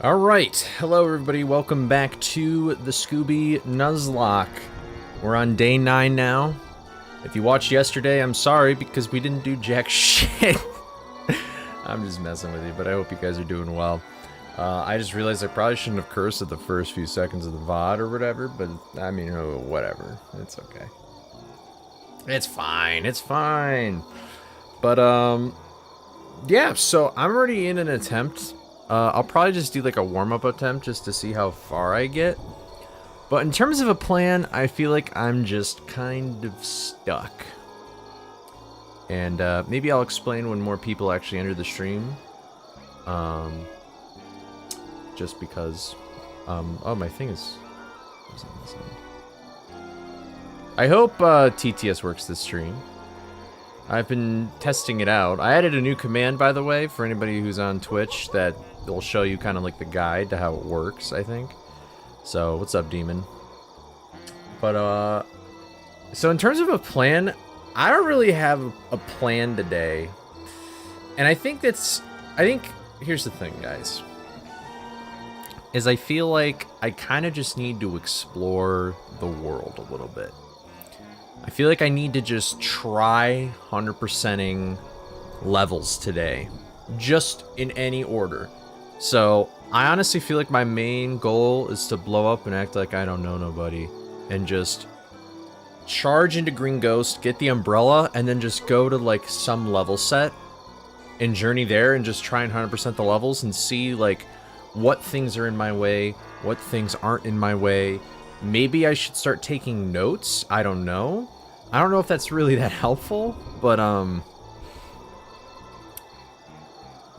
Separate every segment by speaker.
Speaker 1: Alright, hello everybody, welcome back to the Scooby Nuzlocke. We're on day 9 now. If you watched yesterday, I'm sorry because we didn't do jack shit. I'm just messing with you, but I hope you guys are doing well. I just realized I probably shouldn't have cursed at the first few seconds of the VOD or whatever, but I mean, whatever. It's okay. It's fine, it's fine. But, yeah, so I'm already in an attempt. I'll probably just do like a warm-up attempt just to see how far I get. But in terms of a plan, I feel like I'm just kind of stuck. And maybe I'll explain when more people actually enter the stream. Just because... oh, my thing is... I hope TTS works this stream. I've been testing it out. I added a new command, by the way, for anybody who's on Twitch that will show you kind of like the guide to how it works, I think. So, what's up, Demon? But, so in terms of a plan, I don't really have a plan today. And I think here's the thing, guys. Is I feel like I kind of just need to explore the world a little bit. I feel like I need to just try 100%ing levels today. Just in any order. So, I honestly feel like my main goal is to blow up and act like I don't know nobody. And just charge into Green Ghost, get the umbrella, and then just go to like some level set. And journey there and just try and 100% the levels and see like what things are in my way, what things aren't in my way. Maybe I should start taking notes. I don't know. I don't know if that's really that helpful, but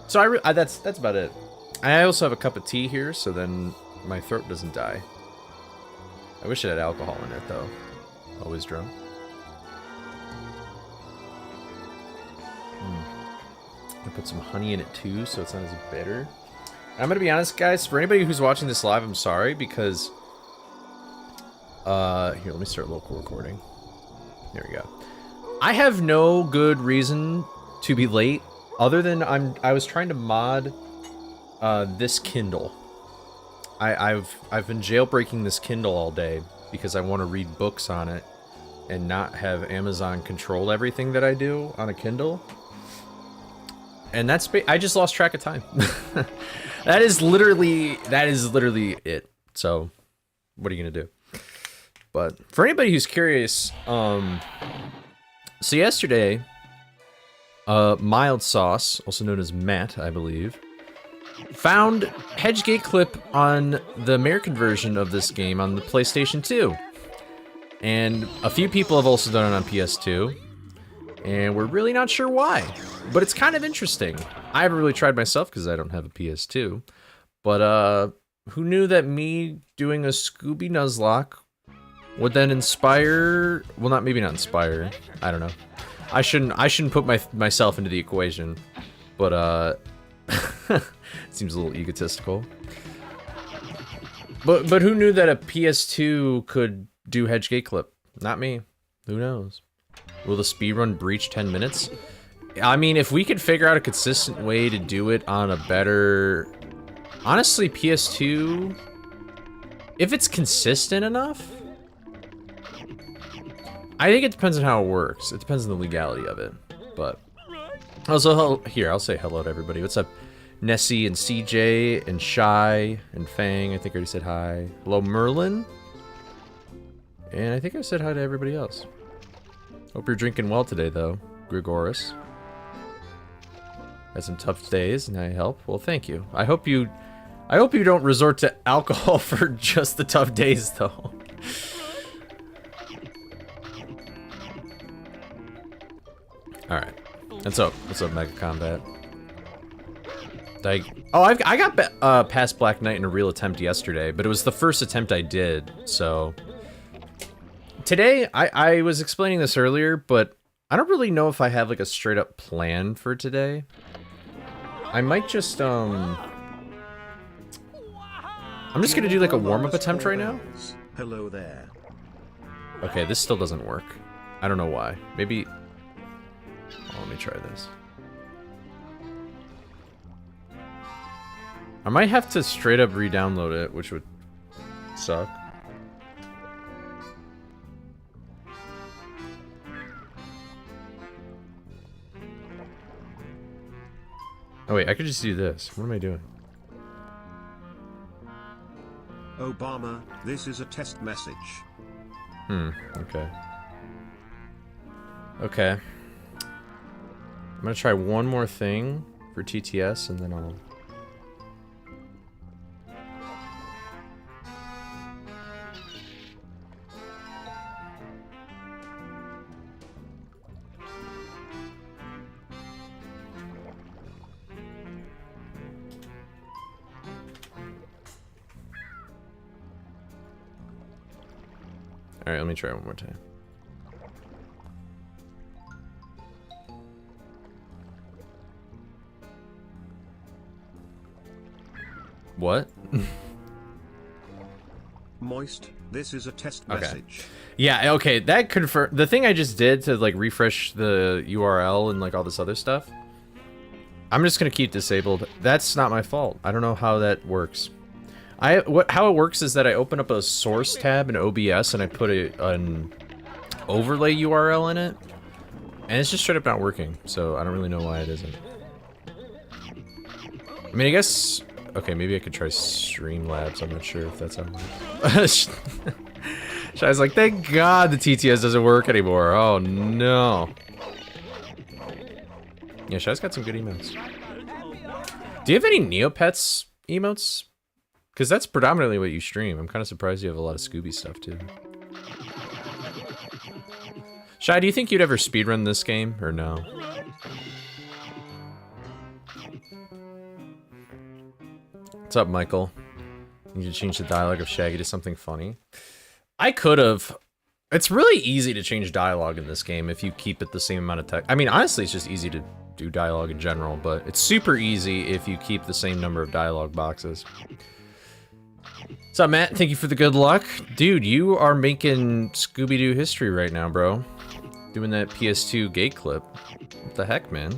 Speaker 1: so that's about it. I also have a cup of tea here, so then my throat doesn't die. I wish it had alcohol in it though. Always drunk. I put some honey in it too, so it's not as bitter. I'm gonna be honest, guys. For anybody who's watching this live, I'm sorry because. Here, let me start local recording. There we go. I have no good reason to be late, other than I was trying to mod this Kindle. I've been jailbreaking this Kindle all day because I want to read books on it and not have Amazon control everything that I do on a Kindle. And that's I just lost track of time. That is literally it. So, what are you gonna do? But for anybody who's curious, so yesterday, Mild Sauce, also known as Matt, I believe, found Hedgegate clip on the American version of this game on the PlayStation 2. And a few people have also done it on PS2. And we're really not sure why. But it's kind of interesting. I haven't really tried myself because I don't have a PS2. But who knew that me doing a Scooby Nuzlocke would then inspire, well, maybe not inspire, I don't know. I shouldn't put myself into the equation, but it seems a little egotistical. But who knew that a PS2 could do Hedgegate clip? Not me. Who knows? Will the speedrun breach 10 minutes? I mean, if we could figure out a consistent way to do it on a better, honestly, PS2, if it's consistent enough. I think it depends on how it works. It depends on the legality of it. But also, here, I'll say hello to everybody. What's up, Nessie and CJ and Shy and Fang? I think I already said hi. Hello, Merlin. And I think I said hi to everybody else. Hope you're drinking well today, though, Grigoris. Had some tough days, and I help. Well, thank you. I hope you don't resort to alcohol for just the tough days, though. Alright. What's up, Mega Combat? I got past Black Knight in a real attempt yesterday, but it was the first attempt I did, so... Today, I was explaining this earlier, but I don't really know if I have, like, a straight-up plan for today. I might just, I'm just gonna do, like, a warm-up attempt right now.
Speaker 2: Hello there.
Speaker 1: Okay, this still doesn't work. I don't know why. Maybe... Oh, let me try this. I might have to straight up re-download it, which would suck. Oh wait, I could just do this. What am I doing?
Speaker 2: Obama, this is a test message.
Speaker 1: Okay. Okay. I'm gonna try one more thing for TTS and then I'll... Alright, let me try one more time. What?
Speaker 2: Moist, this is a test message.
Speaker 1: Yeah, okay, that confirm the thing I just did to like refresh the URL and like all this other stuff. I'm just gonna keep disabled. That's not my fault. I don't know how that works. How it works is that I open up a source tab in OBS and I put an overlay URL in it, and it's just straight up not working. So I don't really know why it isn't. I mean, I guess okay, maybe I could try Streamlabs. I'm not sure if that's how it works. Shai's like, thank God the TTS doesn't work anymore. Oh no. Yeah, Shai's got some good emotes. Do you have any Neopets emotes? Because that's predominantly what you stream. I'm kind of surprised you have a lot of Scooby stuff, too. Shai, do you think you'd ever speedrun this game, or no? What's up, Michael? You need to change the dialogue of Shaggy to something funny. I could have. It's really easy to change dialogue in this game if you keep it the same amount of text. I mean, honestly, it's just easy to do dialogue in general, but it's super easy if you keep the same number of dialogue boxes. What's up, Matt? Thank you for the good luck. Dude, you are making Scooby-Doo history right now, bro. Doing that PS2 gate clip. What the heck, man?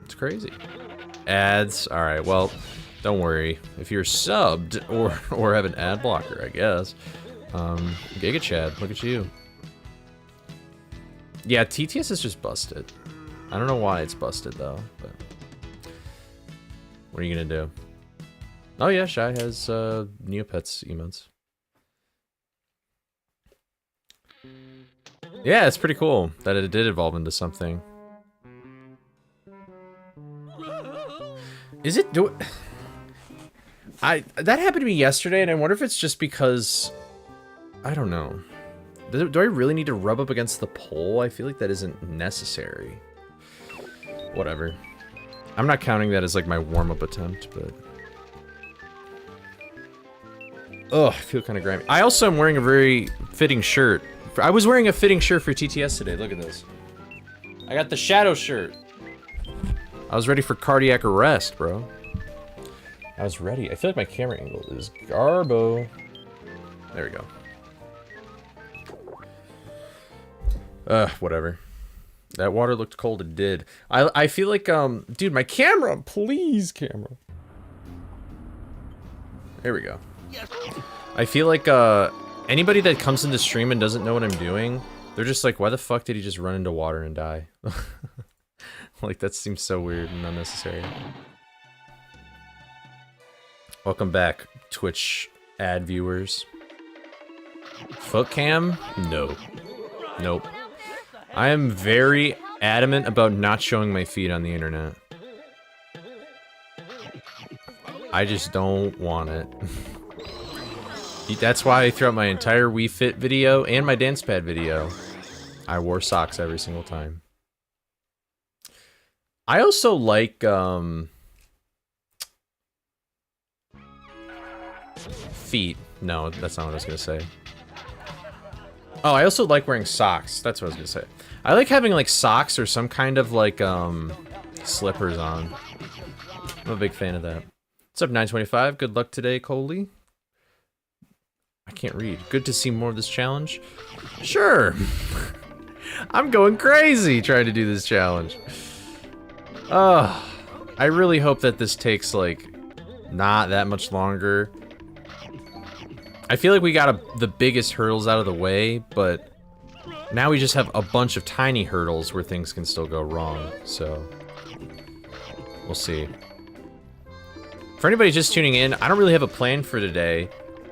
Speaker 1: It's crazy. Ads. Alright, well, don't worry. If you're subbed or have an ad blocker, I guess. Giga Chad, look at you. Yeah, TTS is just busted. I don't know why it's busted, though, but... What are you gonna do? Oh yeah, Shai has Neopets emotes. Yeah, it's pretty cool that it did evolve into something. Is it that happened to me yesterday, and I wonder if it's just because I don't know. Do I really need to rub up against the pole? I feel like that isn't necessary. Whatever. I'm not counting that as like my warm-up attempt, but oh, I feel kind of grimy. I also am wearing a very fitting shirt. I was wearing a fitting shirt for TTS today. Look at this. I got the shadow shirt. I was ready for cardiac arrest, bro. I was ready. I feel like my camera angle is garbo. There we go. Whatever. That water looked cold. It did. I feel like, dude, my camera, please, camera. There we go. I feel like, anybody that comes into stream and doesn't know what I'm doing, they're just like, why the fuck did he just run into water and die? Like, that seems so weird and unnecessary. Welcome back, Twitch ad viewers. Foot cam? No. Nope. I am very adamant about not showing my feet on the internet. I just don't want it. That's why throughout my entire Wii Fit video and my dance pad video, I wore socks every single time. I also like, feet. No, that's not what I was gonna say. Oh, I also like wearing socks. That's what I was gonna say. I like having, like, socks or some kind of, like, slippers on. I'm a big fan of that. What's up, 925? Good luck today, Coley. I can't read. Good to see more of this challenge. Sure. I'm going crazy trying to do this challenge. I really hope that this takes, like, Not that much longer. I feel like we got the biggest hurdles out of the way, but now we just have a bunch of tiny hurdles where things can still go wrong, so we'll see. For anybody just tuning in, I don't really have a plan for today,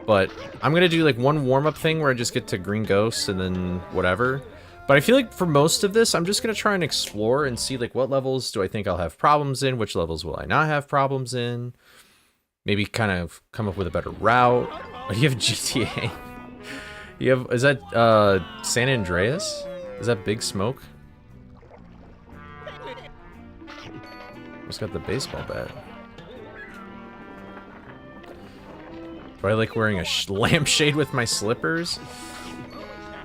Speaker 1: but I'm gonna do like one warm-up thing where I just get to green ghosts and then whatever. But I feel like for most of this, I'm just gonna try and explore and see like what levels do I think I'll have problems in, which levels will I not have problems in. Maybe kind of come up with a better route. Oh, you have GTA. You have, is that San Andreas? Is that Big Smoke? Who's got the baseball bat? Do I like wearing a lampshade with my slippers?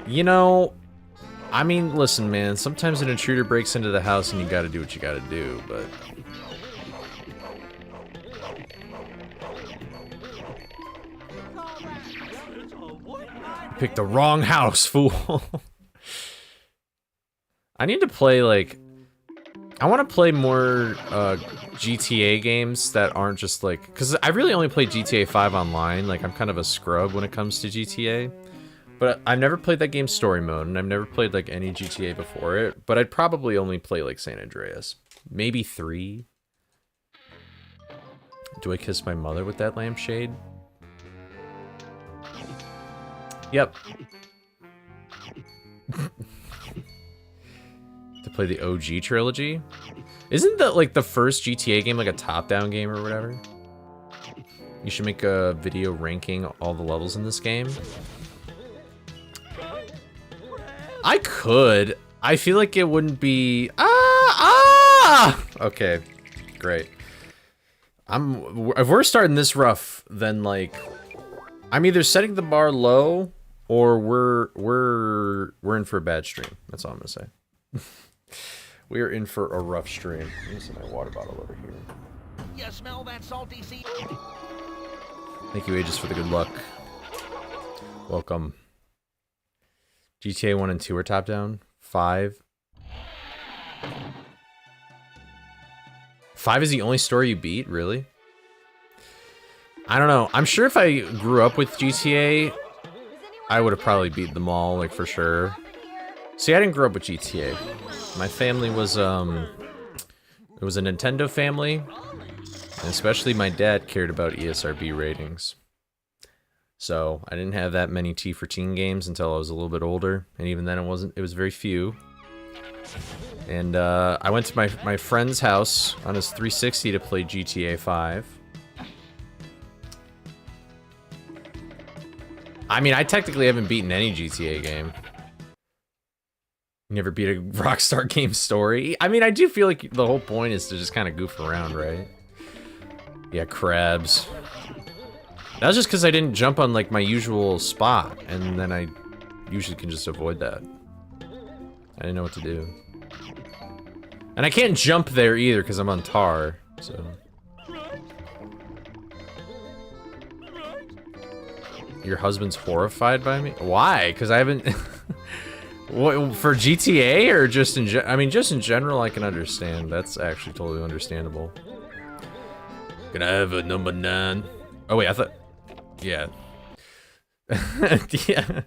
Speaker 1: You know, I mean, listen, man. Sometimes an intruder breaks into the house and you gotta do what you gotta do, but... Picked the wrong house, fool. I need to play, like... I want to play more GTA games that aren't just like... Because I really only play GTA 5 online. Like, I'm kind of a scrub when it comes to GTA. But I've never played that game story mode, and I've never played, like, any GTA before it. But I'd probably only play, like, San Andreas. Maybe 3. Do I kiss my mother with that lampshade? Yep. To play the OG trilogy? Isn't that like the first GTA game like a top-down game or whatever? You should make a video ranking all the levels in this game. I could. I feel like it wouldn't be... Okay, great. If we're starting this rough, then like... I'm either setting the bar low or we're in for a bad stream. That's all I'm gonna say. We are in for a rough stream. Let me set my water bottle over here.
Speaker 3: You smell that salty sea?
Speaker 1: Thank you, Aegis, for the good luck. Welcome. GTA 1 and 2 are top down. 5. 5 is the only story you beat? Really? I don't know. I'm sure if I grew up with GTA, I would have probably beat them all, like, for sure. See, I didn't grow up with GTA. My family was, it was a Nintendo family, and especially my dad cared about ESRB ratings. So, I didn't have that many T for Teen games until I was a little bit older, and even then it was very few. And, I went to my friend's house on his 360 to play GTA 5. I mean, I technically haven't beaten any GTA game. Never beat a Rockstar game story. I mean, I do feel like the whole point is to just kind of goof around, right? Yeah, crabs. That was just because I didn't jump on, like, my usual spot, and then I usually can just avoid that. I didn't know what to do. And I can't jump there either, because I'm on tar, so... Your husband's horrified by me? Why? Because I haven't... What, for GTA or just in I mean, just in general, I can understand. That's actually totally understandable. Can I have a number 9? Oh, wait, I thought... Yeah. Yeah.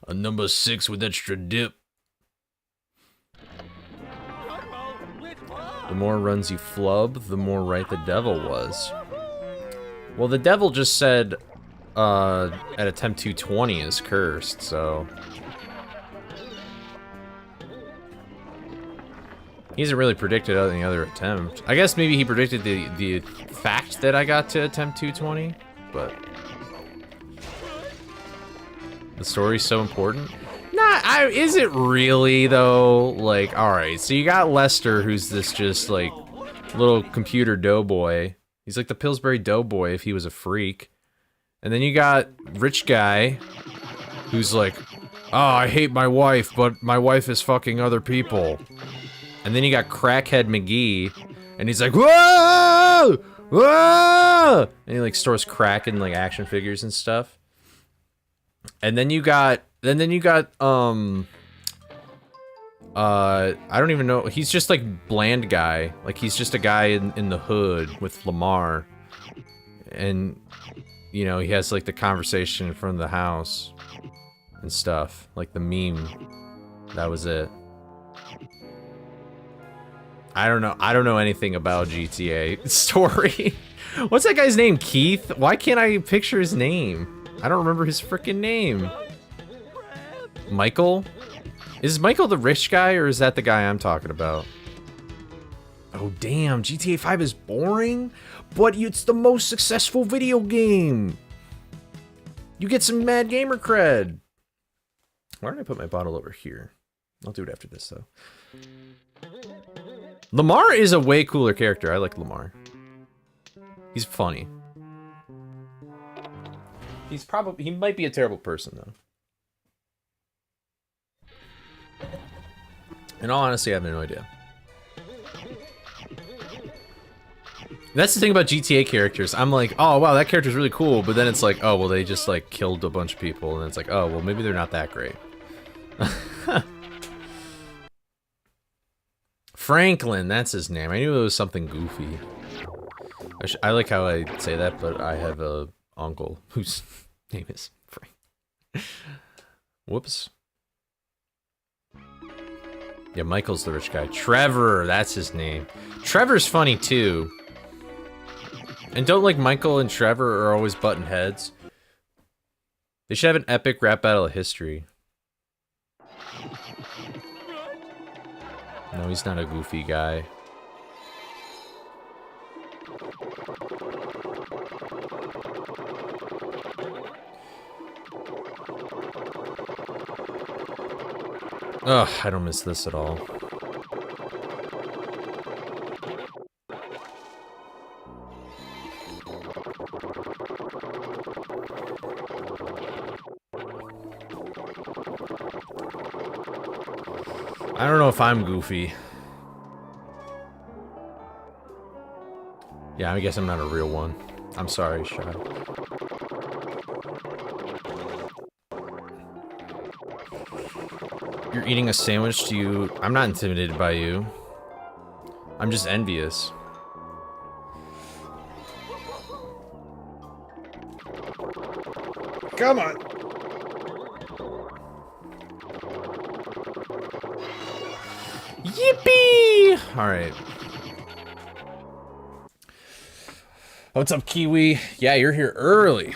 Speaker 1: A number 6 with extra dip. The more runs you flub, the more right the devil was. Well, the devil just said, at attempt 220 is cursed, so... He hasn't really predicted any other attempt. I guess maybe he predicted the fact that I got to attempt 220, but... The story's so important? Nah, is it really, though? Like, alright, so you got Lester, who's this just, like, little computer doughboy. He's like the Pillsbury Doughboy if he was a freak. And then you got Rich Guy, who's like, oh, I hate my wife, but my wife is fucking other people. And then you got Crackhead McGee, and he's like, whoa! Whoa! And he like stores crack in like action figures and stuff. And then you got, I don't even know, he's just like bland guy. Like he's just a guy in the hood with Lamar. And, you know, he has, like, the conversation from the house and stuff. Like, the meme. That was it. I don't know anything about GTA story. What's that guy's name? Keith? Why can't I picture his name? I don't remember his freaking name. Michael? Is Michael the rich guy, or is that the guy I'm talking about? Oh, damn. GTA 5 is boring, but it's the most successful video game. You get some mad gamer cred. Why don't I put my bottle over here? I'll do it after this, though. Lamar is a way cooler character. I like Lamar. He's funny. He might be a terrible person, though. In all honesty, I have no idea. That's the thing about GTA characters. I'm like, oh, wow, that character's really cool. But then it's like, oh, well, they just, like, killed a bunch of people. And it's like, oh, well, maybe they're not that great. Franklin, that's his name. I knew it was something goofy. I like how I say that, but I have a uncle whose name is Frank. Whoops. Yeah, Michael's the rich guy. Trevor, that's his name. Trevor's funny, too. And don't, like, Michael and Trevor are always button heads. They should have an epic rap battle of history. No, he's not a goofy guy. Ugh, I don't miss this at all. I don't know if I'm goofy. Yeah, I guess I'm not a real one. I'm sorry, Shy. You're eating a sandwich, do you... I'm not intimidated by you. I'm just envious. Come on! Yippee! Alright. What's up, Kiwi? Yeah, you're here early.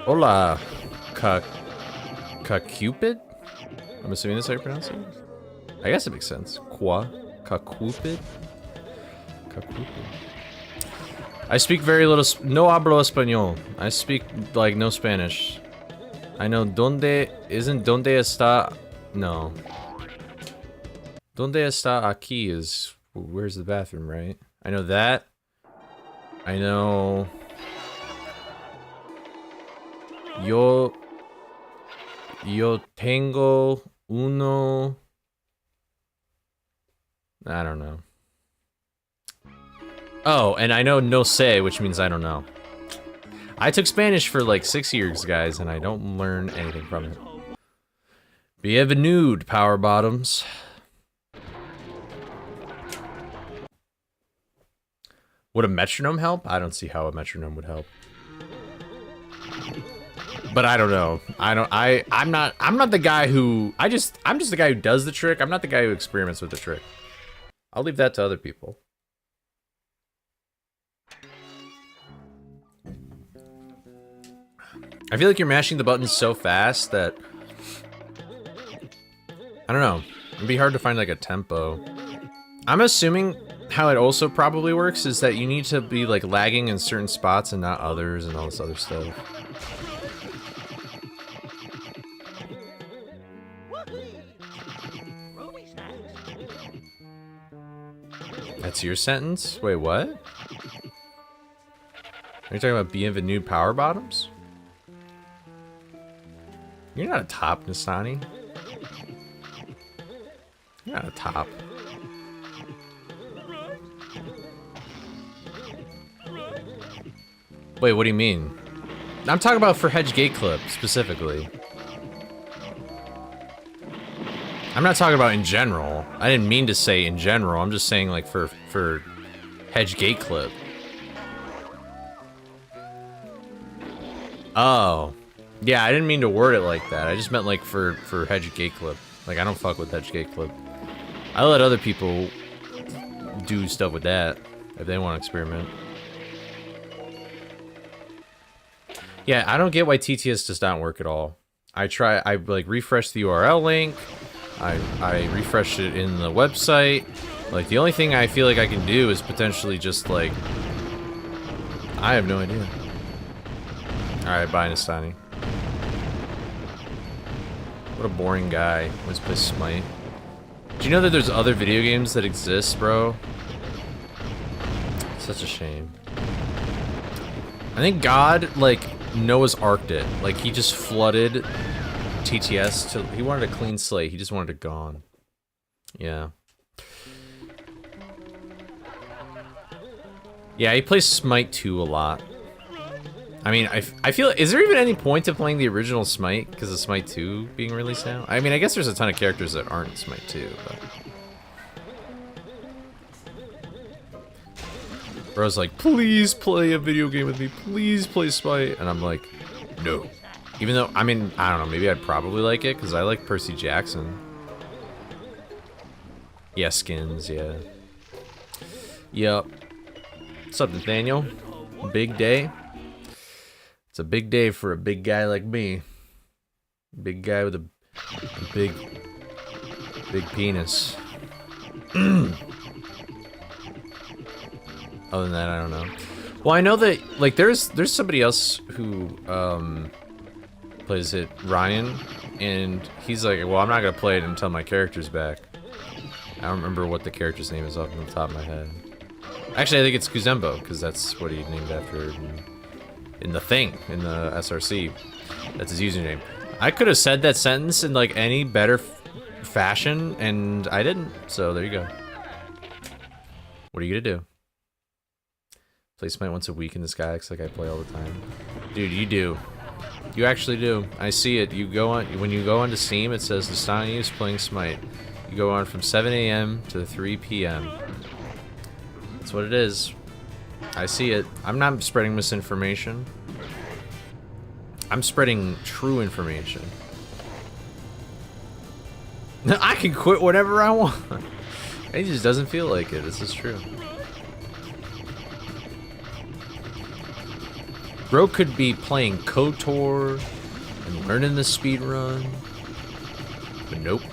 Speaker 1: Hola, Cupid? I'm assuming that's how you pronounce it. I guess it makes sense. Cupid? I speak very little. No hablo español. I speak like no Spanish. I know donde está. No. Donde está aquí is where's the bathroom, right? I know that. I know. Yo tengo uno. I don't know. Oh, and I know no sé, which means I don't know. I took Spanish for like 6 years, guys, and I don't learn anything from it. Bienvenido, power bottoms. Would a metronome help? I don't see how a metronome would help. But I don't know. I'm not the guy who I'm just the guy who does the trick. I'm not the guy who experiments with the trick. I'll leave that to other people. I feel like you're mashing the buttons so fast that I don't know. It'd be hard to find like a tempo. I'm assuming how it also probably works is that you need to be like lagging in certain spots and not others and all this other stuff. That's your sentence? Wait, what? Are you talking about Bienvenido power bottoms? You're not a top, Nasani. You're not a top. Wait, what do you mean? I'm talking about for Hedge Gate Clip, specifically. I'm not talking about in general. I didn't mean to say in general. I'm just saying like for Hedge Gate Clip. Oh. Yeah, I didn't mean to word it like that. I just meant like for Hedge Gate Clip. Like I don't fuck with Hedge Gate Clip. I let other people do stuff with that if they want to experiment. Yeah, I don't get why TTS does not work at all. I like refresh the URL link. I refresh it in the website. Like the only thing I feel like I can do is potentially just like, I have no idea. All right, bye, Nastani. What a boring guy. Let's play Smite. Do you know that there's other video games that exist, bro? Such a shame. I think God, like, Noah's Arked it. Like, he just flooded TTS to... He wanted a clean slate. He just wanted it gone. Yeah. Yeah, he plays Smite 2 a lot. I mean, I feel... Is there even any point to playing the original Smite because of Smite 2 being released now? I mean, I guess there's a ton of characters that aren't Smite 2, but... Bro's like, please play a video game with me. Please play Smite. And I'm like, no. Even though, I mean, I don't know. Maybe I'd probably like it because I like Percy Jackson. Yeah, skins, yeah. Yup. What's up, Nathaniel? Big day. It's a big day for a big guy like me. Big guy with a big penis. Other than that, I don't know. Well, I know that like there's somebody else who plays it, Ryan, and he's like, well, I'm not gonna play it until my character's back. I don't remember what the character's name is off the top of my head. Actually, I think it's Kuzembo because that's what he named after in the thing in the SRC. That's his username. I could have said that sentence in like any better fashion, and I didn't. So there you go. What are you gonna do? Play Smite once a week in the sky acts like I play all the time. Dude, you do. You actually do. I see it. You go on when you go onto Steam, it says Nastani is playing Smite. You go on from 7 AM to 3 PM. That's what it is. I see it. I'm not spreading misinformation. I'm spreading true information. I can quit whatever I want. It just doesn't feel like it. This is true. Bro could be playing KOTOR and learning the speedrun. But nope.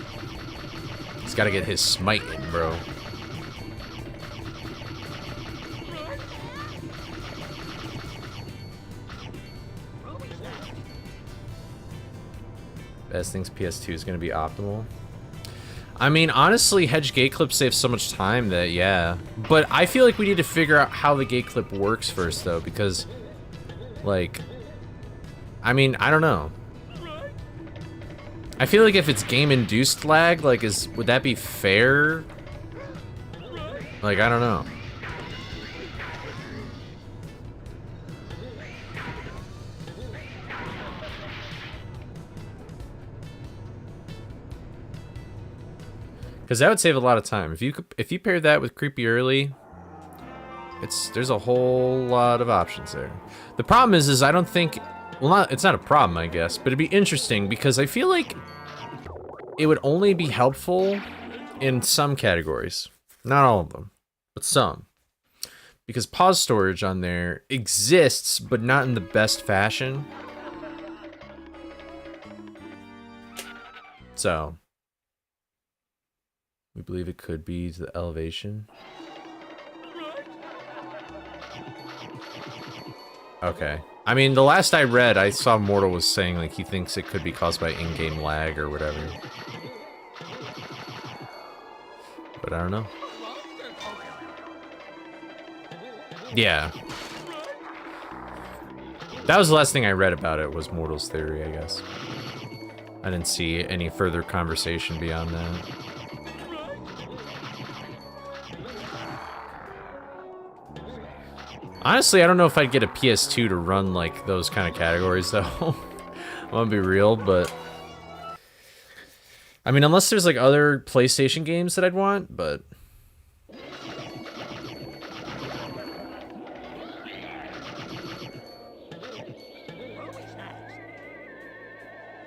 Speaker 1: He's gotta get his Smite in, bro. Best things PS2 is gonna be optimal. I mean, honestly, Hedge Gate Clip saves so much time that, yeah. But I feel like we need to figure out how the gate clip works first, though, because... Like, I mean, I don't know. I feel like if it's game-induced lag, like, would that be fair? Like, I don't know. Because that would save a lot of time. If you pair that with Creepy Early, there's a whole lot of options there. The problem is I don't think, well, it's not a problem, I guess, but it'd be interesting because I feel like it would only be helpful in some categories. Not all of them, but some. Because pause storage on there exists, but not in the best fashion. So, we believe it could be the elevation. Okay. I mean, the last I read, I saw Mortal was saying, like, he thinks it could be caused by in-game lag or whatever. But I don't know. Yeah. That was the last thing I read about it, was Mortal's theory, I guess. I didn't see any further conversation beyond that. Honestly, I don't know if I'd get a PS2 to run, like, those kind of categories, though. I'm gonna be real, but... I mean, unless there's like other PlayStation games that I'd want, but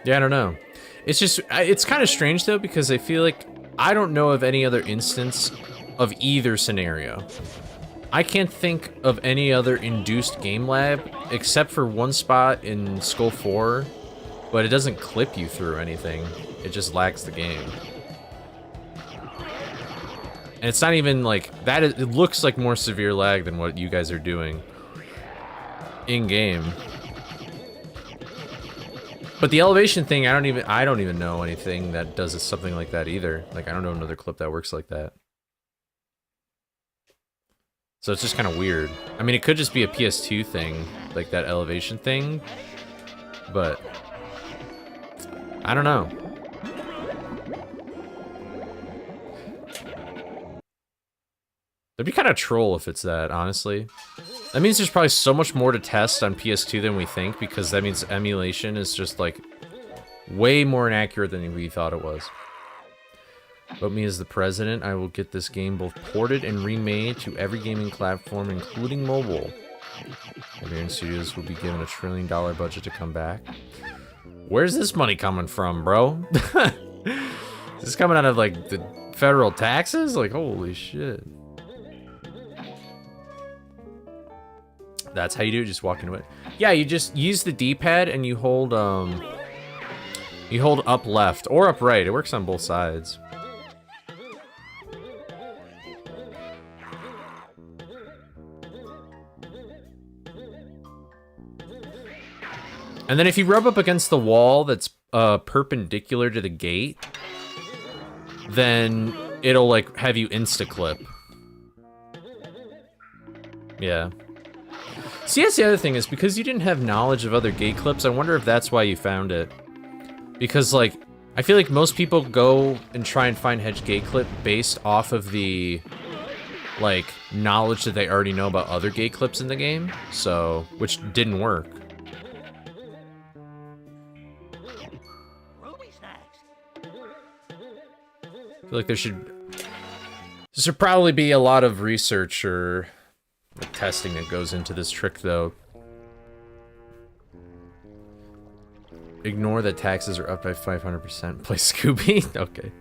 Speaker 1: yeah, I don't know. It's just, it's kind of strange though, because I feel like I don't know of any other instance of either scenario. I can't think of any other induced game lag except for one spot in Skull 4, but it doesn't clip you through anything. It just lags the game. And it's not even like that. It looks like more severe lag than what you guys are doing in game. But the elevation thing, I don't even know anything that does something like that either. Like, I don't know another clip that works like that. So it's just kind of weird. I mean, it could just be a PS2 thing, like that elevation thing, but I don't know. That'd be kind of troll if it's that, honestly. That means there's probably so much more to test on PS2 than we think, because that means emulation is just, like, way more inaccurate than we thought it was. Vote me as the president. I will get this game both ported and remade to every gaming platform, including mobile. Iberian Studios will be given $1 trillion budget to come back. Where's this money coming from, bro? Is this coming out of, like, the federal taxes? Like, holy shit. That's how you do it, just walk into it. Yeah, you just use the D-pad and you hold up left or up right. It works on both sides. And then if you rub up against the wall that's perpendicular to the gate, then it'll like have you insta-clip. Yeah. See, that's the other thing, is because you didn't have knowledge of other gate clips, I wonder if that's why you found it. Because, like, I feel like most people go and try and find hedge gate clip based off of the, like, knowledge that they already know about other gate clips in the game, so, which didn't work. I feel like there should probably be a lot of research or the testing that goes into this trick, though. Ignore that taxes are up by 500%. Play Scooby? Okay.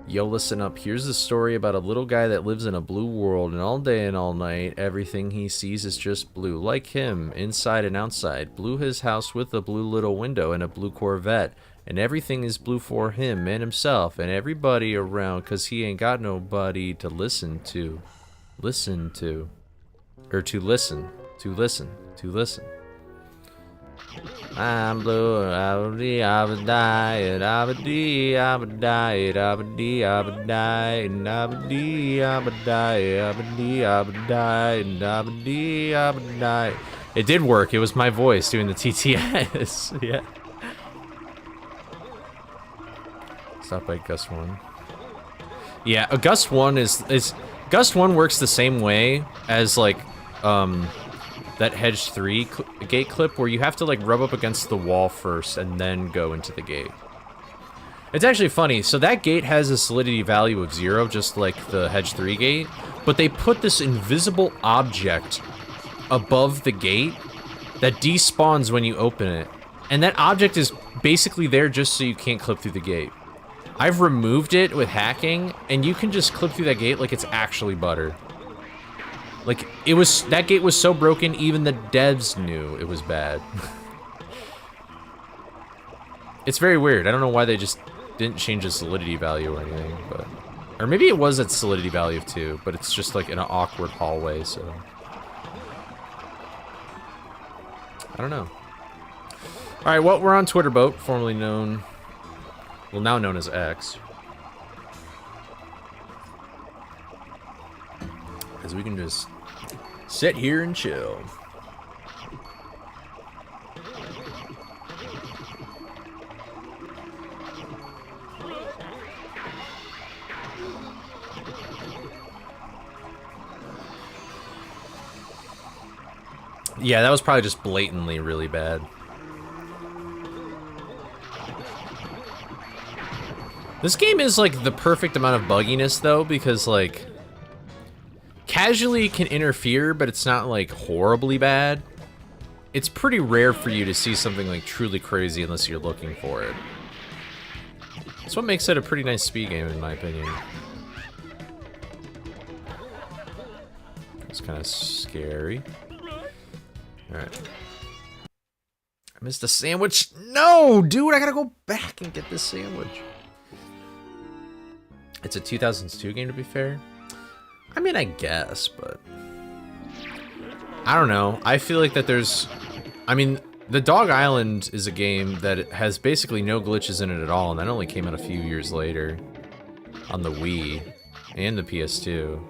Speaker 1: Yo, listen up. Here's a story about a little guy that lives in a blue world, and all day and all night, everything he sees is just blue. Like him, inside and outside. Blue his house with a blue little window and a blue Corvette. And everything is blue for him and himself and everybody around, 'cause he ain't got nobody to listen to. Listen to. Or to listen. To listen. To listen. I'm blue, I would die, and I would die, I would die, I would die, I would die, and I would die, I would die, I would die, I would die, and I would die, I would die. It did work. It was my voice doing the TTS. Yeah. Stop by Gust 1. Yeah, a Gust 1 is Gust 1 works the same way as like that Hedge 3 gate clip, where you have to like rub up against the wall first and then go into the gate. It's actually funny. So that gate has a solidity value of 0, just like the Hedge 3 gate, but they put this invisible object above the gate that despawns when you open it. And that object is basically there just so you can't clip through the gate. I've removed it with hacking, and you can just clip through that gate like it's actually butter. Like, that gate was so broken, even the devs knew it was bad. It's very weird. I don't know why they just didn't change the solidity value or anything, but... Or maybe it was at solidity value of 2, but it's just like in an awkward hallway, so... I don't know. Alright, well, we're on Twitter Boat, formerly known... Well, now known as X. Because we can just sit here and chill. Yeah, that was probably just blatantly really bad. This game is like the perfect amount of bugginess though, because like casually it can interfere, but it's not like horribly bad. It's pretty rare for you to see something like truly crazy unless you're looking for it. That's what makes it a pretty nice speed game in my opinion. It's kind of scary. Alright. I missed a sandwich. No, dude, I gotta go back and get this sandwich. It's a 2002 game, to be fair. I mean, I guess, but I don't know. I feel like that there's... I mean, the Dog Island is a game that has basically no glitches in it at all, and that only came out a few years later on the Wii and the PS2.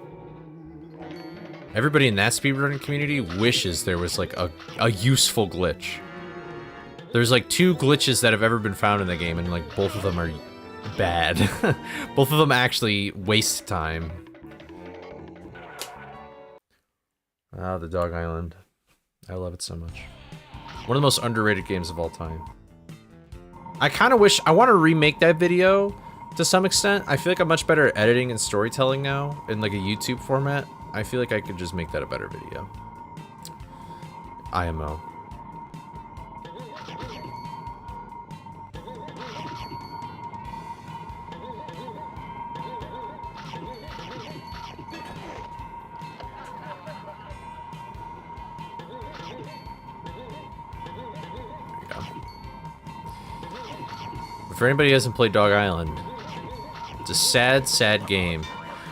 Speaker 1: Everybody in that speedrunning community wishes there was like a useful glitch. There's like 2 glitches that have ever been found in the game, and like both of them are bad. Both of them actually waste time. Ah, the Dog Island. I love it so much. One of the most underrated games of all time. I kind of wish... I want to remake that video to some extent. I feel like I'm much better at editing and storytelling now in like a YouTube format. I feel like I could just make that a better video. IMO. For anybody who hasn't played Dog Island, it's a sad, sad game.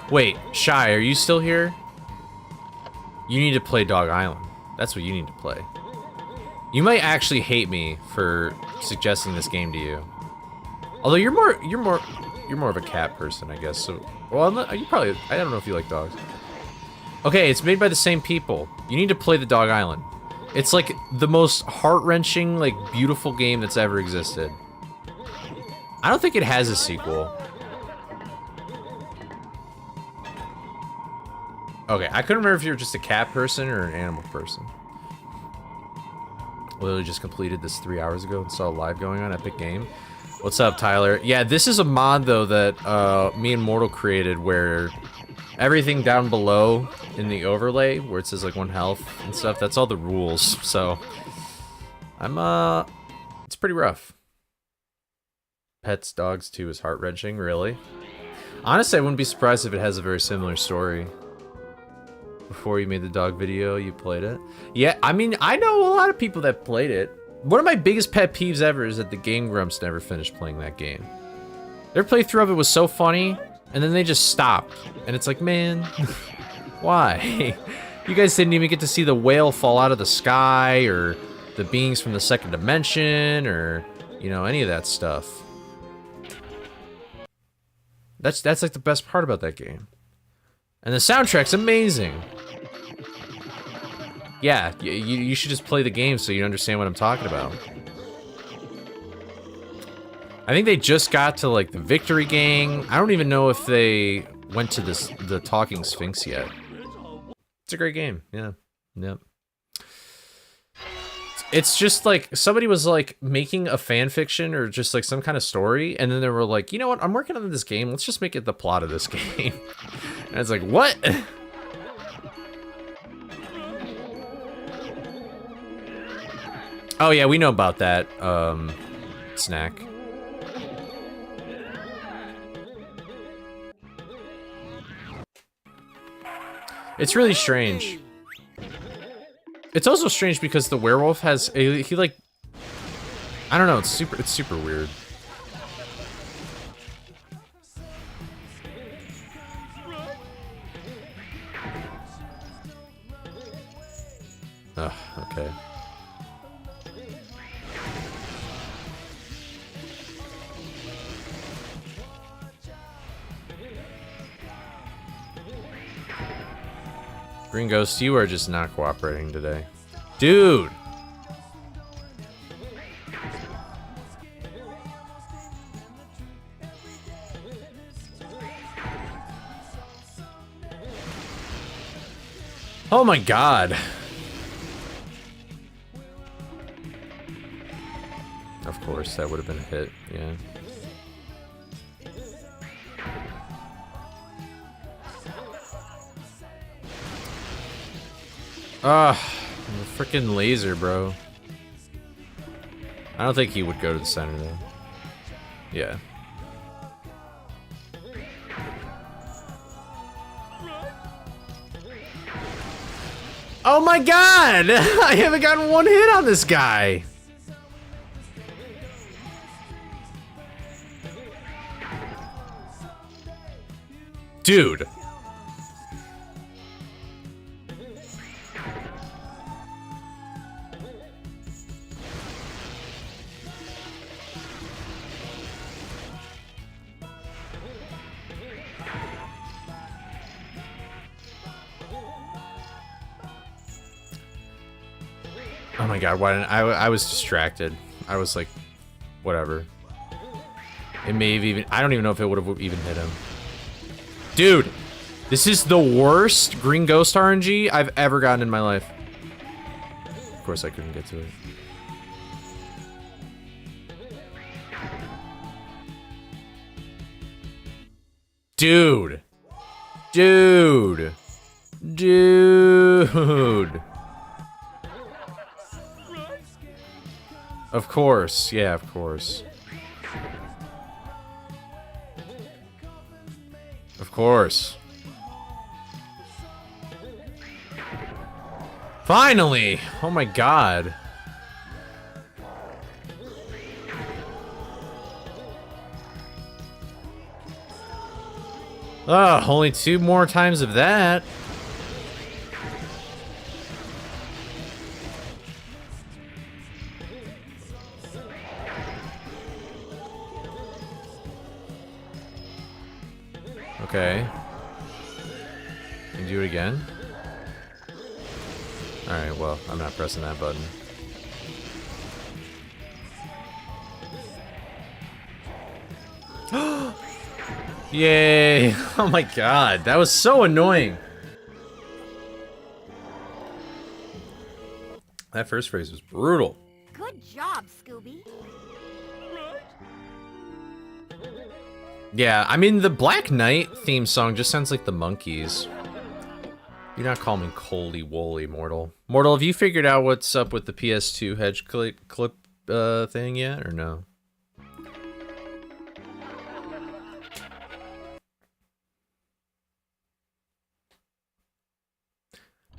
Speaker 1: Wait, Shy, are you still here? You need to play Dog Island. That's what you need to play. You might actually hate me for suggesting this game to you. Although you're more of a cat person, I guess. So, well, you probably... I don't know if you like dogs. Okay, it's made by the same people. You need to play the Dog Island. It's like the most heart-wrenching, like, beautiful game that's ever existed. I don't think it has a sequel. Okay, I couldn't remember if you were just a cat person or an animal person. Literally just completed this 3 hours ago and saw live going on Epic Game. What's up, Tyler? Yeah, this is a mod, though, that me and Mortal created where everything down below in the overlay, where it says, like, 1 health and stuff, that's all the rules, so... it's pretty rough. Pets, dogs, too, is heart-wrenching, really? Honestly, I wouldn't be surprised if it has a very similar story. Before you made the dog video, you played it? Yeah, I mean, I know a lot of people that played it. One of my biggest pet peeves ever is that the Game Grumps never finished playing that game. Their playthrough of it was so funny, and then they just stopped. And it's like, man, why? You guys didn't even get to see the whale fall out of the sky, or the beings from the second dimension, or, you know, any of that stuff. That's like the best part about that game. And the soundtrack's amazing. Yeah, you should just play the game so you understand what I'm talking about. I think they just got to, like, the Victory Gang. I don't even know if they went to the Talking Sphinx yet. It's a great game, yeah. Yep. It's just, like, somebody was, like, making a fan fiction or just, like, some kind of story, and then they were like, you know what, I'm working on this game, let's just make it the plot of this game. And it's like, what? Oh yeah, we know about that, snack. It's really strange. It's also strange because the werewolf has a, he like, I don't know, it's super weird. Ugh, okay. Green Ghost, you are just not cooperating today. Dude! Oh my god! Of course, that would have been a hit, yeah. The freaking laser, bro. I don't think he would go to the center, though. Yeah. Oh my god! I haven't gotten one hit on this guy! Dude! Oh my god, why didn't I was distracted. I was like, whatever. It may have even, I don't even know if it would have even hit him. Dude, this is the worst green ghost RNG I've ever gotten in my life. Of course I couldn't get to it. Dude. Dude. Dude. Of course, yeah, of course. Of course. Finally! Oh my god. Ugh, only 2 more times of that. Okay. Can you do it again? Alright, well, I'm not pressing that button. Yay! Oh my god, that was so annoying! That first phrase was brutal.
Speaker 4: Good job, Scooby.
Speaker 1: Yeah, I mean, the Black Knight theme song just sounds like the Monkees. Do not call me Coley Woolly, Mortal. Mortal, have you figured out what's up with the PS2 hedge clip thing yet, or no?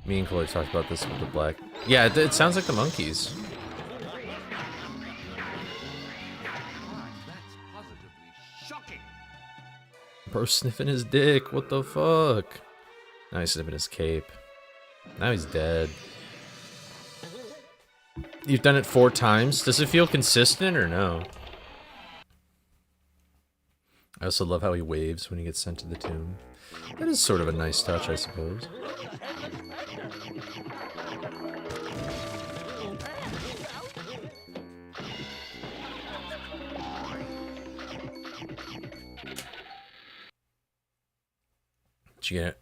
Speaker 1: Me and Coley talked about this with the Black... Yeah, it sounds like the Monkees. Bro sniffing his dick, what the fuck? Now he's sniffing his cape. Now he's dead. You've done it 4 times? Does it feel consistent or no? I also love how he waves when he gets sent to the tomb. That is sort of a nice touch, I suppose.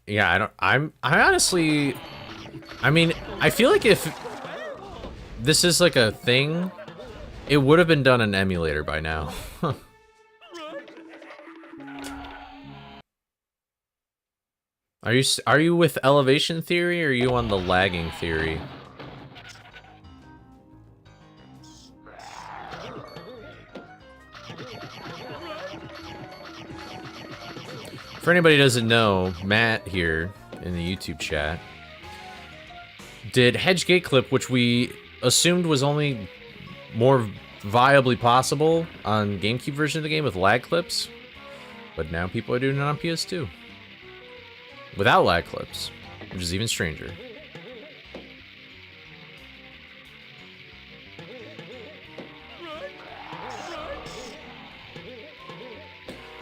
Speaker 1: Yeah, I honestly, I mean, I feel like if this is like a thing, it would have been done in emulator by now. Are you with elevation theory, or are you on the lagging theory? For anybody who doesn't know, Matt here in the YouTube chat did Hedge Gate Clip, which we assumed was only more viably possible on GameCube version of the game with lag clips, but now people are doing it on PS2 without lag clips, which is even stranger.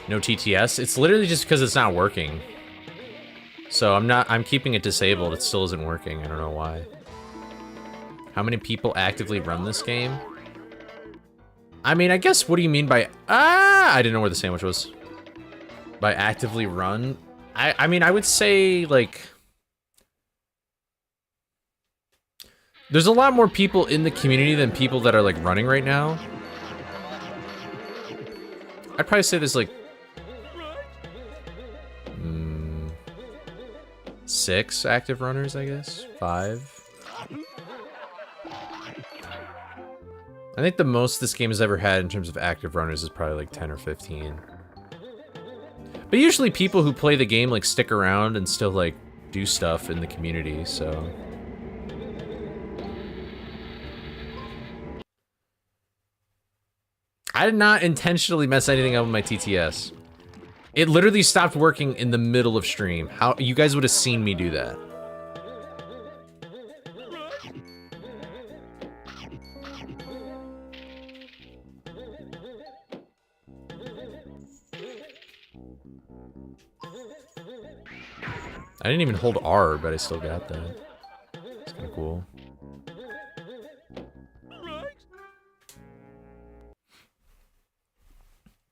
Speaker 1: No TTS? It's literally just because it's not working. So I'm keeping it disabled. It still isn't working. I don't know why. How many people actively run this game? I mean, I guess, what do you mean by... I didn't know where the sandwich was. By actively run? I mean, I would say, like... There's a lot more people in the community than people that are, like, running right now. I'd probably say there's, like... 6 active runners, I guess? 5? I think the most this game has ever had in terms of active runners is probably like 10 or 15. But usually people who play the game like stick around and still like do stuff in the community, so... I did not intentionally mess anything up with my TTS. It literally stopped working in the middle of stream. How you guys would have seen me do that. I didn't even hold R, but I still got that. It's kind of cool.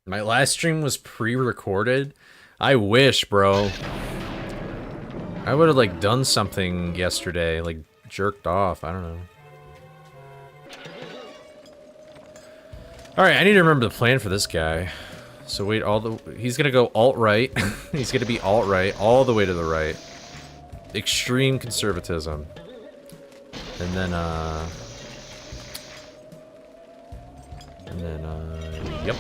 Speaker 1: My last stream was pre-recorded. I wish, bro. I would have like done something yesterday, like jerked off. I don't know. All right, I need to remember the plan for this guy. So wait, he's gonna go alt-right. He's gonna be alt-right all the way to the right. Extreme conservatism. And then, yep.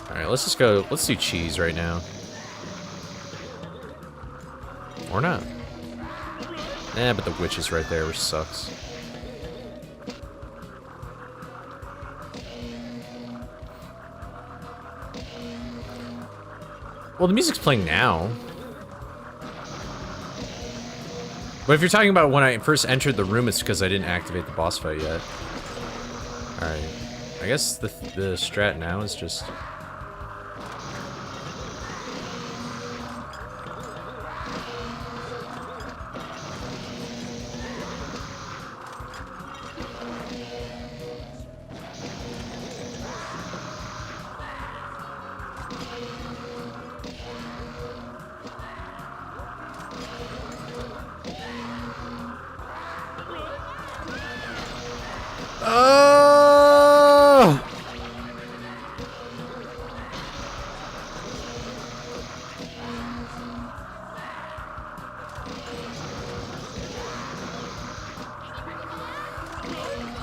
Speaker 1: Alright, let's just go, let's do cheese right now. Or not. Eh, but the witch is right there, which sucks. Well, the music's playing now. But if you're talking about when I first entered the room, it's because I didn't activate the boss fight yet. Alright. I guess the strat now is just...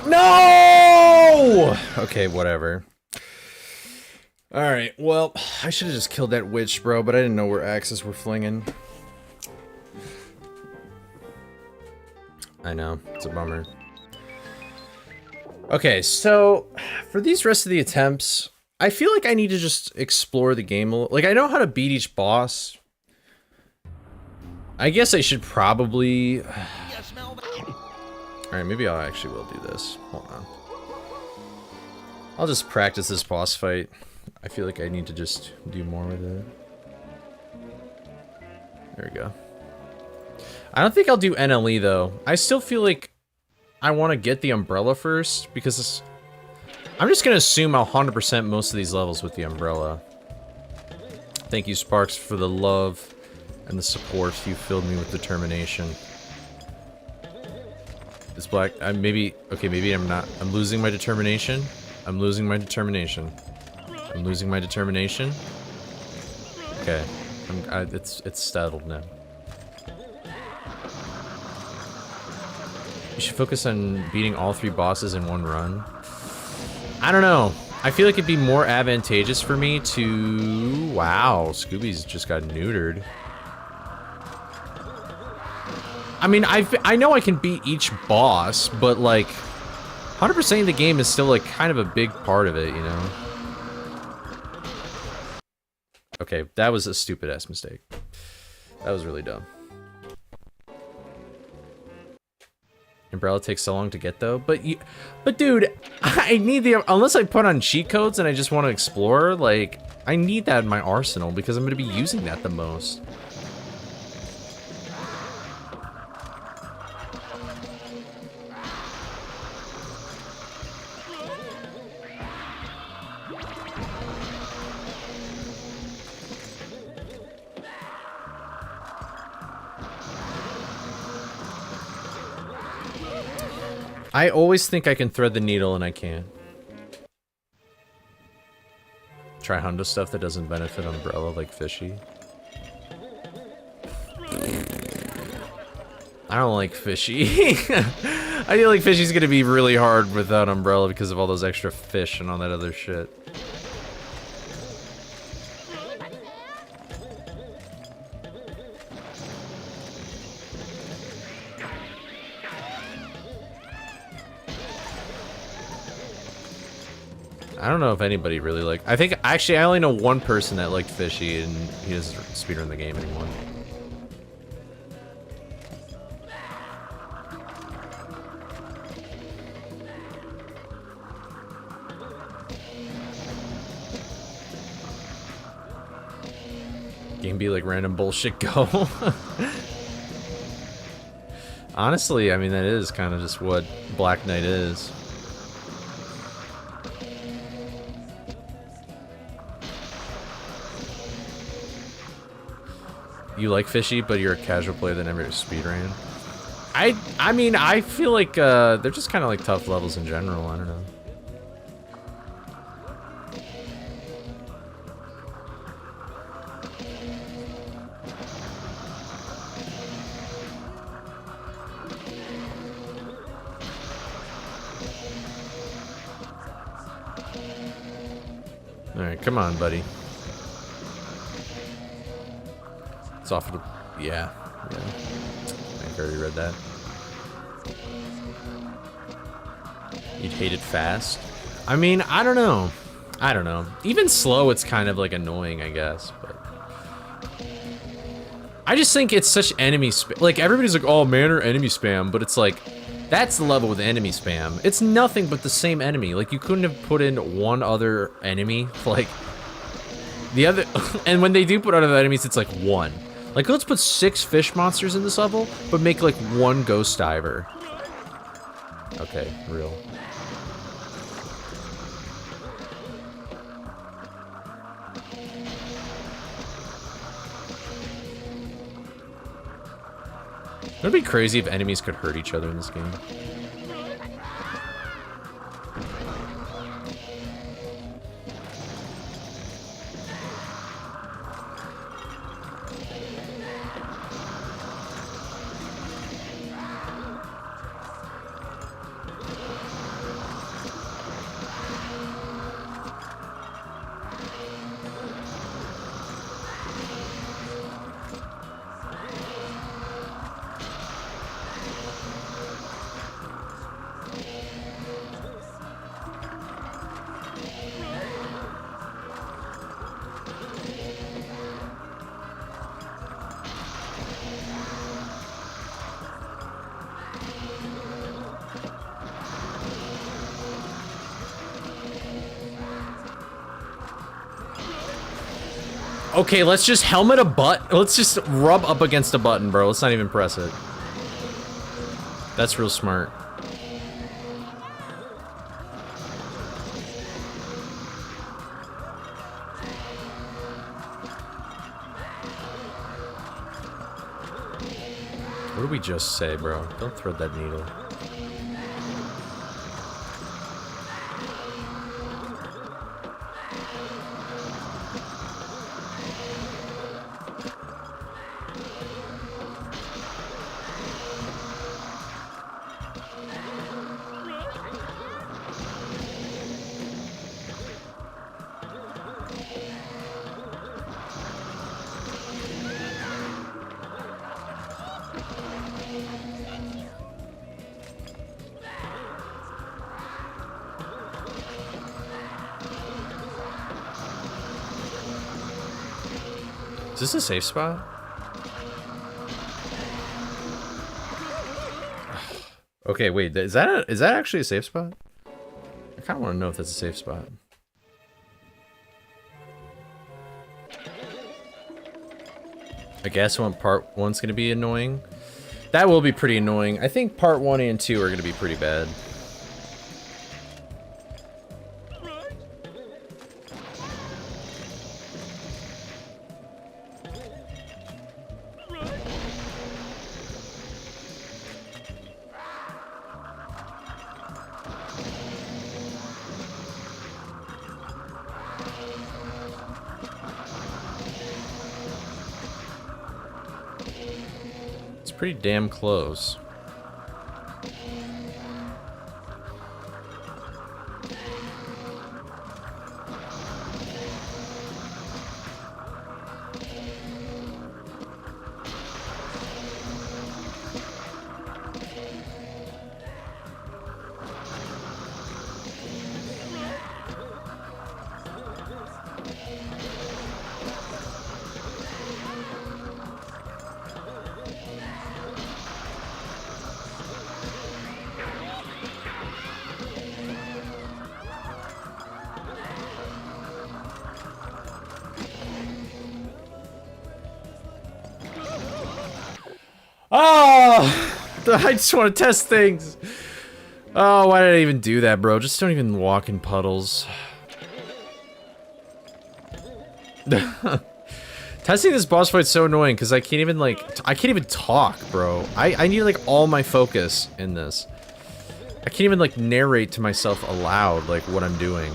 Speaker 1: No! Okay, whatever. Alright, well, I should have just killed that witch, bro, but I didn't know where axes were flinging. I know, it's a bummer. Okay, so, for these rest of the attempts, I feel like I need to just explore the game a little. Like, I know how to beat each boss. I guess I should probably... Alright, maybe I actually will do this. Hold on. I'll just practice this boss fight. I feel like I need to just do more with it. There we go. I don't think I'll do NLE though. I still feel like I want to get the umbrella first because I'm just going to assume I'll 100% most of these levels with the umbrella. Thank you, Sparks, for the love and the support. You filled me with determination. This black, maybe I'm not. I'm losing my determination. I'm losing my determination. I'm losing my determination. Okay, it's settled now. You should focus on beating all 3 bosses in one run. I don't know. I feel like it'd be more advantageous for me to... Wow, Scooby's just got neutered. I mean, I know I can beat each boss, but like, 100% of the game is still like kind of a big part of it, you know? Okay, that was a stupid-ass mistake. That was really dumb. Umbrella takes so long to get though, but dude, I need the, unless I put on cheat codes and I just want to explore, like, I need that in my arsenal because I'm going to be using that the most. I always think I can thread the needle and I can't. Try Hundo stuff that doesn't benefit Umbrella, like Fishy. I don't like fishy. I feel like fishy's gonna be really hard without umbrella because of all those extra fish and all that other shit. I don't know if anybody really like. I think actually I only know one person that liked fishy, and he doesn't speedrun the game anymore. Game be like random bullshit go. Honestly, I mean that is kind of just what Black Knight is. You like fishy, but you're a casual player that never speedran. I mean, I feel like they're just kind of like tough levels in general. I don't know. All right, come on, buddy. It's off to, yeah. I think I already read that. You'd hate it fast? I mean, I don't know. I don't know. Even slow, it's kind of like annoying, I guess, but I just think it's such enemy spam. Like, everybody's like, oh, man, or enemy spam, but it's like, that's the level with enemy spam. It's nothing but the same enemy. Like, you couldn't have put in one other enemy, like, the other, and when they do put other enemies, it's like one. Like, let's put 6 fish monsters in this level, but make, like, 1 ghost diver. Okay, real. It'd be crazy if enemies could hurt each other in this game. Okay, let's just helmet a butt. Let's just rub up against a button, bro. Let's not even press it. That's real smart. What did we just say, bro? Don't thread that needle. Is this a safe spot? Okay, wait, is that actually a safe spot? I kind of want to know if that's a safe spot. I guess part 1's gonna be annoying. That will be pretty annoying. I think part 1 and 2 are gonna be pretty bad. pretty damn close. Oh, I just want to test things. Oh, why did I even do that, bro? Just don't even walk in puddles. Testing this boss fight's so annoying because I can't even I can't even talk, bro. I need like all my focus in this. I can't even like narrate to myself aloud like what I'm doing.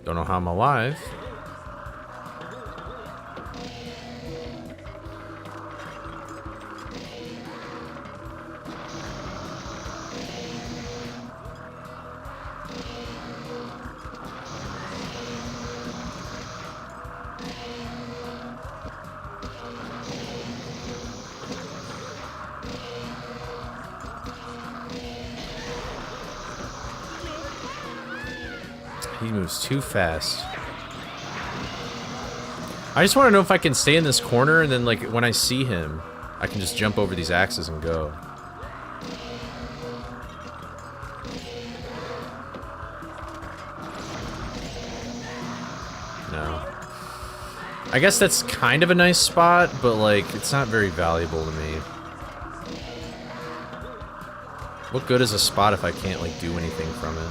Speaker 1: Don't know how I'm alive. He moves too fast. I just want to know if I can stay in this corner and then like when I see him, I can just jump over these axes and go. No. I guess that's kind of a nice spot, but like it's not very valuable to me. What good is a spot if I can't like do anything from it?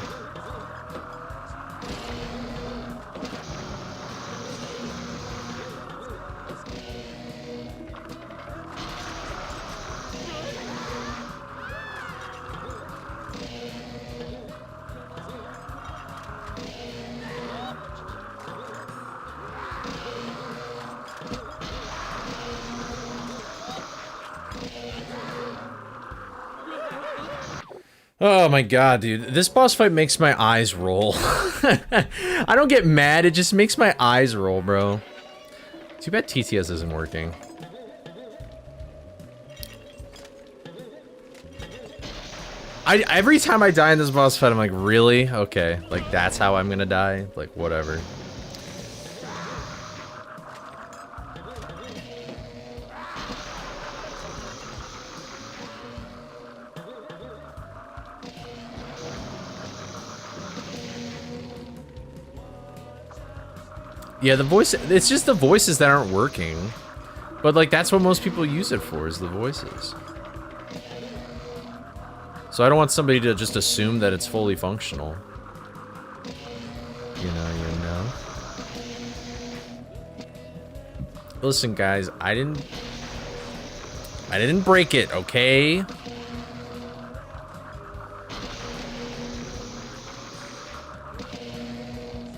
Speaker 1: Oh my god, dude. This boss fight makes my eyes roll. I don't get mad, it just makes my eyes roll, bro. Too bad TTS isn't working. Every time I die in this boss fight, I'm like, really? Okay, like that's how I'm gonna die? Like, whatever. Yeah, the voice, it's just the voices that aren't working. But like, that's what most people use it for, is the voices. So I don't want somebody to just assume that it's fully functional. You know. Listen, guys, I didn't break it, okay?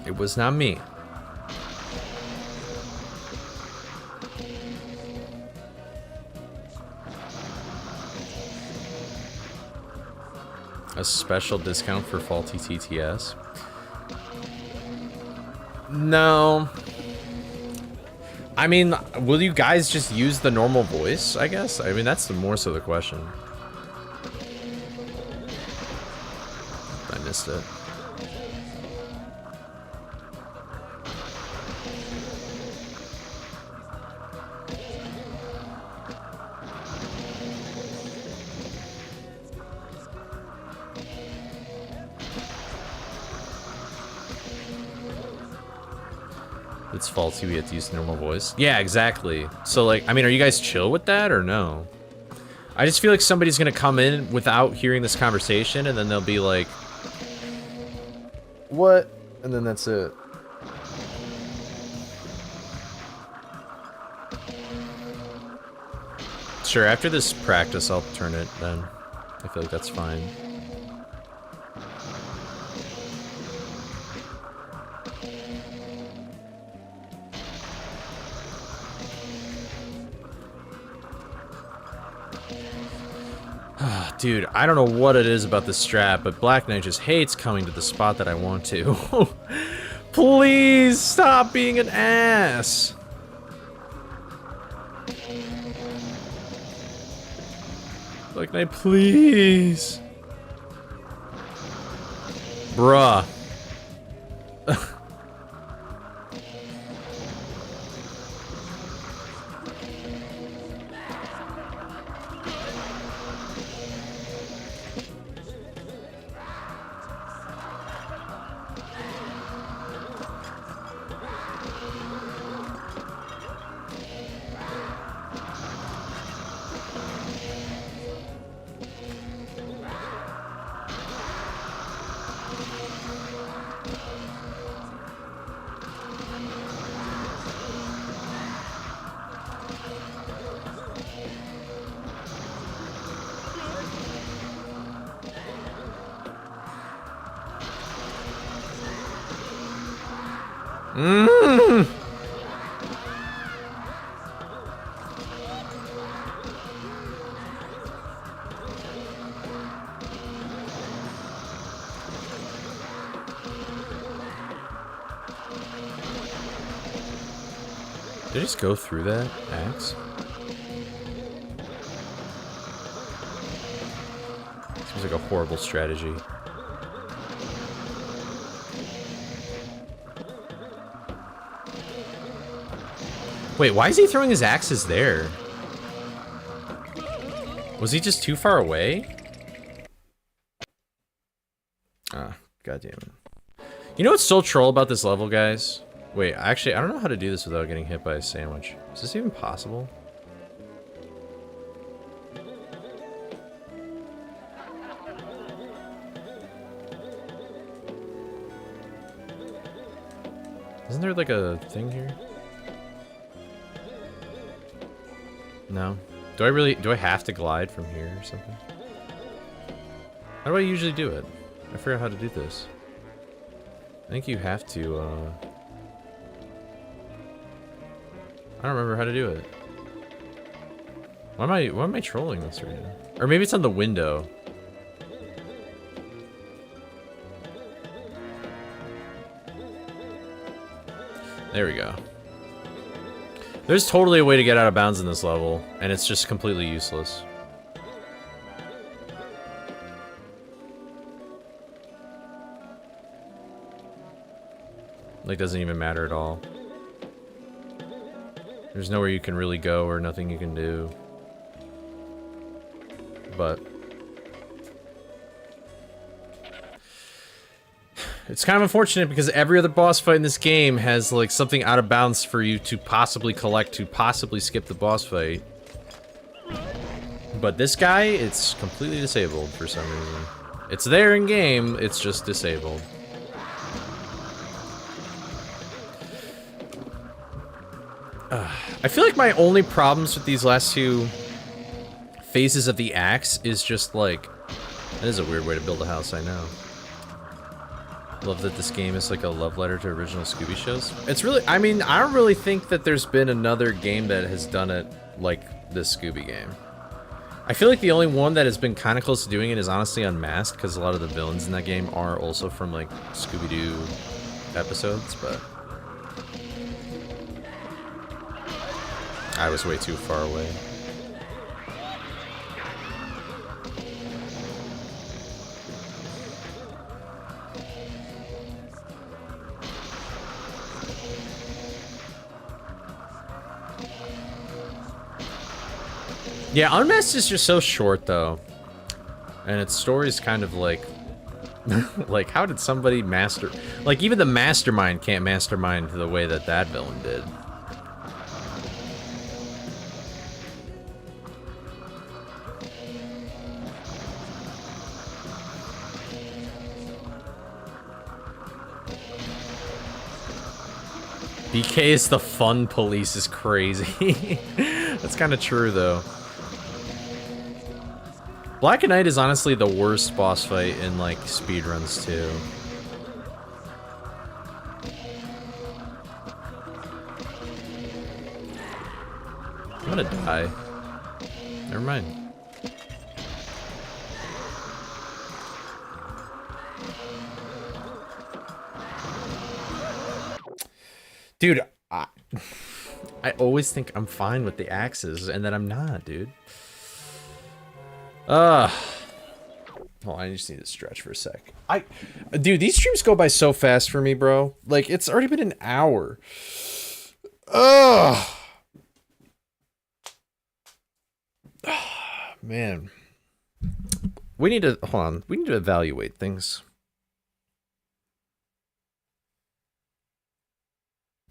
Speaker 1: It was not me. A special discount for faulty TTS? No. I mean, will you guys just use the normal voice, I guess? I mean, that's more so the question. I missed it. It's faulty, we have to use normal voice. Yeah, exactly. So, like, I mean, are you guys chill with that or no? I just feel like somebody's gonna come in without hearing this conversation, and then they'll be like, what? And then that's it. Sure, after this practice, I'll turn it then. I feel like that's fine. Dude, I don't know what it is about this strap, but Black Knight just hates coming to the spot that I want to. Please stop being an ass! Black Knight, please! Bruh. Did I just go through that axe? Seems like a horrible strategy. Wait, why is he throwing his axes there? Was he just too far away? Ah, goddamn it. You know what's so troll about this level, guys? Wait, actually, I don't know how to do this without getting hit by a sandwich. Is this even possible? Isn't there like a thing here? No. Do I have to glide from here or something? How do I usually do it? I forgot how to do this. I think you have to, I don't remember how to do it. Why am I trolling this right now? Or maybe it's on the window. There we go. There's totally a way to get out of bounds in this level, and it's just completely useless. Like, doesn't even matter at all. There's nowhere you can really go or nothing you can do. But it's kind of unfortunate because every other boss fight in this game has like something out of bounds for you to possibly collect to possibly skip the boss fight. But this guy, it's completely disabled for some reason. It's there in game, it's just disabled. I feel like my only problems with these last two phases of the axe is just like... That is a weird way to build a house, I know. Love that this game is like a love letter to original Scooby shows. It's really... I mean, I don't really think that there's been another game that has done it like this Scooby game. I feel like the only one that has been kind of close to doing it is honestly Unmasked, because a lot of the villains in that game are also from like Scooby-Doo episodes, but... I was way too far away. Yeah, Unmasked is just so short, though. And its story's kind of like... like, how did somebody master... Like, even the mastermind can't mastermind the way that that villain did. BK is the fun police is crazy. That's kind of true, though. Black Knight is honestly the worst boss fight in, like, speedruns, too. I'm gonna die. Never mind. Dude, I always think I'm fine with the axes, and then I'm not, dude. Oh, I just need to stretch for a sec. Dude, these streams go by so fast for me, bro. Like, it's already been an hour. Ugh. Man. We need to, hold on. We need to evaluate things.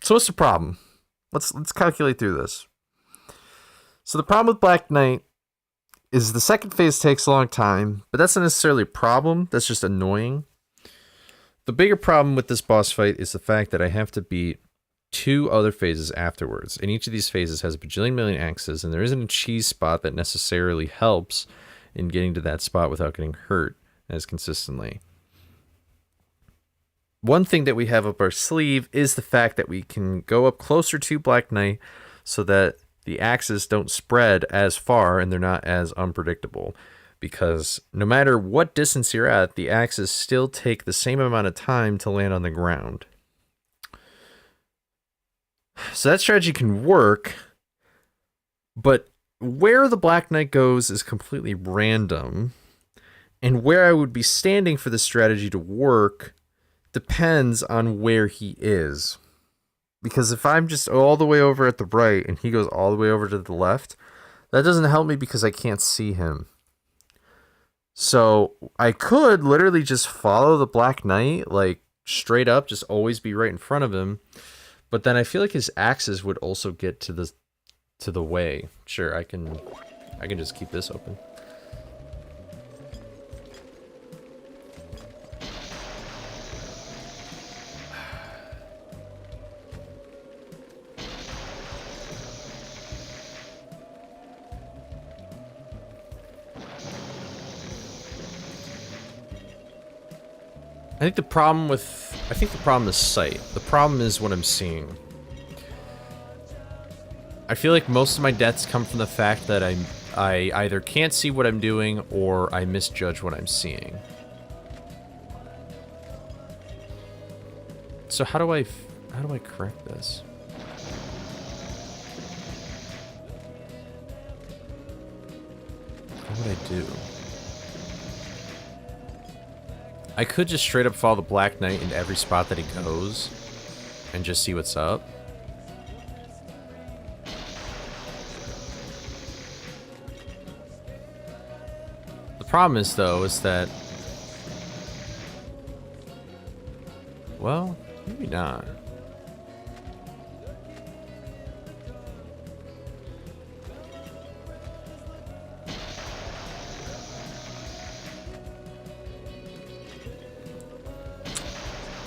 Speaker 1: So what's the problem? Let's calculate through this. So the problem with Black Knight is the second phase takes a long time, but that's not necessarily a problem. That's just annoying. The bigger problem with this boss fight is the fact that I have to beat 2 other phases afterwards, and each of these phases has a bajillion million axes, and there isn't a cheese spot that necessarily helps in getting to that spot without getting hurt as consistently. One thing that we have up our sleeve is the fact that we can go up closer to Black Knight so that the axes don't spread as far and they're not as unpredictable. Because no matter what distance you're at, the axes still take the same amount of time to land on the ground. So that strategy can work, but where the Black Knight goes is completely random. And where I would be standing for the strategy to work depends on where he is. Because if I'm just all the way over at the right and he goes all the way over to the left, that doesn't help me because I can't see him. So I could literally just follow the Black Knight, like straight up, just always be right in front of him. But then I feel like his axes would also get to the way. Sure, I can just keep this open. I think the problem is sight. The problem is what I'm seeing. I feel like most of my deaths come from the fact that I either can't see what I'm doing or I misjudge what I'm seeing. So how do I correct this? What would I do? I could just straight up follow the Black Knight in every spot that he goes and just see what's up. The problem is, though, is that... Well, maybe not.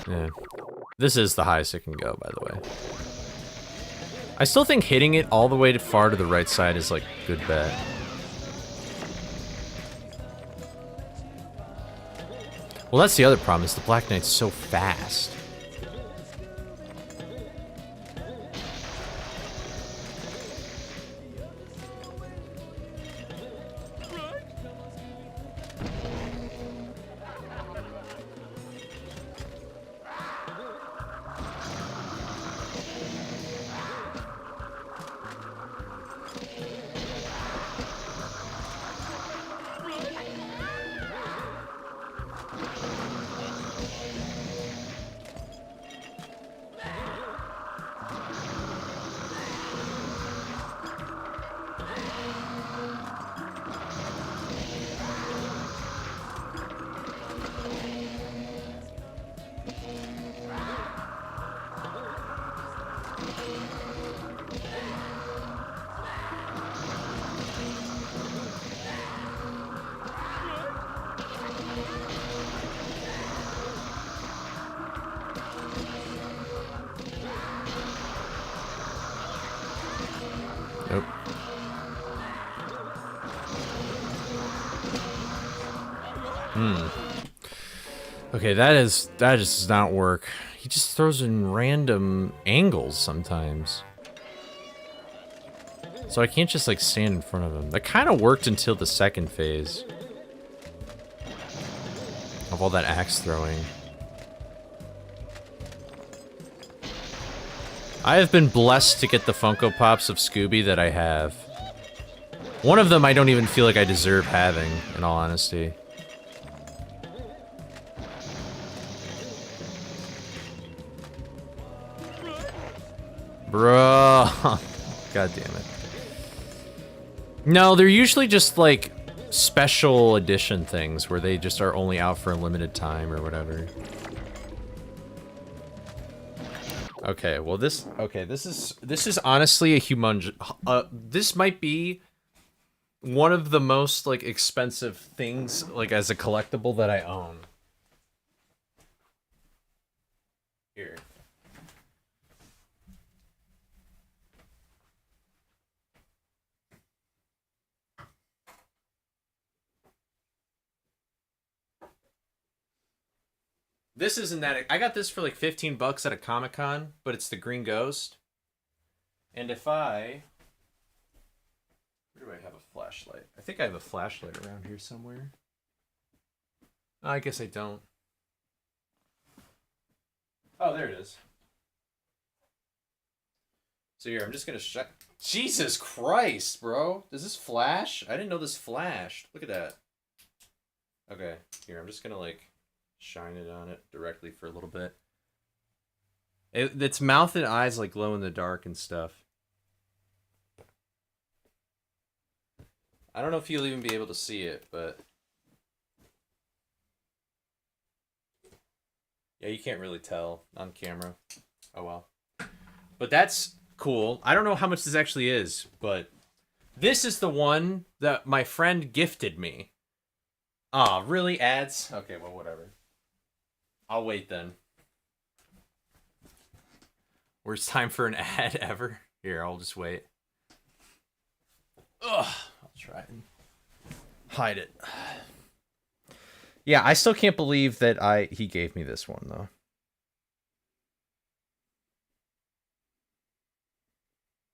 Speaker 1: Yeah. This is the highest it can go, by the way. I still think hitting it all the way far to the right side is, like, a good bet. Well, that's the other problem, is the Black Knight's so fast. Okay, that just does not work. He just throws in random angles sometimes. So I can't just like stand in front of him. That kind of worked until the second phase of all that axe throwing. I have been blessed to get the Funko Pops of Scooby that I have. One of them I don't even feel like I deserve having, in all honesty. Bro. God damn it. No, they're usually just like special edition things where they just are only out for a limited time or whatever. Okay, well this is honestly a humongous this might be one of the most like expensive things like as a collectible that I own. Here. This isn't that... I got this for like 15 bucks at a Comic-Con, but it's the Green Ghost. And if I... Where do I have a flashlight? I think I have a flashlight around here somewhere. Oh, I guess I don't. Oh, there it is. So here, I'm just gonna shut... Jesus Christ, bro! Does this flash? I didn't know this flashed. Look at that. Okay, here, I'm just gonna like... shine it on it directly for a little bit. Its mouth and eyes like glow in the dark and stuff. I don't know if you'll even be able to see it, but yeah, you can't really tell on camera. Oh well. But that's cool. I don't know how much this actually is, but this is the one that my friend gifted me. Ah, really? Ads? Okay, well, whatever. I'll wait then. Worst time for an ad ever? Here, I'll just wait. Ugh, I'll try and hide it. Yeah, I still can't believe that he gave me this one though.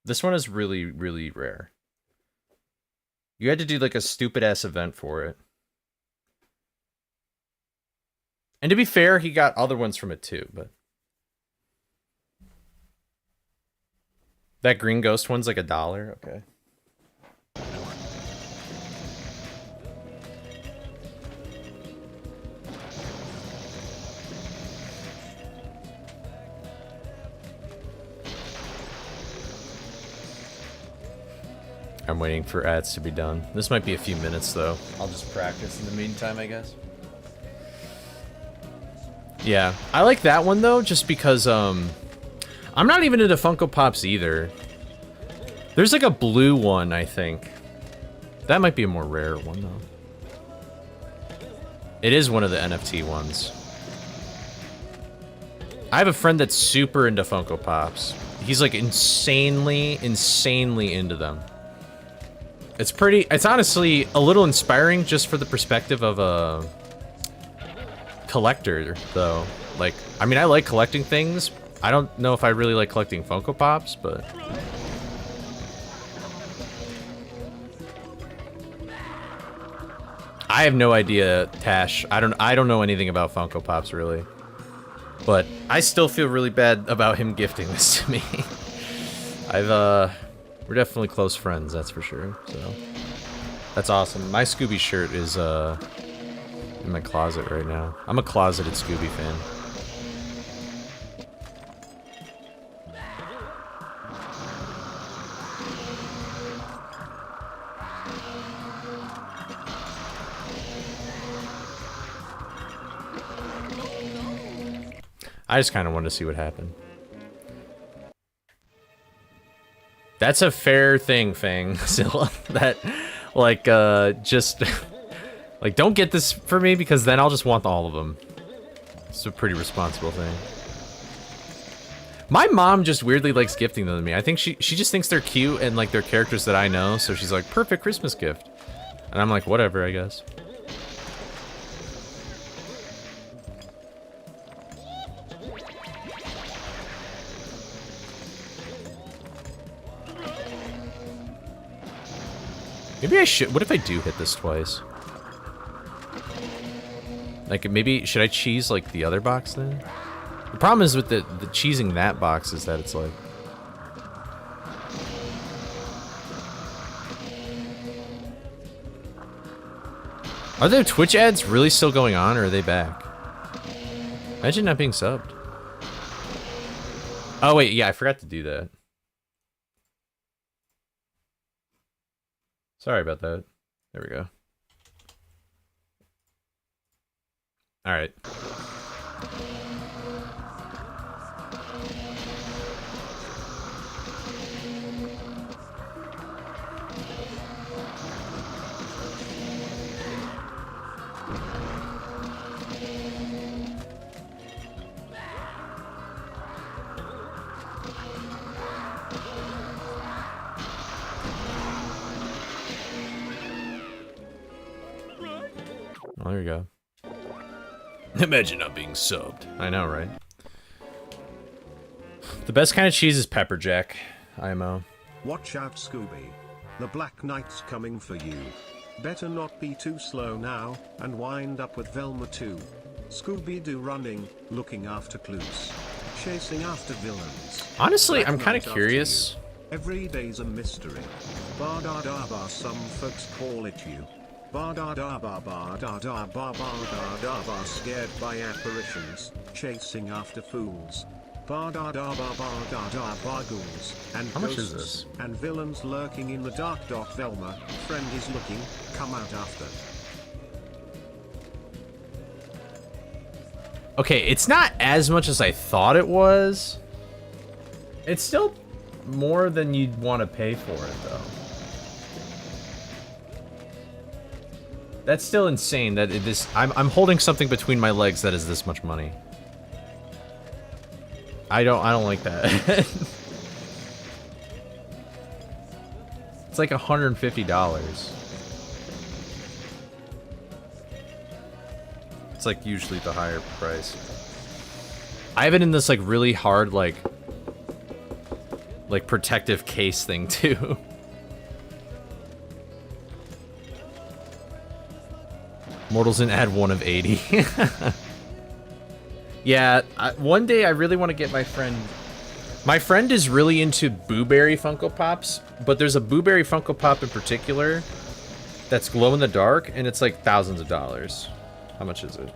Speaker 1: This one is really, really rare. You had to do like a stupid ass event for it. And to be fair, he got other ones from it too, but... That Green Ghost one's like $1? Okay. I'm waiting for ads to be done. This might be a few minutes though. I'll just practice in the meantime, I guess. Yeah, I like that one though, just because I'm not even into Funko Pops either. There's like a blue one, I think. That might be a more rare one though. It is one of the NFT ones. I have a friend that's super into Funko Pops. He's like insanely into them. It's honestly a little inspiring just for the perspective of a collector, though. Like, I mean, I like collecting things. I don't know if I really like collecting Funko Pops, but... I have no idea, Tash. I don't know anything about Funko Pops, really. But I still feel really bad about him gifting this to me. We're definitely close friends, that's for sure, so... That's awesome. My Scooby shirt is, in my closet right now. I'm a closeted Scooby fan. I just kind of wanted to see what happened. That's a fair thing, Fang. Zilla. That, like, just... like, don't get this for me, because then I'll just want all of them. It's a pretty responsible thing. My mom just weirdly likes gifting them to me. I think she just thinks they're cute and, like, they're characters that I know, so she's like, perfect Christmas gift. And I'm like, whatever, I guess. Maybe I should. What if I do hit this twice? Like, maybe, should I cheese, like, the other box then? The problem is with the cheesing that box is that it's like... Are there Twitch ads really still going on, or are they back? Imagine not being subbed. Oh, wait, yeah, I forgot to do that. Sorry about that. There we go. All right. Well, there you go. Imagine not being subbed. I know, right? The best kind of cheese is pepper jack. IMO.
Speaker 2: Watch out, Scooby. The Black Knight's coming for you. Better not be too slow now, and wind up with Velma too. Scooby-Doo running, looking after clues. Chasing after villains.
Speaker 1: Honestly, I'm
Speaker 2: Black
Speaker 1: kind
Speaker 2: Knight
Speaker 1: of
Speaker 2: after
Speaker 1: curious.
Speaker 2: you. Every day's a mystery. Ba-da-da-ba, some folks call it you. Ba-da-da-ba, ba-da-da-ba-ba-da-da-ba, scared by apparitions, chasing after fools. Ba-da-da-ba-ba-da-da-ba, ghouls, and
Speaker 1: How much is
Speaker 2: ghosts,
Speaker 1: this?
Speaker 2: and villains lurking in the dark. Velma, friend is looking, come out after.
Speaker 1: Okay, it's not as much as I thought it was. It's still more than you'd want to pay for it, though. That's still insane that I'm holding something between my legs that is this much money. I don't like that. It's like $150. It's like usually the higher price. I have it in this like really hard like protective case thing too. Mortals in ad 1 of 80. Yeah, one day I really want to get my friend. My friend is really into Boo-Berry Funko Pops, but there's a Boo-Berry Funko Pop in particular that's glow in the dark, and it's like thousands of dollars. How much is it?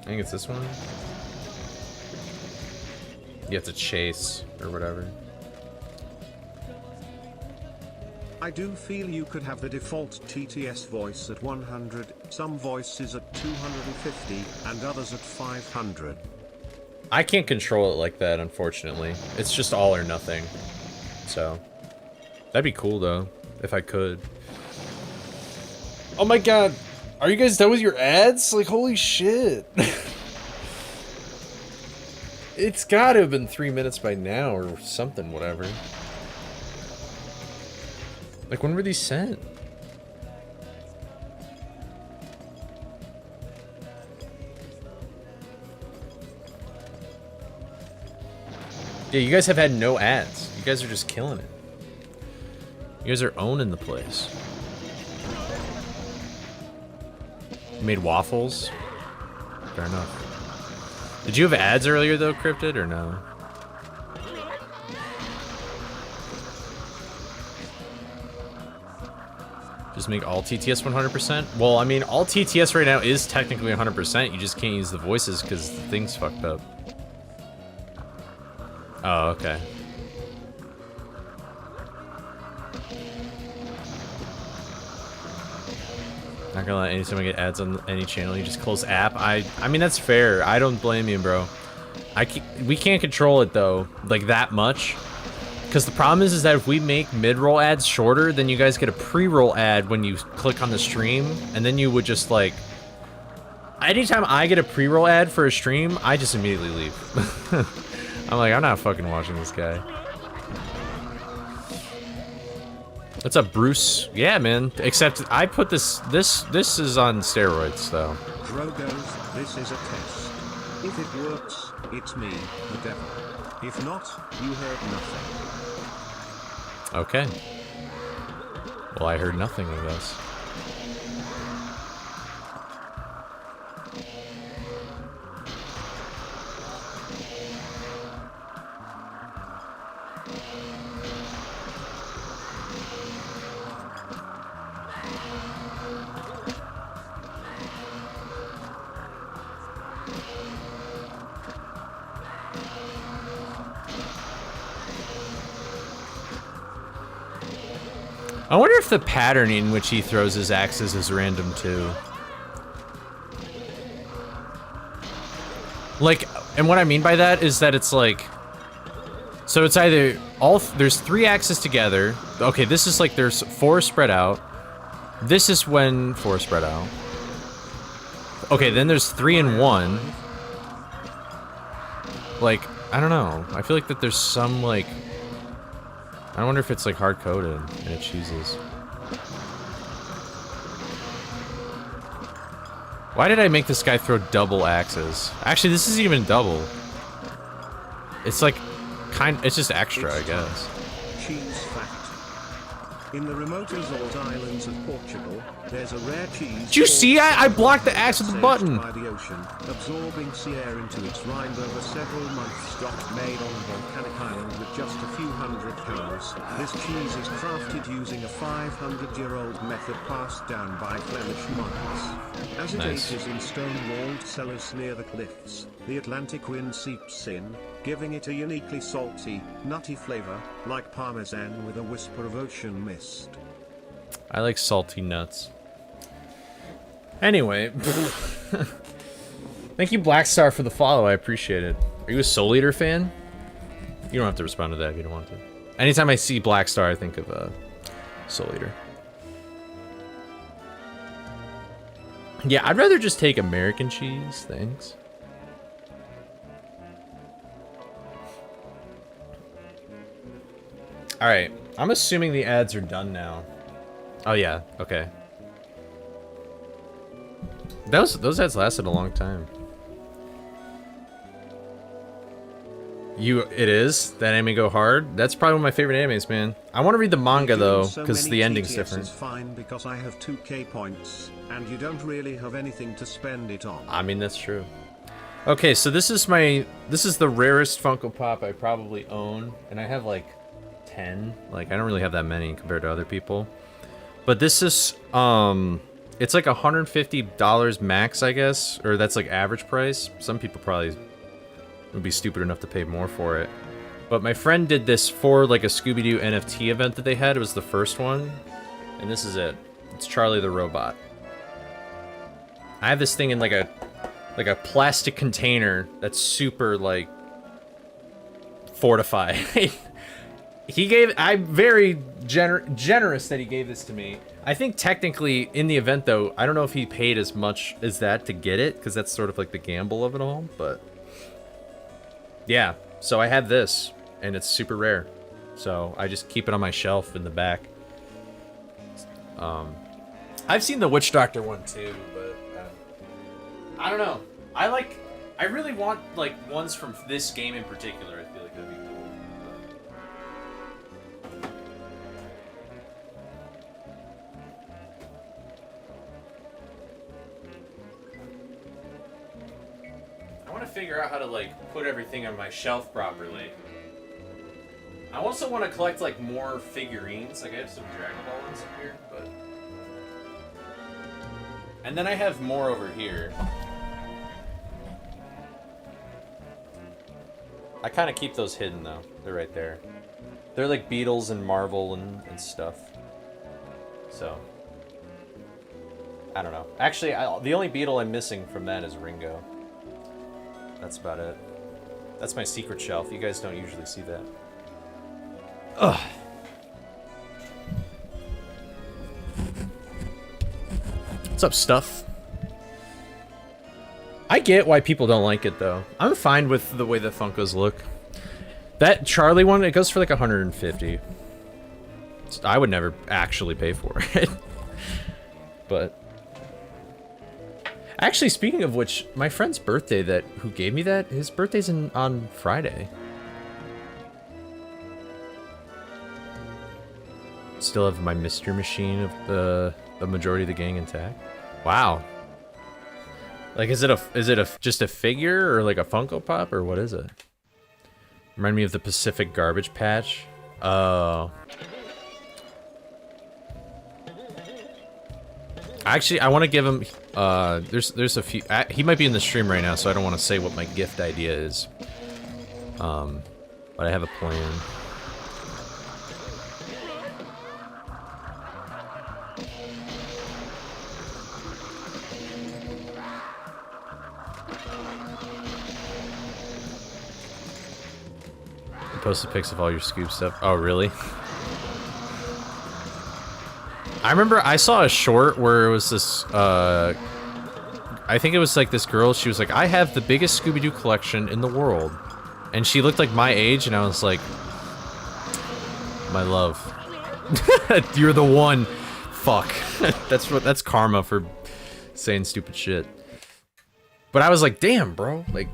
Speaker 1: I think it's this one. You have to chase or whatever.
Speaker 2: I do feel you could have the default TTS voice at 100, some voices at 250, and others at 500.
Speaker 1: I can't control it like that, unfortunately. It's just all or nothing. So, that'd be cool, though, if I could. Oh my god, are you guys done with your ads? Like, holy shit. It's gotta have been 3 minutes by now, or something, whatever. Like, when were these sent? Yeah, you guys have had no ads. You guys are just killing it. You guys are owning the place. You made waffles? Fair enough. Did you have ads earlier, though, Cryptid, or no? Just make all TTS 100%? Well, I mean, all TTS right now is technically 100%. You just can't use the voices because the thing's fucked up. Oh, okay. Not gonna let anytime I get ads on any channel, you just close app. I mean, that's fair. I don't blame you, bro. We can't control it, though, like, that much. Because the problem is that if we make mid-roll ads shorter, then you guys get a pre-roll ad when you click on the stream, and then you would just, like... Anytime I get a pre-roll ad for a stream, I just immediately leave. I'm like, I'm not fucking watching this guy. What's up, Bruce? Yeah, man. Except I put this is on steroids, though.
Speaker 2: Drogos, this is a test. If it works, it's me, the devil. If not, you heard nothing.
Speaker 1: Okay. Well, I heard nothing, I guess. I wonder if the pattern in which he throws his axes is random too. Like, and what I mean by that is that it's like, so it's either there's 3 axes together. Okay, this is like there's 4 spread out. This is when 4 spread out. Okay, then there's 3 and 1. Like, I don't know. I feel like that there's some like, I wonder if it's like hard coded and it chooses. Why did I make this guy throw double axes? Actually, this isn't even double. It's like it's just extra, I guess.
Speaker 2: Cheese fact. In the remote Azores Islands of Portugal, there's a rare cheese.
Speaker 1: Did you see? I blocked the axe with the button.
Speaker 2: By the ocean, absorbing sea air into its rind over several months. Stock made on a volcanic island with just a few hundred cows. This cheese is crafted using a 500-year-old method passed down by Flemish monks. As it ages in stone-walled cellars near the cliffs, the Atlantic wind seeps in, giving it a uniquely salty, nutty flavor, like parmesan with a whisper of ocean mist.
Speaker 1: I like salty nuts. Anyway, thank you Blackstar for the follow, I appreciate it. Are you a Soul Eater fan? You don't have to respond to that if you don't want to. Anytime I see Blackstar, I think of Soul Eater. Yeah, I'd rather just take American cheese, thanks. Alright, I'm assuming the ads are done now. Oh yeah, okay. Those ads lasted a long time. It is? That anime go hard? That's probably one of my favorite animes, man. I want to read the manga though, because the ending's different.
Speaker 2: Is fine because I have 2k points, and you don't really have anything to spend it on.
Speaker 1: I mean, that's true. Okay, so this is the rarest Funko Pop I probably own, and I have like 10. Like, I don't really have that many compared to other people. But this is, it's like $150 max, I guess, or that's like average price. Some people probably would be stupid enough to pay more for it. But my friend did this for like a Scooby-Doo NFT event that they had. It was the first one, and this is it. It's Charlie the Robot. I have this thing in like a plastic container that's super like fortified. I'm very generous that he gave this to me. I think technically in the event though, I don't know if he paid as much as that to get it, because that's sort of like the gamble of it all, but yeah. So I have this, and it's super rare. So I just keep it on my shelf in the back. I've seen the Witch Doctor one too, but I don't know. I really want like ones from this game in particular. I feel like that'd be cool. I want to figure out how to like put everything on my shelf properly. I also want to collect like more figurines. Like I have some Dragon Ball ones up here, but and then I have more over here. I kind of keep those hidden though. They're right there. They're like Beatles and Marvel and stuff. So I don't know. Actually, the only Beatle I'm missing from that is Ringo. That's about it. That's my secret shelf. You guys don't usually see that. Ugh. What's up, Stuff? I get why people don't like it, though. I'm fine with the way the Funkos look. That Charlie one, it goes for like 150. I would never actually pay for it. But Actually, speaking of which, my friend's birthday who gave me that, his birthday's on Friday. Still have my mystery machine of the majority of the gang intact. Wow. Like, is it just a figure or like a Funko Pop or what is it? Remind me of the Pacific Garbage Patch. Oh. Actually, I want to give him. There's a few. He might be in the stream right now, so I don't want to say what my gift idea is. But I have a plan. Posted pics of all your Scoob stuff. Oh, really? I remember I saw a short where it was this, I think it was like this girl, she was like, I have the biggest Scooby-Doo collection in the world. And she looked like my age, and I was like, my love. You're the one. Fuck. That's karma for saying stupid shit. But I was like, damn, bro. Like,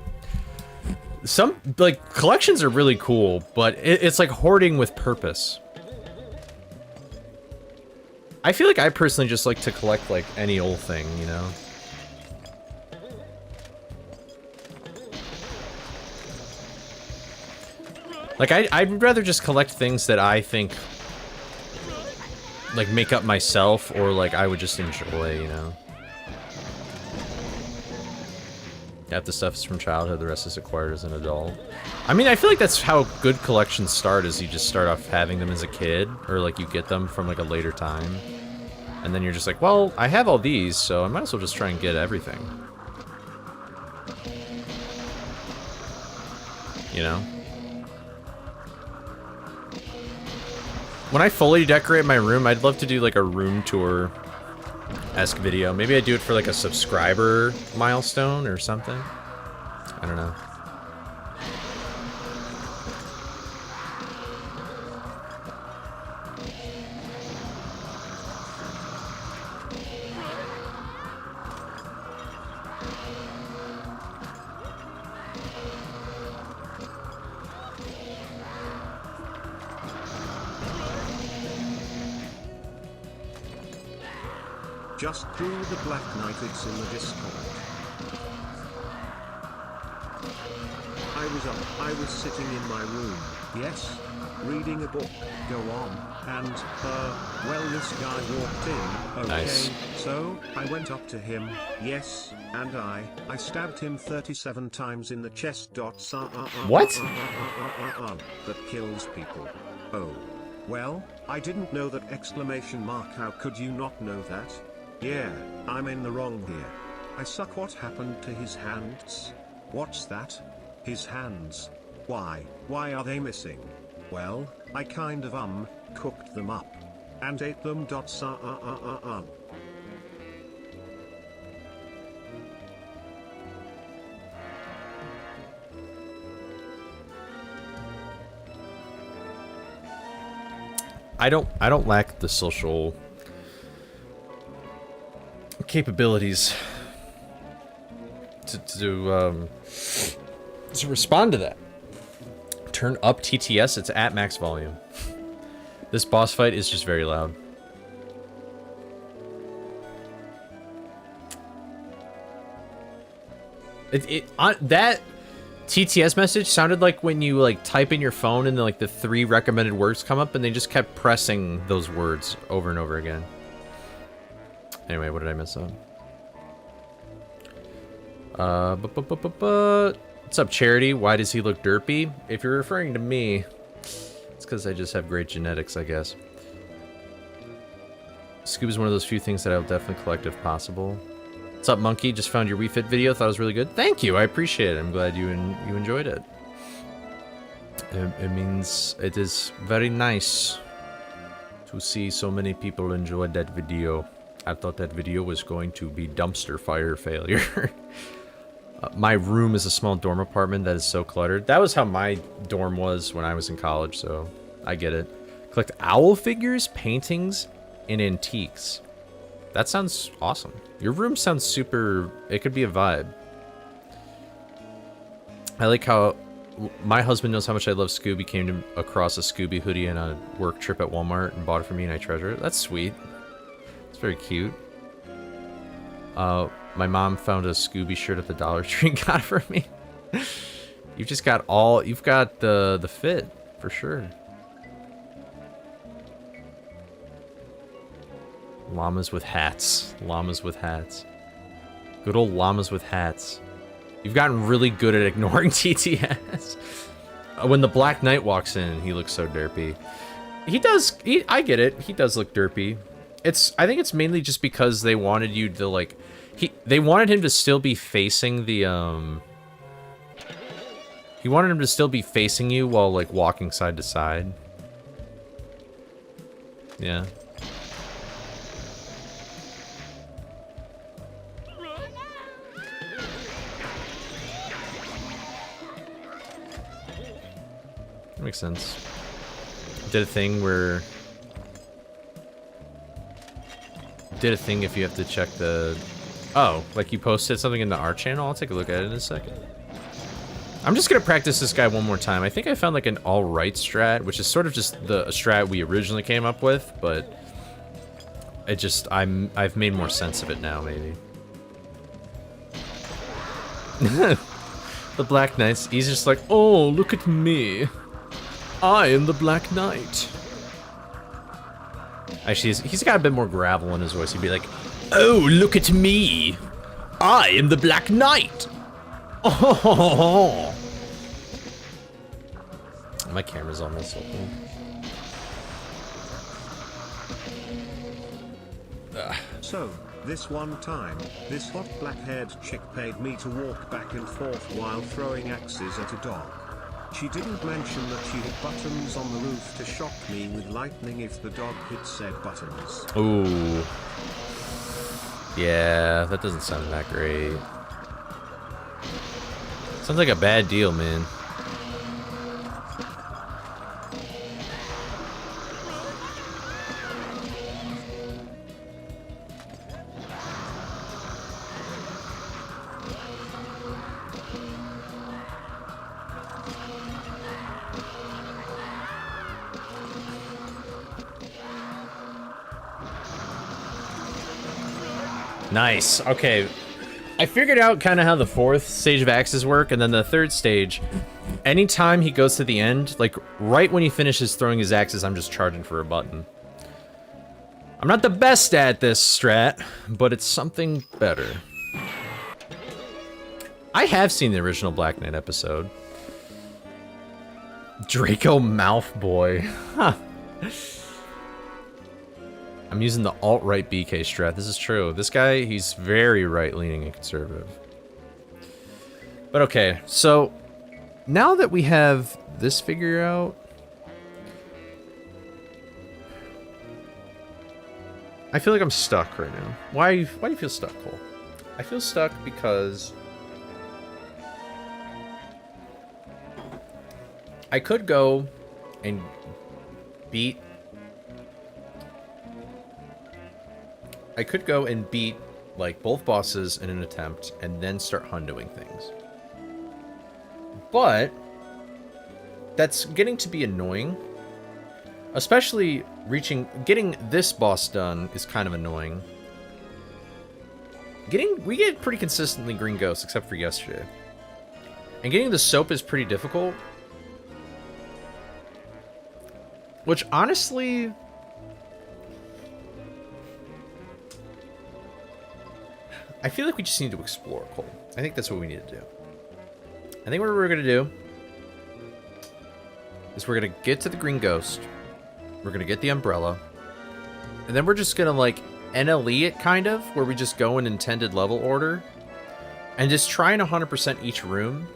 Speaker 1: some, like, collections are really cool, but it's like hoarding with purpose. I feel like I personally just like to collect, like, any old thing, you know? Like, I'd rather just collect things that I think, like, make up myself, or, like, I would just enjoy, you know? Half the stuff is from childhood, the rest is acquired as an adult. I mean, I feel like that's how good collections start, is you just start off having them as a kid, or like you get them from like a later time. And then you're just like, well, I have all these, so I might as well just try and get everything. You know? When I fully decorate my room, I'd love to do like a room tour-esque video. Maybe I do it for like a subscriber milestone or something. I don't know.
Speaker 2: Just do the Black Knight, it's in the Discord. I was sitting in my room, yes, reading a book, go on, and, well, this guy walked in, okay,
Speaker 1: Nice.
Speaker 2: So, I went up to him, yes, and I stabbed him 37 times in the chest.
Speaker 1: What?
Speaker 2: That kills people. Oh. Well, I didn't know that exclamation mark, how could you not know that? Yeah, I'm in the wrong here. I suck. What happened to his hands? What's that? His hands. Why are they missing? Well, I kind of cooked them up. And ate them.
Speaker 1: I don't lack the social capabilities to respond to that. Turn up TTS, it's at max volume. This boss fight is just very loud. That TTS message sounded like when you like type in your phone and then like the 3 recommended words come up and they just kept pressing those words over and over again. Anyway, what did I miss on? What's up, Charity? Why does he look derpy? If you're referring to me, it's because I just have great genetics, I guess. Scoob is one of those few things that I'll definitely collect if possible. What's up, Monkey? Just found your Wii Fit video. Thought it was really good. Thank you. I appreciate it. I'm glad you enjoyed it. It means it is very nice to see so many people enjoyed that video. I thought that video was going to be dumpster fire failure. My room is a small dorm apartment that is so cluttered. That was how my dorm was when I was in college, so I get it. Collect owl figures, paintings, and antiques. That sounds awesome. Your room sounds super... It could be a vibe. I like how my husband knows how much I love Scooby. Came across a Scooby hoodie on a work trip at Walmart and bought it for me, and I treasure it. That's sweet. It's very cute. My mom found a Scooby shirt at the Dollar Tree and got it for me. You've just got all... You've got the fit, for sure. Llamas with hats. Llamas with hats. Good old llamas with hats. You've gotten really good at ignoring TTS. When the Black Knight walks in, he looks so derpy. He does... I get it. He does look derpy. I think it's mainly just because they wanted you to, like... They wanted him to still be facing the, He wanted him to still be facing you while, like, walking side to side. Yeah. That makes sense. Did a thing where... Did a thing if you have to check the... Oh, like you posted something in the art channel? I'll take a look at it in a second. I'm just gonna practice this guy one more time. I think I found like an alright strat, which is sort of just the strat we originally came up with, but... It just... I've made more sense of it now, maybe. The Black Knights, he's just like, oh, look at me. I am the Black Knight. Actually, he's got a bit more gravel in his voice. He'd be like, oh, look at me. I am the Black Knight. Oh. My camera's almost open.
Speaker 2: So, this one time, this hot black-haired chick paid me to walk back and forth while throwing axes at a dog. She didn't mention that she had buttons on the roof to shock me with lightning if the dog hit said buttons.
Speaker 1: Ooh. Yeah, that doesn't sound that great. Sounds like a bad deal, man. Nice. Okay. I figured out kind of how the fourth stage of axes work, and then the third stage, anytime he goes to the end, like right when he finishes throwing his axes, I'm just charging for a button. I'm not the best at this strat, but it's something better. I have seen the original Black Knight episode. Draco Mouth Boy. Huh. I'm using the alt-right BK strat. This is true. This guy, he's very right-leaning and conservative. But okay, so now that we have this figure out, I feel like I'm stuck right now. Why do you feel stuck, Cole? I feel stuck because I could go and beat... I could go and beat, like, both bosses in an attempt, and then start hundoing things. But that's getting to be annoying. Especially getting this boss done is kind of annoying. We get pretty consistently green ghosts, except for yesterday. And getting the soap is pretty difficult. Which, honestly... I feel like we just need to explore, Cole. I think that's what we need to do. I think what we're going to do is we're going to get to the green ghost. We're going to get the umbrella. And then we're just going to, like, NLE it, kind of, where we just go in intended level order. And just try and 100% each room.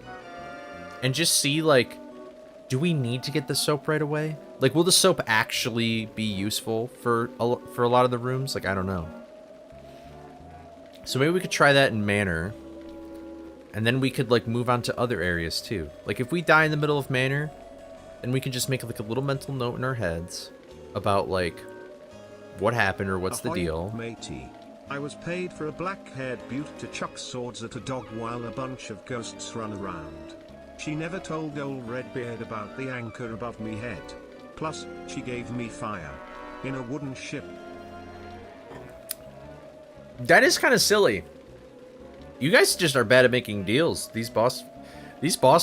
Speaker 1: And just see, like, do we need to get the soap right away? Like, will the soap actually be useful for a lot of the rooms? Like, I don't know. So maybe we could try that in Manor. And then we could, like, move on to other areas, too. Like, if we die in the middle of Manor, then we can just make, like, a little mental note in our heads about, like, what happened or what's the deal.
Speaker 2: Matey. I was paid for a black-haired beaut to chuck swords at a dog while a bunch of ghosts run around. She never told old Redbeard about the anchor above me head. Plus, she gave me fire. In a wooden ship.
Speaker 1: That is kind of silly. You guys just are bad at making deals. These boss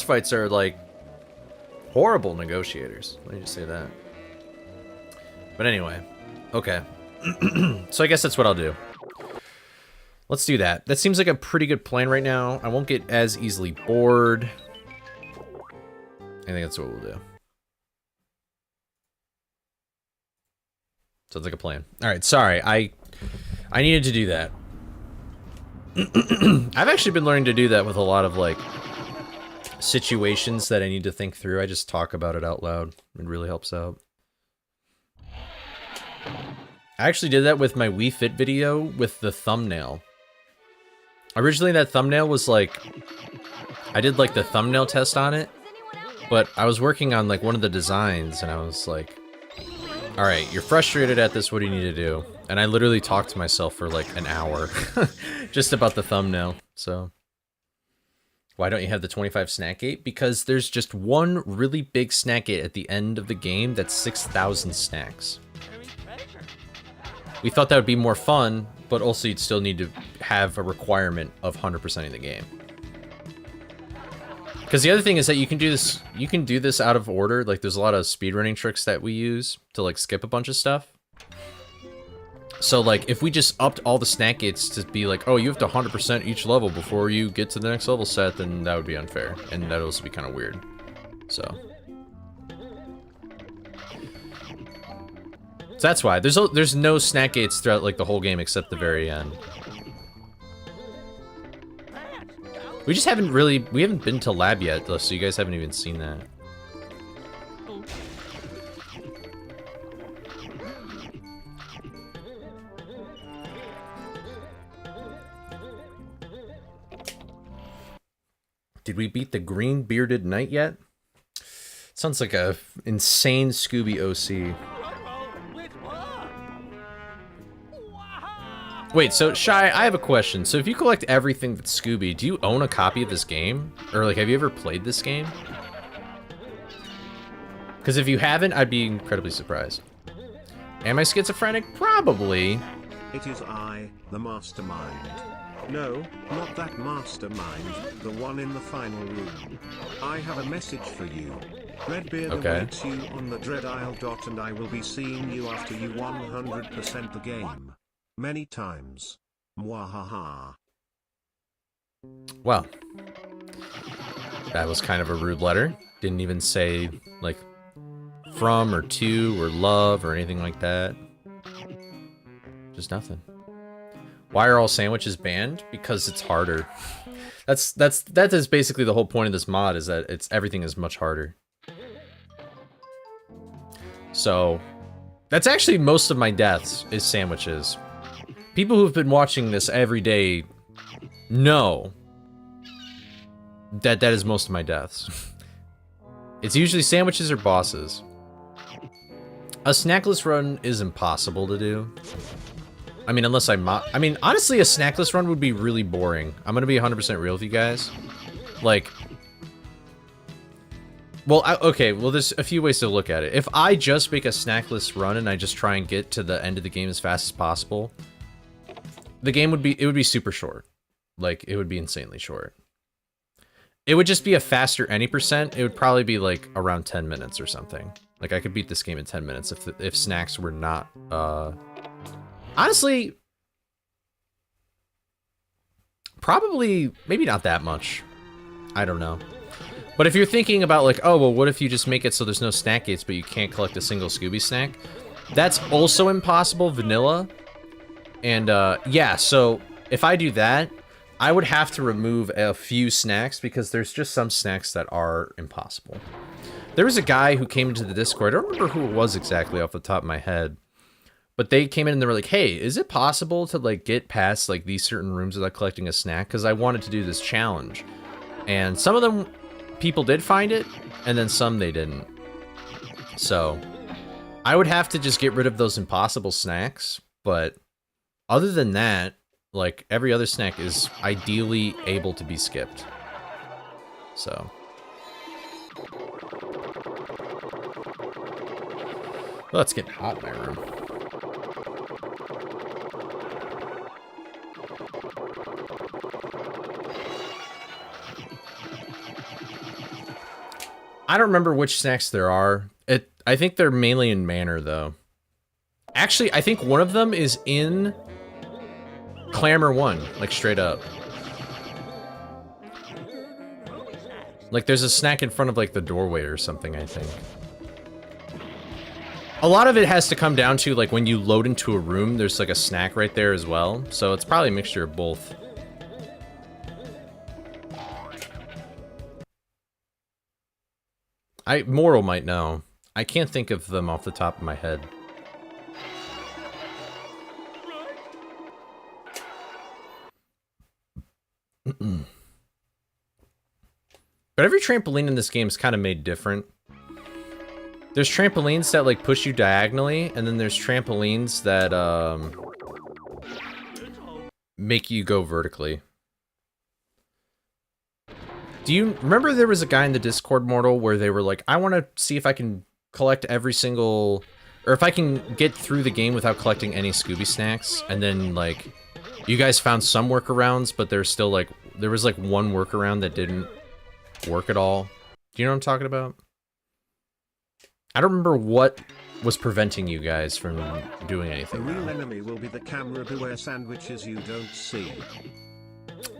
Speaker 1: fights are like horrible negotiators. Let me just say that. But anyway, okay. So I guess that's what I'll do. Let's do that. That seems like a pretty good plan right now. I won't get as easily bored. I think that's what we'll do. Sounds like a plan. All right, sorry. I needed to do that. I've actually been learning to do that with a lot of like situations that I need to think through. I just talk about it out loud. It really helps out. I actually did that with my Wii Fit video with the thumbnail. Originally that thumbnail was like, I did like the thumbnail test on it, but I was working on like one of the designs and I was like, all right, you're frustrated at this, what do you need to do? And I literally talked to myself for like an hour just about the thumbnail. So why don't you have the 25 snack gate? Because there's just one really big snack gate at the end of the game that's 6,000 snacks. We thought that would be more fun, but also you'd still need to have a requirement of 100%ing the game. Because the other thing is that you can do this out of order. Like there's a lot of speedrunning tricks that we use to like skip a bunch of stuff. So like if we just upped all the snack gates to be like, oh, you have to 100% each level before you get to the next level set, then that would be unfair. And that'd also be kind of weird. So that's why there's no snack gates throughout like the whole game except the very end. We just haven't been to lab yet though, so you guys haven't even seen that. Did we beat the green bearded knight yet? Sounds like a insane Scooby OC. Wait, so Shy, I have a question. So if you collect everything that's Scooby, do you own a copy of this game? Or like, have you ever played this game? Because if you haven't, I'd be incredibly surprised. Am I schizophrenic? Probably.
Speaker 2: It is I, the mastermind. No, not that mastermind, the one in the final room. I have a message for you. Redbeard awaits you on the Dread Isle. And I will be seeing you after you 100% the game. Many times. Mwahaha.
Speaker 1: Well, that was kind of a rude letter. Didn't even say, like, from or to or love or anything like that. Just nothing. Why are all sandwiches banned? Because it's harder. That is basically the whole point of this mod, is that everything is much harder. So, that's actually most of my deaths, is sandwiches. People who've been watching this every day know that that is most of my deaths. It's usually sandwiches or bosses. A snackless run is impossible to do. I mean, unless I mean, honestly, a snackless run would be really boring. I'm gonna be 100% real with you guys. Like, well, okay, well, there's a few ways to look at it. If I just make a snackless run and I just try and get to the end of the game as fast as possible, the game would be super short. Like, it would be insanely short. It would just be a faster any percent. It would probably be like around 10 minutes or something. Like, I could beat this game in 10 minutes if snacks were not, honestly, probably, maybe not that much. I don't know. But if you're thinking about like, oh, well, what if you just make it so there's no snack gates, but you can't collect a single Scooby snack? That's also impossible, vanilla. And yeah, so if I do that, I would have to remove a few snacks because there's just some snacks that are impossible. There was a guy who came into the Discord. I don't remember who it was exactly off the top of my head. But they came in and they were like, hey, is it possible to like get past like these certain rooms without collecting a snack? Because I wanted to do this challenge. And some of them, people did find it, and then some they didn't. So I would have to just get rid of those impossible snacks, but Other than that, like, every other snack is ideally able to be skipped. So. Well, it's getting hot in my room. I don't remember which snacks there are. I think they're mainly in Manor, though. Actually, I think one of them is in Clamor 1, like straight up. Like there's a snack in front of like the doorway or something, I think. A lot of it has to come down to like when you load into a room, there's like a snack right there as well. So it's probably a mixture of both. Moral might know. I can't think of them off the top of my head. But every trampoline in this game is kind of made different. There's trampolines that like push you diagonally, and then there's trampolines that make you go vertically. Do you remember there was a guy in the Discord mortal where they were like, I want to see if I can collect every single, or if I can get through the game without collecting any Scooby snacks, and then like, you guys found some workarounds, but there's still like, there was like one workaround that didn't work at all. Do you know what I'm talking about? I don't remember what was preventing you guys from doing anything.
Speaker 2: The real enemy will be the camera. Beware sandwiches you don't see.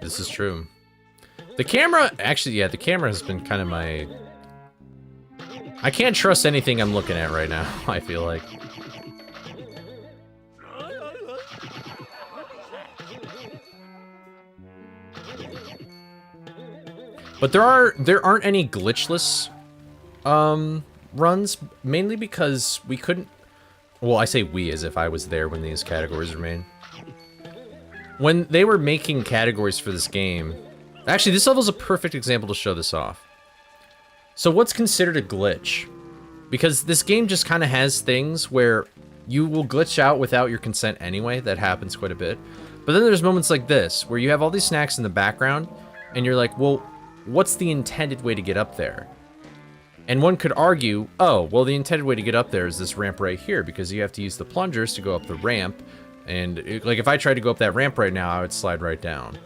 Speaker 1: This is true. The camera, actually, yeah, the camera has been kind of my... I can't trust anything I'm looking at right now, I feel like. But there aren't any glitchless runs, mainly because we couldn't... Well, I say we as if I was there when these categories were made. When they were making categories for this game... Actually, this level's a perfect example to show this off. So what's considered a glitch? Because this game just kind of has things where you will glitch out without your consent anyway. That happens quite a bit. But then there's moments like this, where you have all these snacks in the background, and you're like, well, what's the intended way to get up there? And one could argue, oh, well, the intended way to get up there is this ramp right here, because you have to use the plungers to go up the ramp. And like, if I tried to go up that ramp right now, I would slide right down.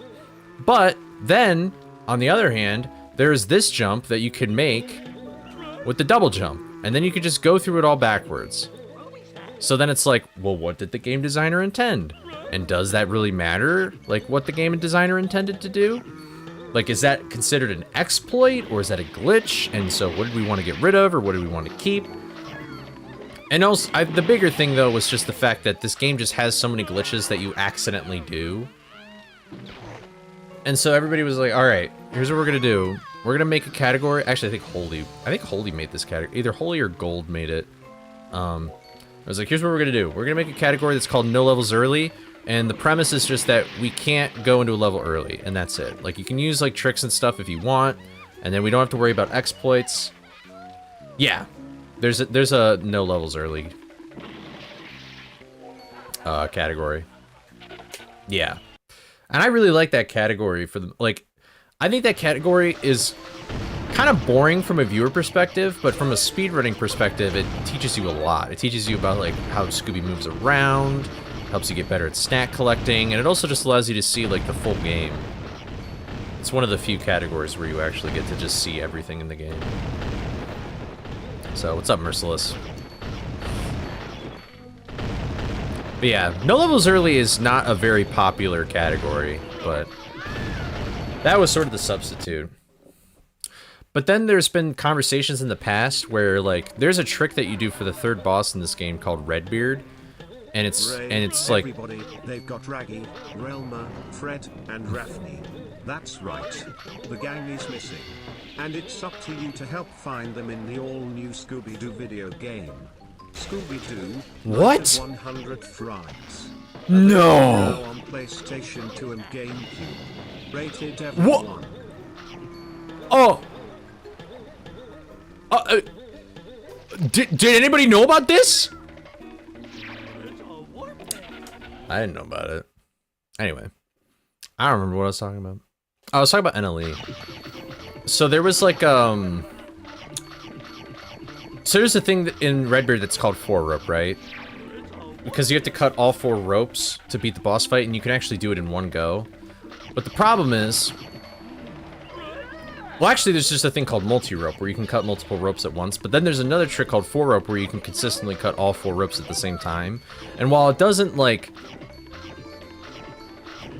Speaker 1: But then, on the other hand, there's this jump that you can make with the double jump. And then you could just go through it all backwards. So then it's like, well, what did the game designer intend? And does that really matter? Like, what the game designer intended to do? Like, is that considered an exploit, or is that a glitch? And so what did we want to get rid of, or what do we want to keep? And also, the bigger thing, though, was just the fact that this game just has so many glitches that you accidentally do. And so everybody was like, all right, here's what we're going to do. We're going to make a category. Actually, I think Holy made this category. Either Holy or Gold made it. I was like, here's what we're going to do. We're going to make a category that's called No Levels Early. And the premise is just that we can't go into a level early, and that's it. Like, you can use, like, tricks and stuff if you want, and then we don't have to worry about exploits. Yeah. There's a No Levels Early category. Yeah. And I really like that category for the, like, I think that category is kind of boring from a viewer perspective, but from a speedrunning perspective, it teaches you a lot. It teaches you about, like, how Scooby moves around, helps you get better at snack collecting, and it also just allows you to see, like, the full game. It's one of the few categories where you actually get to just see everything in the game. So, what's up, Merciless? But yeah, No Levels Early is not a very popular category, but that was sort of the substitute. But then there's been conversations in the past where, like, there's a trick that you do for the third boss in this game called Redbeard, and it's like,
Speaker 2: everybody, they've got Raggy, Relma, Fred, and Raffney. That's right. The gang is missing, and it's up to you to help find them in the all-new Scooby-Doo video game. Scooby-Doo.
Speaker 1: What?
Speaker 2: 100th Rants.
Speaker 1: no!
Speaker 2: On PlayStation 2 and GameCube. Rated everyone.
Speaker 1: What? Oh! Did anybody know about this? I didn't know about it. Anyway, I don't remember what I was talking about. I was talking about NLE. So there was like, so there's a thing in Redbeard that's called 4-rope, right? Because you have to cut all 4 ropes to beat the boss fight, and you can actually do it in one go. But the problem is, well, actually, there's just a thing called multi-rope, where you can cut multiple ropes at once, but then there's another trick called 4-rope, where you can consistently cut all 4 ropes at the same time. And while it doesn't, like,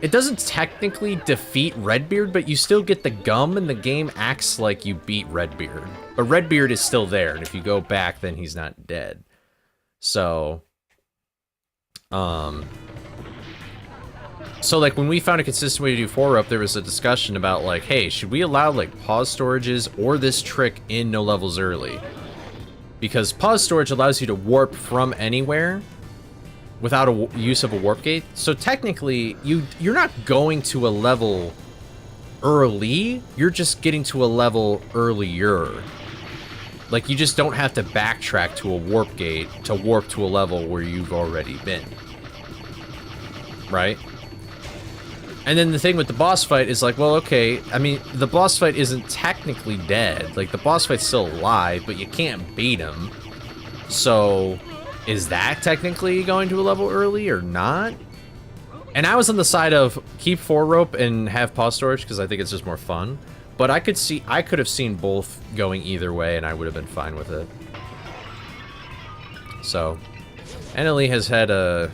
Speaker 1: it doesn't technically defeat Redbeard, but you still get the gum, and the game acts like you beat Redbeard. But Redbeard is still there, and if you go back, then he's not dead. So, so like when we found a consistent way to do 4-rope, there was a discussion about like, hey, should we allow like pause storages or this trick in no levels early? Because pause storage allows you to warp from anywhere without a use of a warp gate. So technically, you're not going to a level early, you're just getting to a level earlier. Like, you just don't have to backtrack to a warp gate to warp to a level where you've already been. Right? And then the thing with the boss fight is like, well, okay, I mean, the boss fight isn't technically dead. Like, the boss fight's still alive, but you can't beat him. So, is that technically going to a level early or not? And I was on the side of keep 4-rope and have pause storage because I think it's just more fun. But I could have seen both going either way, and I would have been fine with it. So, NLE has had a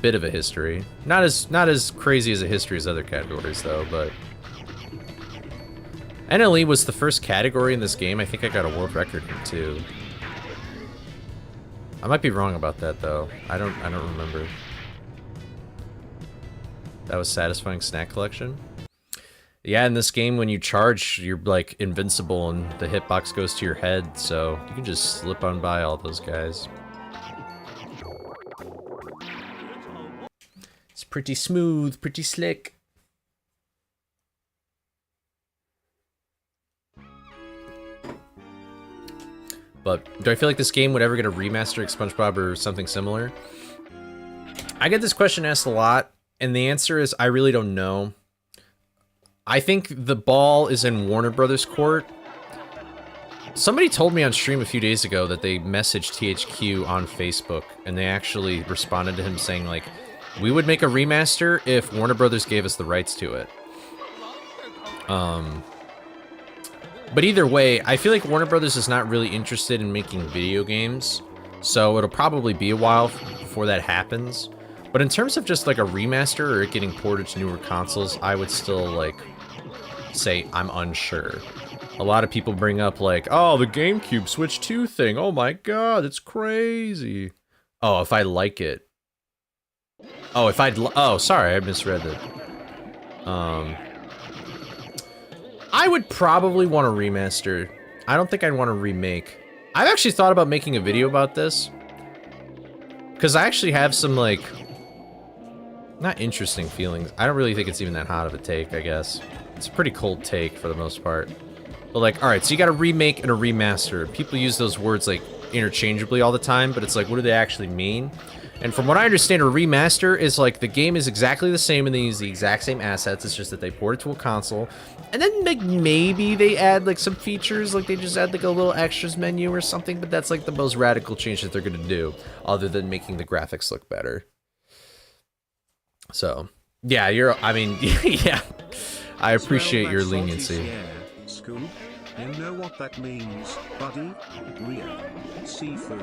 Speaker 1: bit of a history. Not as crazy as a history as other categories though, but NLE was the first category in this game. I think I got a world record in too. I might be wrong about that though. I don't remember. That was satisfying snack collection. Yeah, in this game when you charge, you're like invincible and the hitbox goes to your head, so you can just slip on by all those guys. It's pretty smooth, pretty slick. But do I feel like this game would ever get a remaster like SpongeBob or something similar? I get this question asked a lot, and the answer is I really don't know. I think the ball is in Warner Brothers' court. Somebody told me on stream a few days ago that they messaged THQ on Facebook, and they actually responded to him saying, like, we would make a remaster if Warner Brothers gave us the rights to it. But either way, I feel like Warner Brothers is not really interested in making video games, so it'll probably be a while before that happens. But in terms of just like a remaster or it getting ported to newer consoles, I would still like say I'm unsure. A lot of people bring up like, oh, the GameCube Switch 2 thing. Oh my god, it's crazy. Oh, if I like it. Oh, if I'd oh, sorry, I misread it. I would probably want a remaster. I don't think I'd want to remake. I've actually thought about making a video about this. Because I actually have some, like, not interesting feelings. I don't really think it's even that hot of a take, I guess. It's a pretty cold take for the most part. But like, alright, so you got a remake and a remaster. People use those words, like, interchangeably all the time, but it's like, what do they actually mean? And from what I understand, a remaster is like the game is exactly the same and they use the exact same assets. It's just that they port it to a console. And then like maybe they add like some features, like they just add like a little extras menu or something, but that's like the most radical change that they're going to do, other than making the graphics look better. So, yeah, I mean, yeah, I appreciate your leniency.
Speaker 2: Scoob, you know what that means, buddy? Real seafood,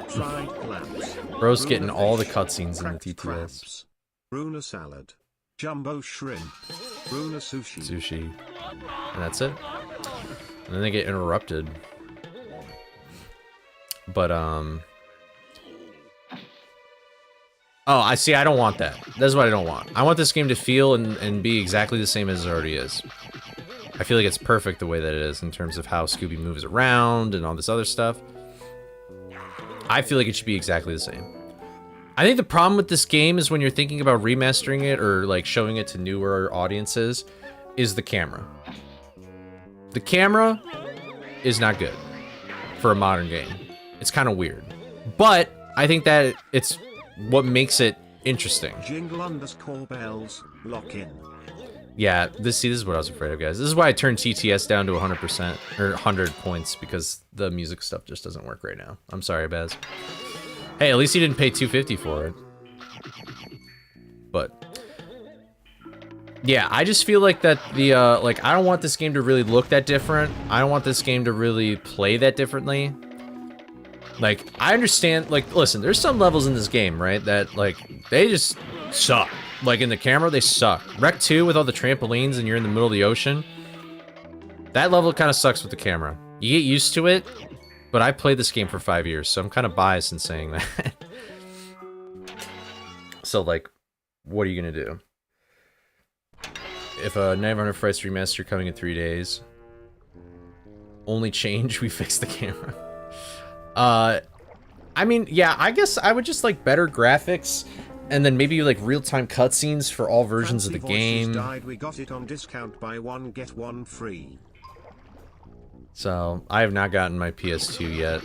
Speaker 2: fried clams.
Speaker 1: Bro's getting all the cutscenes in the TTS.
Speaker 2: Crabs, Runa salad, jumbo shrimp, Runa sushi.
Speaker 1: Sushi. And that's it. And then they get interrupted. But, oh, I see, I don't want that. That's what I don't want. I want this game to feel and be exactly the same as it already is. I feel like it's perfect the way that it is in terms of how Scooby moves around and all this other stuff. I feel like it should be exactly the same. I think the problem with this game is when you're thinking about remastering it or like showing it to newer audiences is the camera. The camera is not good for a modern game. It's kind of weird. But I think that it's what makes it interesting.
Speaker 2: Jingle_bells, lock in.
Speaker 1: Yeah, this is what I was afraid of, guys. This is why I turned TTS down to 100% or 100 points, because the music stuff just doesn't work right now. I'm sorry, Baz. Hey, at least he didn't pay $250 for it. But yeah, I just feel like that the like I don't want this game to really look that different. I don't want this game to really play that differently. Like, I understand, like, listen, there's some levels in this game, right, that, like, they just suck. Like, in the camera, they suck. Rec 2 with all the trampolines and you're in the middle of the ocean, that level kind of sucks with the camera. You get used to it, but I played this game for 5 years, so I'm kind of biased in saying that. So, like, what are you gonna do? If a Night Runner Frights Remaster coming in 3 days, only change, we fix the camera. I mean, yeah, I guess I would just like better graphics, and then maybe like real-time cutscenes for all versions of the game.
Speaker 2: Died. We got it on discount, buy one get one free.
Speaker 1: So I have not gotten my PS2 yet.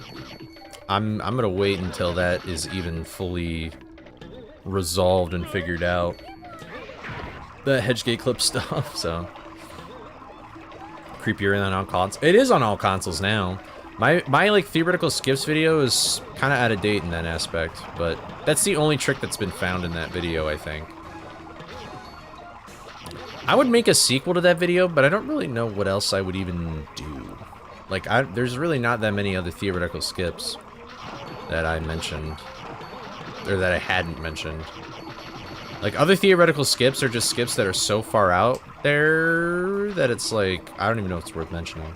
Speaker 1: I'm gonna wait until that is even fully resolved and figured out. The Hedgegate clip stuff. So creepier than on consoles. It is on all consoles now. My like theoretical skips video is kind of out of date in that aspect, but that's the only trick that's been found in that video, I think. I would make a sequel to that video, but I don't really know what else I would even do. Like, there's really not that many other theoretical skips that I mentioned, or that I hadn't mentioned. Like, other theoretical skips are just skips that are so far out there that it's like, I don't even know if it's worth mentioning.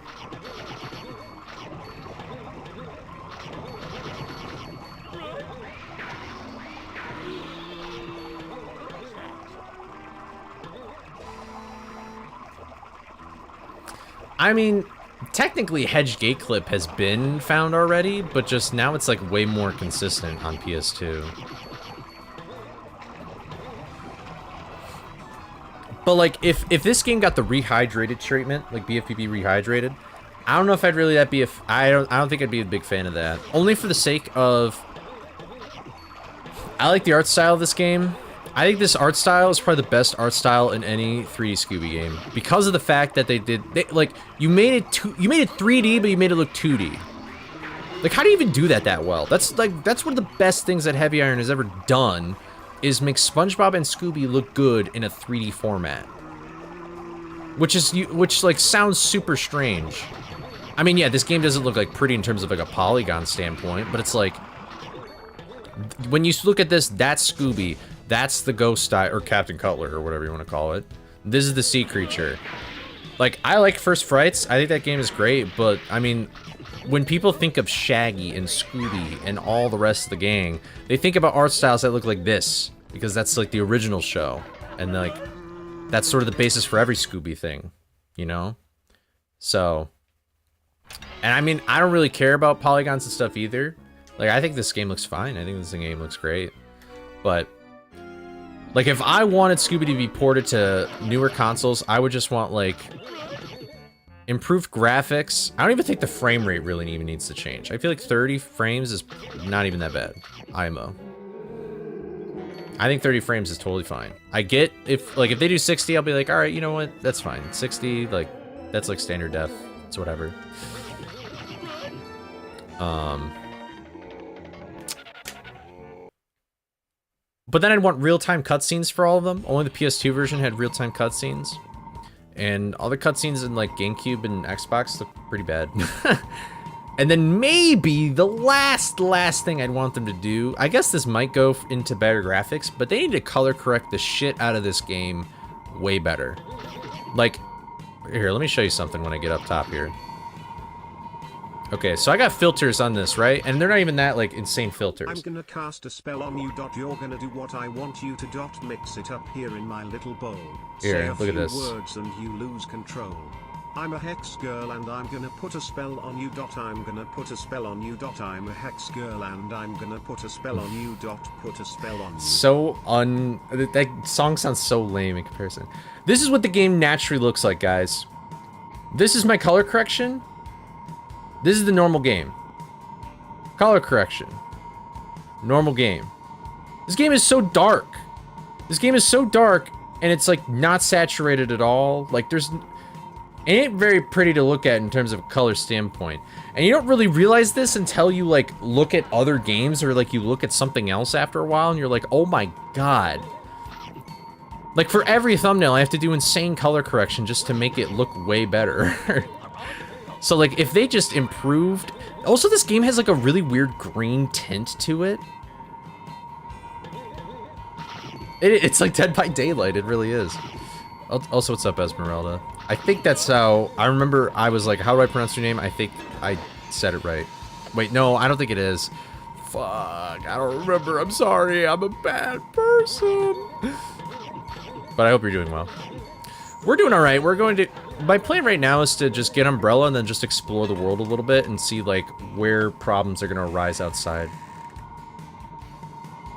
Speaker 1: I mean, technically Hedgegate clip has been found already, but just now it's like way more consistent on PS2. But like, if this game got the rehydrated treatment, like BFPB rehydrated, I don't know if I'd really I don't think I'd be a big fan of that. Only for the sake of, I like the art style of this game. I think this art style is probably the best art style in any 3D Scooby game, because of the fact that they like, you made it 3D, but you made it look 2D. Like, how do you even do that well? That's one of the best things that Heavy Iron has ever done, is make SpongeBob and Scooby look good in a 3D format. Which like sounds super strange. I mean, yeah, this game doesn't look like pretty in terms of like a polygon standpoint, but it's like, when you look at this, that's Scooby. That's the ghost or Captain Cutler, or whatever you want to call it. This is the sea creature. Like, I like First Frights. I think that game is great, but, I mean, when people think of Shaggy and Scooby and all the rest of the gang, they think about art styles that look like this, because that's, like, the original show. And, like, that's sort of the basis for every Scooby thing, you know? So, and, I mean, I don't really care about polygons and stuff either. Like, I think this game looks fine. I think this game looks great. But, like, if I wanted Scooby to be ported to newer consoles, I would just want, like, improved graphics. I don't even think the frame rate really even needs to change. I feel like 30 frames is not even that bad. IMO. I think 30 frames is totally fine. I get, if they do 60, I'll be like, alright, you know what? That's fine. 60, like, that's like standard def. It's whatever. But then I'd want real-time cutscenes for all of them. Only the PS2 version had real-time cutscenes. And all the cutscenes in, like, GameCube and Xbox look pretty bad. And then maybe the last thing I'd want them to do, I guess this might go into better graphics, but they need to color correct the shit out of this game way better. Like, here, let me show you something when I get up top here. Okay, so I got filters on this, right? And they're not even that, like, insane filters.
Speaker 2: I'm gonna cast a spell on you. You're gonna do what I want you to. Mix it up here in my little bowl.
Speaker 1: Here, look at this.
Speaker 2: Say a few words and you lose control. I'm a hex girl and I'm gonna put a spell on you. I'm gonna put a spell on you. I'm a hex girl and I'm gonna put a spell on you. Put a spell on you.
Speaker 1: So that song sounds so lame in comparison. This is what the game naturally looks like, guys. This is my color correction. This is the normal game. Color correction. Normal game. This game is so dark. This game is so dark, and it's like not saturated at all. Like it ain't very pretty to look at in terms of a color standpoint. And you don't really realize this until you like look at other games or like you look at something else after a while and you're like, oh my god. Like for every thumbnail I have to do insane color correction just to make it look way better. So like if they just improved. Also this game has like a really weird green tint to it. It's like Dead by Daylight, it really is. Also, what's up, Esmeralda? I think that's how, I remember I was like, how do I pronounce your name? I think I said it right. Wait, no, I don't think it is. Fuck, I don't remember, I'm sorry, I'm a bad person. But I hope you're doing well. We're doing alright, we're going to, my plan right now is to just get Umbrella and then just explore the world a little bit and see like where problems are gonna arise outside.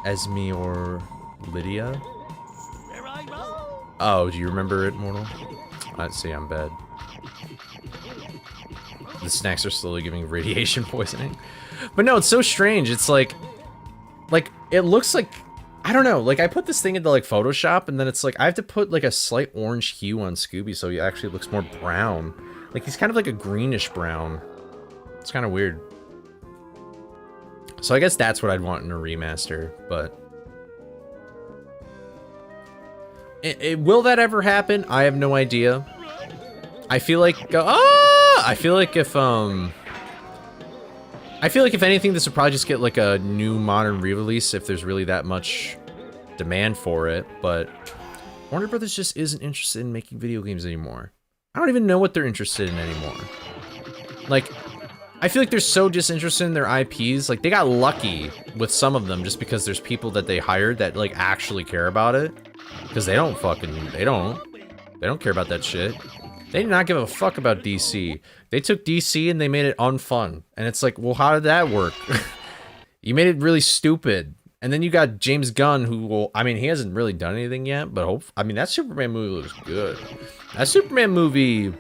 Speaker 1: Esme or Lydia? Oh, do you remember it, Mortal? Let's see, I'm bad. The snacks are slowly giving radiation poisoning. But no, it's so strange. It's like, it looks like, I don't know, like I put this thing into like Photoshop and then it's like, I have to put like a slight orange hue on Scooby so he actually looks more brown. Like he's kind of like a greenish brown. It's kind of weird. So I guess that's what I'd want in a remaster, but... will that ever happen? I have no idea. I feel like, I feel like if anything, this would probably just get like a new modern re-release if there's really that much demand for it, but Warner Brothers just isn't interested in making video games anymore. I don't even know what they're interested in anymore. Like, I feel like they're so disinterested in their IPs. Like, they got lucky with some of them just because there's people that they hired that, like, actually care about it. Because they don't care about that shit. They did not give a fuck about DC. They took DC and they made it unfun. And it's like, well, how did that work? You made it really stupid. And then you got James Gunn, who will, I mean, he hasn't really done anything yet, but I mean, that Superman movie looks good. That Superman movie,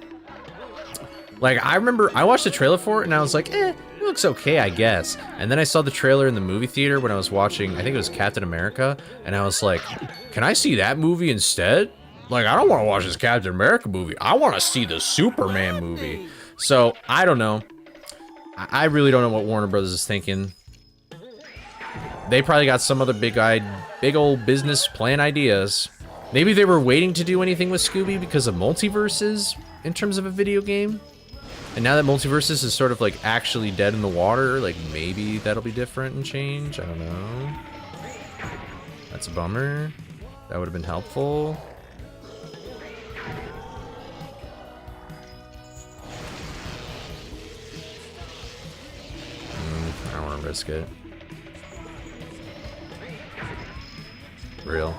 Speaker 1: like, I remember I watched the trailer for it and I was like, it looks okay, I guess. And then I saw the trailer in the movie theater when I was watching, I think it was Captain America, and I was like, can I see that movie instead? Like, I don't want to watch this Captain America movie. I want to see the Superman movie. So, I don't know. I really don't know what Warner Brothers is thinking. They probably got some other big old business plan ideas. Maybe they were waiting to do anything with Scooby because of multiverses in terms of a video game. And now that multiverses is sort of like actually dead in the water, like maybe that'll be different and change. I don't know. That's a bummer. That would have been helpful. I don't want to risk it. Real.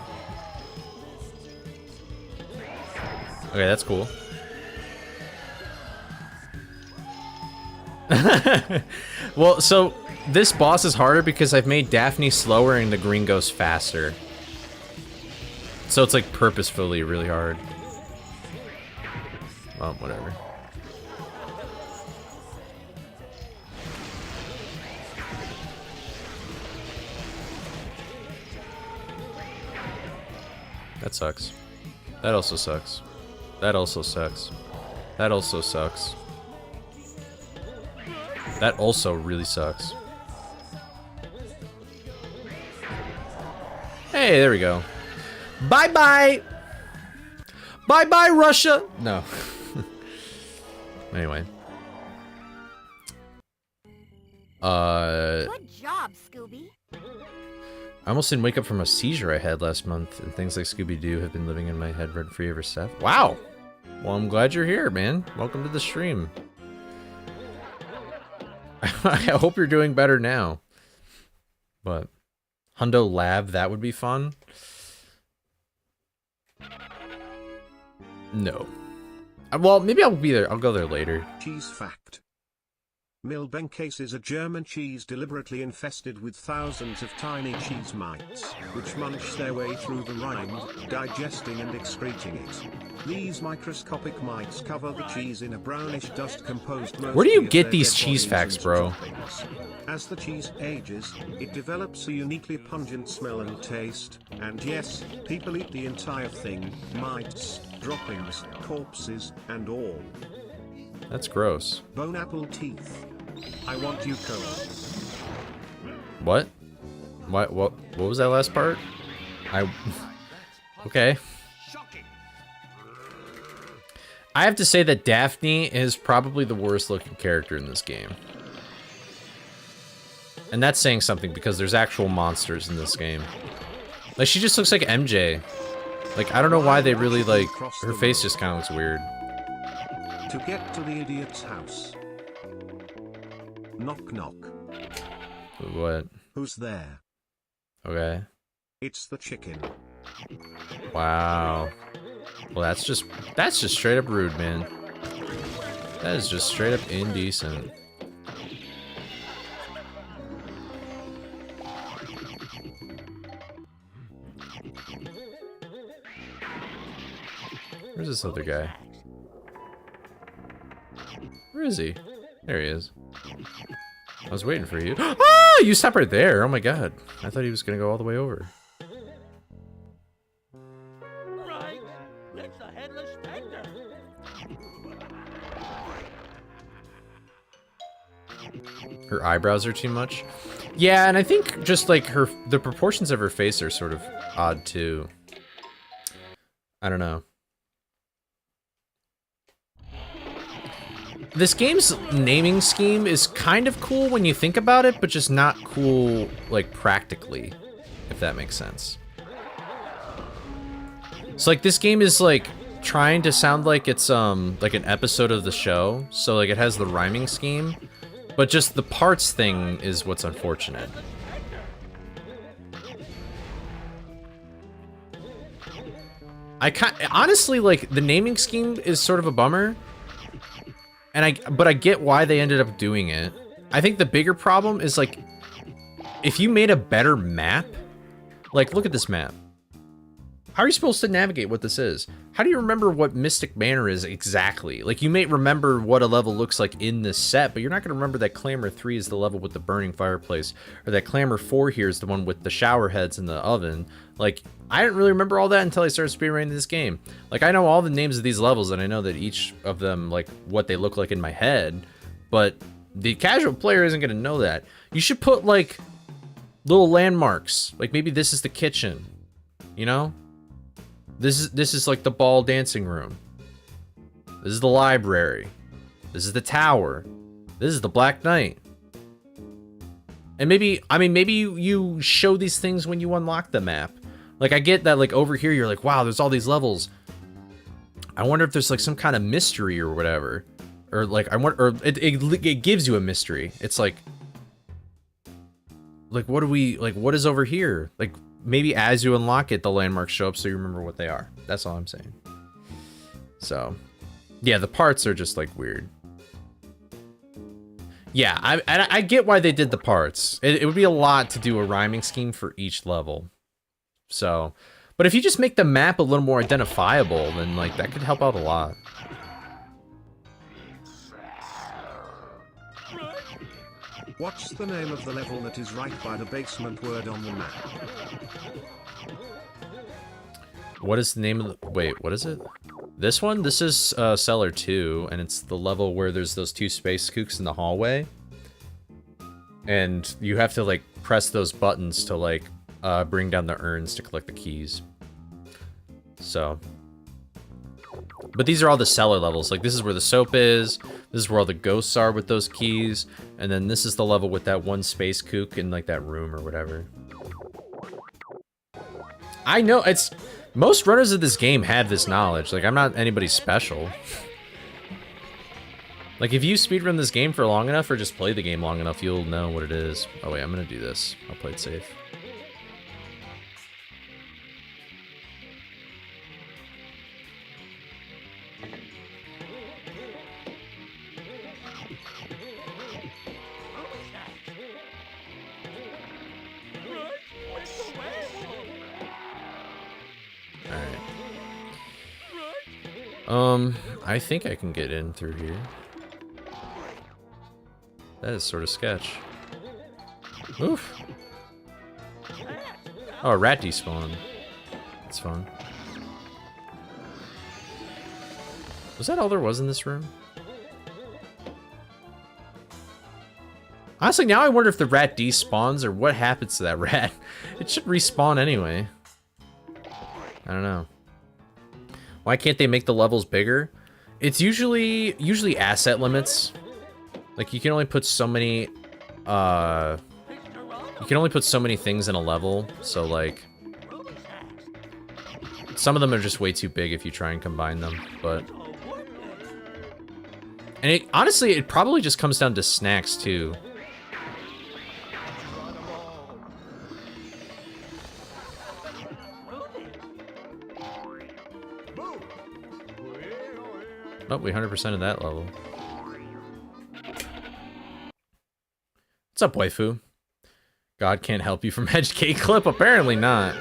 Speaker 1: Okay, that's cool. Well, so this boss is harder because I've made Daphne slower and the green goes faster. So it's like purposefully really hard. Well, whatever. That sucks. That also sucks. That also sucks. That also sucks. That also really sucks. Hey, there we go. Bye-bye! Bye-bye, Russia! No. Anyway.
Speaker 4: Good job, Scooby.
Speaker 1: I almost didn't wake up from a seizure I had last month, and things like Scooby-Doo have been living in my head rent-free ever since. Wow! Well, I'm glad you're here, man. Welcome to the stream. I hope you're doing better now. But Hundo Lab, that would be fun. No. Well, maybe I'll be there. I'll go there later.
Speaker 2: Cheese fact. Milbenkäse is a German cheese deliberately infested with thousands of tiny cheese mites, which munch their way through the rind, digesting and excreting it. These microscopic mites cover the cheese in a brownish dust composed mostly
Speaker 1: Where do you
Speaker 2: of
Speaker 1: get
Speaker 2: their
Speaker 1: these
Speaker 2: dead
Speaker 1: cheese
Speaker 2: bodies
Speaker 1: facts,
Speaker 2: and
Speaker 1: bro?
Speaker 2: droppings. As the cheese ages, it develops a uniquely pungent smell and taste, and yes, people eat the entire thing, mites, droppings, corpses, and all.
Speaker 1: That's gross.
Speaker 2: Bone apple teeth. I want you cold.
Speaker 1: What? What was that last part? Okay. I have to say that Daphne is probably the worst looking character in this game. And that's saying something because there's actual monsters in this game. Like, she just looks like MJ. Like, I don't know why they really, like, her face just kind of looks weird.
Speaker 2: To get to the idiot's house. Knock knock.
Speaker 1: What?
Speaker 2: Who's there?
Speaker 1: Okay.
Speaker 2: It's the chicken.
Speaker 1: Wow. Well, that's just straight up rude, man. That is just straight up indecent. Where's this other guy? Where is he? There he is. I was waiting for you. Ah! You stopped right there. Oh my god. I thought he was gonna go all the way over.
Speaker 3: Right. It's the headless specter.
Speaker 1: Her eyebrows are too much. Yeah, and I think just like the proportions of her face are sort of odd too. I don't know. This game's naming scheme is kind of cool when you think about it, but just not cool, like, practically, if that makes sense. So, like, this game is, like, trying to sound like it's, like an episode of the show, so, like, it has the rhyming scheme, but just the parts thing is what's unfortunate. Honestly, like, the naming scheme is sort of a bummer. But I get why they ended up doing it. I think the bigger problem is, like, if you made a better map, like, look at this map. How are you supposed to navigate what this is? How do you remember what Mystic Manor is exactly? Like, you may remember what a level looks like in this set, but you're not going to remember that Clamor 3 is the level with the burning fireplace, or that Clamor 4 here is the one with the shower heads and the oven. Like, I didn't really remember all that until I started speedrunning this game. Like, I know all the names of these levels, and I know that each of them, like, what they look like in my head, but the casual player isn't going to know that. You should put, like, little landmarks. Like, maybe this is the kitchen, you know? This is like the ball dancing room. This is the library. This is the tower. This is the Black Knight. And maybe you show these things when you unlock the map. Like, I get that, like, over here you're like, wow, there's all these levels. I wonder if there's, like, some kind of mystery or whatever. Or, like, it gives you a mystery. It's like, what is over here? Like, maybe as you unlock it, the landmarks show up so you remember what they are. That's all I'm saying. So, yeah, the parts are just, like, weird. Yeah, I get why they did the parts. It would be a lot to do a rhyming scheme for each level. So, but if you just make the map a little more identifiable, then, like, that could help out a lot.
Speaker 2: What's the name of the level that is right by the basement word on the map?
Speaker 1: What is the name of the... Wait, what is it? This one? This is Cellar 2, and it's the level where there's those two space kooks in the hallway. And you have to, like, press those buttons to, like, bring down the urns to collect the keys. So... But these are all the cellar levels. Like, this is where the soap is. This is where all the ghosts are with those keys. And then this is the level with that one space kook in, like, that room or whatever. I know, it's... Most runners of this game have this knowledge. Like, I'm not anybody special. Like, if you speedrun this game for long enough or just play the game long enough, you'll know what it is. Oh, wait, I'm gonna do this. I'll play it safe. I think I can get in through here. That is sort of sketch. Oof. Oh, a rat despawned. That's fun. Was that all there was in this room? Honestly, now I wonder if the rat despawns or what happens to that rat. It should respawn anyway. I don't know. Why can't they make the levels bigger? It's usually asset limits. Like you can only put so many you can only put so many things in a level, so like some of them are just way too big if you try and combine them, but and honestly it probably just comes down to snacks too. Oh, we 100% of that level. What's up, waifu? God can't help you from Edge Cake Clip? Apparently not.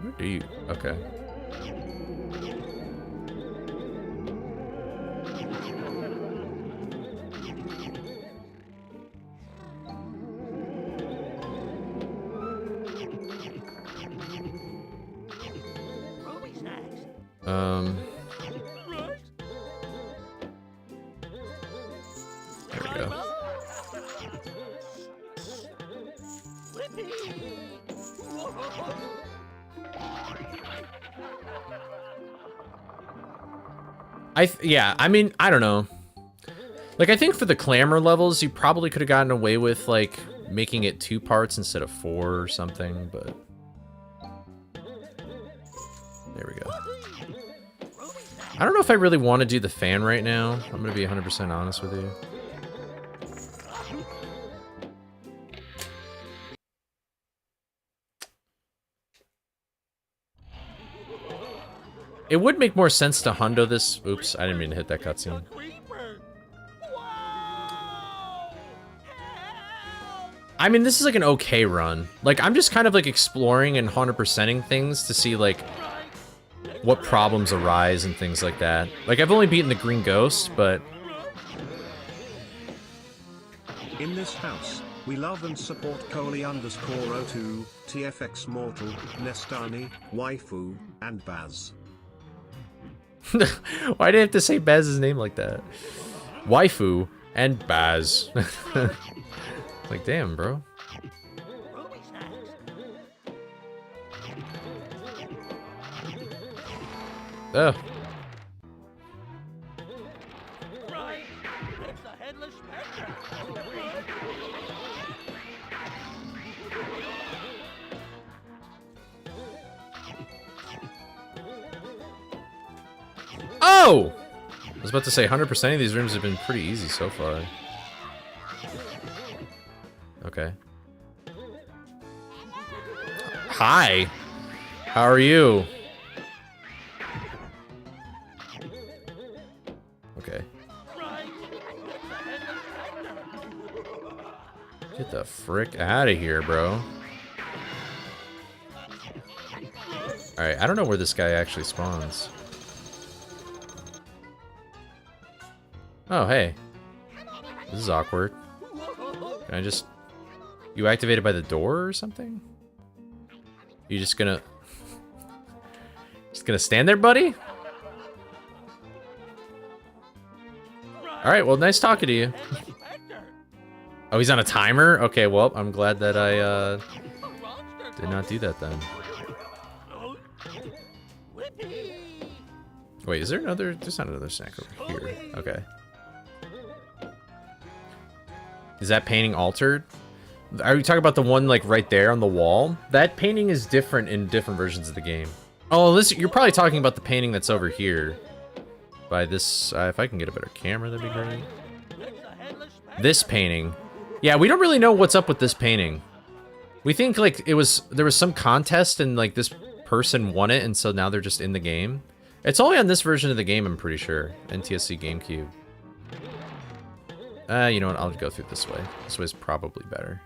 Speaker 1: Where do you? Okay. There we go. Yeah, I mean, I don't know. Like, I think for the clamor levels, you probably could have gotten away with, like, making it 2 parts instead of 4 or something, but... There we go. I don't know if I really want to do the fan right now. I'm going to be 100% honest with you. It would make more sense to hundo this. Oops, I didn't mean to hit that cutscene. I mean, this is like an okay run. Like, I'm just kind of like exploring and 100%ing things to see like what problems arise and things like that. Like, I've only beaten the Green Ghost, but...
Speaker 2: In this house, we love and support Coley _02, TFX Mortal, Nestani, Waifu, and Baz.
Speaker 1: Why did I have to say Baz's name like that? Waifu and Baz. Like, damn, bro. Ugh. Oh! I was about to say 100% of these rooms have been pretty easy so far. Okay. Hi. How are you? Okay. Get the frick out of here, bro. Alright, I don't know where this guy actually spawns. Oh, hey. This is awkward. Can I just... You activated by the door or something? You just gonna... Just gonna stand there, buddy? Alright, well, nice talking to you. Oh, he's on a timer? Okay, well, I'm glad that I, did not do that then. Wait, is there another... There's not another snack over here. Okay. Is that painting altered? Are you talking about the one, like, right there on the wall? That painting is different in different versions of the game. Oh, listen, you're probably talking about the painting that's over here. By this... if I can get a better camera, that'd be great. This painting. Yeah, we don't really know what's up with this painting. We think, like, there was some contest and, like, this person won it, and so now they're just in the game. It's only on this version of the game, I'm pretty sure. NTSC GameCube. You know what? I'll go through this way. This way's probably better.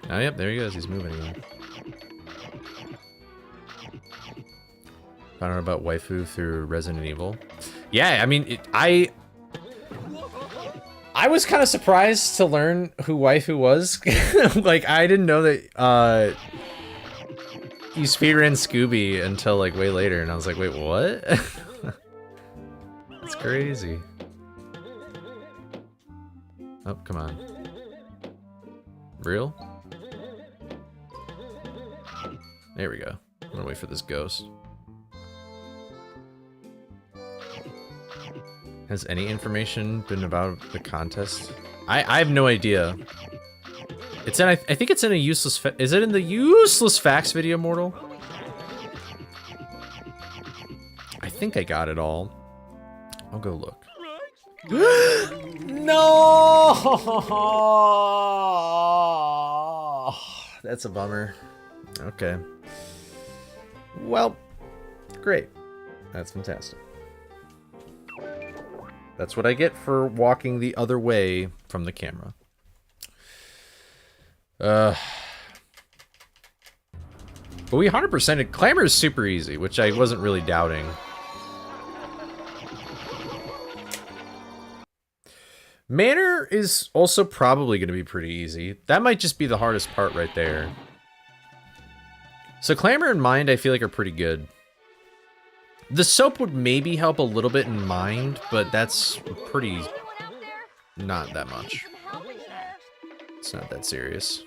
Speaker 1: Oh, yep, there he goes. He's moving again. Found out about waifu through Resident Evil. Yeah, I mean, I was kind of surprised to learn who waifu was. Like, I didn't know that you speedran Scooby until like way later, and I was like, wait, what? That's crazy. Oh, come on. Real? There we go. I'm gonna wait for this ghost. Has any information been about the contest? I have no idea. It's in, I think it's in a useless is it in the useless facts video, Mortal? I think I got it all. I'll go look. No! That's a bummer. Okay. Well, great. That's fantastic. That's what I get for walking the other way from the camera. But we 100%ed. Clamor is super easy, which I wasn't really doubting. Manor is also probably going to be pretty easy. That might just be the hardest part right there. So Clamor and Mind, I feel like, are pretty good. The soap would maybe help a little bit in Mind, but that's pretty... not that much. It's not that serious.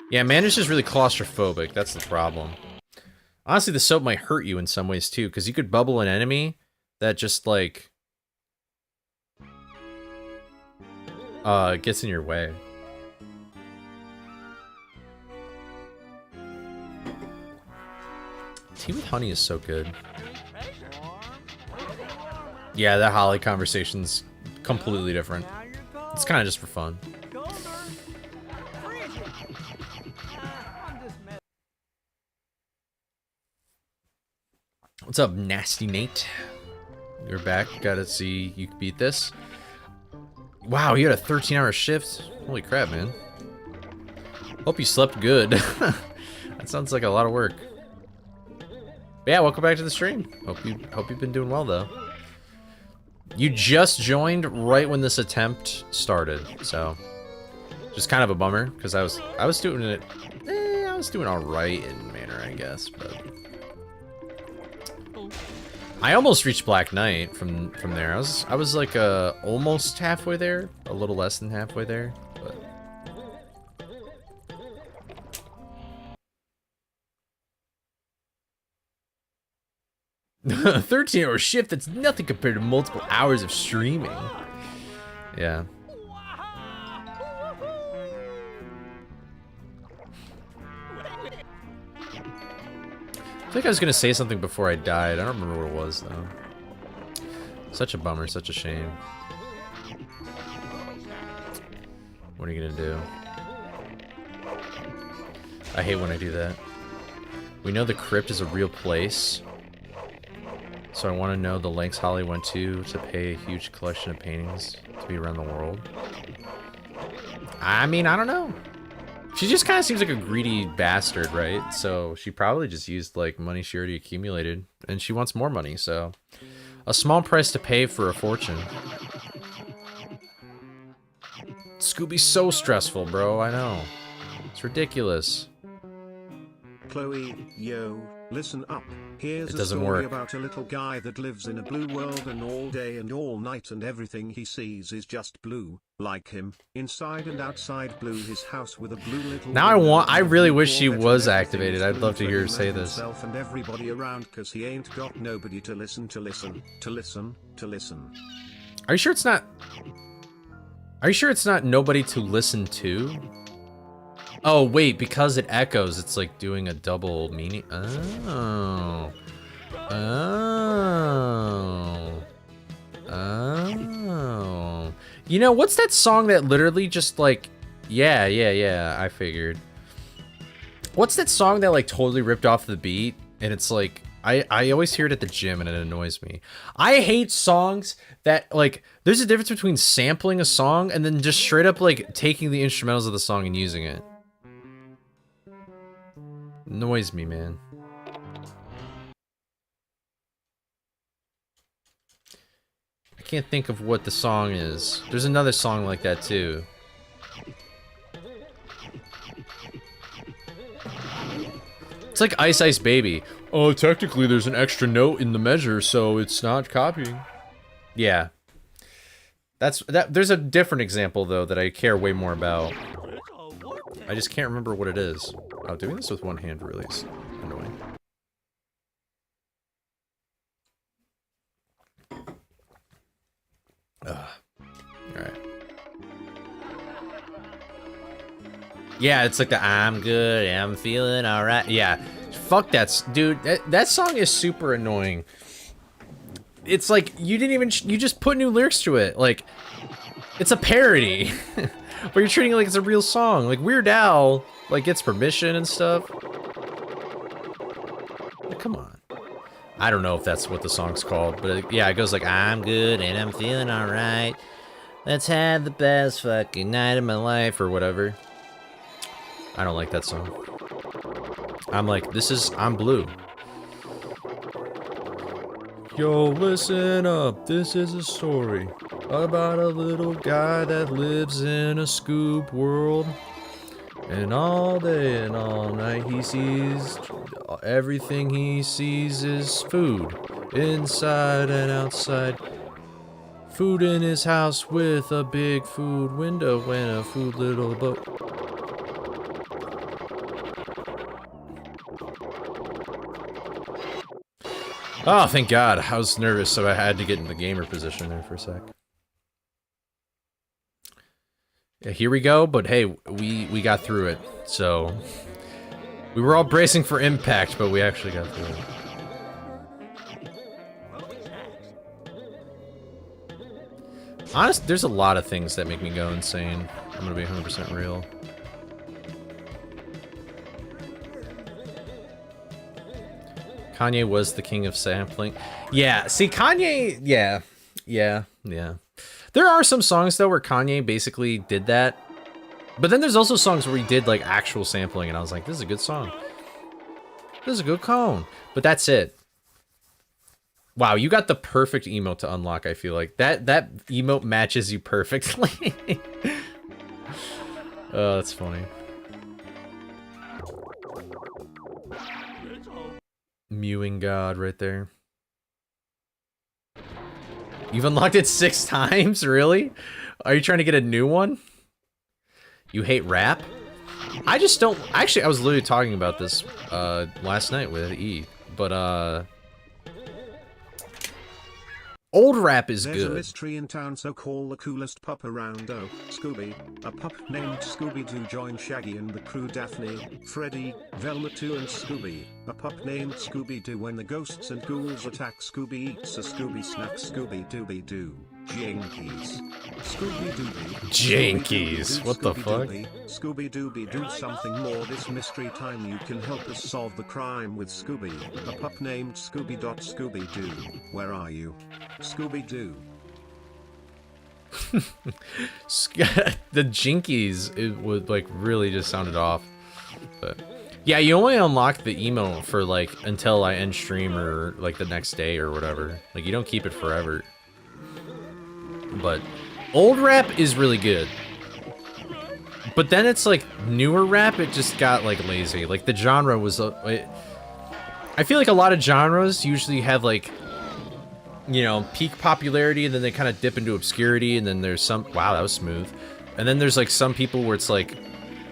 Speaker 1: Yeah, Manage is really claustrophobic. That's the problem. Honestly, the soap might hurt you in some ways, too, because you could bubble an enemy that just, like... gets in your way. Tea with honey is so good. Yeah, that Holly conversation's completely different. It's kind of just for fun. What's up, Nasty Nate? You're back. Gotta see you beat this. Wow, you had a 13-hour shift. Holy crap, man. Hope you slept good. That sounds like a lot of work. But yeah, welcome back to the stream. Hope you've been doing well though. You just joined right when this attempt started, so just kind of a bummer because I was doing it. I was doing all right in Manor, I guess, but I almost reached Black Knight from there. I was like almost halfway there, a little less than halfway there, but. 13-hour shift, that's nothing compared to multiple hours of streaming. Yeah. I think I was gonna say something before I died. I don't remember what it was though. Such a bummer, such a shame. What are you gonna do? I hate when I do that. We know the crypt is a real place. So I want to know the lengths Holly went to pay a huge collection of paintings to be around the world. I mean, I don't know. She just kind of seems like a greedy bastard, right? So she probably just used like money she already accumulated, and she wants more money, so a small price to pay for a fortune. Scooby's so stressful, bro. I know. It's ridiculous.
Speaker 2: Chloe, yo, listen up. Here's
Speaker 1: It
Speaker 2: a
Speaker 1: doesn't
Speaker 2: story
Speaker 1: work.
Speaker 2: about a little guy that lives in a blue world, and all day and all night and everything he sees is just blue. Like him, inside and outside blue, his house with a blue little
Speaker 1: Now I
Speaker 2: window,
Speaker 1: really
Speaker 2: blue
Speaker 1: wish she
Speaker 2: Corvette,
Speaker 1: was
Speaker 2: and everything
Speaker 1: activated.
Speaker 2: is
Speaker 1: I'd
Speaker 2: blue
Speaker 1: love to
Speaker 2: for
Speaker 1: hear her
Speaker 2: him
Speaker 1: say
Speaker 2: and
Speaker 1: this.
Speaker 2: himself and everybody around, cause he ain't got nobody to listen.
Speaker 1: Are you sure it's not? Are you sure it's not nobody to listen to? Oh wait, because it echoes, it's like doing a double meaning. Oh. Oh. Oh. You know, what's that song that literally just like, yeah, I figured. What's that song that like totally ripped off the beat? And it's like, I always hear it at the gym and it annoys me. I hate songs that like, There's a difference between sampling a song and then just straight up like taking the instrumentals of the song and using it. Annoys me, man. I can't think of what the song is. There's another song like that too. It's like Ice Ice Baby. Oh, technically there's an extra note in the measure, so it's not copying. Yeah. There's a different example though that I care way more about. I just can't remember what it is. Oh, doing this with one hand really is annoying. Alright. Yeah, it's like the I'm good, I'm feeling alright. Yeah. Fuck that, dude. That song is super annoying. It's like, you just put new lyrics to it. Like, it's a parody. But you're treating it like it's a real song. Like, Weird Al, like, gets permission and stuff. Like, come on. I don't know if that's what the song's called, but yeah, it goes like, I'm good and I'm feeling alright. Let's have the best fucking night of my life, or whatever. I don't like that song. I'm like, I'm blue. Yo, listen up, this is a story about a little guy that lives in a Scoob world. And all day and all night he sees, everything he sees is food, inside and outside. Food in his house with a big food window and a food little boat. Oh, thank God. I was nervous, so I had to get in the gamer position there for a sec. Yeah, here we go, but hey, we got through it, so... We were all bracing for impact, but we actually got through it. Honest, there's a lot of things that make me go insane. I'm gonna be 100% real. Kanye was the king of sampling. Yeah, see, Kanye, yeah. There are some songs, though, where Kanye basically did that. But then there's also songs where he did, like, actual sampling, and I was like, this is a good song. This is a good cone. But that's it. Wow, you got the perfect emote to unlock, I feel like. That emote matches you perfectly. Oh, that's funny. Mewing God right there. You've unlocked it 6 times? Really? Are you trying to get a new one? You hate rap? I just don't... Actually, I was literally talking about this last night with E. But, old rap is
Speaker 2: There's
Speaker 1: good.
Speaker 2: A mystery in town, so call the coolest pup around. Oh, Scooby. A pup named Scooby-Doo joined Shaggy and the crew. Daphne, Freddy, Velma 2 and Scooby. A pup named Scooby-Doo. When the ghosts and ghouls attack, Scooby eats a Scooby snack. Scooby-Dooby-Doo. Jinkies. Scooby-Dooby.
Speaker 1: Jinkies. What the fuck?
Speaker 2: Scooby-Dooby, do something more this mystery time. You can help us solve the crime with Scooby. A pup named Scooby-Scooby-Doo. Where are you? Scooby-Doo.
Speaker 1: The Jinkies, it would, like, really just sounded off. But yeah, you only unlock the emote for, like, until I end stream or, like, the next day or whatever. Like, you don't keep it forever. But old rap is really good. But then it's like newer rap, it just got like lazy. Like the genre was, I feel like a lot of genres usually have like, you know, peak popularity and then they kind of dip into obscurity and then there's some, wow, that was smooth. And then there's like some people where it's like,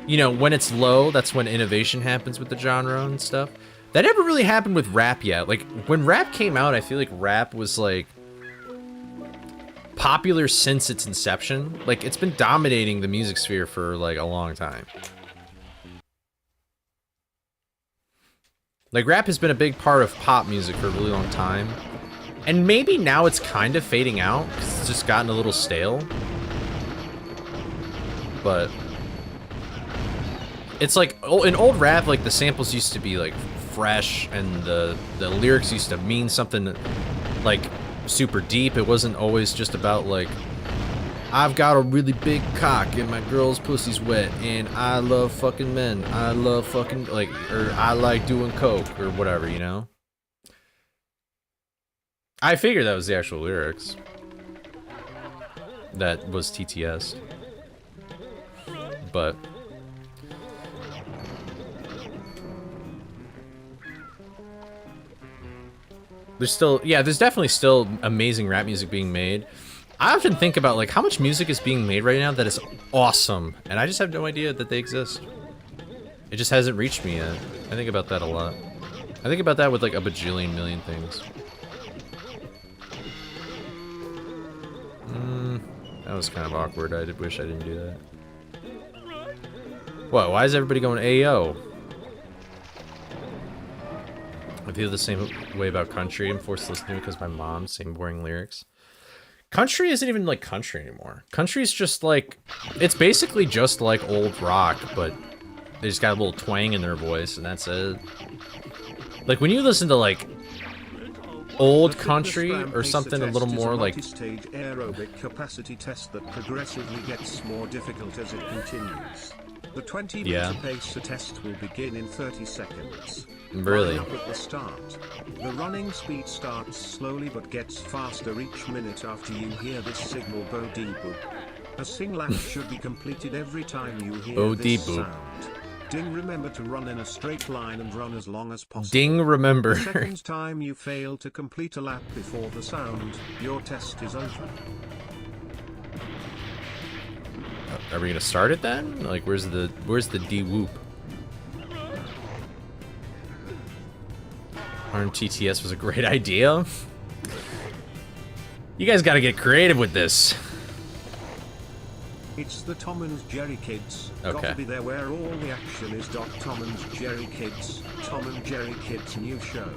Speaker 1: you know, when it's low, that's when innovation happens with the genre and stuff. That never really happened with rap yet. Like when rap came out, I feel like rap was like, popular since its inception. Like, it's been dominating the music sphere for, like, a long time. Like, rap has been a big part of pop music for a really long time. And maybe now it's kind of fading out, because it's just gotten a little stale. But it's like, in old rap, like, the samples used to be, like, fresh, and the lyrics used to mean something, like, super deep. It wasn't always just about like, I've got a really big cock and my girl's pussy's wet and I love fucking men. I love fucking, like, or I like doing coke or whatever, you know? I figured that was the actual lyrics. That was TTS. But there's still, yeah, there's definitely still amazing rap music being made. I often think about like how much music is being made right now that is awesome, and I just have no idea that they exist. It just hasn't reached me yet. I think about that a lot. I think about that with like a bajillion million things. That was kind of awkward. I did wish I didn't do that. What? Why is everybody going AO? I feel the same way about country. I'm forced to listen to it because my mom's saying boring lyrics. Country isn't even like country anymore. Country's just like, it's basically just like old rock, but they just got a little twang in their voice, and that's it. Like when you listen to like old country or something a little more like
Speaker 2: multi-stage aerobic capacity test that progressively gets more difficult as it continues. The 20-meter pacer test will begin in 30 seconds.
Speaker 1: Really?
Speaker 2: Line up at the start. The running speed starts slowly but gets faster each minute after you hear this signal bo-dee-boop. A sing lap should be completed every time you hear this sound. Ding, remember to run in a straight line and run as long as possible.
Speaker 1: Ding, remember.
Speaker 2: The second time you fail to complete a lap before the sound, your test is over.
Speaker 1: Are we gonna start it then? Like, where's the D-whoop? TTS was a great idea. You guys gotta get creative with this.
Speaker 2: It's the Tom and Jerry Kids.
Speaker 1: Okay.
Speaker 2: Gotta be there where all the action is. Tom and Jerry Kids. Tom and Jerry Kids new show.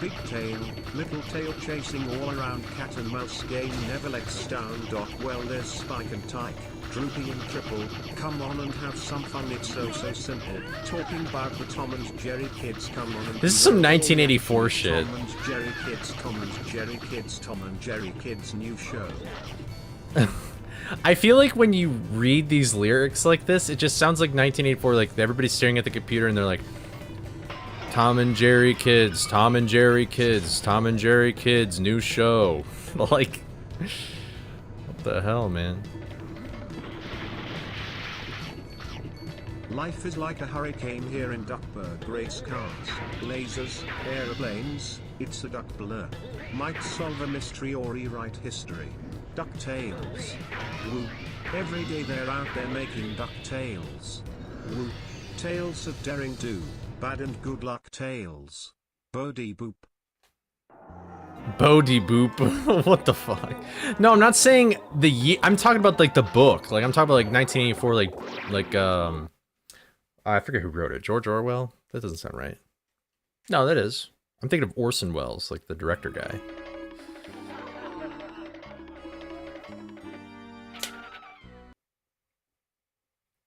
Speaker 2: Big tail, little tail chasing all around cat and mouse game never lets down. Well, there's Spike and Tyke, drooping and triple. Come on and have some fun, it's so simple. Talking about the Tom and Jerry Kids, come on and
Speaker 1: this is some 1984 shit.
Speaker 2: Tom and Jerry Kids, Tom and Jerry Kids, Tom and Jerry Kids new show.
Speaker 1: I feel like when you read these lyrics like this, it just sounds like 1984, like everybody's staring at the computer and they're like, Tom and Jerry Kids, Tom and Jerry Kids, Tom and Jerry Kids, new show. Like, what the hell, man?
Speaker 2: Life is like a hurricane here in Duckburg. Race cars, lasers, aeroplanes, it's a duck blur. Might solve a mystery or rewrite history. DuckTales. Woo. Every day they're out there making DuckTales. Woo. Tales of daring do, bad and good luck tales. Bo-dee-boop.
Speaker 1: Bo-dee-boop. What the fuck? No, I'm not saying the year. I'm talking about like the book. Like I'm talking about like 1984. Like I forget who wrote it. George Orwell. That doesn't sound right. No, that is. I'm thinking of Orson Welles, like the director guy.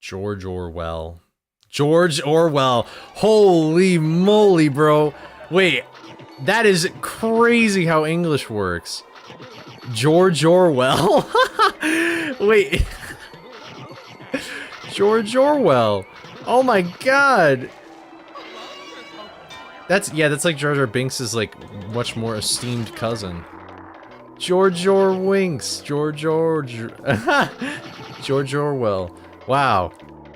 Speaker 1: George Orwell. George Orwell. Holy moly, bro. Wait, that is crazy how English works. George Orwell. Wait. George Orwell. Oh my god. That's like Jar Jar Binks' like much more esteemed cousin. George Orwinks. George Orwell. Wow.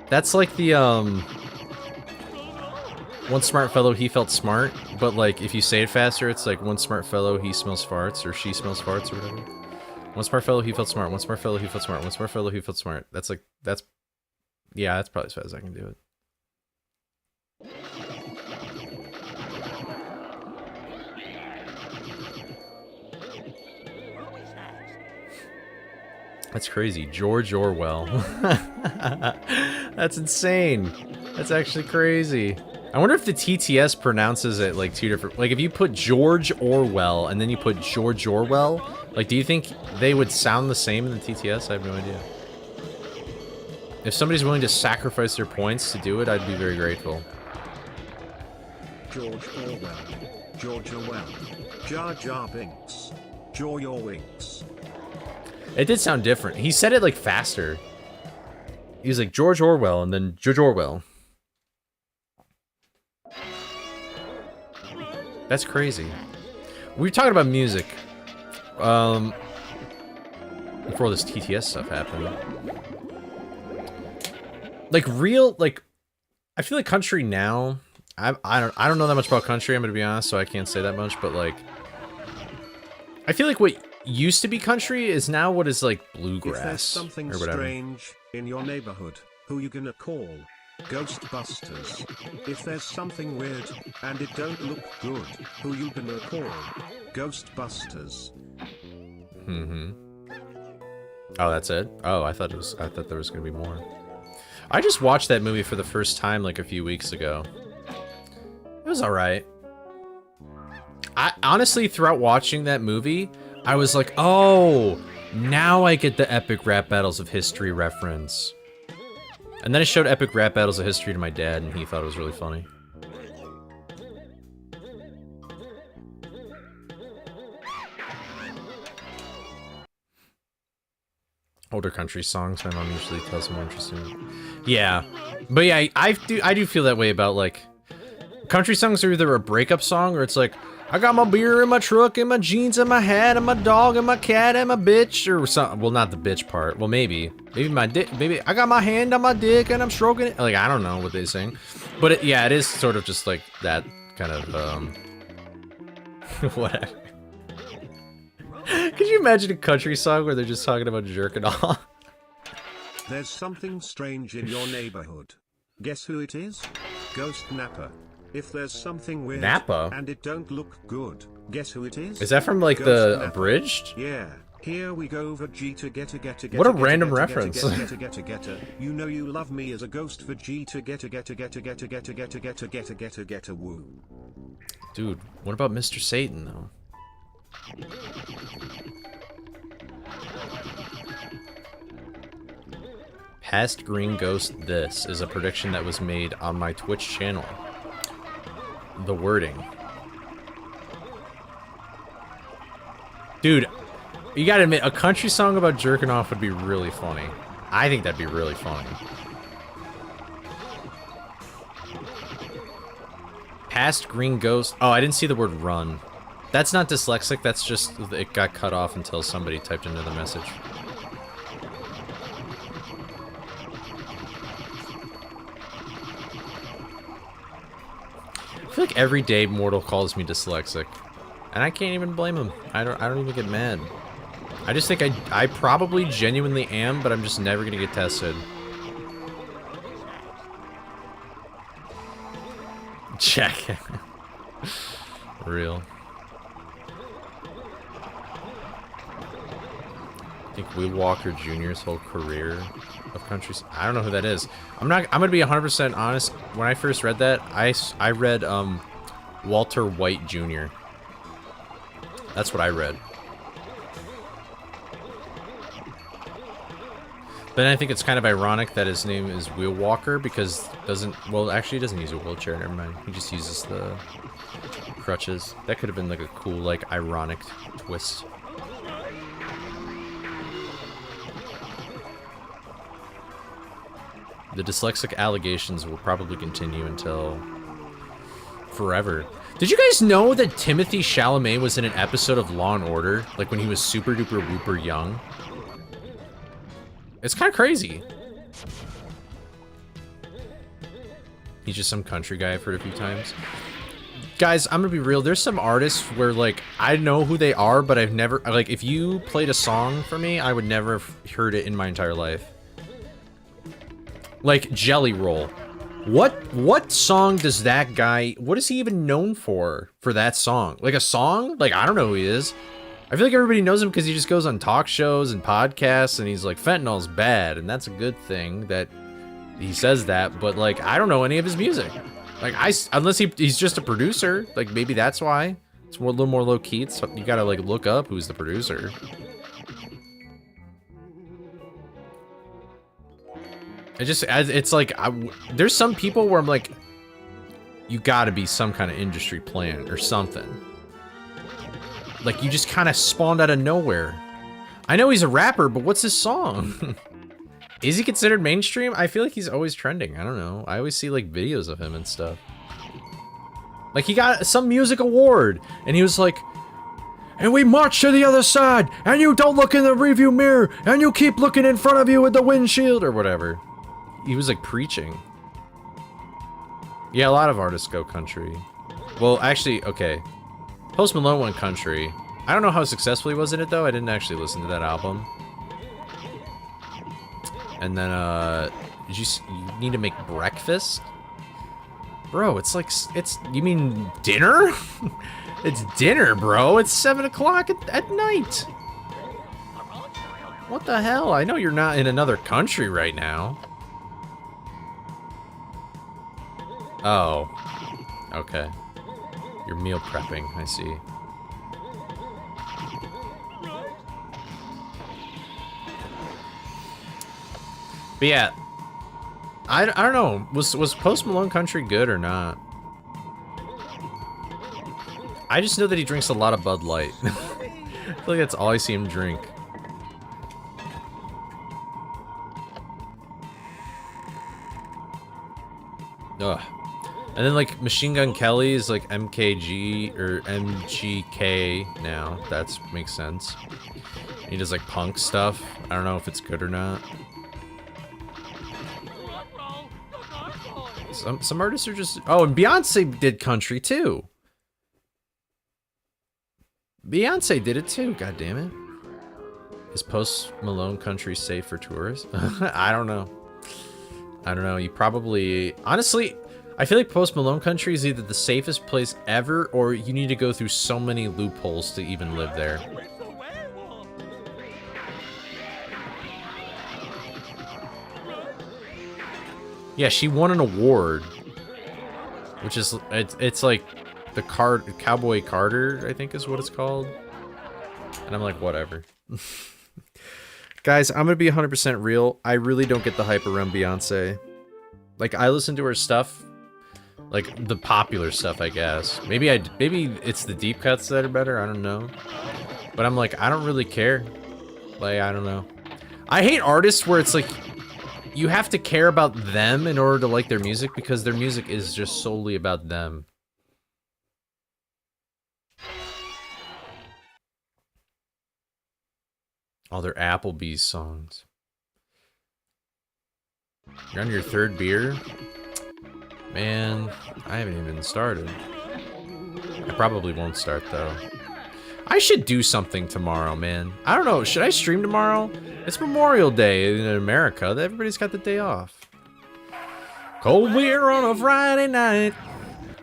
Speaker 1: That's like the one smart fellow, he felt smart, but like if you say it faster, it's like one smart fellow, he smells farts, or she smells farts, or whatever. One smart fellow, he felt smart. One smart fellow, he felt smart. One smart fellow, he felt smart. That's like, yeah, that's probably as fast as I can do it. That's crazy. George Orwell. That's insane. That's actually crazy. I wonder if the TTS pronounces it like two different... Like, if you put George Orwell and then you put George Orwell, like, do you think they would sound the same in the TTS? I have no idea. If somebody's willing to sacrifice their points to do it, I'd be very grateful.
Speaker 2: George Orwell. George Orwell. Jar Jar Binks. Jaw your winks.
Speaker 1: It did sound different. He said it like faster. He was like George Orwell and then George Orwell. That's crazy. We were talking about music. Before this TTS stuff happened. Like I feel like country now. I don't know that much about country, I'm gonna be honest, so I can't say that much, but like I feel like what used to be country is now what is like bluegrass.
Speaker 2: If there's something
Speaker 1: or whatever.
Speaker 2: strange in your neighborhood, who you gonna call? Ghostbusters. If there's something weird and it don't look good, who you gonna call? Ghostbusters.
Speaker 1: Oh, that's it? Oh, I thought there was gonna be more. I just watched that movie for the first time like a few weeks ago. It was alright. I honestly, throughout watching that movie, I was like, oh, now I get the epic rap battles of history reference. And then I showed epic rap battles of history to my dad, and he thought it was really funny. Older country songs, my mom usually tells me more interesting. Yeah, but yeah, I do feel that way about like country songs are either a breakup song or it's like I got my beer in my truck and my jeans and my hat and my dog and my cat and my bitch or something. Well, not the bitch part. Well, maybe my dick. Maybe I got my hand on my dick and I'm stroking it. Like I don't know what they sing, but it is sort of just like that kind of whatever. Could you imagine a country song where they're just talking about jerking off?
Speaker 2: There's something strange in your neighborhood. Guess who it is? Ghost Napper. If there's something weird
Speaker 1: Nappa?
Speaker 2: and it don't look good, guess who it is?
Speaker 1: Is that from like
Speaker 2: Ghost
Speaker 1: the
Speaker 2: Napper.
Speaker 1: abridged?
Speaker 2: Yeah. Here we go, Vegeta get.
Speaker 1: What a random reference.
Speaker 2: You know you love me as a ghost, Vegeta get. Woo.
Speaker 1: Dude, what about Mr. Satan though? Past Green Ghost This is a prediction that was made on my Twitch channel. The wording. Dude, you gotta admit, a country song about jerking off would be really funny. I think that'd be really funny. Past Green Ghost. Oh, I didn't see the word run. That's not dyslexic, that's just it got cut off until somebody typed into the message. I feel like every day Mortal calls me dyslexic. And I can't even blame him. I don't even get mad. I just think I probably genuinely am, but I'm just never gonna get tested. Check. Real. I think Will Walker Jr.'s whole career of country. I don't know who that is. I'm gonna be 100% honest. When I first read that, I read Walter White Jr. That's what I read. But I think it's kind of ironic that his name is Will Walker because actually he doesn't use a wheelchair, never mind. He just uses the crutches. That could have been like a cool, like, ironic twist. The dyslexic allegations will probably continue until forever. Did you guys know that Timothy Chalamet was in an episode of Law & Order? Like when he was super duper whooper young? It's kind of crazy. He's just some country guy I've heard a few times. Guys, I'm gonna be real. There's some artists where, like, I know who they are, but I've never... Like, if you played a song for me, I would never have heard it in my entire life. Like, Jelly Roll. What song does that guy... What is he even known for that song? Like, a song? Like, I don't know who he is. I feel like everybody knows him because he just goes on talk shows and podcasts, and he's like, fentanyl's bad, and that's a good thing that he says that, but, like, I don't know any of his music. Like, unless he's just a producer. Like, maybe that's why. It's a little more low-key. You gotta, like, look up who's the producer. It's like, there's some people where I'm like, you gotta be some kind of industry plant or something. Like, you just kind of spawned out of nowhere. I know he's a rapper, but what's his song? Is he considered mainstream? I feel like he's always trending. I don't know. I always see, like, videos of him and stuff. Like, he got some music award, and he was like, and we march to the other side, and you don't look in the rearview mirror, and you keep looking in front of you with the windshield, or whatever. He was, like, preaching. Yeah, a lot of artists go country. Well, actually, okay. Post Malone went country. I don't know how successful he was in it, though. I didn't actually listen to that album. And then, you need to make breakfast? Bro, it's like, you mean dinner? It's dinner, bro. It's 7 o'clock at night. What the hell? I know you're not in another country right now. Oh. Okay. You're meal prepping, I see. But yeah, I don't know. Was Post Malone country good or not? I just know that he drinks a lot of Bud Light. I feel like that's all I see him drink. Ugh. And then like Machine Gun Kelly is like MKG or MGK now. That makes sense. He does like punk stuff. I don't know if it's good or not. Some artists are just... Oh, and Beyonce did country too. Beyonce did it too, god damn it. Is Post Malone country safe for tourists? I don't know. I don't know, you probably... Honestly, I feel like Post Malone country is either the safest place ever, or you need to go through so many loopholes to even live there. Yeah, she won an award, which is it's like the Cowboy Carter, I think is what it's called. And I'm like, whatever. Guys, I'm gonna be 100% real. I really don't get the hype around Beyonce. Like, I listen to her stuff, like the popular stuff, I guess. Maybe it's the deep cuts that are better. I don't know. But I'm like, I don't really care. Like, I don't know. I hate artists where it's like, you have to care about them in order to like their music, because their music is just solely about them. All their Applebee's songs. You're on your 3rd beer? Man, I haven't even started. I probably won't start, though. I should do something tomorrow, man. I don't know, should I stream tomorrow? It's Memorial Day in America. Everybody's got the day off. Cold beer on a Friday night.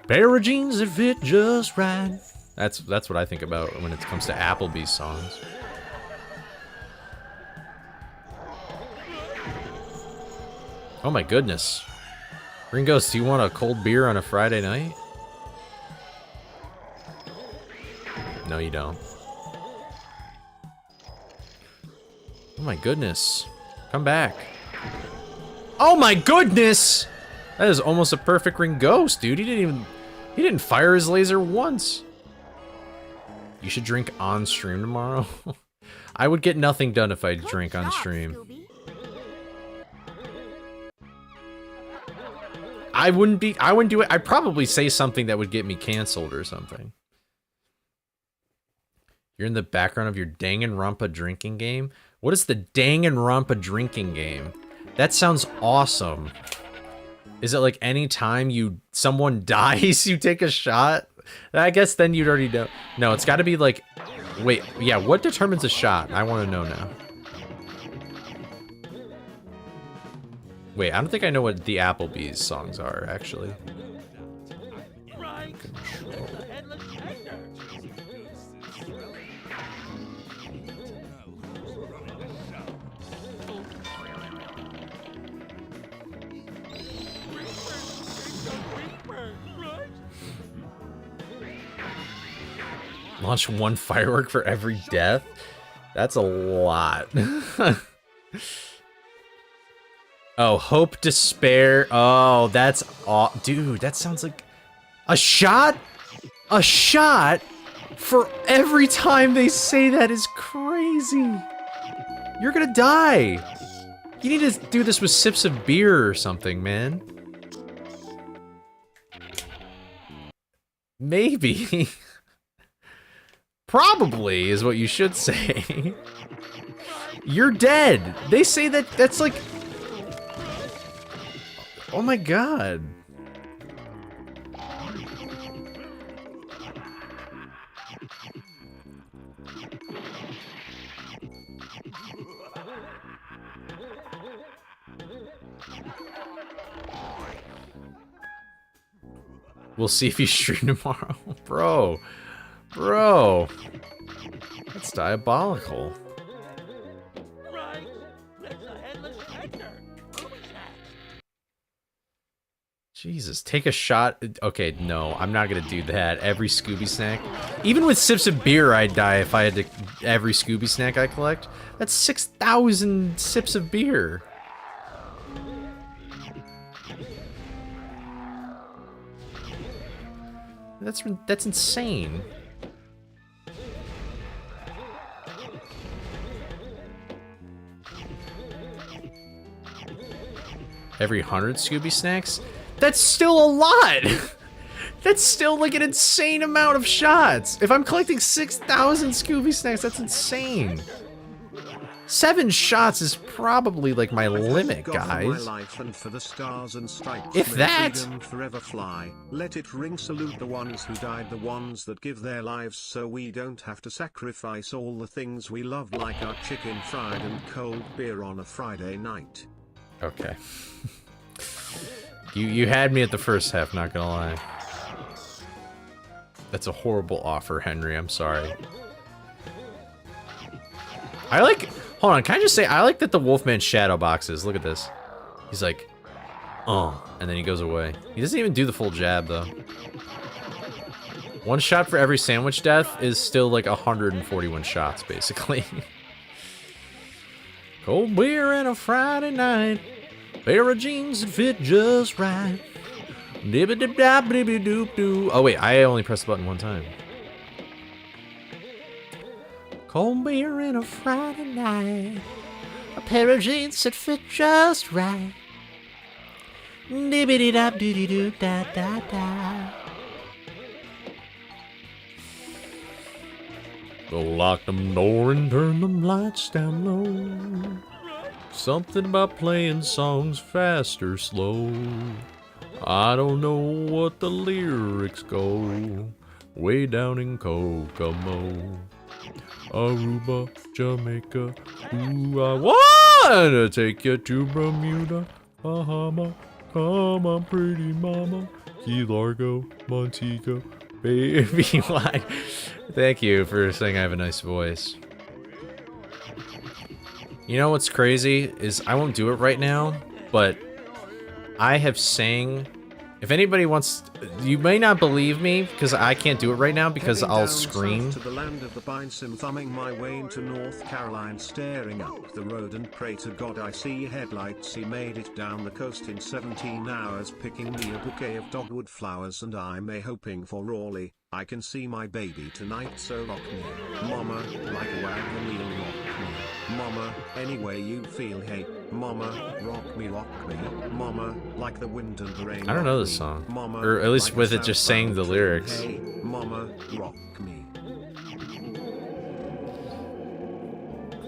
Speaker 1: Pair of jeans that fit just right. That's what I think about when it comes to Applebee's songs. Oh my goodness. Ringos, do you want a cold beer on a Friday night? No, you don't. Oh my goodness. Come back. Oh my goodness! That is almost a perfect ring ghost, dude. He didn't fire his laser once. You should drink on stream tomorrow. I would get nothing done if I drank on stream. I wouldn't do it. I'd probably say something that would get me canceled or something. You're in the background of your Danganronpa drinking game? What is the Danganronpa drinking game? That sounds awesome. Is it like any time someone dies, you take a shot? I guess then you'd already know. No, it's got to be like... Wait, yeah, what determines a shot? I want to know now. Wait, I don't think I know what the Applebee's songs are, actually. Launch one firework for every death? That's a lot. Oh, hope, despair. Oh, that's... Dude, that sounds like... A shot? A shot? For every time they say that is crazy. You're gonna die. You need to do this with sips of beer or something, man. Maybe. Probably is what you should say. You're dead. They say that that's like... Oh my god. We'll see if you stream tomorrow. Bro. That's diabolical.
Speaker 3: Right. It's a headless specter.
Speaker 1: Jesus, take a shot. Okay, no, I'm not gonna do that. Every Scooby snack. Even with sips of beer, I'd die if I had to... Every Scooby snack I collect. That's 6,000 sips of beer. That's insane. Every 100 Scooby snacks? That's still a lot! That's still like an insane amount of shots! If I'm collecting 6,000 Scooby snacks, that's insane! 7 shots is probably like my limit, guys.
Speaker 2: My life and for the stars and stripes,
Speaker 1: If
Speaker 2: may
Speaker 1: that...
Speaker 2: freedom forever fly. Let it ring, salute the ones who died, the ones that give their lives so we don't have to sacrifice all the things we love, like our chicken fried and cold beer on a Friday night.
Speaker 1: Okay. You had me at the first half, not gonna lie. That's a horrible offer, Henry, I'm sorry. I like... Hold on, can I just say, I like that the Wolfman shadow boxes. Look at this. He's like, oh, and then he goes away. He doesn't even do the full jab, though. 1 shot for every sandwich death is still like 141 shots, basically. Cold beer and a Friday night. Pair of jeans that fit just right. Dibba-dib-dab-dibby-doop-doo. Oh, wait, I only pressed the button 1 time. Cold beer and a Friday night. A pair of jeans that fit just right. Dibby-dee-dab-doo-dee-doo-da-da-da. Go lock them door and turn them lights down low. Something about playing songs fast or slow. I don't know what the lyrics go. Way down in Kokomo. Aruba, Jamaica, ooh, I wanna take you to Bermuda, Bahama, come on pretty mama, Key Largo, Montego, baby, why? Thank you for saying I have a nice voice. You know what's crazy is I won't do it right now, but I have sang... If anybody wants, you may not believe me because I can't do it right now because I'll scream.
Speaker 2: To the land of the bison, thumbing my way into North Carolina, staring up the road and pray to God I see headlights. He made it down the coast in 17 hours, picking me a bouquet of dogwood flowers, and I'm hoping for Raleigh. I can see my baby tonight, so rock me, mama, like a wagon wheel, rock me, mama, any way you feel, hey, mama, rock me, mama, like the wind and the rain.
Speaker 1: I don't know this song,
Speaker 2: mama,
Speaker 1: or at least
Speaker 2: like
Speaker 1: with it just saying the lyrics.
Speaker 2: Hey, mama, rock me.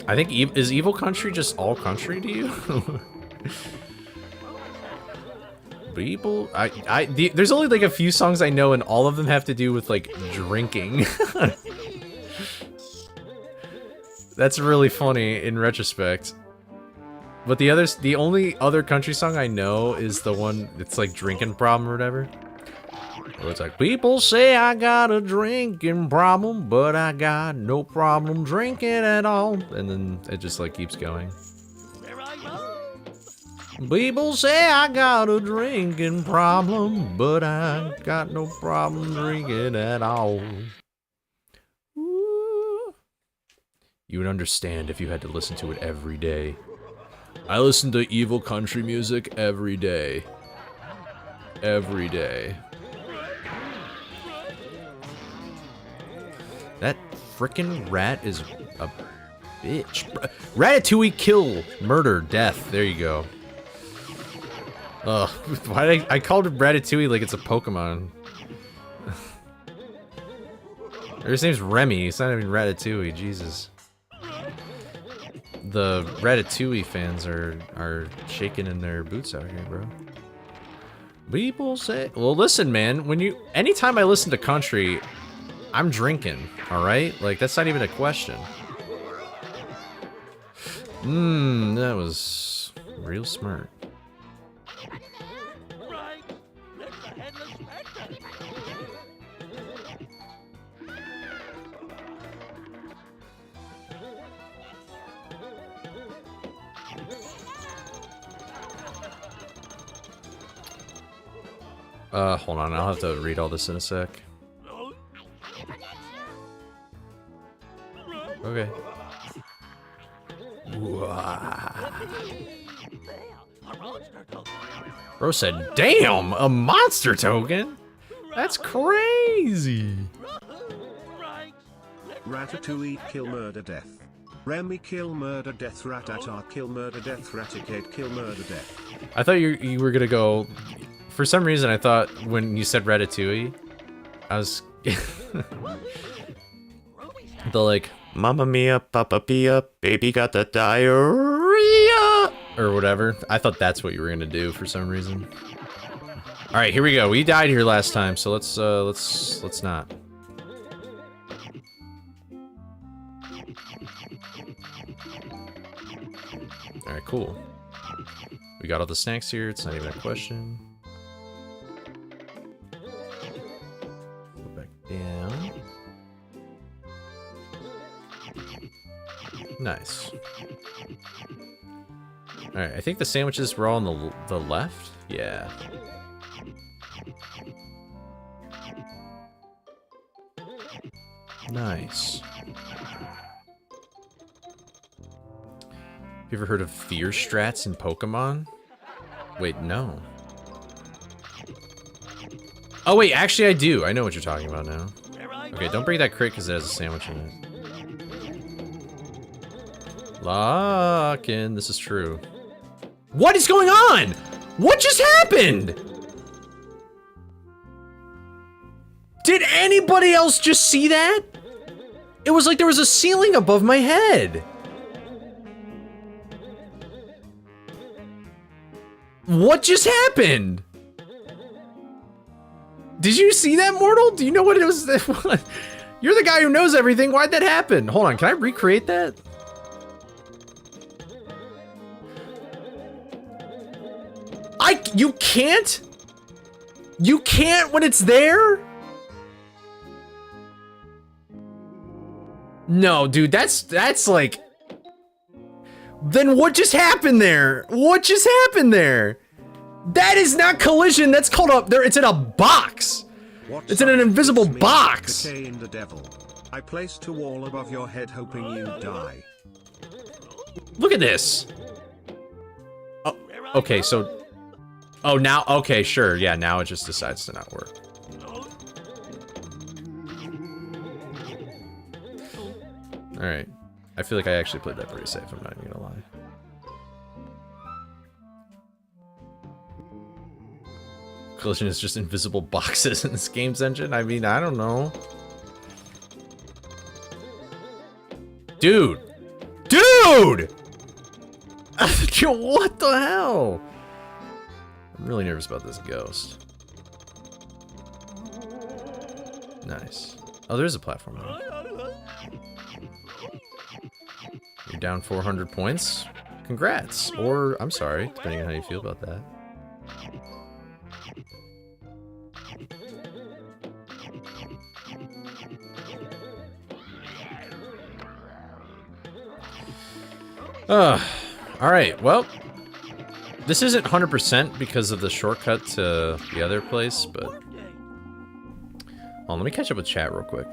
Speaker 1: I think is Evil Country just all country to you? People, there's only like a few songs I know, and all of them have to do with like drinking. That's really funny in retrospect. But the only other country song I know is the one that's like drinking problem or whatever. Where it's like, people say I got a drinking problem, but I got no problem drinking at all. And then it just like keeps going.
Speaker 3: There I go.
Speaker 1: People say I got a drinking problem, but I got no problem drinking at all. Ooh. You would understand if you had to listen to it every day. I listen to evil country music every day. Every day. frickin' rat is a bitch. Ratatouille, kill, murder, death. There you go. Ugh, why did I called it Ratatouille like it's a Pokemon. His name's Remy, it's not even Ratatouille, Jesus. The Ratatouille fans are shaking in their boots out here, bro. People say, well, listen, man, anytime I listen to country, I'm drinking, alright? Like, that's not even a question. That was real smart.
Speaker 3: Right. It's the headless spectre.
Speaker 1: Hold on, I'll have to read all this in a sec. Okay. Bro said, damn, a monster token? That's crazy.
Speaker 2: Ratatouille kill murder death. Remy kill murder death. Ratata kill murder death. Raticate kill murder death.
Speaker 1: I thought you were gonna go... For some reason, I thought when you said Ratatouille, I was... the like, Mamma Mia, Papa Pia, baby got the diarrhea, or whatever. I thought that's what you were gonna do for some reason. All right, here we go. We died here last time, so let's not. All right, cool. We got all the snacks here. It's not even a question. Go back down. Nice. Alright, I think the sandwiches were all on the left? Yeah. Nice. Have you ever heard of fear strats in Pokemon? Wait, no. Oh wait, actually I do. I know what you're talking about now. Okay, don't bring that crate because it has a sandwich in it. Lock in. This is true. What is going on? What just happened? Did anybody else just see that? It was like there was a ceiling above my head. What just happened? Did you see that, Mortal? Do you know what it was? You're the guy who knows everything. Why'd that happen? Hold on, can I recreate that? You can't? You can't when it's there? No, dude, that's like... Then what just happened there? What just happened there? That is not collision, that's called it's in a box. It's in an invisible box.
Speaker 2: Decay in the devil. I placed a wall above your head hoping you die.
Speaker 1: Look at this. Oh, okay, so... Oh, now, okay, sure, yeah, now it just decides to not work. Alright. I feel like I actually played that pretty safe, I'm not even gonna lie. Collision is just invisible boxes in this game's engine? I mean, I don't know. Dude! Dude! What the hell? I'm really nervous about this ghost. Nice. Oh, there's a platform there. You're down 400 points? Congrats! Or, I'm sorry, depending on how you feel about that. Alright, well, this isn't 100% because of the shortcut to the other place, but... Hold on, let me catch up with chat real quick.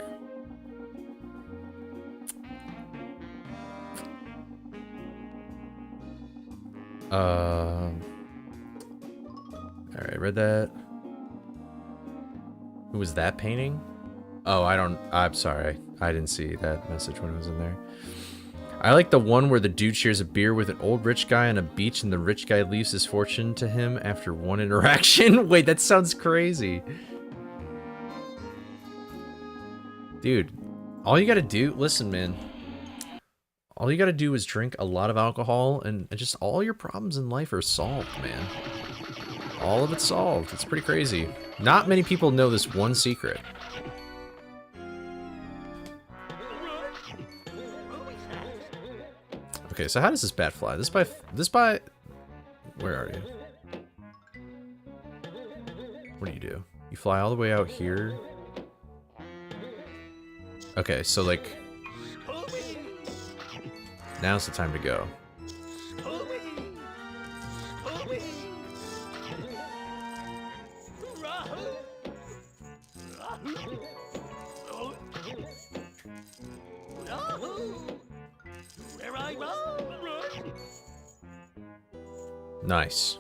Speaker 1: Alright, read that. Who was that painting? Oh, I'm sorry. I didn't see that message when it was in there. I like the one where the dude shares a beer with an old rich guy on a beach and the rich guy leaves his fortune to him after one interaction. Wait, that sounds crazy. Dude, all you gotta do, listen, man. All you gotta do is drink a lot of alcohol and just all your problems in life are solved, man. All of it's solved. It's pretty crazy. Not many people know this one secret. Okay, so how does this bat fly? This by... Where are you? What do you do? You fly all the way out here? Okay, so like... Now's the time to go. Nice.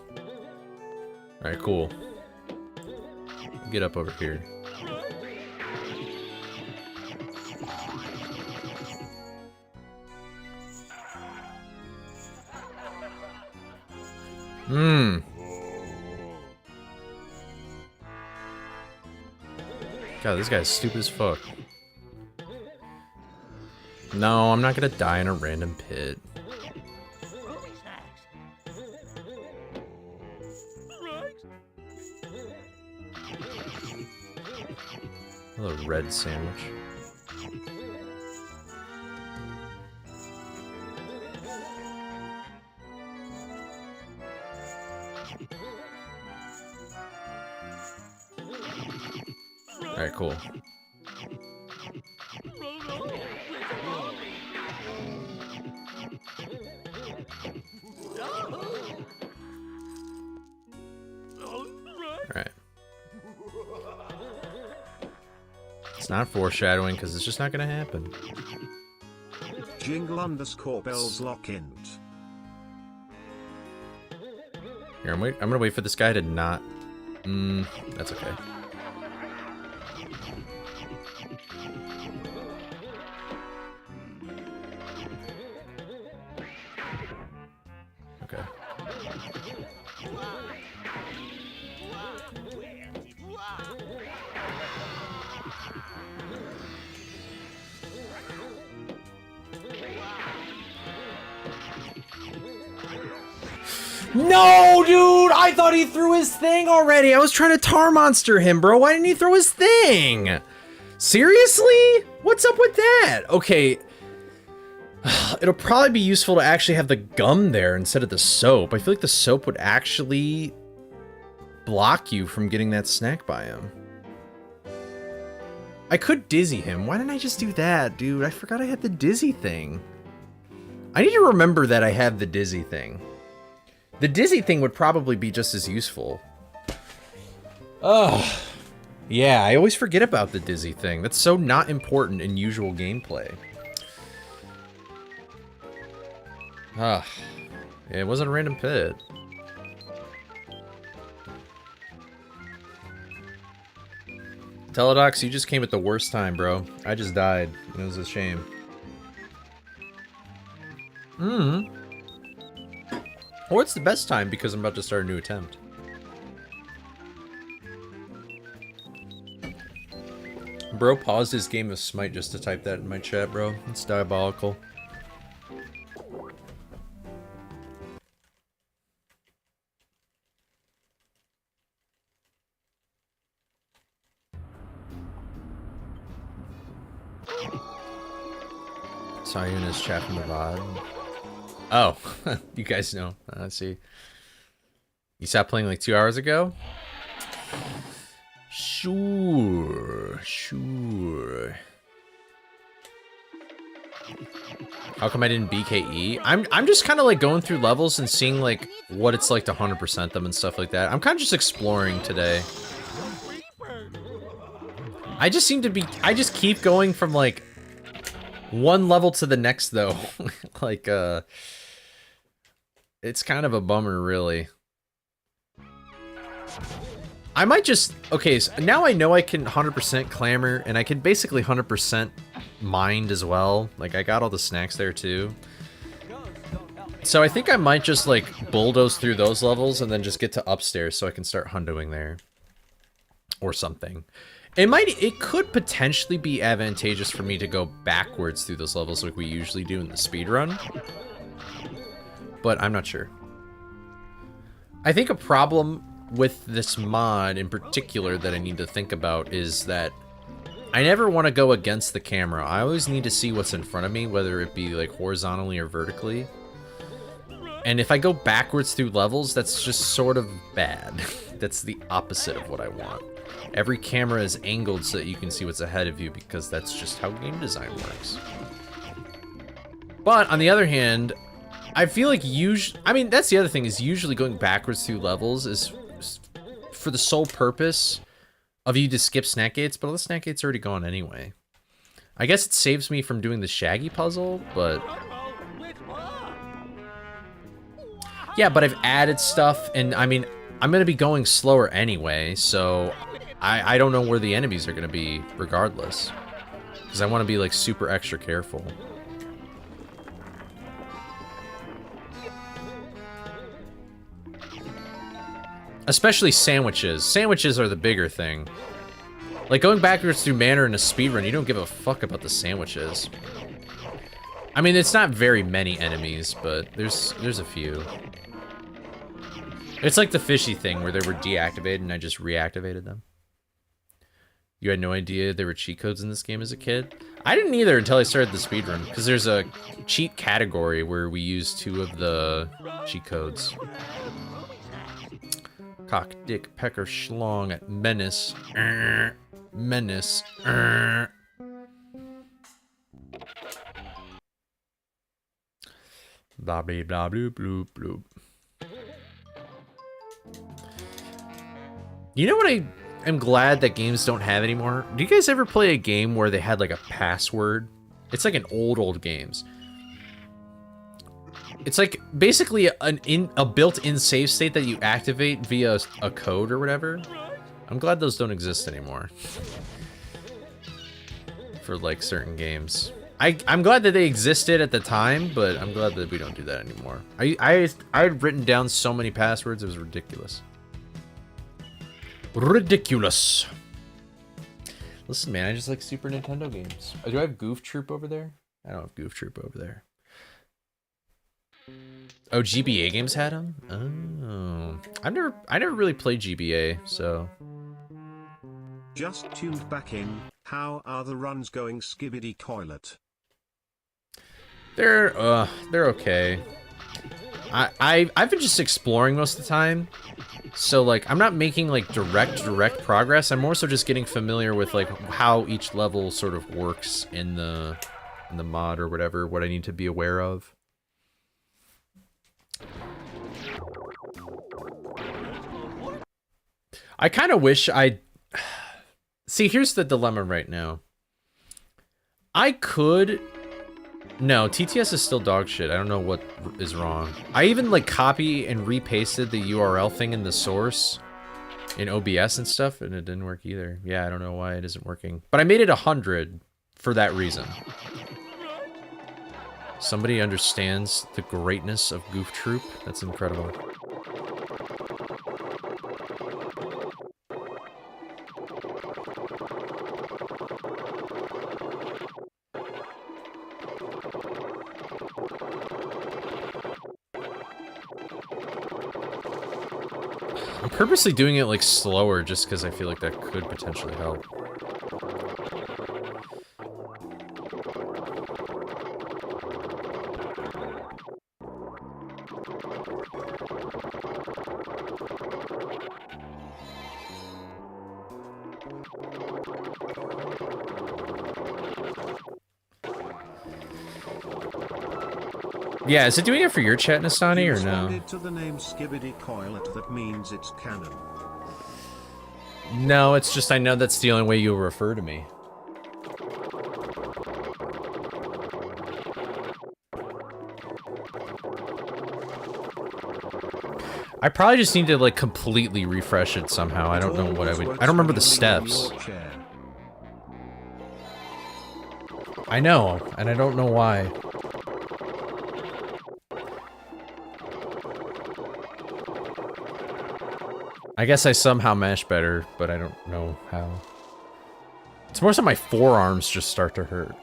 Speaker 1: Alright, cool. Get up over here. God, this guy's stupid as fuck. No, I'm not gonna die in a random pit. Hello, red sandwich. Alright, cool. Alright. It's not foreshadowing because it's just not gonna happen.
Speaker 2: Jingle_bells lock int.
Speaker 1: Here, I'm gonna wait for this guy to not... that's okay. Okay. No, dude! I thought he threw his thing already! I was trying to tar monster him, bro! Why didn't he throw his thing? Seriously? What's up with that? Okay. It'll probably be useful to actually have the gum there instead of the soap. I feel like the soap would actually block you from getting that snack by him. I could dizzy him. Why didn't I just do that, dude? I forgot I had the dizzy thing. I need to remember that I have the dizzy thing. The dizzy thing would probably be just as useful. Ugh. Yeah, I always forget about the dizzy thing. That's so not important in usual gameplay. Ah, it wasn't a random pit. Teledox, you just came at the worst time, bro. I just died. It was a shame. Or it's the best time because I'm about to start a new attempt. Bro paused his game of Smite just to type that in my chat, bro. It's diabolical. Sayun is chat from the VOD. Oh, you guys know. Let's see. You stopped playing like 2 hours ago? Sure. How come I didn't BKE? I'm just kind of like going through levels and seeing like what it's like to 100% them and stuff like that. I'm kind of just exploring today. I just keep going from like one level to the next though. Like it's kind of a bummer, really. I might just... Okay, so now I know I can 100% Clamor, and I can basically 100% mined as well. Like, I got all the snacks there too. So I think I might just, like, bulldoze through those levels and then just get to upstairs so I can start hundoing there. Or something. It could potentially be advantageous for me to go backwards through those levels like we usually do in the speedrun. But I'm not sure. I think a problem with this mod in particular that I need to think about is that I never want to go against the camera. I always need to see what's in front of me, whether it be like horizontally or vertically. And if I go backwards through levels, that's just sort of bad. That's the opposite of what I want. Every camera is angled so that you can see what's ahead of you because that's just how game design works. But on the other hand, I feel like I mean, that's the other thing, is usually going backwards through levels is for the sole purpose of you to skip snack gates, but all the snack gates are already gone anyway. I guess it saves me from doing the Shaggy puzzle, but... Yeah, but I've added stuff, and I mean, I'm gonna be going slower anyway, so I don't know where the enemies are gonna be regardless. Because I want to be, like, super extra careful. Especially sandwiches. Sandwiches are the bigger thing. Like, going backwards through Manor in a speedrun, you don't give a fuck about the sandwiches. I mean, it's not very many enemies, but there's a few. It's like the fishy thing where they were deactivated and I just reactivated them. You had no idea there were cheat codes in this game as a kid? I didn't either until I started the speedrun, because there's a cheat category where we use 2 of the cheat codes. Cock, dick, pecker, schlong, menace, menace, blah, blah, blah, bloop, bloop, bloop. You know what I am glad that games don't have anymore? Do you guys ever play a game where they had like a password? It's like an old games. It's like basically a built-in save state that you activate via a code or whatever. I'm glad those don't exist anymore. For like certain games. I'm glad that they existed at the time, but I'm glad that we don't do that anymore. I had written down so many passwords, it was ridiculous. Ridiculous. Listen, man, I just like Super Nintendo games. Do I have Goof Troop over there? I don't have Goof Troop over there. Oh, GBA games had them? Oh. I never really played GBA, so.
Speaker 2: Just tuned back in. How are the runs going, Skibbity Toilet?
Speaker 1: They're okay. I've been just exploring most of the time. So like I'm not making like direct progress. I'm more so just getting familiar with like how each level sort of works in the mod or whatever, what I need to be aware of. I kind of wish see, here's the dilemma right now. I could... No, TTS is still dog shit. I don't know what is wrong. I even, like, copy and repasted the URL thing in the source in OBS and stuff, and it didn't work either. Yeah, I don't know why it isn't working. But I made it 100 for that reason. Somebody understands the greatness of Goof Troop. That's incredible. I'm purposely doing it like slower just because I feel like that could potentially help. Yeah, is it doing it for your chat, Nastani, or no?
Speaker 2: Responded to the name Skibbity Coilet, that means it's canon.
Speaker 1: No, it's just I know that's the only way you'll refer to me. I probably just need to like completely refresh it somehow. I don't know what I would. I don't remember the steps. I know, and I don't know why. I guess I somehow mash better, but I don't know how. It's more so my forearms just start to hurt.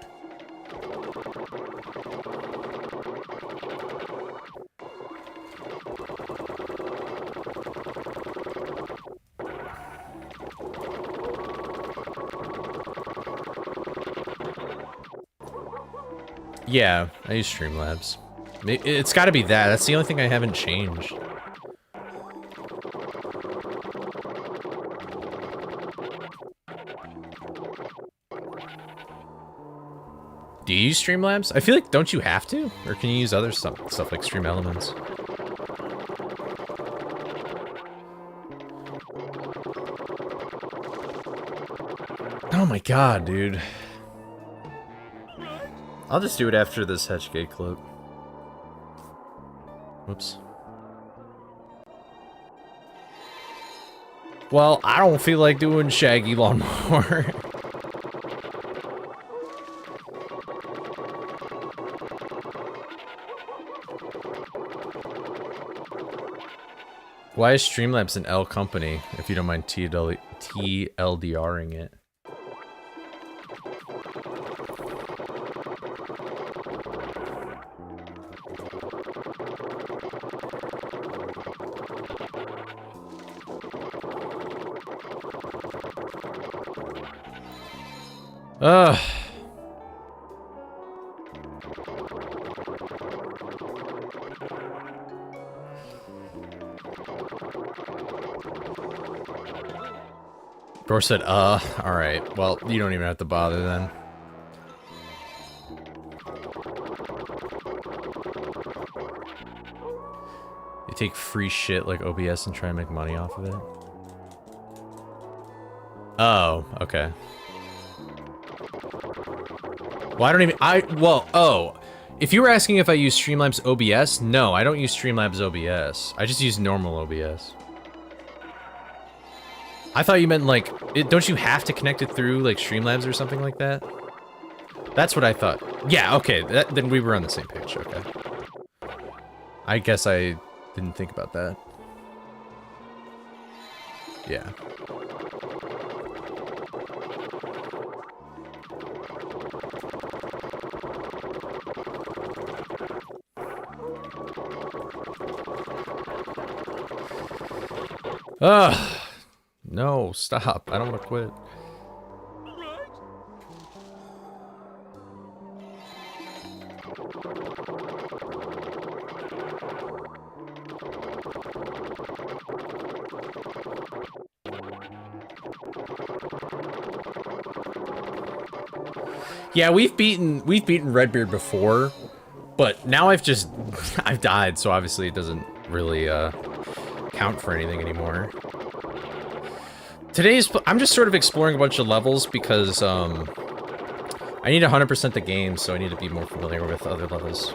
Speaker 1: Yeah, I use Streamlabs. It's gotta be that. That's the only thing I haven't changed. Do you use Streamlabs? I feel like, don't you have to? Or can you use other stuff like Stream Elements? Oh my god, dude. I'll just do it after this Hedgegate clip. Whoops. Well, I don't feel like doing Shaggy Lawnmower. Why is Streamlabs an L company, if you don't mind TLDRing it? Ugh. Dor said, alright. Well, you don't even have to bother then. You take free shit like OBS and try and make money off of it? Oh, okay. Well, I don't even, if you were asking if I use Streamlabs OBS, no, I don't use Streamlabs OBS. I just use normal OBS. I thought you meant, like, don't you have to connect it through, like, Streamlabs or something like that? That's what I thought. Yeah, okay, then we were on the same page, okay. I guess I didn't think about that. Yeah. Ugh. No, stop. I don't want to quit. Yeah, we've beaten Redbeard before, but now I've died, so obviously it doesn't really count for anything anymore. I'm just sort of exploring a bunch of levels because I need 100% the game, so I need to be more familiar with other levels.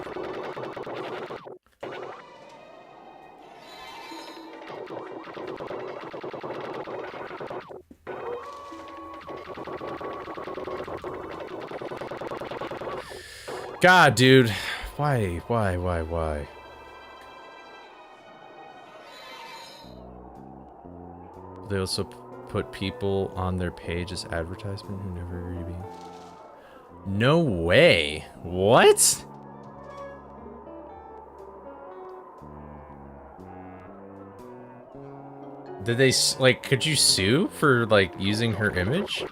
Speaker 1: God, dude. Why? They also put people on their page as advertisement who never agree to be. No way. What? Did they, like, could you sue for, like, using her image?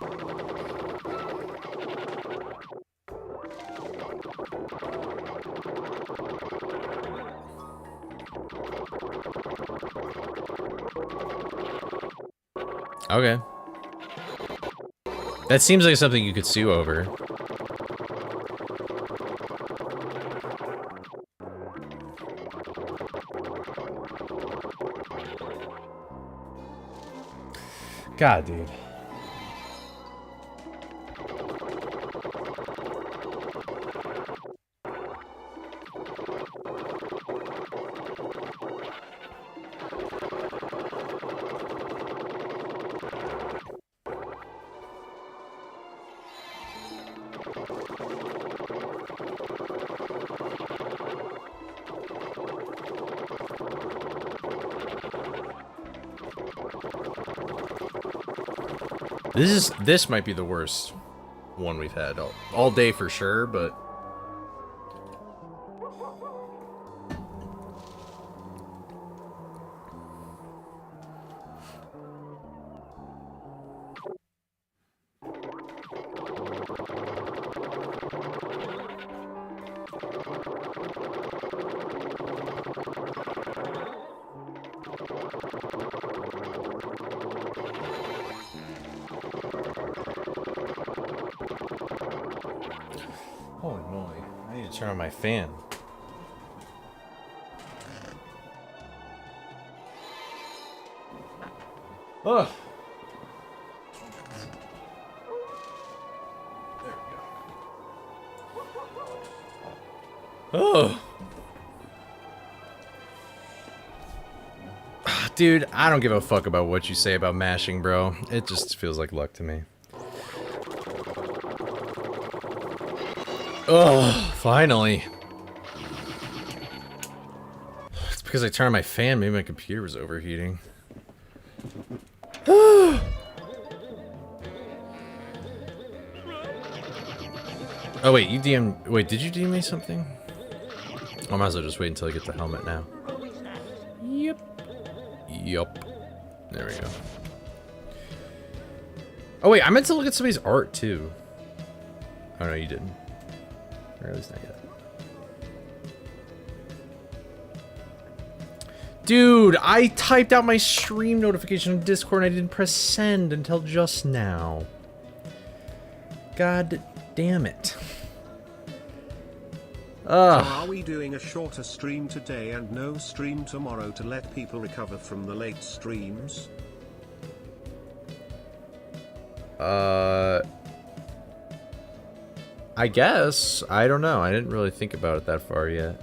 Speaker 1: Okay. That seems like something you could sue over. God, dude. This might be the worst one we've had all day for sure, but holy moly, I need to turn on my fan. Ugh. There we go. Oh. Dude, I don't give a fuck about what you say about mashing, bro. It just feels like luck to me. Oh, finally. It's because I turned on my fan. Maybe my computer was overheating. Oh, wait, you DM... Wait, did you DM me something? I might as well just wait until I get the helmet now. Yep. Yup. There we go. Oh, wait, I meant to look at somebody's art, too. Oh, no, you didn't. Or at least not yet. Dude, I typed out my stream notification on Discord and I didn't press send until just now. God damn it.
Speaker 2: Are we doing a shorter stream today and no stream tomorrow to let people recover from the late streams?
Speaker 1: I guess. I don't know. I didn't really think about it that far yet.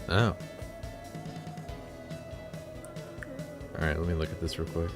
Speaker 1: Oh. Alright, let me look at this real quick.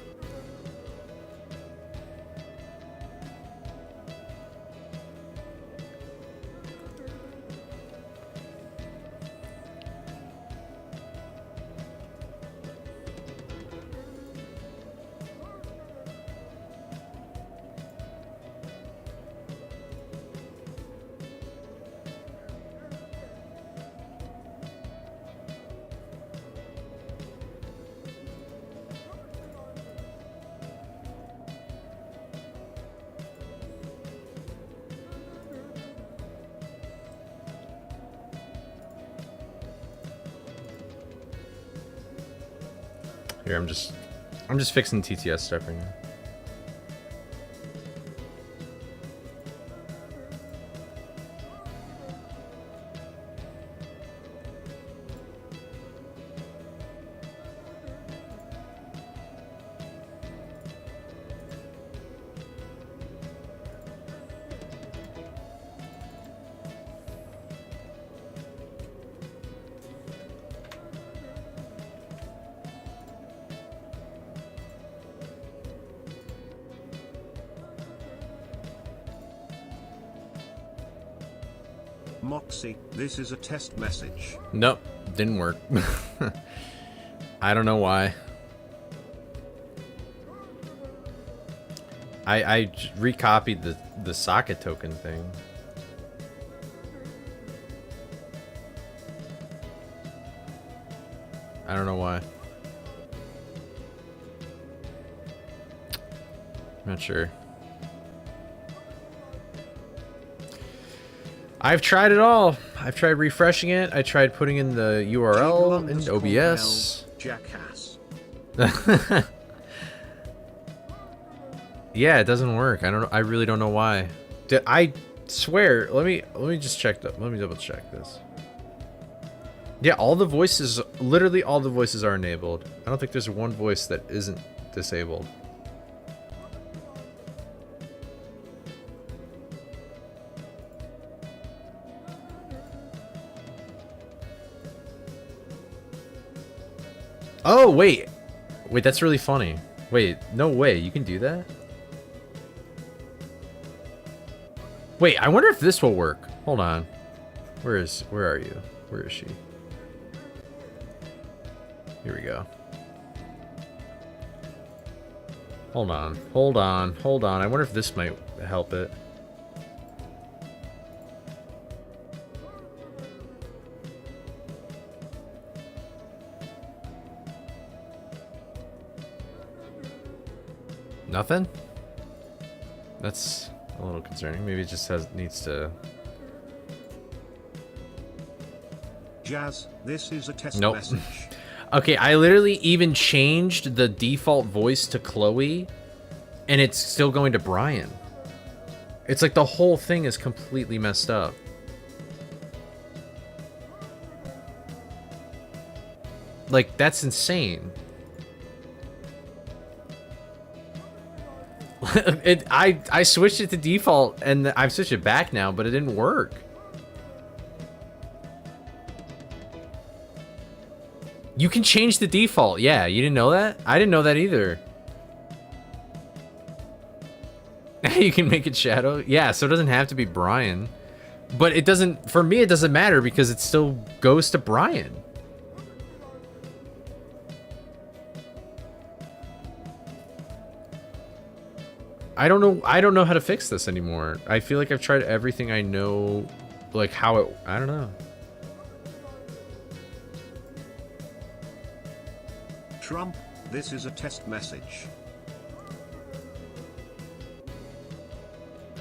Speaker 1: Here, I'm just fixing TTS stuff right now.
Speaker 2: Moxie, this is a test message.
Speaker 1: Nope, didn't work. I don't know why. I recopied the socket token thing. I don't know why. Not sure. I've tried it all. I've tried refreshing it. I tried putting in the URL in OBS.
Speaker 2: Jackass.
Speaker 1: Yeah, it doesn't work. I really don't know why. I swear. Let me just check that. Let me double check this. Yeah, all the voices, literally all the voices are enabled. I don't think there's one voice that isn't disabled. Oh, wait. Wait, that's really funny. Wait, no way. You can do that? Wait, I wonder if this will work. Hold on. Where are you? Where is she? Here we go. Hold on, hold on, hold on. I wonder if this might help it. Nothing? That's a little concerning. Maybe it just needs to...
Speaker 2: Jazz, this is a test
Speaker 1: Nope.
Speaker 2: message.
Speaker 1: Okay, I literally even changed the default voice to Chloe, and it's still going to Brian. It's like the whole thing is completely messed up. Like, that's insane. I switched it to default, and I've switched it back now, but it didn't work. You can change the default. Yeah, you didn't know that? I didn't know that either. You can make it Shadow. Yeah, so it doesn't have to be Brian. But it doesn't, for me, it doesn't matter because it still goes to Brian. I don't know how to fix this anymore. I feel like I've tried everything I know, like how it, I don't know.
Speaker 2: Trump, this is a test message.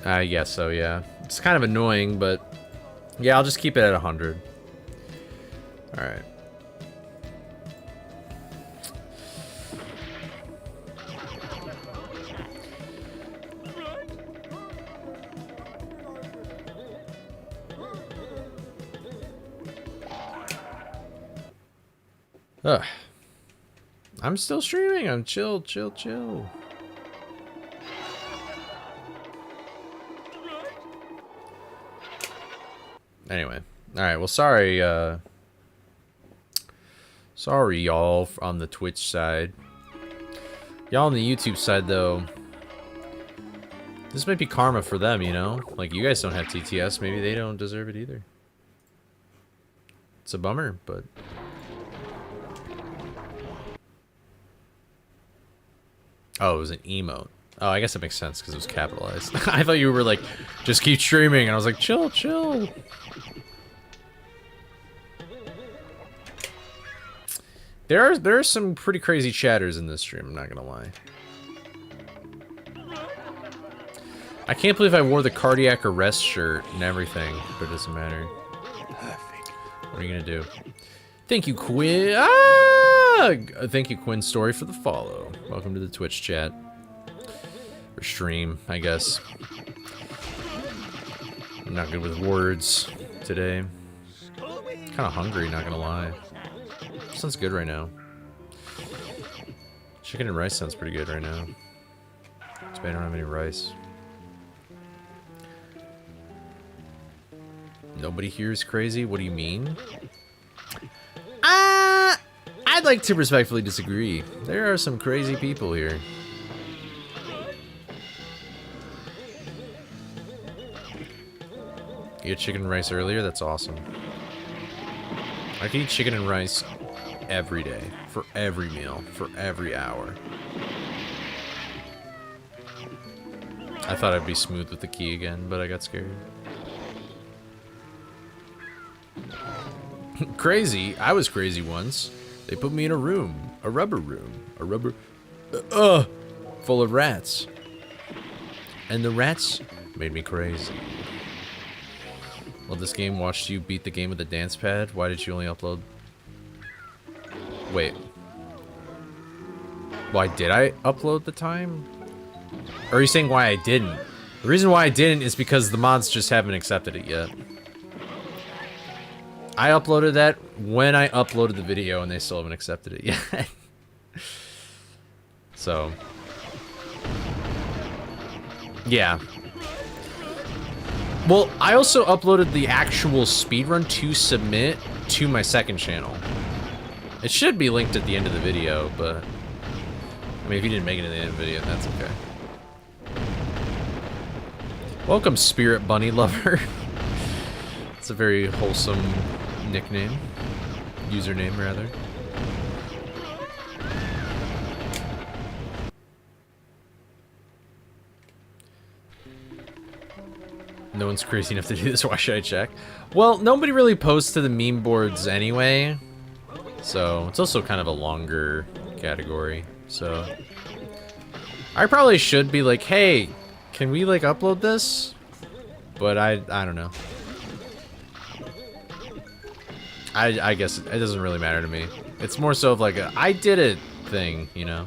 Speaker 1: I guess so, yeah. It's kind of annoying, but yeah, I'll just keep it at 100. All right. Ugh. I'm still streaming. I'm chill. Anyway. Alright, well, sorry, sorry, y'all, on the Twitch side. Y'all on the YouTube side, though. This might be karma for them, you know? Like, you guys don't have TTS. Maybe they don't deserve it either. It's a bummer, but... Oh, it was an emote. Oh, I guess it makes sense because it was capitalized. I thought you were like, just keep streaming, and I was like, chill. There are some pretty crazy chatters in this stream, I'm not gonna lie. I can't believe I wore the cardiac arrest shirt and everything, but it doesn't matter. Perfect. What are you gonna do? Thank you, Quinn. Thank you, Quinn Story, for the follow. Welcome to the Twitch chat. Or stream, I guess. I'm not good with words today. Kind of hungry, not gonna lie. Sounds good right now. Chicken and rice sounds pretty good right now. Too bad I don't have any rice. Nobody here is crazy? What do you mean? I'd like to respectfully disagree. There are some crazy people here. You had chicken and rice earlier? That's awesome. I can eat chicken and rice every day, for every meal, for every hour. I thought I'd be smooth with the key again, but I got scared. Crazy? I was crazy once. They put me in a room, a rubber room, full of rats. And the rats made me crazy. Well, this game watched you beat the game with a dance pad. Why did you only upload? Wait. Why did I upload the time? Or are you saying why I didn't? The reason why I didn't is because the mods just haven't accepted it yet. I uploaded that when I uploaded the video and they still haven't accepted it yet. So. Yeah. Well, I also uploaded the actual speedrun to submit to my second channel. It should be linked at the end of the video, but... I mean, if you didn't make it to the end of the video, that's okay. Welcome, Spirit Bunny Lover. It's a very wholesome nickname. Username, rather. No one's crazy enough to do this. Why should I check? Well, nobody really posts to the meme boards anyway. So, it's also kind of a longer category. So, I probably should be like, hey, can we, like, upload this? But I don't know. I guess it doesn't really matter to me. It's more so of like a I did it thing, you know?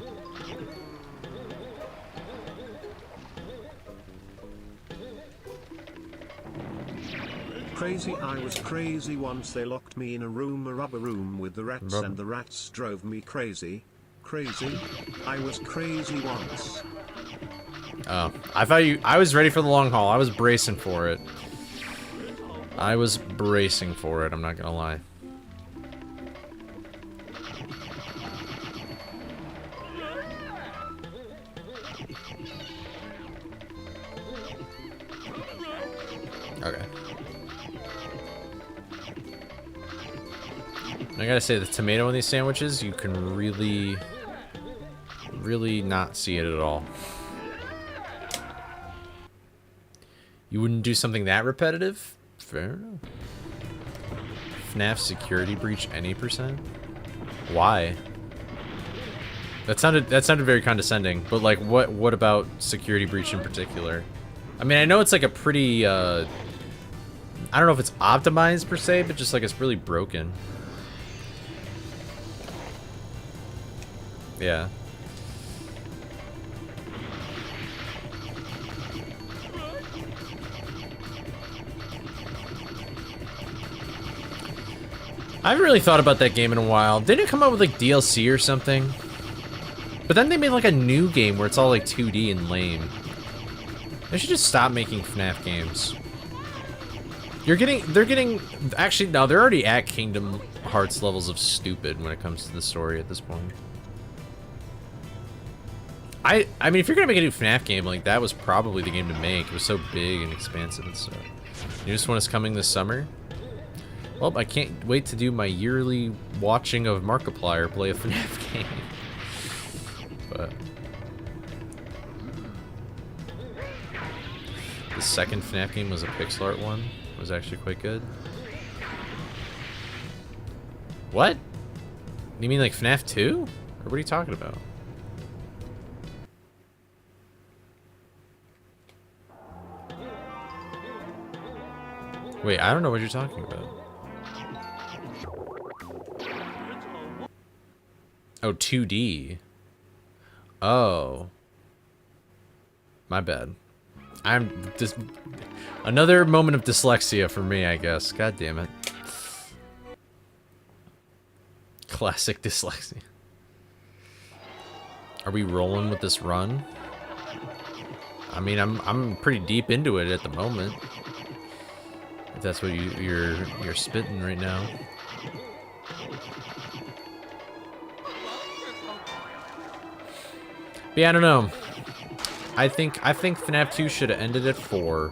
Speaker 2: Crazy, I was crazy once. They locked me in a rubber room with the rats, and the rats drove me crazy. Crazy. I was crazy once.
Speaker 1: Oh, I was ready for the long haul. I was bracing for it. I'm not gonna lie. Okay. I gotta say, the tomato in these sandwiches, you can really not see it at all. You wouldn't do something that repetitive? Fair enough. FNAF security breach any %? Why? That sounded very condescending, but like what about security breach in particular? I mean, I know it's like a pretty I don't know if it's optimized per se, but just like it's really broken. Yeah. I haven't really thought about that game in a while. Didn't it come out with like DLC or something? But then they made like a new game where it's all like 2D and lame. They should just stop making FNAF games. They're getting, actually no, they're already at Kingdom Hearts levels of stupid when it comes to the story at this point. I mean, if you're gonna make a new FNAF game, like that was probably the game to make. It was so big and expansive and stuff. Newest one is coming this summer. Well, I can't wait to do my yearly watching of Markiplier play a FNAF game. But the second FNAF game was a pixel art one. It was actually quite good. What? You mean like FNAF 2? Or what are you talking about? Wait, I don't know what you're talking about. Oh, 2D. Oh. My bad. I'm just another moment of dyslexia for me, I guess. God damn it. Classic dyslexia. Are we rolling with this run? I mean, I'm pretty deep into it at the moment. If that's what you're spitting right now. But yeah, I don't know. I think FNAF 2 should have ended at 4.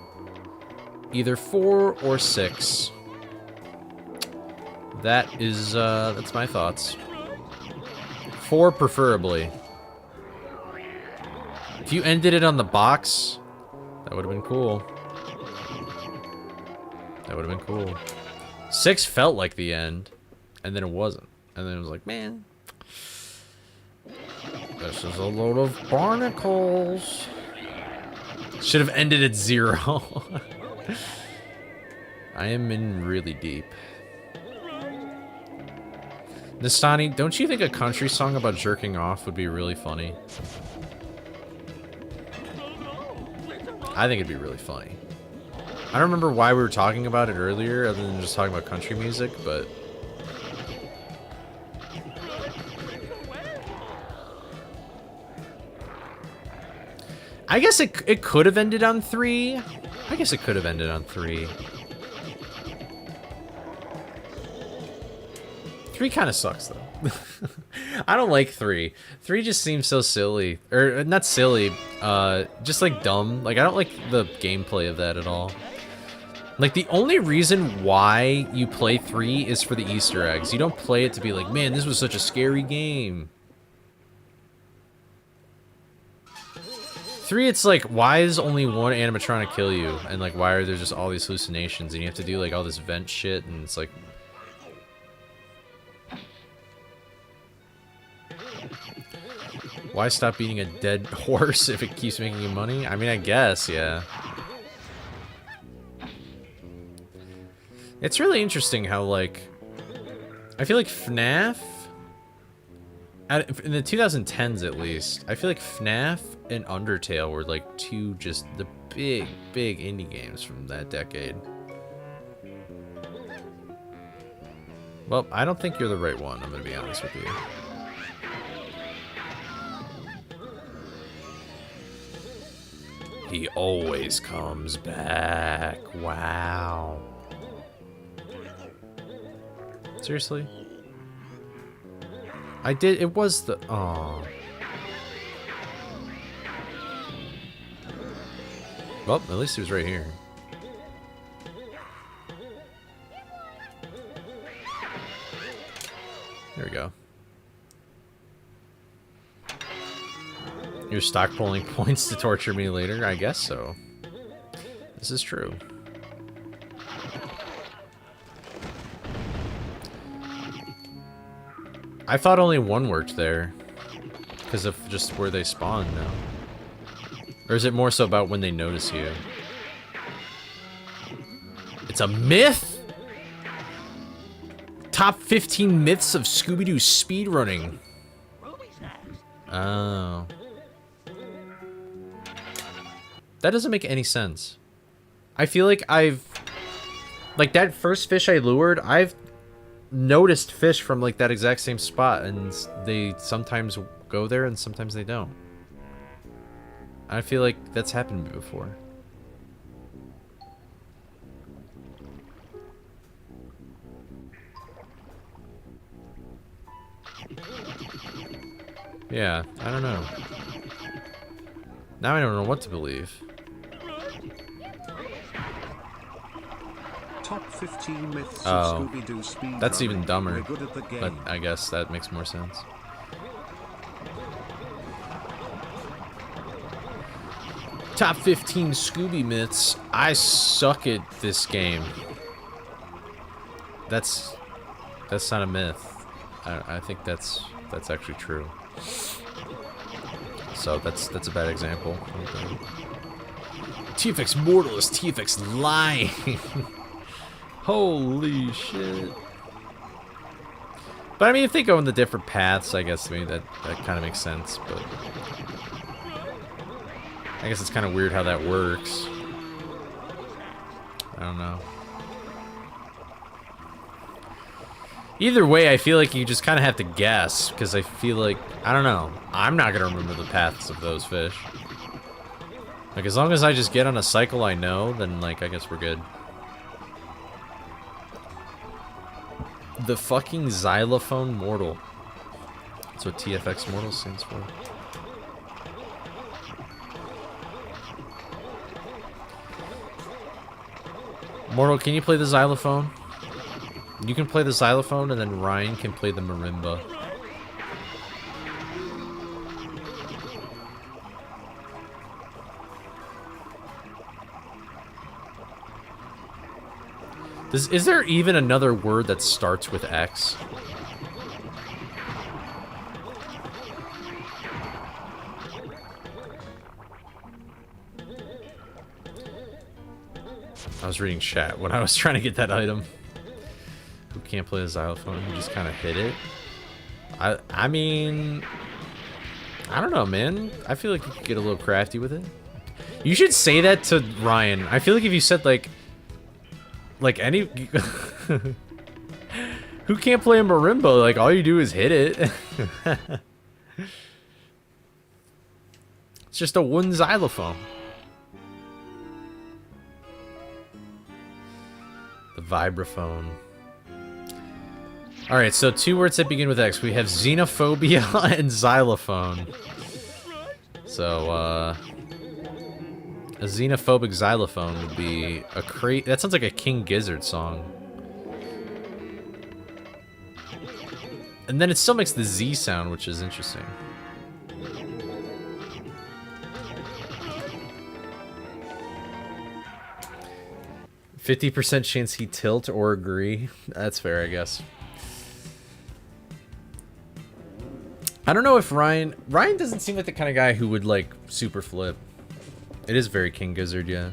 Speaker 1: Either 4 or 6. That is that's my thoughts. 4 preferably. If you ended it on the box, that would have been cool. That would have been cool. 6 felt like the end, and then it wasn't. And then it was like, man, this is a load of barnacles. Should have ended at 0. I am in really deep. Nastani, don't you think a country song about jerking off would be really funny? I think it'd be really funny. I don't remember why we were talking about it earlier, other than just talking about country music, but I guess it could have ended on 3. I guess it could have ended on 3. 3 kind of sucks, though. I don't like 3. 3 just seems so silly. Or, not silly, just, like, dumb. Like, I don't like the gameplay of that at all. Like, the only reason why you play 3 is for the Easter eggs. You don't play it to be like, man, this was such a scary game. 3, it's like, why is only one animatronic kill you? And like, why are there just all these hallucinations? And you have to do like all this vent shit, and it's like... Why stop beating a dead horse if it keeps making you money? I mean, I guess, yeah. It's really interesting how, like... I feel like FNAF... in the 2010s, at least, I feel like FNAF and Undertale were, like, two just the big, big indie games from that decade. Well, I don't think you're the right one, I'm gonna be honest with you. He always comes back. Wow. Seriously? I did. It was the. Oh. Well, at least he was right here. There we go. You're stockpiling points to torture me later? I guess so. This is true. I thought only one worked there. Because of just where they spawn now. Or is it more so about when they notice you? It's a myth? Top 15 myths of Scooby-Doo speedrunning. Oh. That doesn't make any sense. I feel like like that first fish I lured, I've noticed fish from like that exact same spot, and they sometimes go there and sometimes they don't. I feel like that's happened to me before. Yeah, I don't know. Now I don't know what to believe.
Speaker 2: Top 15 myths
Speaker 1: Oh,
Speaker 2: of Scooby-Doo speedrunning.
Speaker 1: that's even dumber.
Speaker 2: We're good at the game.
Speaker 1: But I guess that makes more sense. Top 15 Scooby myths. I suck at this game. That's not a myth. I think that's actually true. So that's a bad example. Okay. TFX Mortal is TFX lying. Holy shit. But I mean, if they go in the different paths, I guess maybe that kind of makes sense. But I guess it's kind of weird how that works. I don't know. Either way, I feel like you just kind of have to guess, because I feel like, I don't know, I'm not going to remember the paths of those fish. Like, as long as I just get on a cycle I know, then, like, I guess we're good. The fucking Xylophone Mortal. That's what TFX Mortal stands for. Mortal, can you play the xylophone? You can play the xylophone, and then Ryan can play the marimba. Is there even another word that starts with X? I was reading chat when I was trying to get that item. Who can't play the xylophone? Who just kind of hit it? I mean, I don't know, man. I feel like you could get a little crafty with it. You should say that to Ryan. I feel like if you said like any who can't play a marimba, like all you do is hit it. It's just a wooden xylophone. The vibraphone. Alright, so two words that begin with X. We have xenophobia and xylophone. So, a xenophobic xylophone would be a that sounds like a King Gizzard song. And then it still makes the Z sound, which is interesting. 50% chance he tilt or agree. That's fair, I guess. I don't know if Ryan doesn't seem like the kind of guy who would like super flip. It is very King Gizzard, yeah.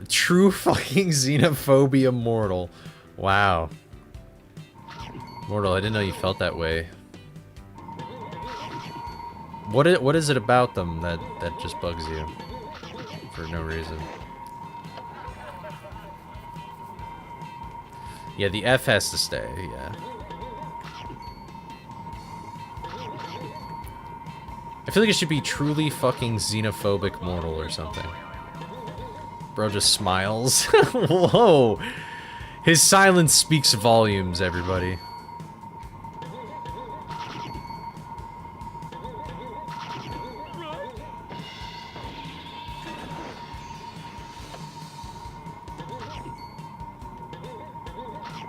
Speaker 1: True fucking xenophobia mortal. Wow. Mortal, I didn't know you felt that way. What is it about them that just bugs you for no reason? Yeah, the F has to stay, yeah. I feel like it should be truly fucking xenophobic mortal or something. Bro just smiles. Whoa. His silence speaks volumes, everybody.